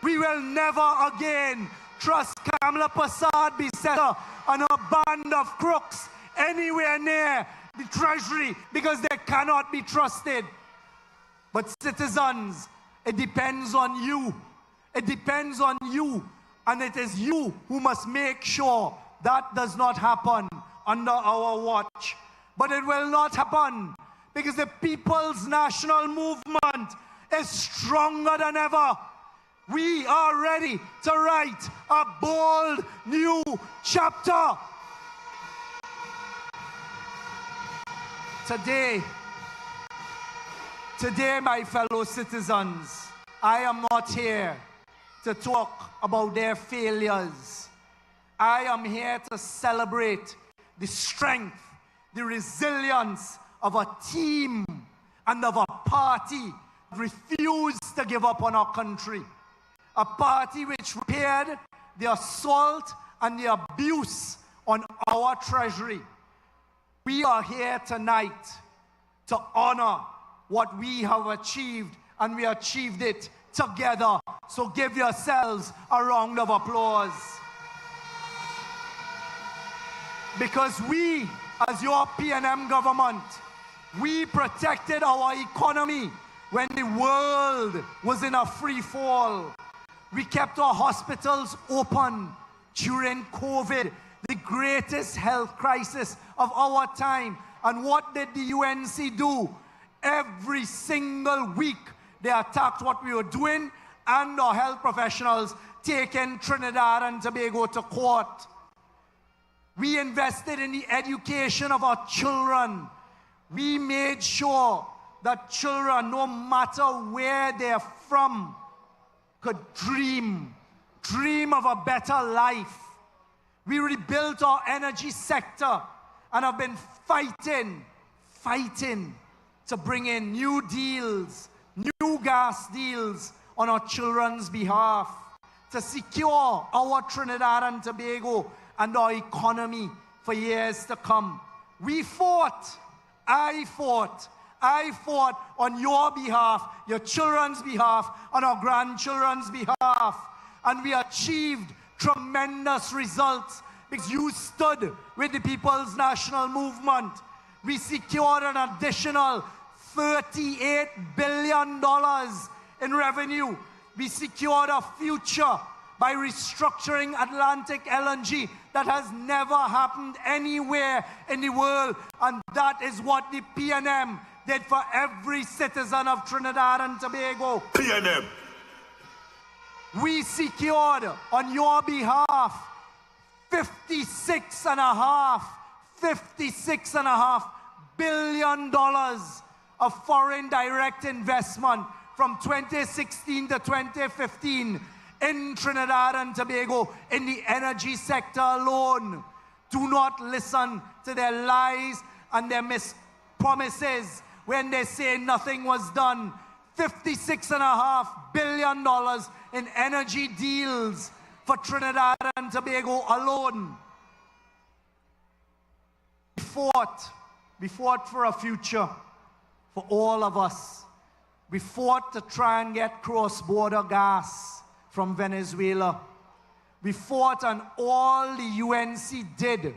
We will never again trust Kamala Persad-Bissetta and her band of crooks anywhere near the Treasury, because they cannot be trusted. But citizens, it depends on you. It depends on you. And it is you who must make sure that does not happen under our watch. But it will not happen, because the People's National Movement is stronger than ever. We are ready to write a bold new chapter. Today, my fellow citizens, I am not here to talk about their failures. I am here to celebrate the strength, the resilience of a team and of a party that refused to give up on our country. A party which repaired the assault and the abuse on our treasury. We are here tonight to honor what we have achieved, and we achieved it together. So give yourselves a round of applause. Because we, as your PNM government, we protected our economy when the world was in a free fall. We kept our hospitals open during COVID, the greatest health crisis of our time. And what did the UNC do? Every single week, they attacked what we were doing and our health professionals taking Trinidad and Tobago to court. We invested in the education of our children. We made sure that children, no matter where they're from, could dream of a better life. We rebuilt our energy sector and have been fighting to bring in new deals, new gas deals on our children's behalf, to secure our Trinidad and Tobago and our economy for years to come. We fought. I fought on your behalf, your children's behalf, on our grandchildren's behalf. And we achieved tremendous results because you stood with the People's National Movement. We secured an additional $38 billion in revenue. We secured a future by restructuring Atlantic LNG that has never happened anywhere in the world. And that is what the PNM did for every citizen of Trinidad and Tobago. PNM. We secured on your behalf $56.5 billion of foreign direct investment from 2016 to 2015 in Trinidad and Tobago in the energy sector alone. Do not listen to their lies and their promises when they say nothing was done. $56.5 billion in energy deals for Trinidad and Tobago alone. We fought for a future for all of us. We fought to try and get cross-border gas from Venezuela. We fought, and all the UNC did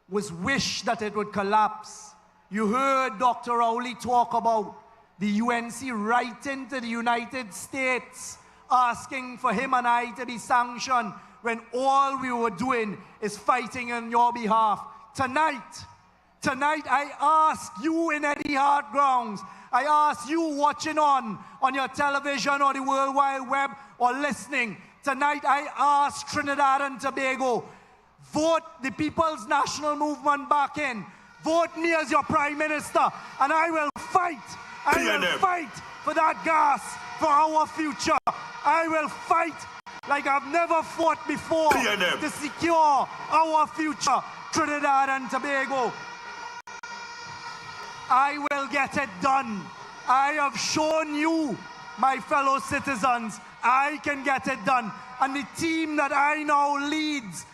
was wish that it would collapse. You heard Dr. Rowley talk about the UNC writing to the United States asking for him and I to be sanctioned when all we were doing is fighting on your behalf. Tonight I ask you in Eddie Hart grounds, I ask you watching on your television or the World Wide Web or listening, tonight I ask Trinidad and Tobago, vote the People's National Movement back in. Vote me as your Prime Minister, and I will fight. I will fight for that gas for our future. I will fight like I've never fought before to secure our future, Trinidad and Tobago. I will get it done. I have shown you, my fellow citizens, I can get it done. And the team that I now leads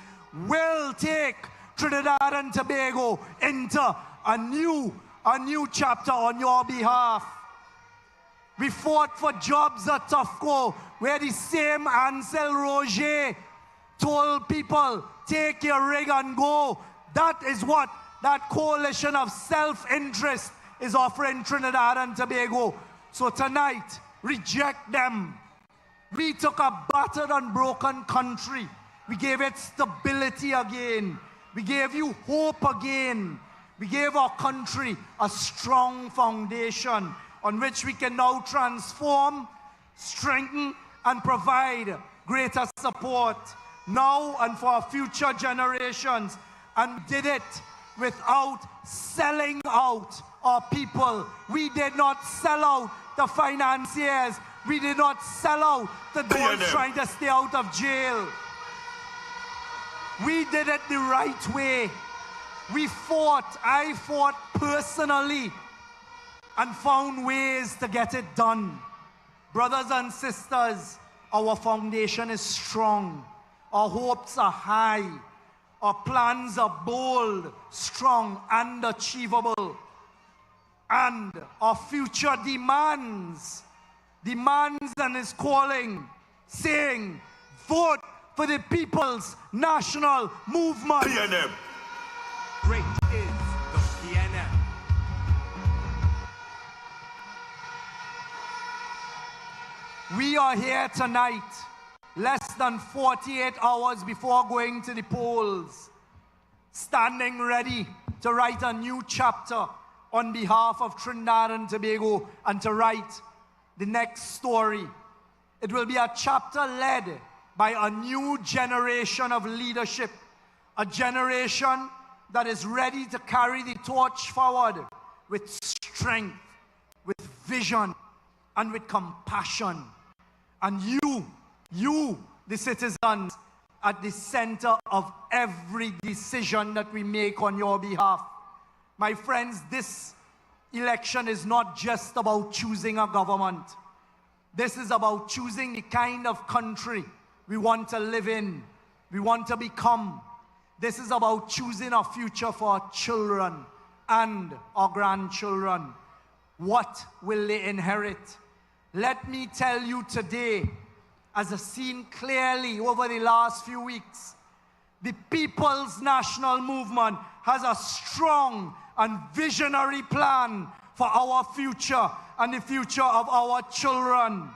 will take Trinidad and Tobago into a new chapter on your behalf. We fought for jobs at Tufco, where the same Ansel Roger told people, take your rig and go. That is what that coalition of self-interest is offering Trinidad and Tobago. So tonight, reject them. We took a battered and broken country. We gave it stability again. We gave you hope again. We gave our country a strong foundation on which we can now transform, strengthen, and provide greater support now and for our future generations. And did it without selling out our people. We did not sell out the financiers. We did not sell out the those trying to stay out of jail. We did it the right way. I fought personally and found ways to get it done. Brothers and sisters, our foundation is strong. Our hopes are high. Our plans are bold, strong, and achievable. And our future demands and is calling, saying, vote for the People's National Movement. PNM. Great is the PNM. We are here tonight, less than 48 hours before going to the polls, standing ready to write a new chapter on behalf of Trinidad and Tobago and to write the next story. It will be a chapter led by a new generation of leadership, a generation that is ready to carry the torch forward with strength, with vision, and with compassion. And you, the citizens, at the center of every decision that we make on your behalf. My friends, this election is not just about choosing a government. This is about choosing the kind of country we want to live in, we want to become. This is about choosing a future for our children and our grandchildren. What will they inherit? Let me tell you today, as I've seen clearly over the last few weeks, the People's National Movement has a strong and visionary plan for our future and the future of our children.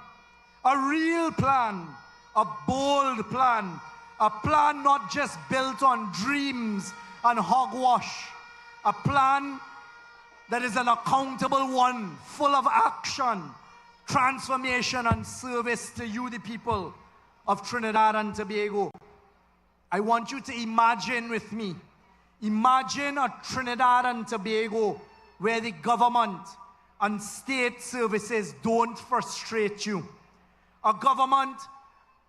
A real plan, a bold plan, a plan not just built on dreams and hogwash, a plan that is an accountable one, full of action, transformation, and service to you, the people of Trinidad and Tobago. I want you to imagine with me, imagine a Trinidad and Tobago where the government and state services don't frustrate you. A government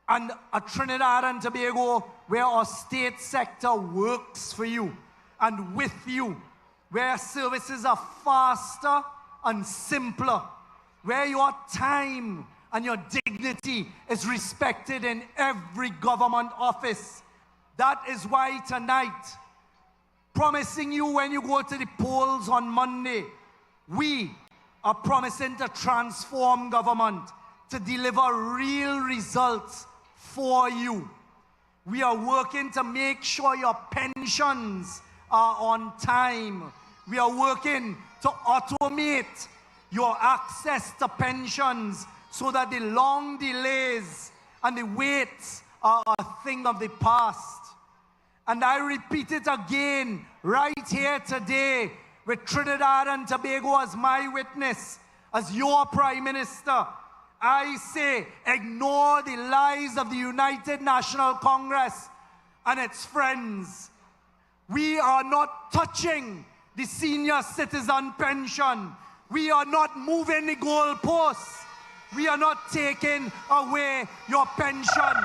and a Trinidad and Tobago where our state sector works for you and with you, where services are faster and simpler, where your time and your dignity is respected in every government office. That is why tonight, promising you when you go to the polls on Monday, we are promising to transform government, to deliver real results for you. We are working to make sure your pensions are on time. We are working to automate your access to pensions so that the long delays and the waits are a thing of the past. And I repeat it again right here today with Trinidad and Tobago as my witness, as your Prime Minister. I say, ignore the lies of the United National Congress and its friends. We are not touching the senior citizen pension. We are not moving the goalposts. We are not taking away your pension.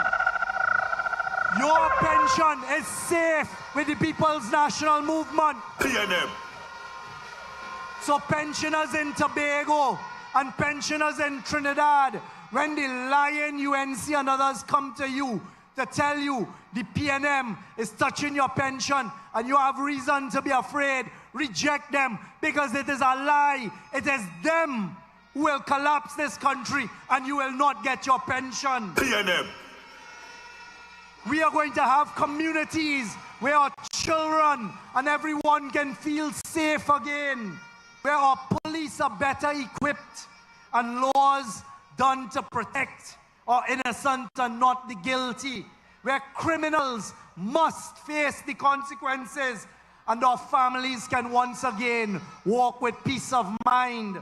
Your pension is safe with the People's National Movement. PNM. So pensioners in Tobago and pensioners in Trinidad, when the Lion, UNC and others come to you to tell you the PNM is touching your pension and you have reason to be afraid, reject them, because it is a lie. It is them who will collapse this country and you will not get your pension. PNM. We are going to have communities where our children and everyone can feel safe again, where our police are better equipped and laws done to protect our innocent and not the guilty, where criminals must face the consequences and our families can once again walk with peace of mind.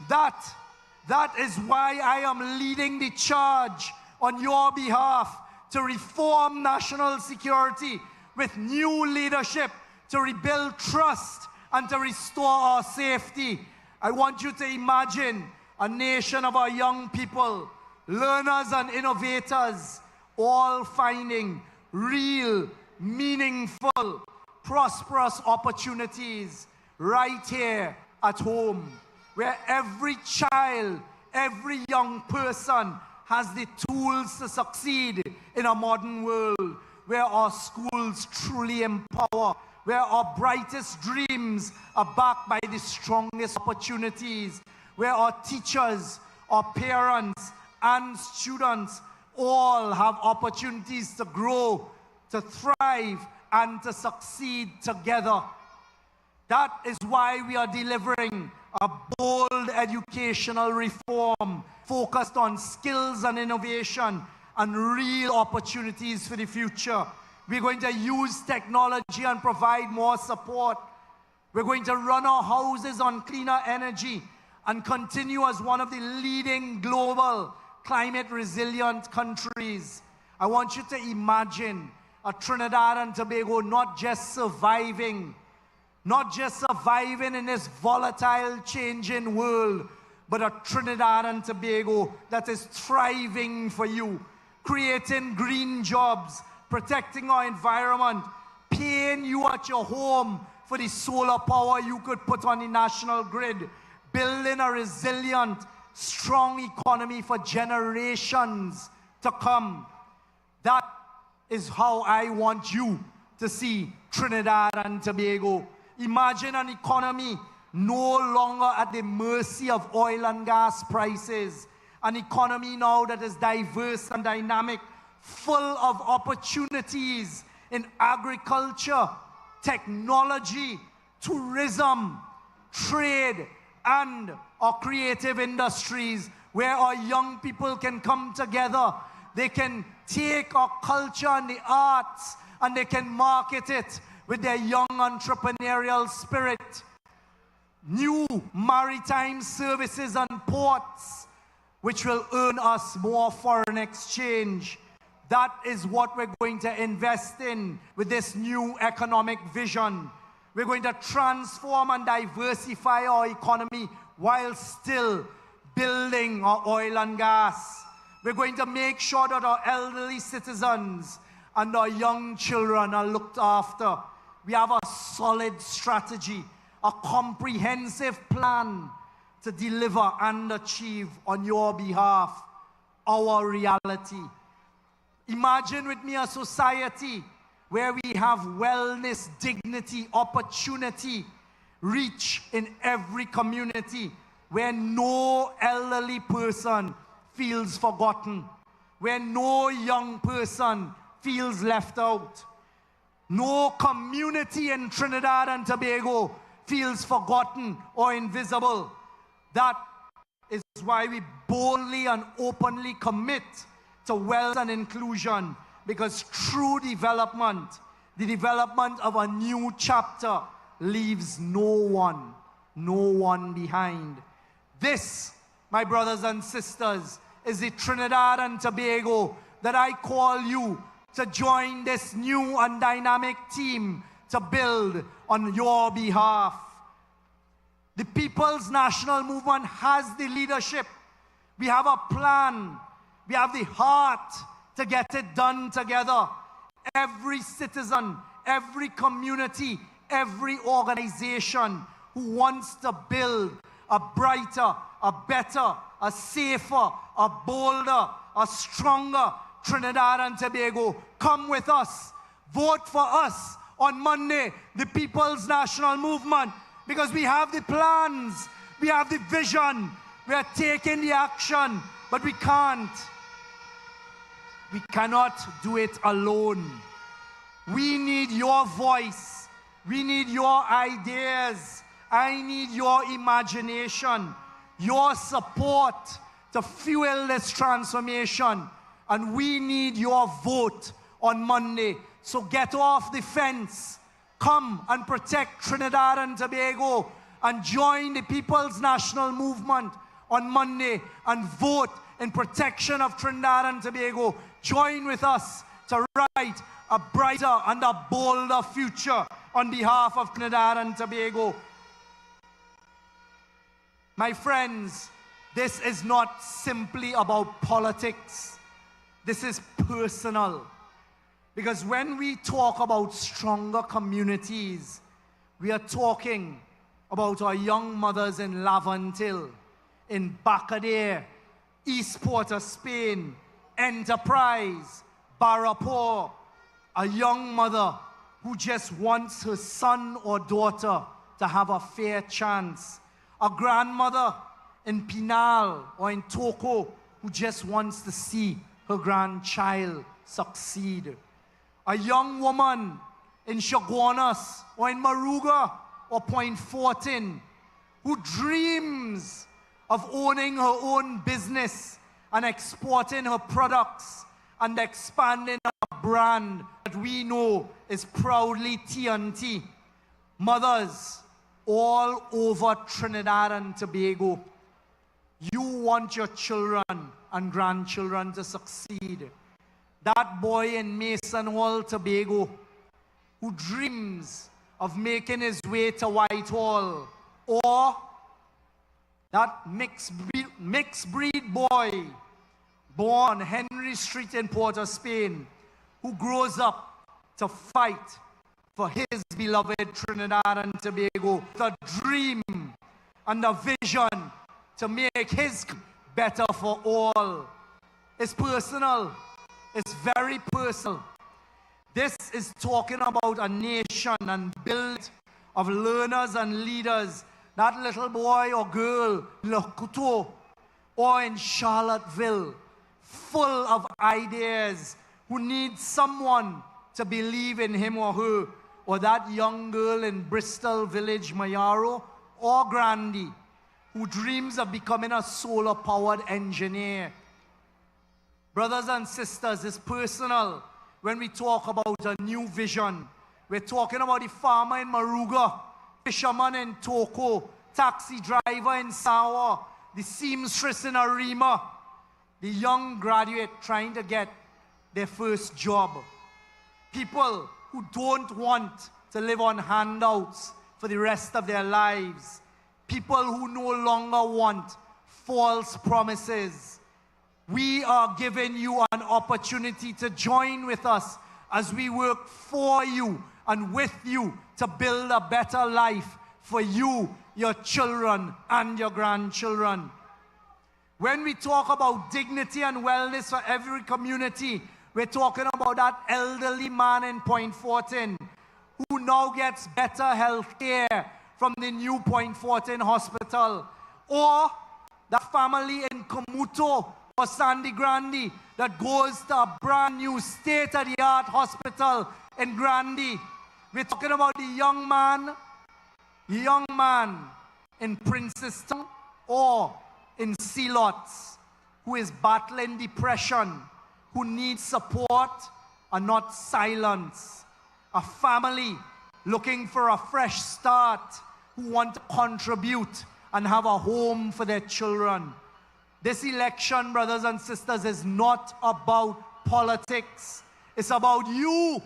That is why I am leading the charge on your behalf to reform national security with new leadership, to rebuild trust and to restore our safety. I want you to imagine a nation of our young people, learners and innovators, all finding real, meaningful, prosperous opportunities right here at home, where every child, every young person has the tools to succeed in a modern world, where our schools truly empower, where our brightest dreams are backed by the strongest opportunities, where our teachers, our parents, and students all have opportunities to grow, to thrive, and to succeed together. That is why we are delivering a bold educational reform focused on skills and innovation and real opportunities for the future. We're going to use technology and provide more support. We're going to run our houses on cleaner energy and continue as one of the leading global climate resilient countries. I want you to imagine a Trinidad and Tobago not just surviving in this volatile, changing world, but a Trinidad and Tobago that is thriving for you, creating green jobs, protecting our environment, paying you at your home for the solar power you could put on the national grid, building a resilient, strong economy for generations to come. That is how I want you to see Trinidad and Tobago. Imagine an economy no longer at the mercy of oil and gas prices. An economy now that is diverse and dynamic, full of opportunities in agriculture, technology, tourism, trade, and our creative industries, where our young people can come together. They can take our culture and the arts and they can market it with their young entrepreneurial spirit. New maritime services and ports, which will earn us more foreign exchange. That is what we're going to invest in with this new economic vision. We're going to transform and diversify our economy while still building our oil and gas. We're going to make sure that our elderly citizens and our young children are looked after. We have a solid strategy, a comprehensive plan to deliver and achieve on your behalf our reality. Imagine with me a society where we have wellness, dignity, opportunity, reach in every community, where no elderly person feels forgotten, where no young person feels left out. No community in Trinidad and Tobago feels forgotten or invisible. That is why we boldly and openly commit to wealth and inclusion, because true development, the development of a new chapter, leaves no one behind. This, my brothers and sisters, is the Trinidad and Tobago that I call you to join this new and dynamic team to build on your behalf. The People's National Movement has the leadership. We have a plan. We have the heart to get it done together. Every citizen, every community, every organization who wants to build a brighter, a better, a safer, a bolder, a stronger Trinidad and Tobago, come with us. Vote for us on Monday, the People's National Movement, because we have the plans, we have the vision, we are taking the action, but we can't. We cannot do it alone. We need your voice. We need your ideas. I need your imagination, your support to fuel this transformation. And we need your vote on Monday. So get off the fence. Come and protect Trinidad and Tobago and join the People's National Movement on Monday and vote in protection of Trinidad and Tobago. Join with us to write a brighter and a bolder future on behalf of Trinidad and Tobago. My friends, this is not simply about politics. This is personal. Because when we talk about stronger communities, we are talking about our young mothers in Lavantil, in Bacadere, East Port of Spain, Enterprise, Barapore, a young mother who just wants her son or daughter to have a fair chance, a grandmother in Pinal or in Toko who just wants to see her grandchild succeed, a young woman in Chaguanas or in Maruga or Point Fortin who dreams of owning her own business and exporting her products and expanding a brand that we know is proudly TNT. Mothers all over Trinidad and Tobago, you want your children and grandchildren to succeed. That boy in Mason Hall, Tobago, who dreams of making his way to Whitehall, or that mixed breed boy born Henry Street in Port of Spain, who grows up to fight for his beloved Trinidad and Tobago, the dream and the vision to make his better for all. It's personal. It's very personal. This is talking about a nation and build of learners and leaders. That little boy or girl in Lokuto or in Charlottesville, full of ideas, who needs someone to believe in him or her, or that young girl in Bristol Village, Mayaro, or Grandy, who dreams of becoming a solar-powered engineer. Brothers and sisters, it's personal when we talk about a new vision. We're talking about the farmer in Maruga, fisherman in Toko, taxi driver in Sawa, the seamstress in Arima, the young graduate trying to get their first job. People who don't want to live on handouts for the rest of their lives. People who no longer want false promises. We are giving you an opportunity to join with us as we work for you and with you to build a better life for you your children and your grandchildren. When we talk about dignity and wellness for every community, we're talking about that elderly man in Point Fortin who now gets better health care from the new Point Fortin Hospital. Or that family in Komuto or Sandy Grande that goes to a brand new state-of-the-art hospital in Grande. We're talking about the young man in Princeton or in Sealots who is battling depression, who needs support and not silence. A family looking for a fresh start, who want to contribute and have a home for their children. This election, brothers and sisters, is not about politics. It's about you.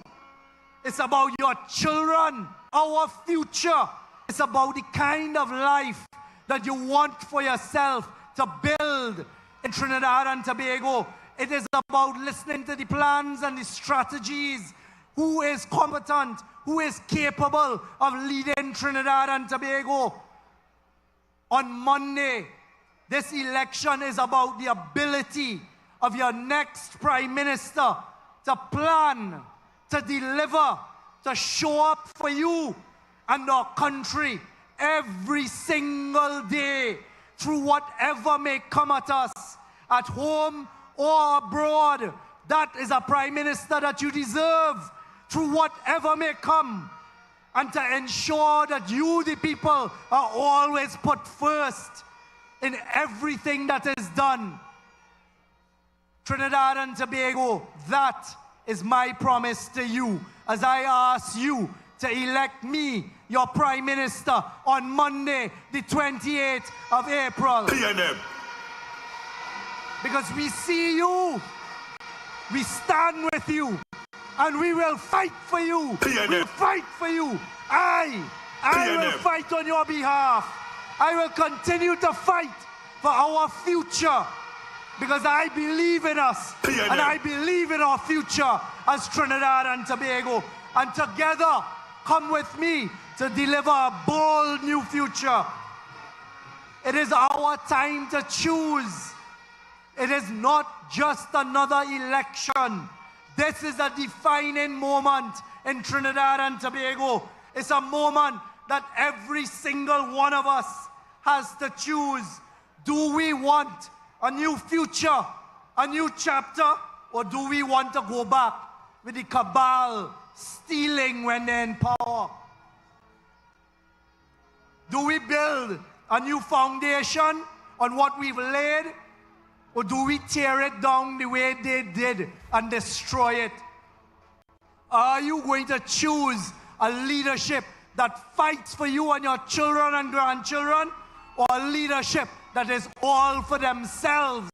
It's about your children, our future. It's about the kind of life that you want for yourself to build in Trinidad and Tobago. It is about listening to the plans and the strategies. Who is competent, who is capable of leading Trinidad and Tobago. On Monday, this election is about the ability of your next Prime Minister to plan, to deliver, to show up for you and our country every single day through whatever may come at us, at home or abroad. That is a Prime Minister that you deserve, through whatever may come, and to ensure that you, the people, are always put first in everything that is done. Trinidad and Tobago, that is my promise to you as I ask you to elect me, your Prime Minister, on Monday, the 28th of April. PNM. Because we see you, we stand with you, and we will fight for you. We'll fight for you. I will fight on your behalf. I will continue to fight for our future because I believe in us and I believe in our future as Trinidad and Tobago. And together, come with me to deliver a bold new future. It is our time to choose. It is not just another election. This is a defining moment in Trinidad and Tobago. It's a moment that every single one of us has to choose. Do we want a new future, a new chapter, or do we want to go back with the cabal stealing when they're in power? Do we build a new foundation on what we've laid, or do we tear it down the way they did and destroy it? Are you going to choose a leadership that fights for you and your children and grandchildren, or a leadership that is all for themselves?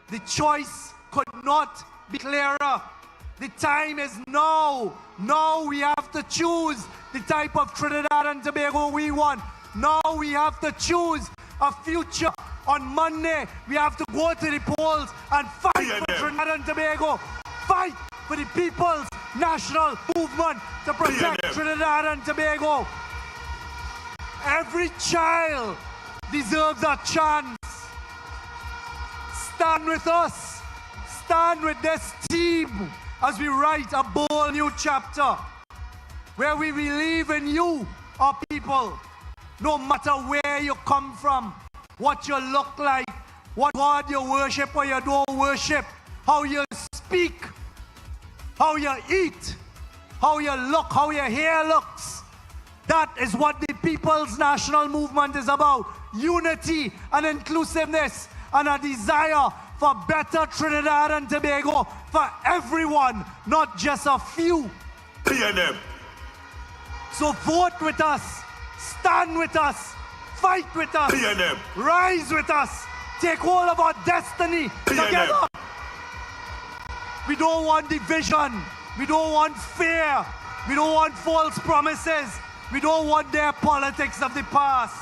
The choice could not be clearer. The time is now. Now we have to choose the type of Trinidad and Tobago we want. Now we have to choose a future. On Monday, we have to go to the polls and fight for Trinidad and Tobago. Fight for the people's national movement to protect Trinidad and Tobago. Every child deserves a chance. Stand with us. Stand with this team as we write a bold new chapter where we believe in you, our people, no matter where you come from, what you look like, what God you worship or you don't worship, how you speak, how you eat, how you look, how your hair looks. That is what the People's National Movement is about. Unity and inclusiveness and a desire for better Trinidad and Tobago for everyone, not just a few. PNM. So vote with us, stand with us, fight with us, PNM. Rise with us, take hold of our destiny together. We don't want division, we don't want fear, we don't want false promises, we don't want their politics of the past.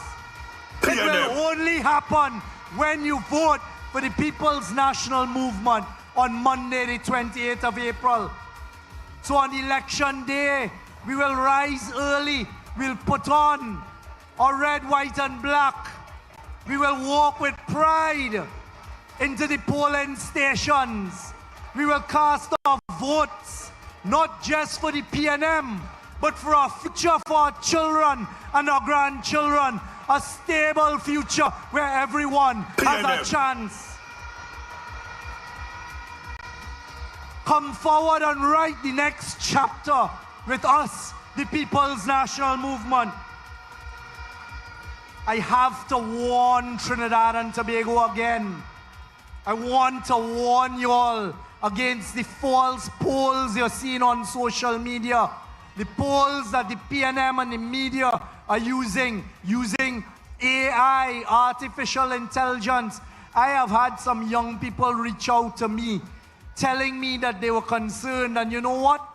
It will only happen when you vote for the People's National Movement on Monday the 28th of April. So on election day, we will rise early, we'll put on or red, white, and black. We will walk with pride into the polling stations. We will cast our votes, not just for the PNM, but for our future, for our children and our grandchildren. A stable future where everyone has a chance. Come forward and write the next chapter with us, the People's National Movement. I have to warn Trinidad and Tobago again. I want to warn you all against the false polls you're seeing on social media. The polls that the PNM and the media are using AI, artificial intelligence. I have had some young people reach out to me telling me that they were concerned, and you know what?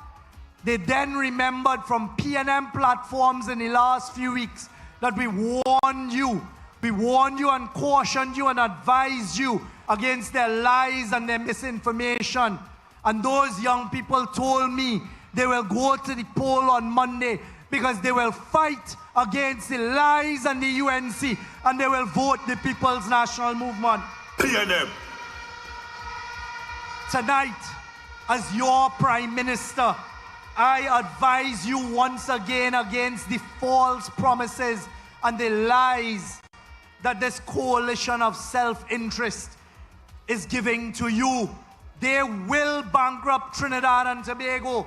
They then remembered from PNM platforms in the last few weeks that we warned you and cautioned you and advised you against their lies and their misinformation. And those young people told me they will go to the poll on Monday because they will fight against the lies and the UNC, and they will vote the People's National Movement. PNM. Tonight, as your Prime Minister, I advise you once again against the false promises and the lies that this coalition of self-interest is giving to you. They will bankrupt Trinidad and Tobago.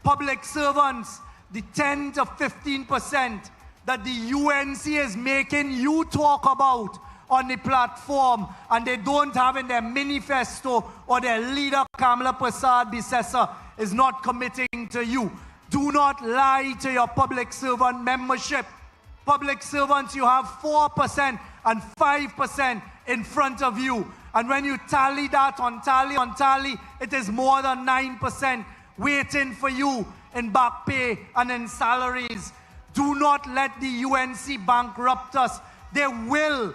Public servants, the 10 to 15% that the UNC is making you talk about on the platform, and they don't have in their manifesto, or their leader Kamala Prasad-Bissessar is not committing to you. Do not lie to your public servant membership. Public servants, you have 4% and 5% in front of you. And when you tally that on tally, it is more than 9% waiting for you in back pay and in salaries. Do not let the UNC bankrupt us. They will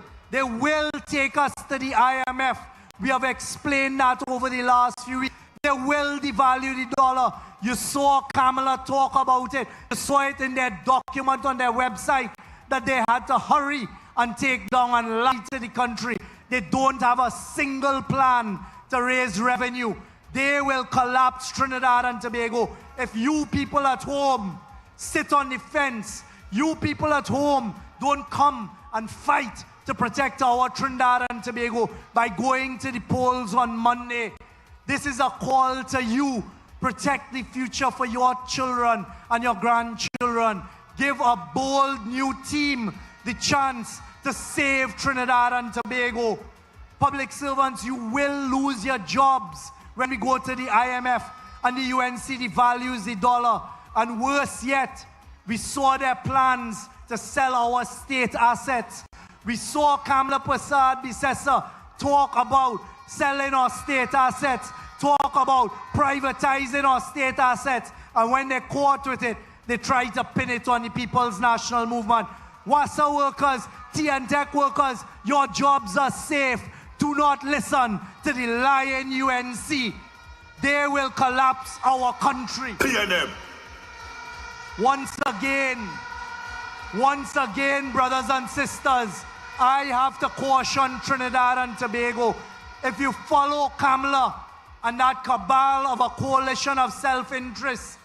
take us to the IMF. We have explained that over the last few weeks. They will devalue the dollar. You saw Kamala talk about it. You saw it in their document on their website that they had to hurry and take down and lie to the country. They don't have a single plan to raise revenue. They will collapse Trinidad and Tobago. If you people at home sit on the fence, you people at home don't come and fight to protect our Trinidad and Tobago by going to the polls on Monday. This is a call to you. Protect the future for your children and your grandchildren. Give a bold new team the chance to save Trinidad and Tobago. Public servants, you will lose your jobs when we go to the IMF and the UNC devalues the dollar. And worse yet, we saw their plans to sell our state assets. We saw Kamala Prasad-Bissessar talk about selling our state assets, talk about privatizing our state assets, and when they're caught with it, they try to pin it on the People's National Movement. WASA workers, TNTech workers, your jobs are safe. Do not listen to the lying UNC. They will collapse our country. PNM. Once again, brothers and sisters, I have to caution Trinidad and Tobago. If you follow Kamala and that cabal of a coalition of self-interest,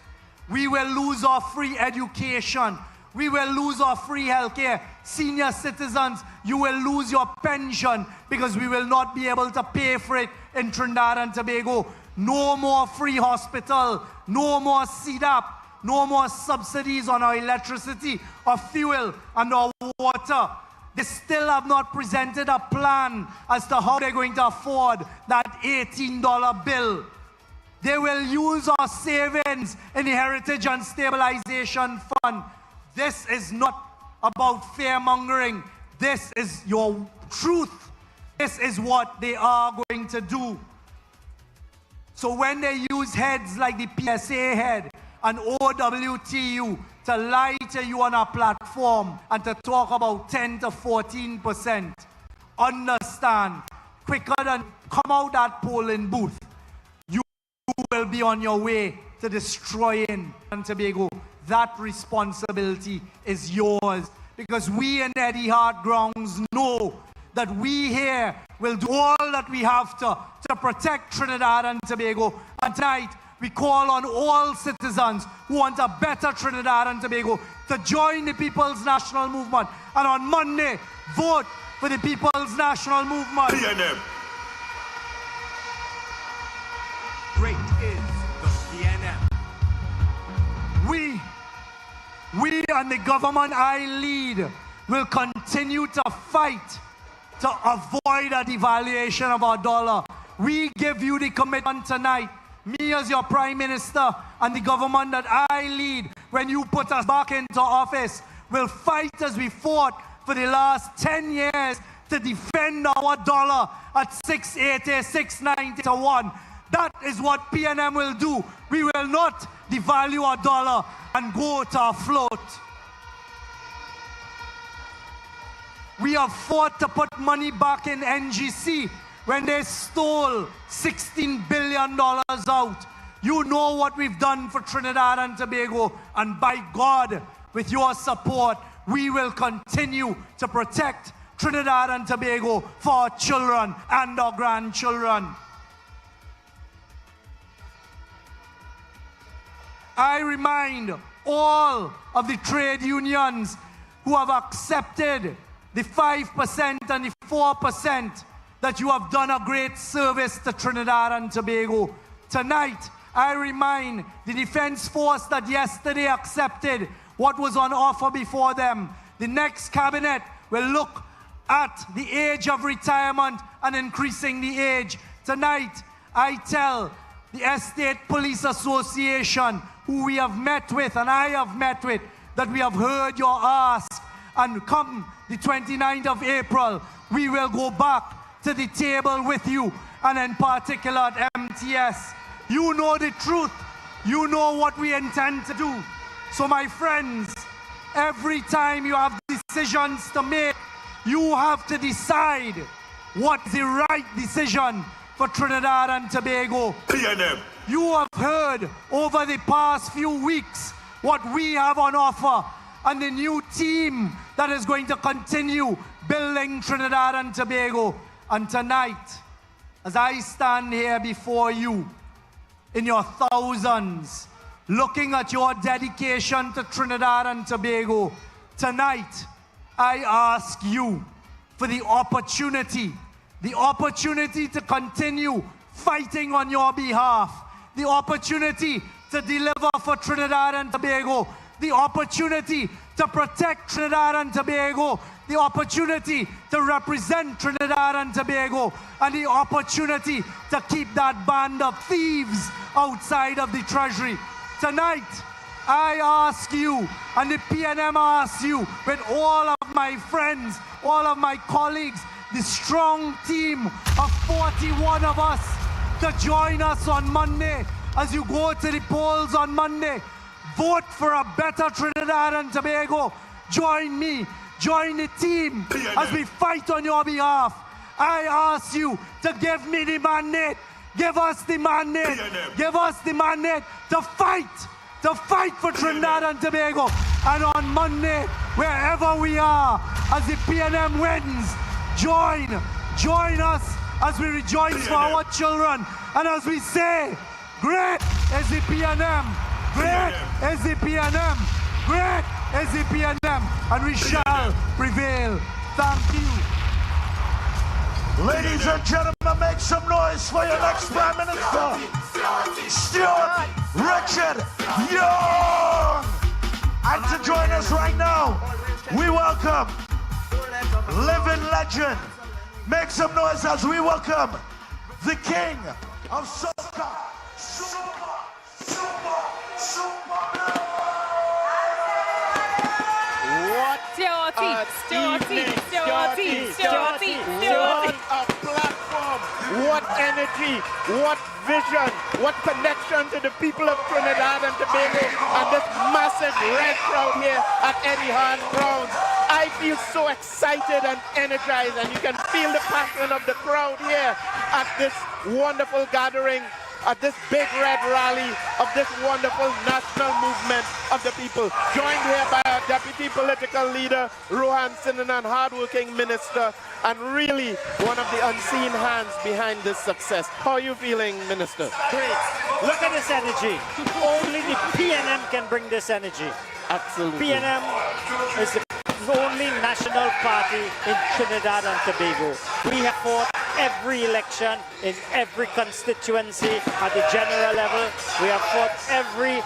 we will lose our free education. We will lose our free healthcare. Senior citizens, you will lose your pension because we will not be able to pay for it in Trinidad and Tobago. No more free hospital, no more CDAP, no more subsidies on our electricity, our fuel, and our water. They still have not presented a plan as to how they're going to afford that $18 bill. They will use our savings in the Heritage and Stabilization Fund. This is not about fear-mongering. This is your truth. This is what they are going to do. So when they use heads like the PSA head and OWTU to lie to you on our platform and to talk about 10 to 14%, understand, quicker than come out that polling booth, you will be on your way to destroying Tobago. That responsibility is yours. because we in Eddie Hart grounds know that we here will do all that we have to protect Trinidad and Tobago. And tonight, we call on all citizens who want a better Trinidad and Tobago to join the People's National Movement. And on Monday, vote for the People's National Movement. PNM. Great is the PNM. We and the government I lead will continue to fight to avoid a devaluation of our dollar. We give you the commitment tonight, me as your Prime Minister and the government that I lead, when you put us back into office, will fight as we fought for the last 10 years to defend our dollar at 680, 690 to 1. That is what PNM will do. We will not devalue our dollar and go to a float. We have fought to put money back in NGC when they stole $16 billion out. You know what we've done for Trinidad and Tobago, and by God, with your support, we will continue to protect Trinidad and Tobago for our children and our grandchildren. I remind all of the trade unions who have accepted the 5% and the 4% that you have done a great service to Trinidad and Tobago. Tonight, I remind the Defense Force that yesterday accepted what was on offer before them. The next cabinet will look at the age of retirement and increasing the age. Tonight, I tell the Estate Police Association, who we have met with and I have met with, that we have heard your ask, and come the 29th of April, we will go back to the table with you, and in particular at MTS. You know the truth. You know what we intend to do. So my friends, every time you have decisions to make, you have to decide what's the right decision for Trinidad and Tobago. PNM. You have heard over the past few weeks what we have on offer and the new team that is going to continue building Trinidad and Tobago. And tonight, as I stand here before you in your thousands, looking at your dedication to Trinidad and Tobago, tonight I ask you for the opportunity to continue fighting on your behalf, the opportunity to deliver for Trinidad and Tobago, the opportunity to protect Trinidad and Tobago, the opportunity to represent Trinidad and Tobago, and the opportunity to keep that band of thieves outside of the Treasury. Tonight, I ask you, and the PNM asks you, with all of my friends, all of my colleagues, the strong team of 41 of us, to join us on Monday as you go to the polls on Monday. Vote for a better Trinidad and Tobago. Join me, join the team as we fight on your behalf. I ask you to give me the mandate. Give us the mandate. Give us the mandate to fight for Trinidad and Tobago. And on Monday, wherever we are, as the PNM wins, join us as we rejoice for our children. And as we say, great is the PNM. Great is the PNM. Great is the PNM. And we shall prevail. Thank you. Ladies and gentlemen, make some noise for your next Prime Minister, Stuart Richard Young. And to join us right now, we welcome living legend. Make some noise as we welcome the king of soca, What a platform, what energy, what vision, what connection to the people of Trinidad and Tobago, and this massive red crowd here at Eddie Hart grounds. I feel so excited and energized, and you can feel the passion of the crowd here at this wonderful gathering at this big red rally of this wonderful national movement of the people, joined here by our deputy political leader, Rohan Sinanan, hardworking minister, and really one of the unseen hands behind this success. How are you feeling, Minister? Great. Look at this energy. Only the PNM can bring this energy. Absolutely. PNM is the only national party in Trinidad and Tobago. We have fought every election in every constituency at the general level. We have fought every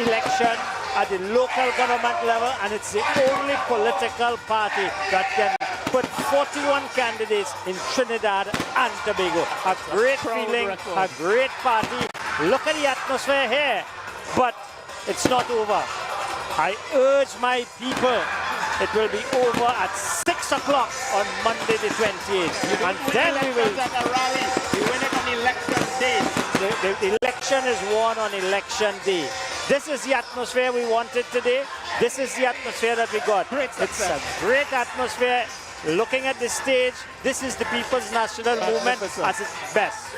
election at the local government level, and it's the only political party that can put 41 candidates in Trinidad and Tobago. A great feeling, a great party. Look at the atmosphere here, but it's not over. I urge my people, it will be over at 6 o'clock on Monday the 28th. And then we will... At a rally, we win it on election day. The election is won on election day. This is the atmosphere we wanted today. This is the atmosphere that we got. It's a great atmosphere. Looking at the stage, this is the People's National Movement at its best.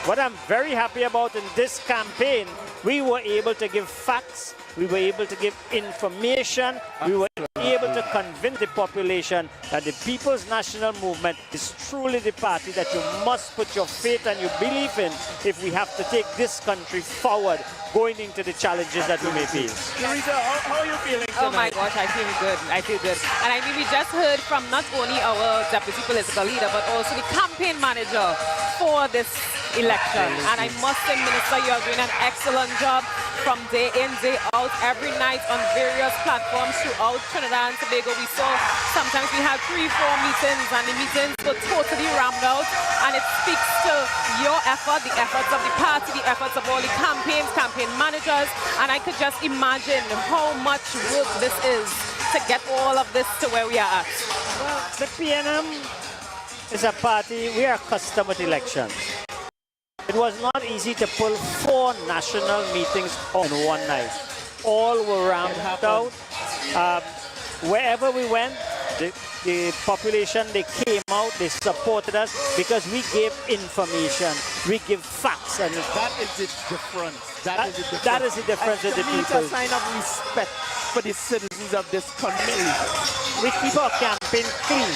What I'm very happy about in this campaign, we were able to give facts, we were able to give information, we were able to convince the population that the People's National Movement is truly the party that you must put your faith and your belief in if we have to take this country forward, going into the challenges that we may face. Teresa, how are you feeling tonight? Oh my gosh, I feel good. I feel good. And I mean, we just heard from not only our deputy political leader, but also the campaign manager for this election. And I must say, Minister, you are doing an excellent job from day in, day out, every night on various platforms throughout Trinidad and Tobago. We saw sometimes we had 3-4 meetings, and the meetings were totally rammed out. And it speaks to your effort, the efforts of the party, the efforts of all the campaign managers. And I could just imagine how much work this is to get all of this to where we are at. Well, the PNM is a party, we are accustomed with elections. It was not easy to pull 4 national meetings on one night. All were rammed out. Wherever we went, the population, they came out, they supported us because we gave information, we give facts. And that is the difference. That is the difference with the people. people. It's a sign of respect for the citizens of this country. We keep our campaign clean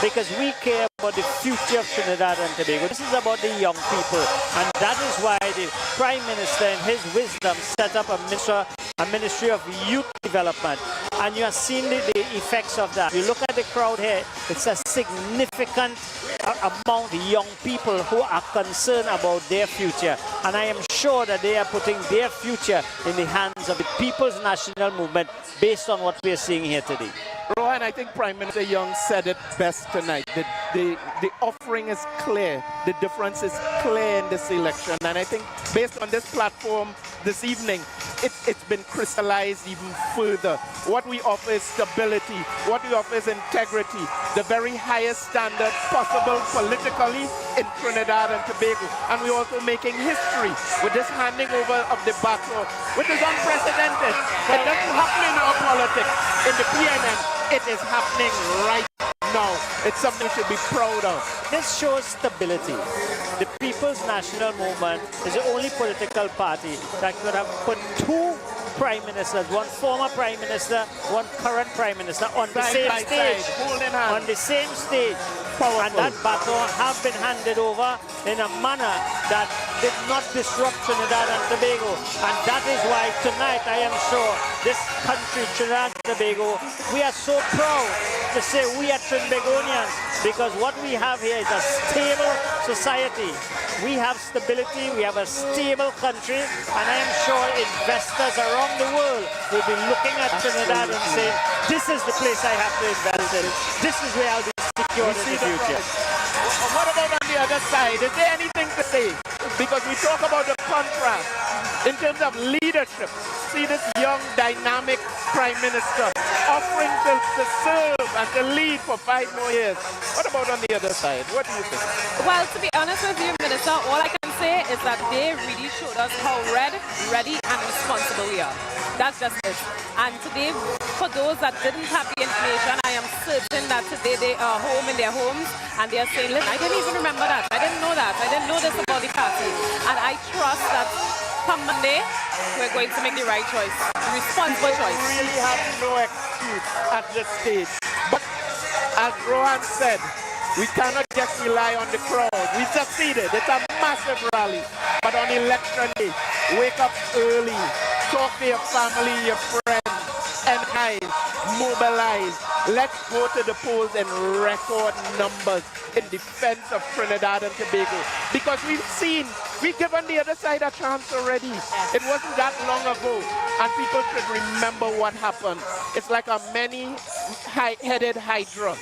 because we care about the future of Trinidad and Tobago. This is about the young people, and that is why the Prime Minister, in his wisdom, set up a Ministry of Youth Development, and you have seen the effects of that. You look at the crowd here, it's a significant amount of young people who are concerned about their future, and I am sure that they are putting their future in the hands of the People's National Movement based on what we are seeing here today. Rohan, I think Prime Minister Young said it best tonight. The offering is clear. The difference is clear in this election. And I think based on this platform this evening, it's been crystallized even further. What we offer is stability. What we offer is integrity. The very highest standard possible politically in Trinidad and Tobago. And we're also making history with this handing over of the baton, which is unprecedented. It doesn't happen in our politics. In the PNM, it is happening right now. It's something we should be proud of. This shows stability. The People's National Movement is the only political party that could have put 2 prime ministers, one former prime minister, one current prime minister on the same stage. On the same stage. Powerful. And that baton have been handed over in a manner that did not disrupt Trinidad and Tobago. And that is why tonight I am sure this country, Trinidad and Tobago, we are so proud to say we are Trinbagonians, because what we have here is a stable society. We have stability, we have a stable country, and I am sure investors around the world will be looking at Trinidad and saying, this is the place I have to invest in. This is where I'll be secured in the future. What about on the other side? Is there anything to say? Because we talk about the contrast in terms of leadership. See this young, dynamic Prime Minister offering to serve and to lead for 5 more years. What about on the other side? What do you think? Well, to be honest with you, Minister, all I can say is that they really showed us how ready and responsible we are. That's just it. And today, for those that didn't have the information, I am certain that today they are home in their homes and they are saying, listen, I didn't even remember that. I didn't know that. I didn't know this about the party. And I trust that come Monday, we're going to make the right choice, the responsible choice. We really have no excuse at this stage. But as Rohan said, we cannot just rely on the crowd. We succeeded. It's a massive rally. But on election day, wake up early, talk to your family, your friends, energize, mobilize. Let's go to the polls in record numbers in defense of Trinidad and Tobago. Because we've given the other side a chance already. It wasn't that long ago. And people should remember what happened. It's like a many-headed hydra.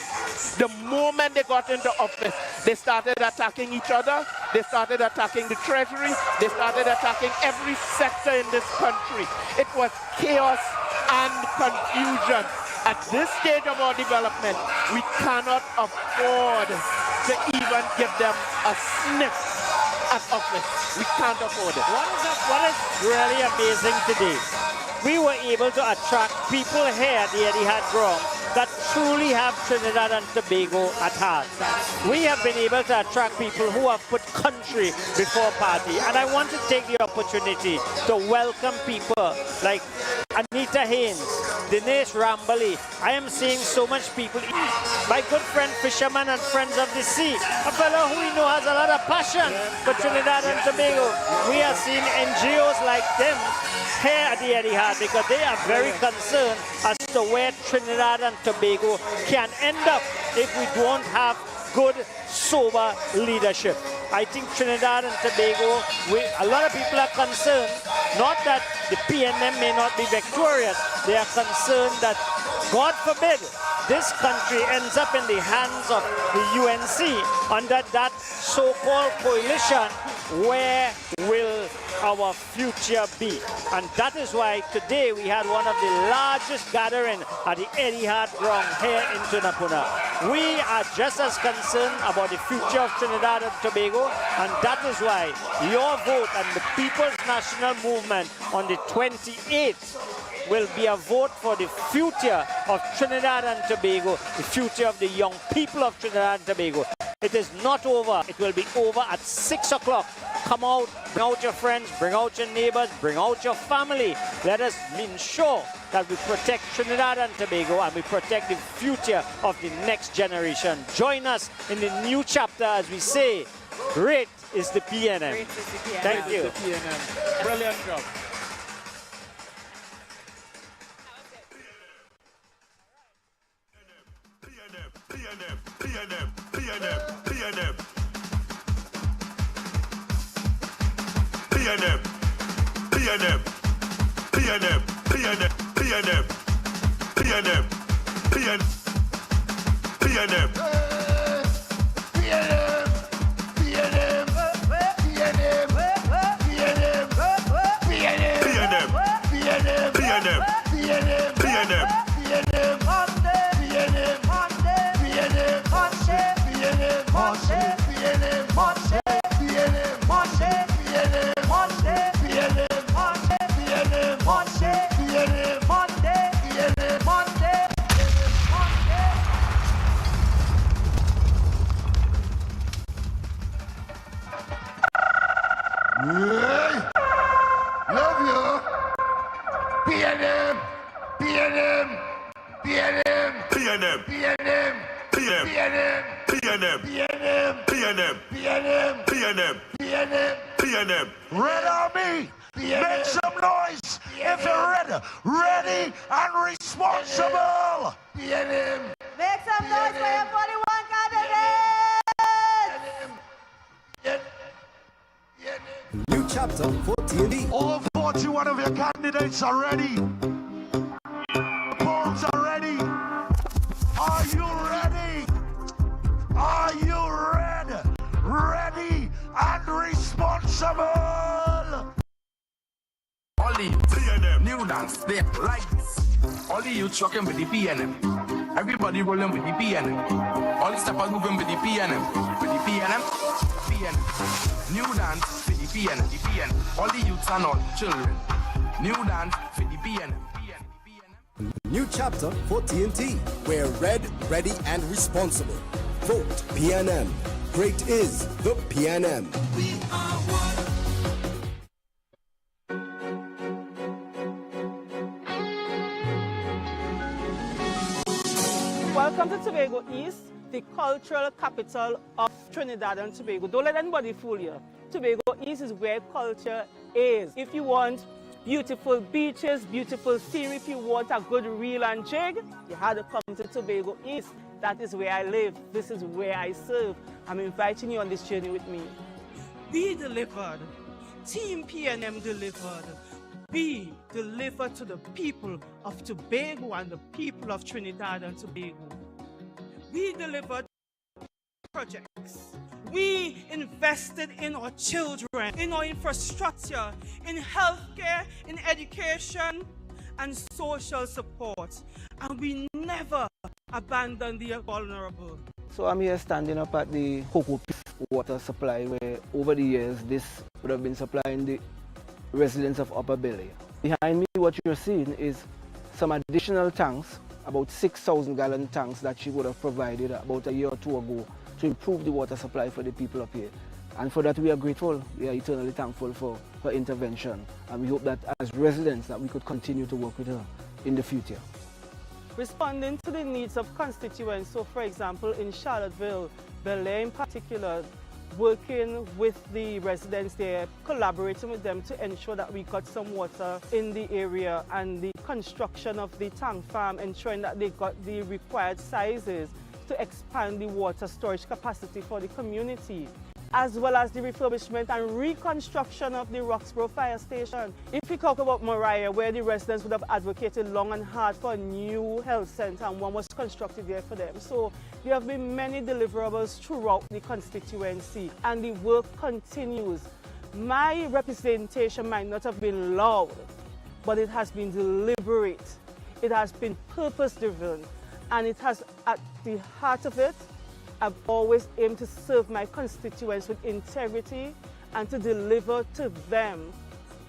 The moment they got into office, they started attacking each other. They started attacking the treasury. They started attacking every sector in this country. It was chaos and confusion. At this stage of our development, we cannot afford to even give them a sniff at office. We can't afford it. What is really amazing today, we were able to attract people here at the Etihad ground that truly have Trinidad and Tobago at heart. We have been able to attract people who have put country before party. And I want to take the opportunity to welcome people like Anita Haynes, Dinesh Rambali. I am seeing so much people. My good friend, Fisherman and Friends of the Sea, a fellow who we know has a lot of passion for Trinidad and Tobago. We are seeing NGOs like them here at the Etihad because they are very concerned as to where Trinidad and Tobago can end up if we don't have good, sober leadership. I think Trinidad and Tobago, a lot of people are concerned, not that the PNM may not be victorious, they are concerned that, God forbid, this country ends up in the hands of the UNC under that so-called coalition. Where will our future be? And that is why today we had one of the largest gatherings at the Etihad ground here in Tunapuna. We are just as concerned about the future of Trinidad and Tobago, and that is why your vote and the People's National Movement on the 28th will be a vote for the future of Trinidad and Tobago, the future of the young people of Trinidad and Tobago. It is not over. It will be over at 6 o'clock. Come out, bring out your friends, bring out your neighbors, bring out your family. Let us ensure that we protect Trinidad and Tobago and we protect the future of the next generation. Join us in the new chapter as we say, great is the PNM. Great is the PNM. Thank you. The PNM. Brilliant job. Love you. PNM, PNM, PNM, PNM, PNM, PNM, PNM, PNM, PNM, PNM, PNM, PNM, PNM. Red Army, make some noise if you're ready and responsible. PNM. Make some noise for your 41 candidates. New chapter for TNT. All 41 of your candidates are ready. Polls are ready. Are you ready? Are you ready? Ready and responsible. All the PNM, new dance, they like this. All the youth trucking with the PNM. Everybody rolling with the PNM. All the steppers moving with the PNM. With the PNM, PNM. New dance with the PNM. All the youths and all children. New dance with the PNM. New chapter for TNT. We're red, ready, and responsible. Vote PNM. Great is the PNM. We are one. Welcome to Tobago East, the cultural capital of Trinidad and Tobago. Don't let anybody fool you. Tobago East is where culture is. If you want beautiful beaches, beautiful scenery, if you want a good reel and jig, you had to come to Tobago East. That is where I live. This is where I serve. I'm inviting you on this journey with me. We delivered. Team PNM delivered. We delivered to the people of Tobago and the people of Trinidad and Tobago. We delivered projects. We invested in our children, in our infrastructure, in healthcare, in education, and social support. And we never abandoned the vulnerable. So I'm here standing up at the Cocoa water supply, where over the years this would have been supplying the residents of Upper Belly. Behind me, what you're seeing is some additional tanks, about 6,000 gallon tanks that she would have provided about a year or two ago to improve the water supply for the people up here. And for that we are grateful. We are eternally thankful for her intervention. And we hope that as residents that we could continue to work with her in the future. Responding to the needs of constituents, so for example in Charlottesville, Bel Air in particular, working with the residents there, collaborating with them to ensure that we got some water in the area, and the construction of the tank farm, ensuring that they got the required sizes to expand the water storage capacity for the community, as well as the refurbishment and reconstruction of the Roxborough Fire Station. If we talk about Mariah, where the residents would have advocated long and hard for a new health centre, and one was constructed there for them. So there have been many deliverables throughout the constituency, and the work continues. My representation might not have been loud, but it has been deliberate. It has been purpose-driven, and it has, at the heart of it, I've always aimed to serve my constituents with integrity and to deliver to them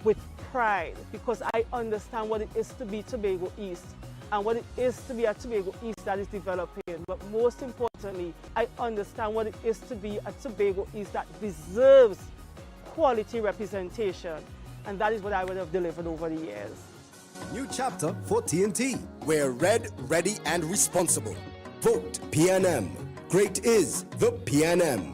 with pride, because I understand what it is to be Tobago East and what it is to be a Tobago East that is developing. But most importantly, I understand what it is to be a Tobago East that deserves quality representation. And that is what I would have delivered over the years. New chapter for TNT. We're red, ready, and responsible. Vote PNM. Great is the PNM.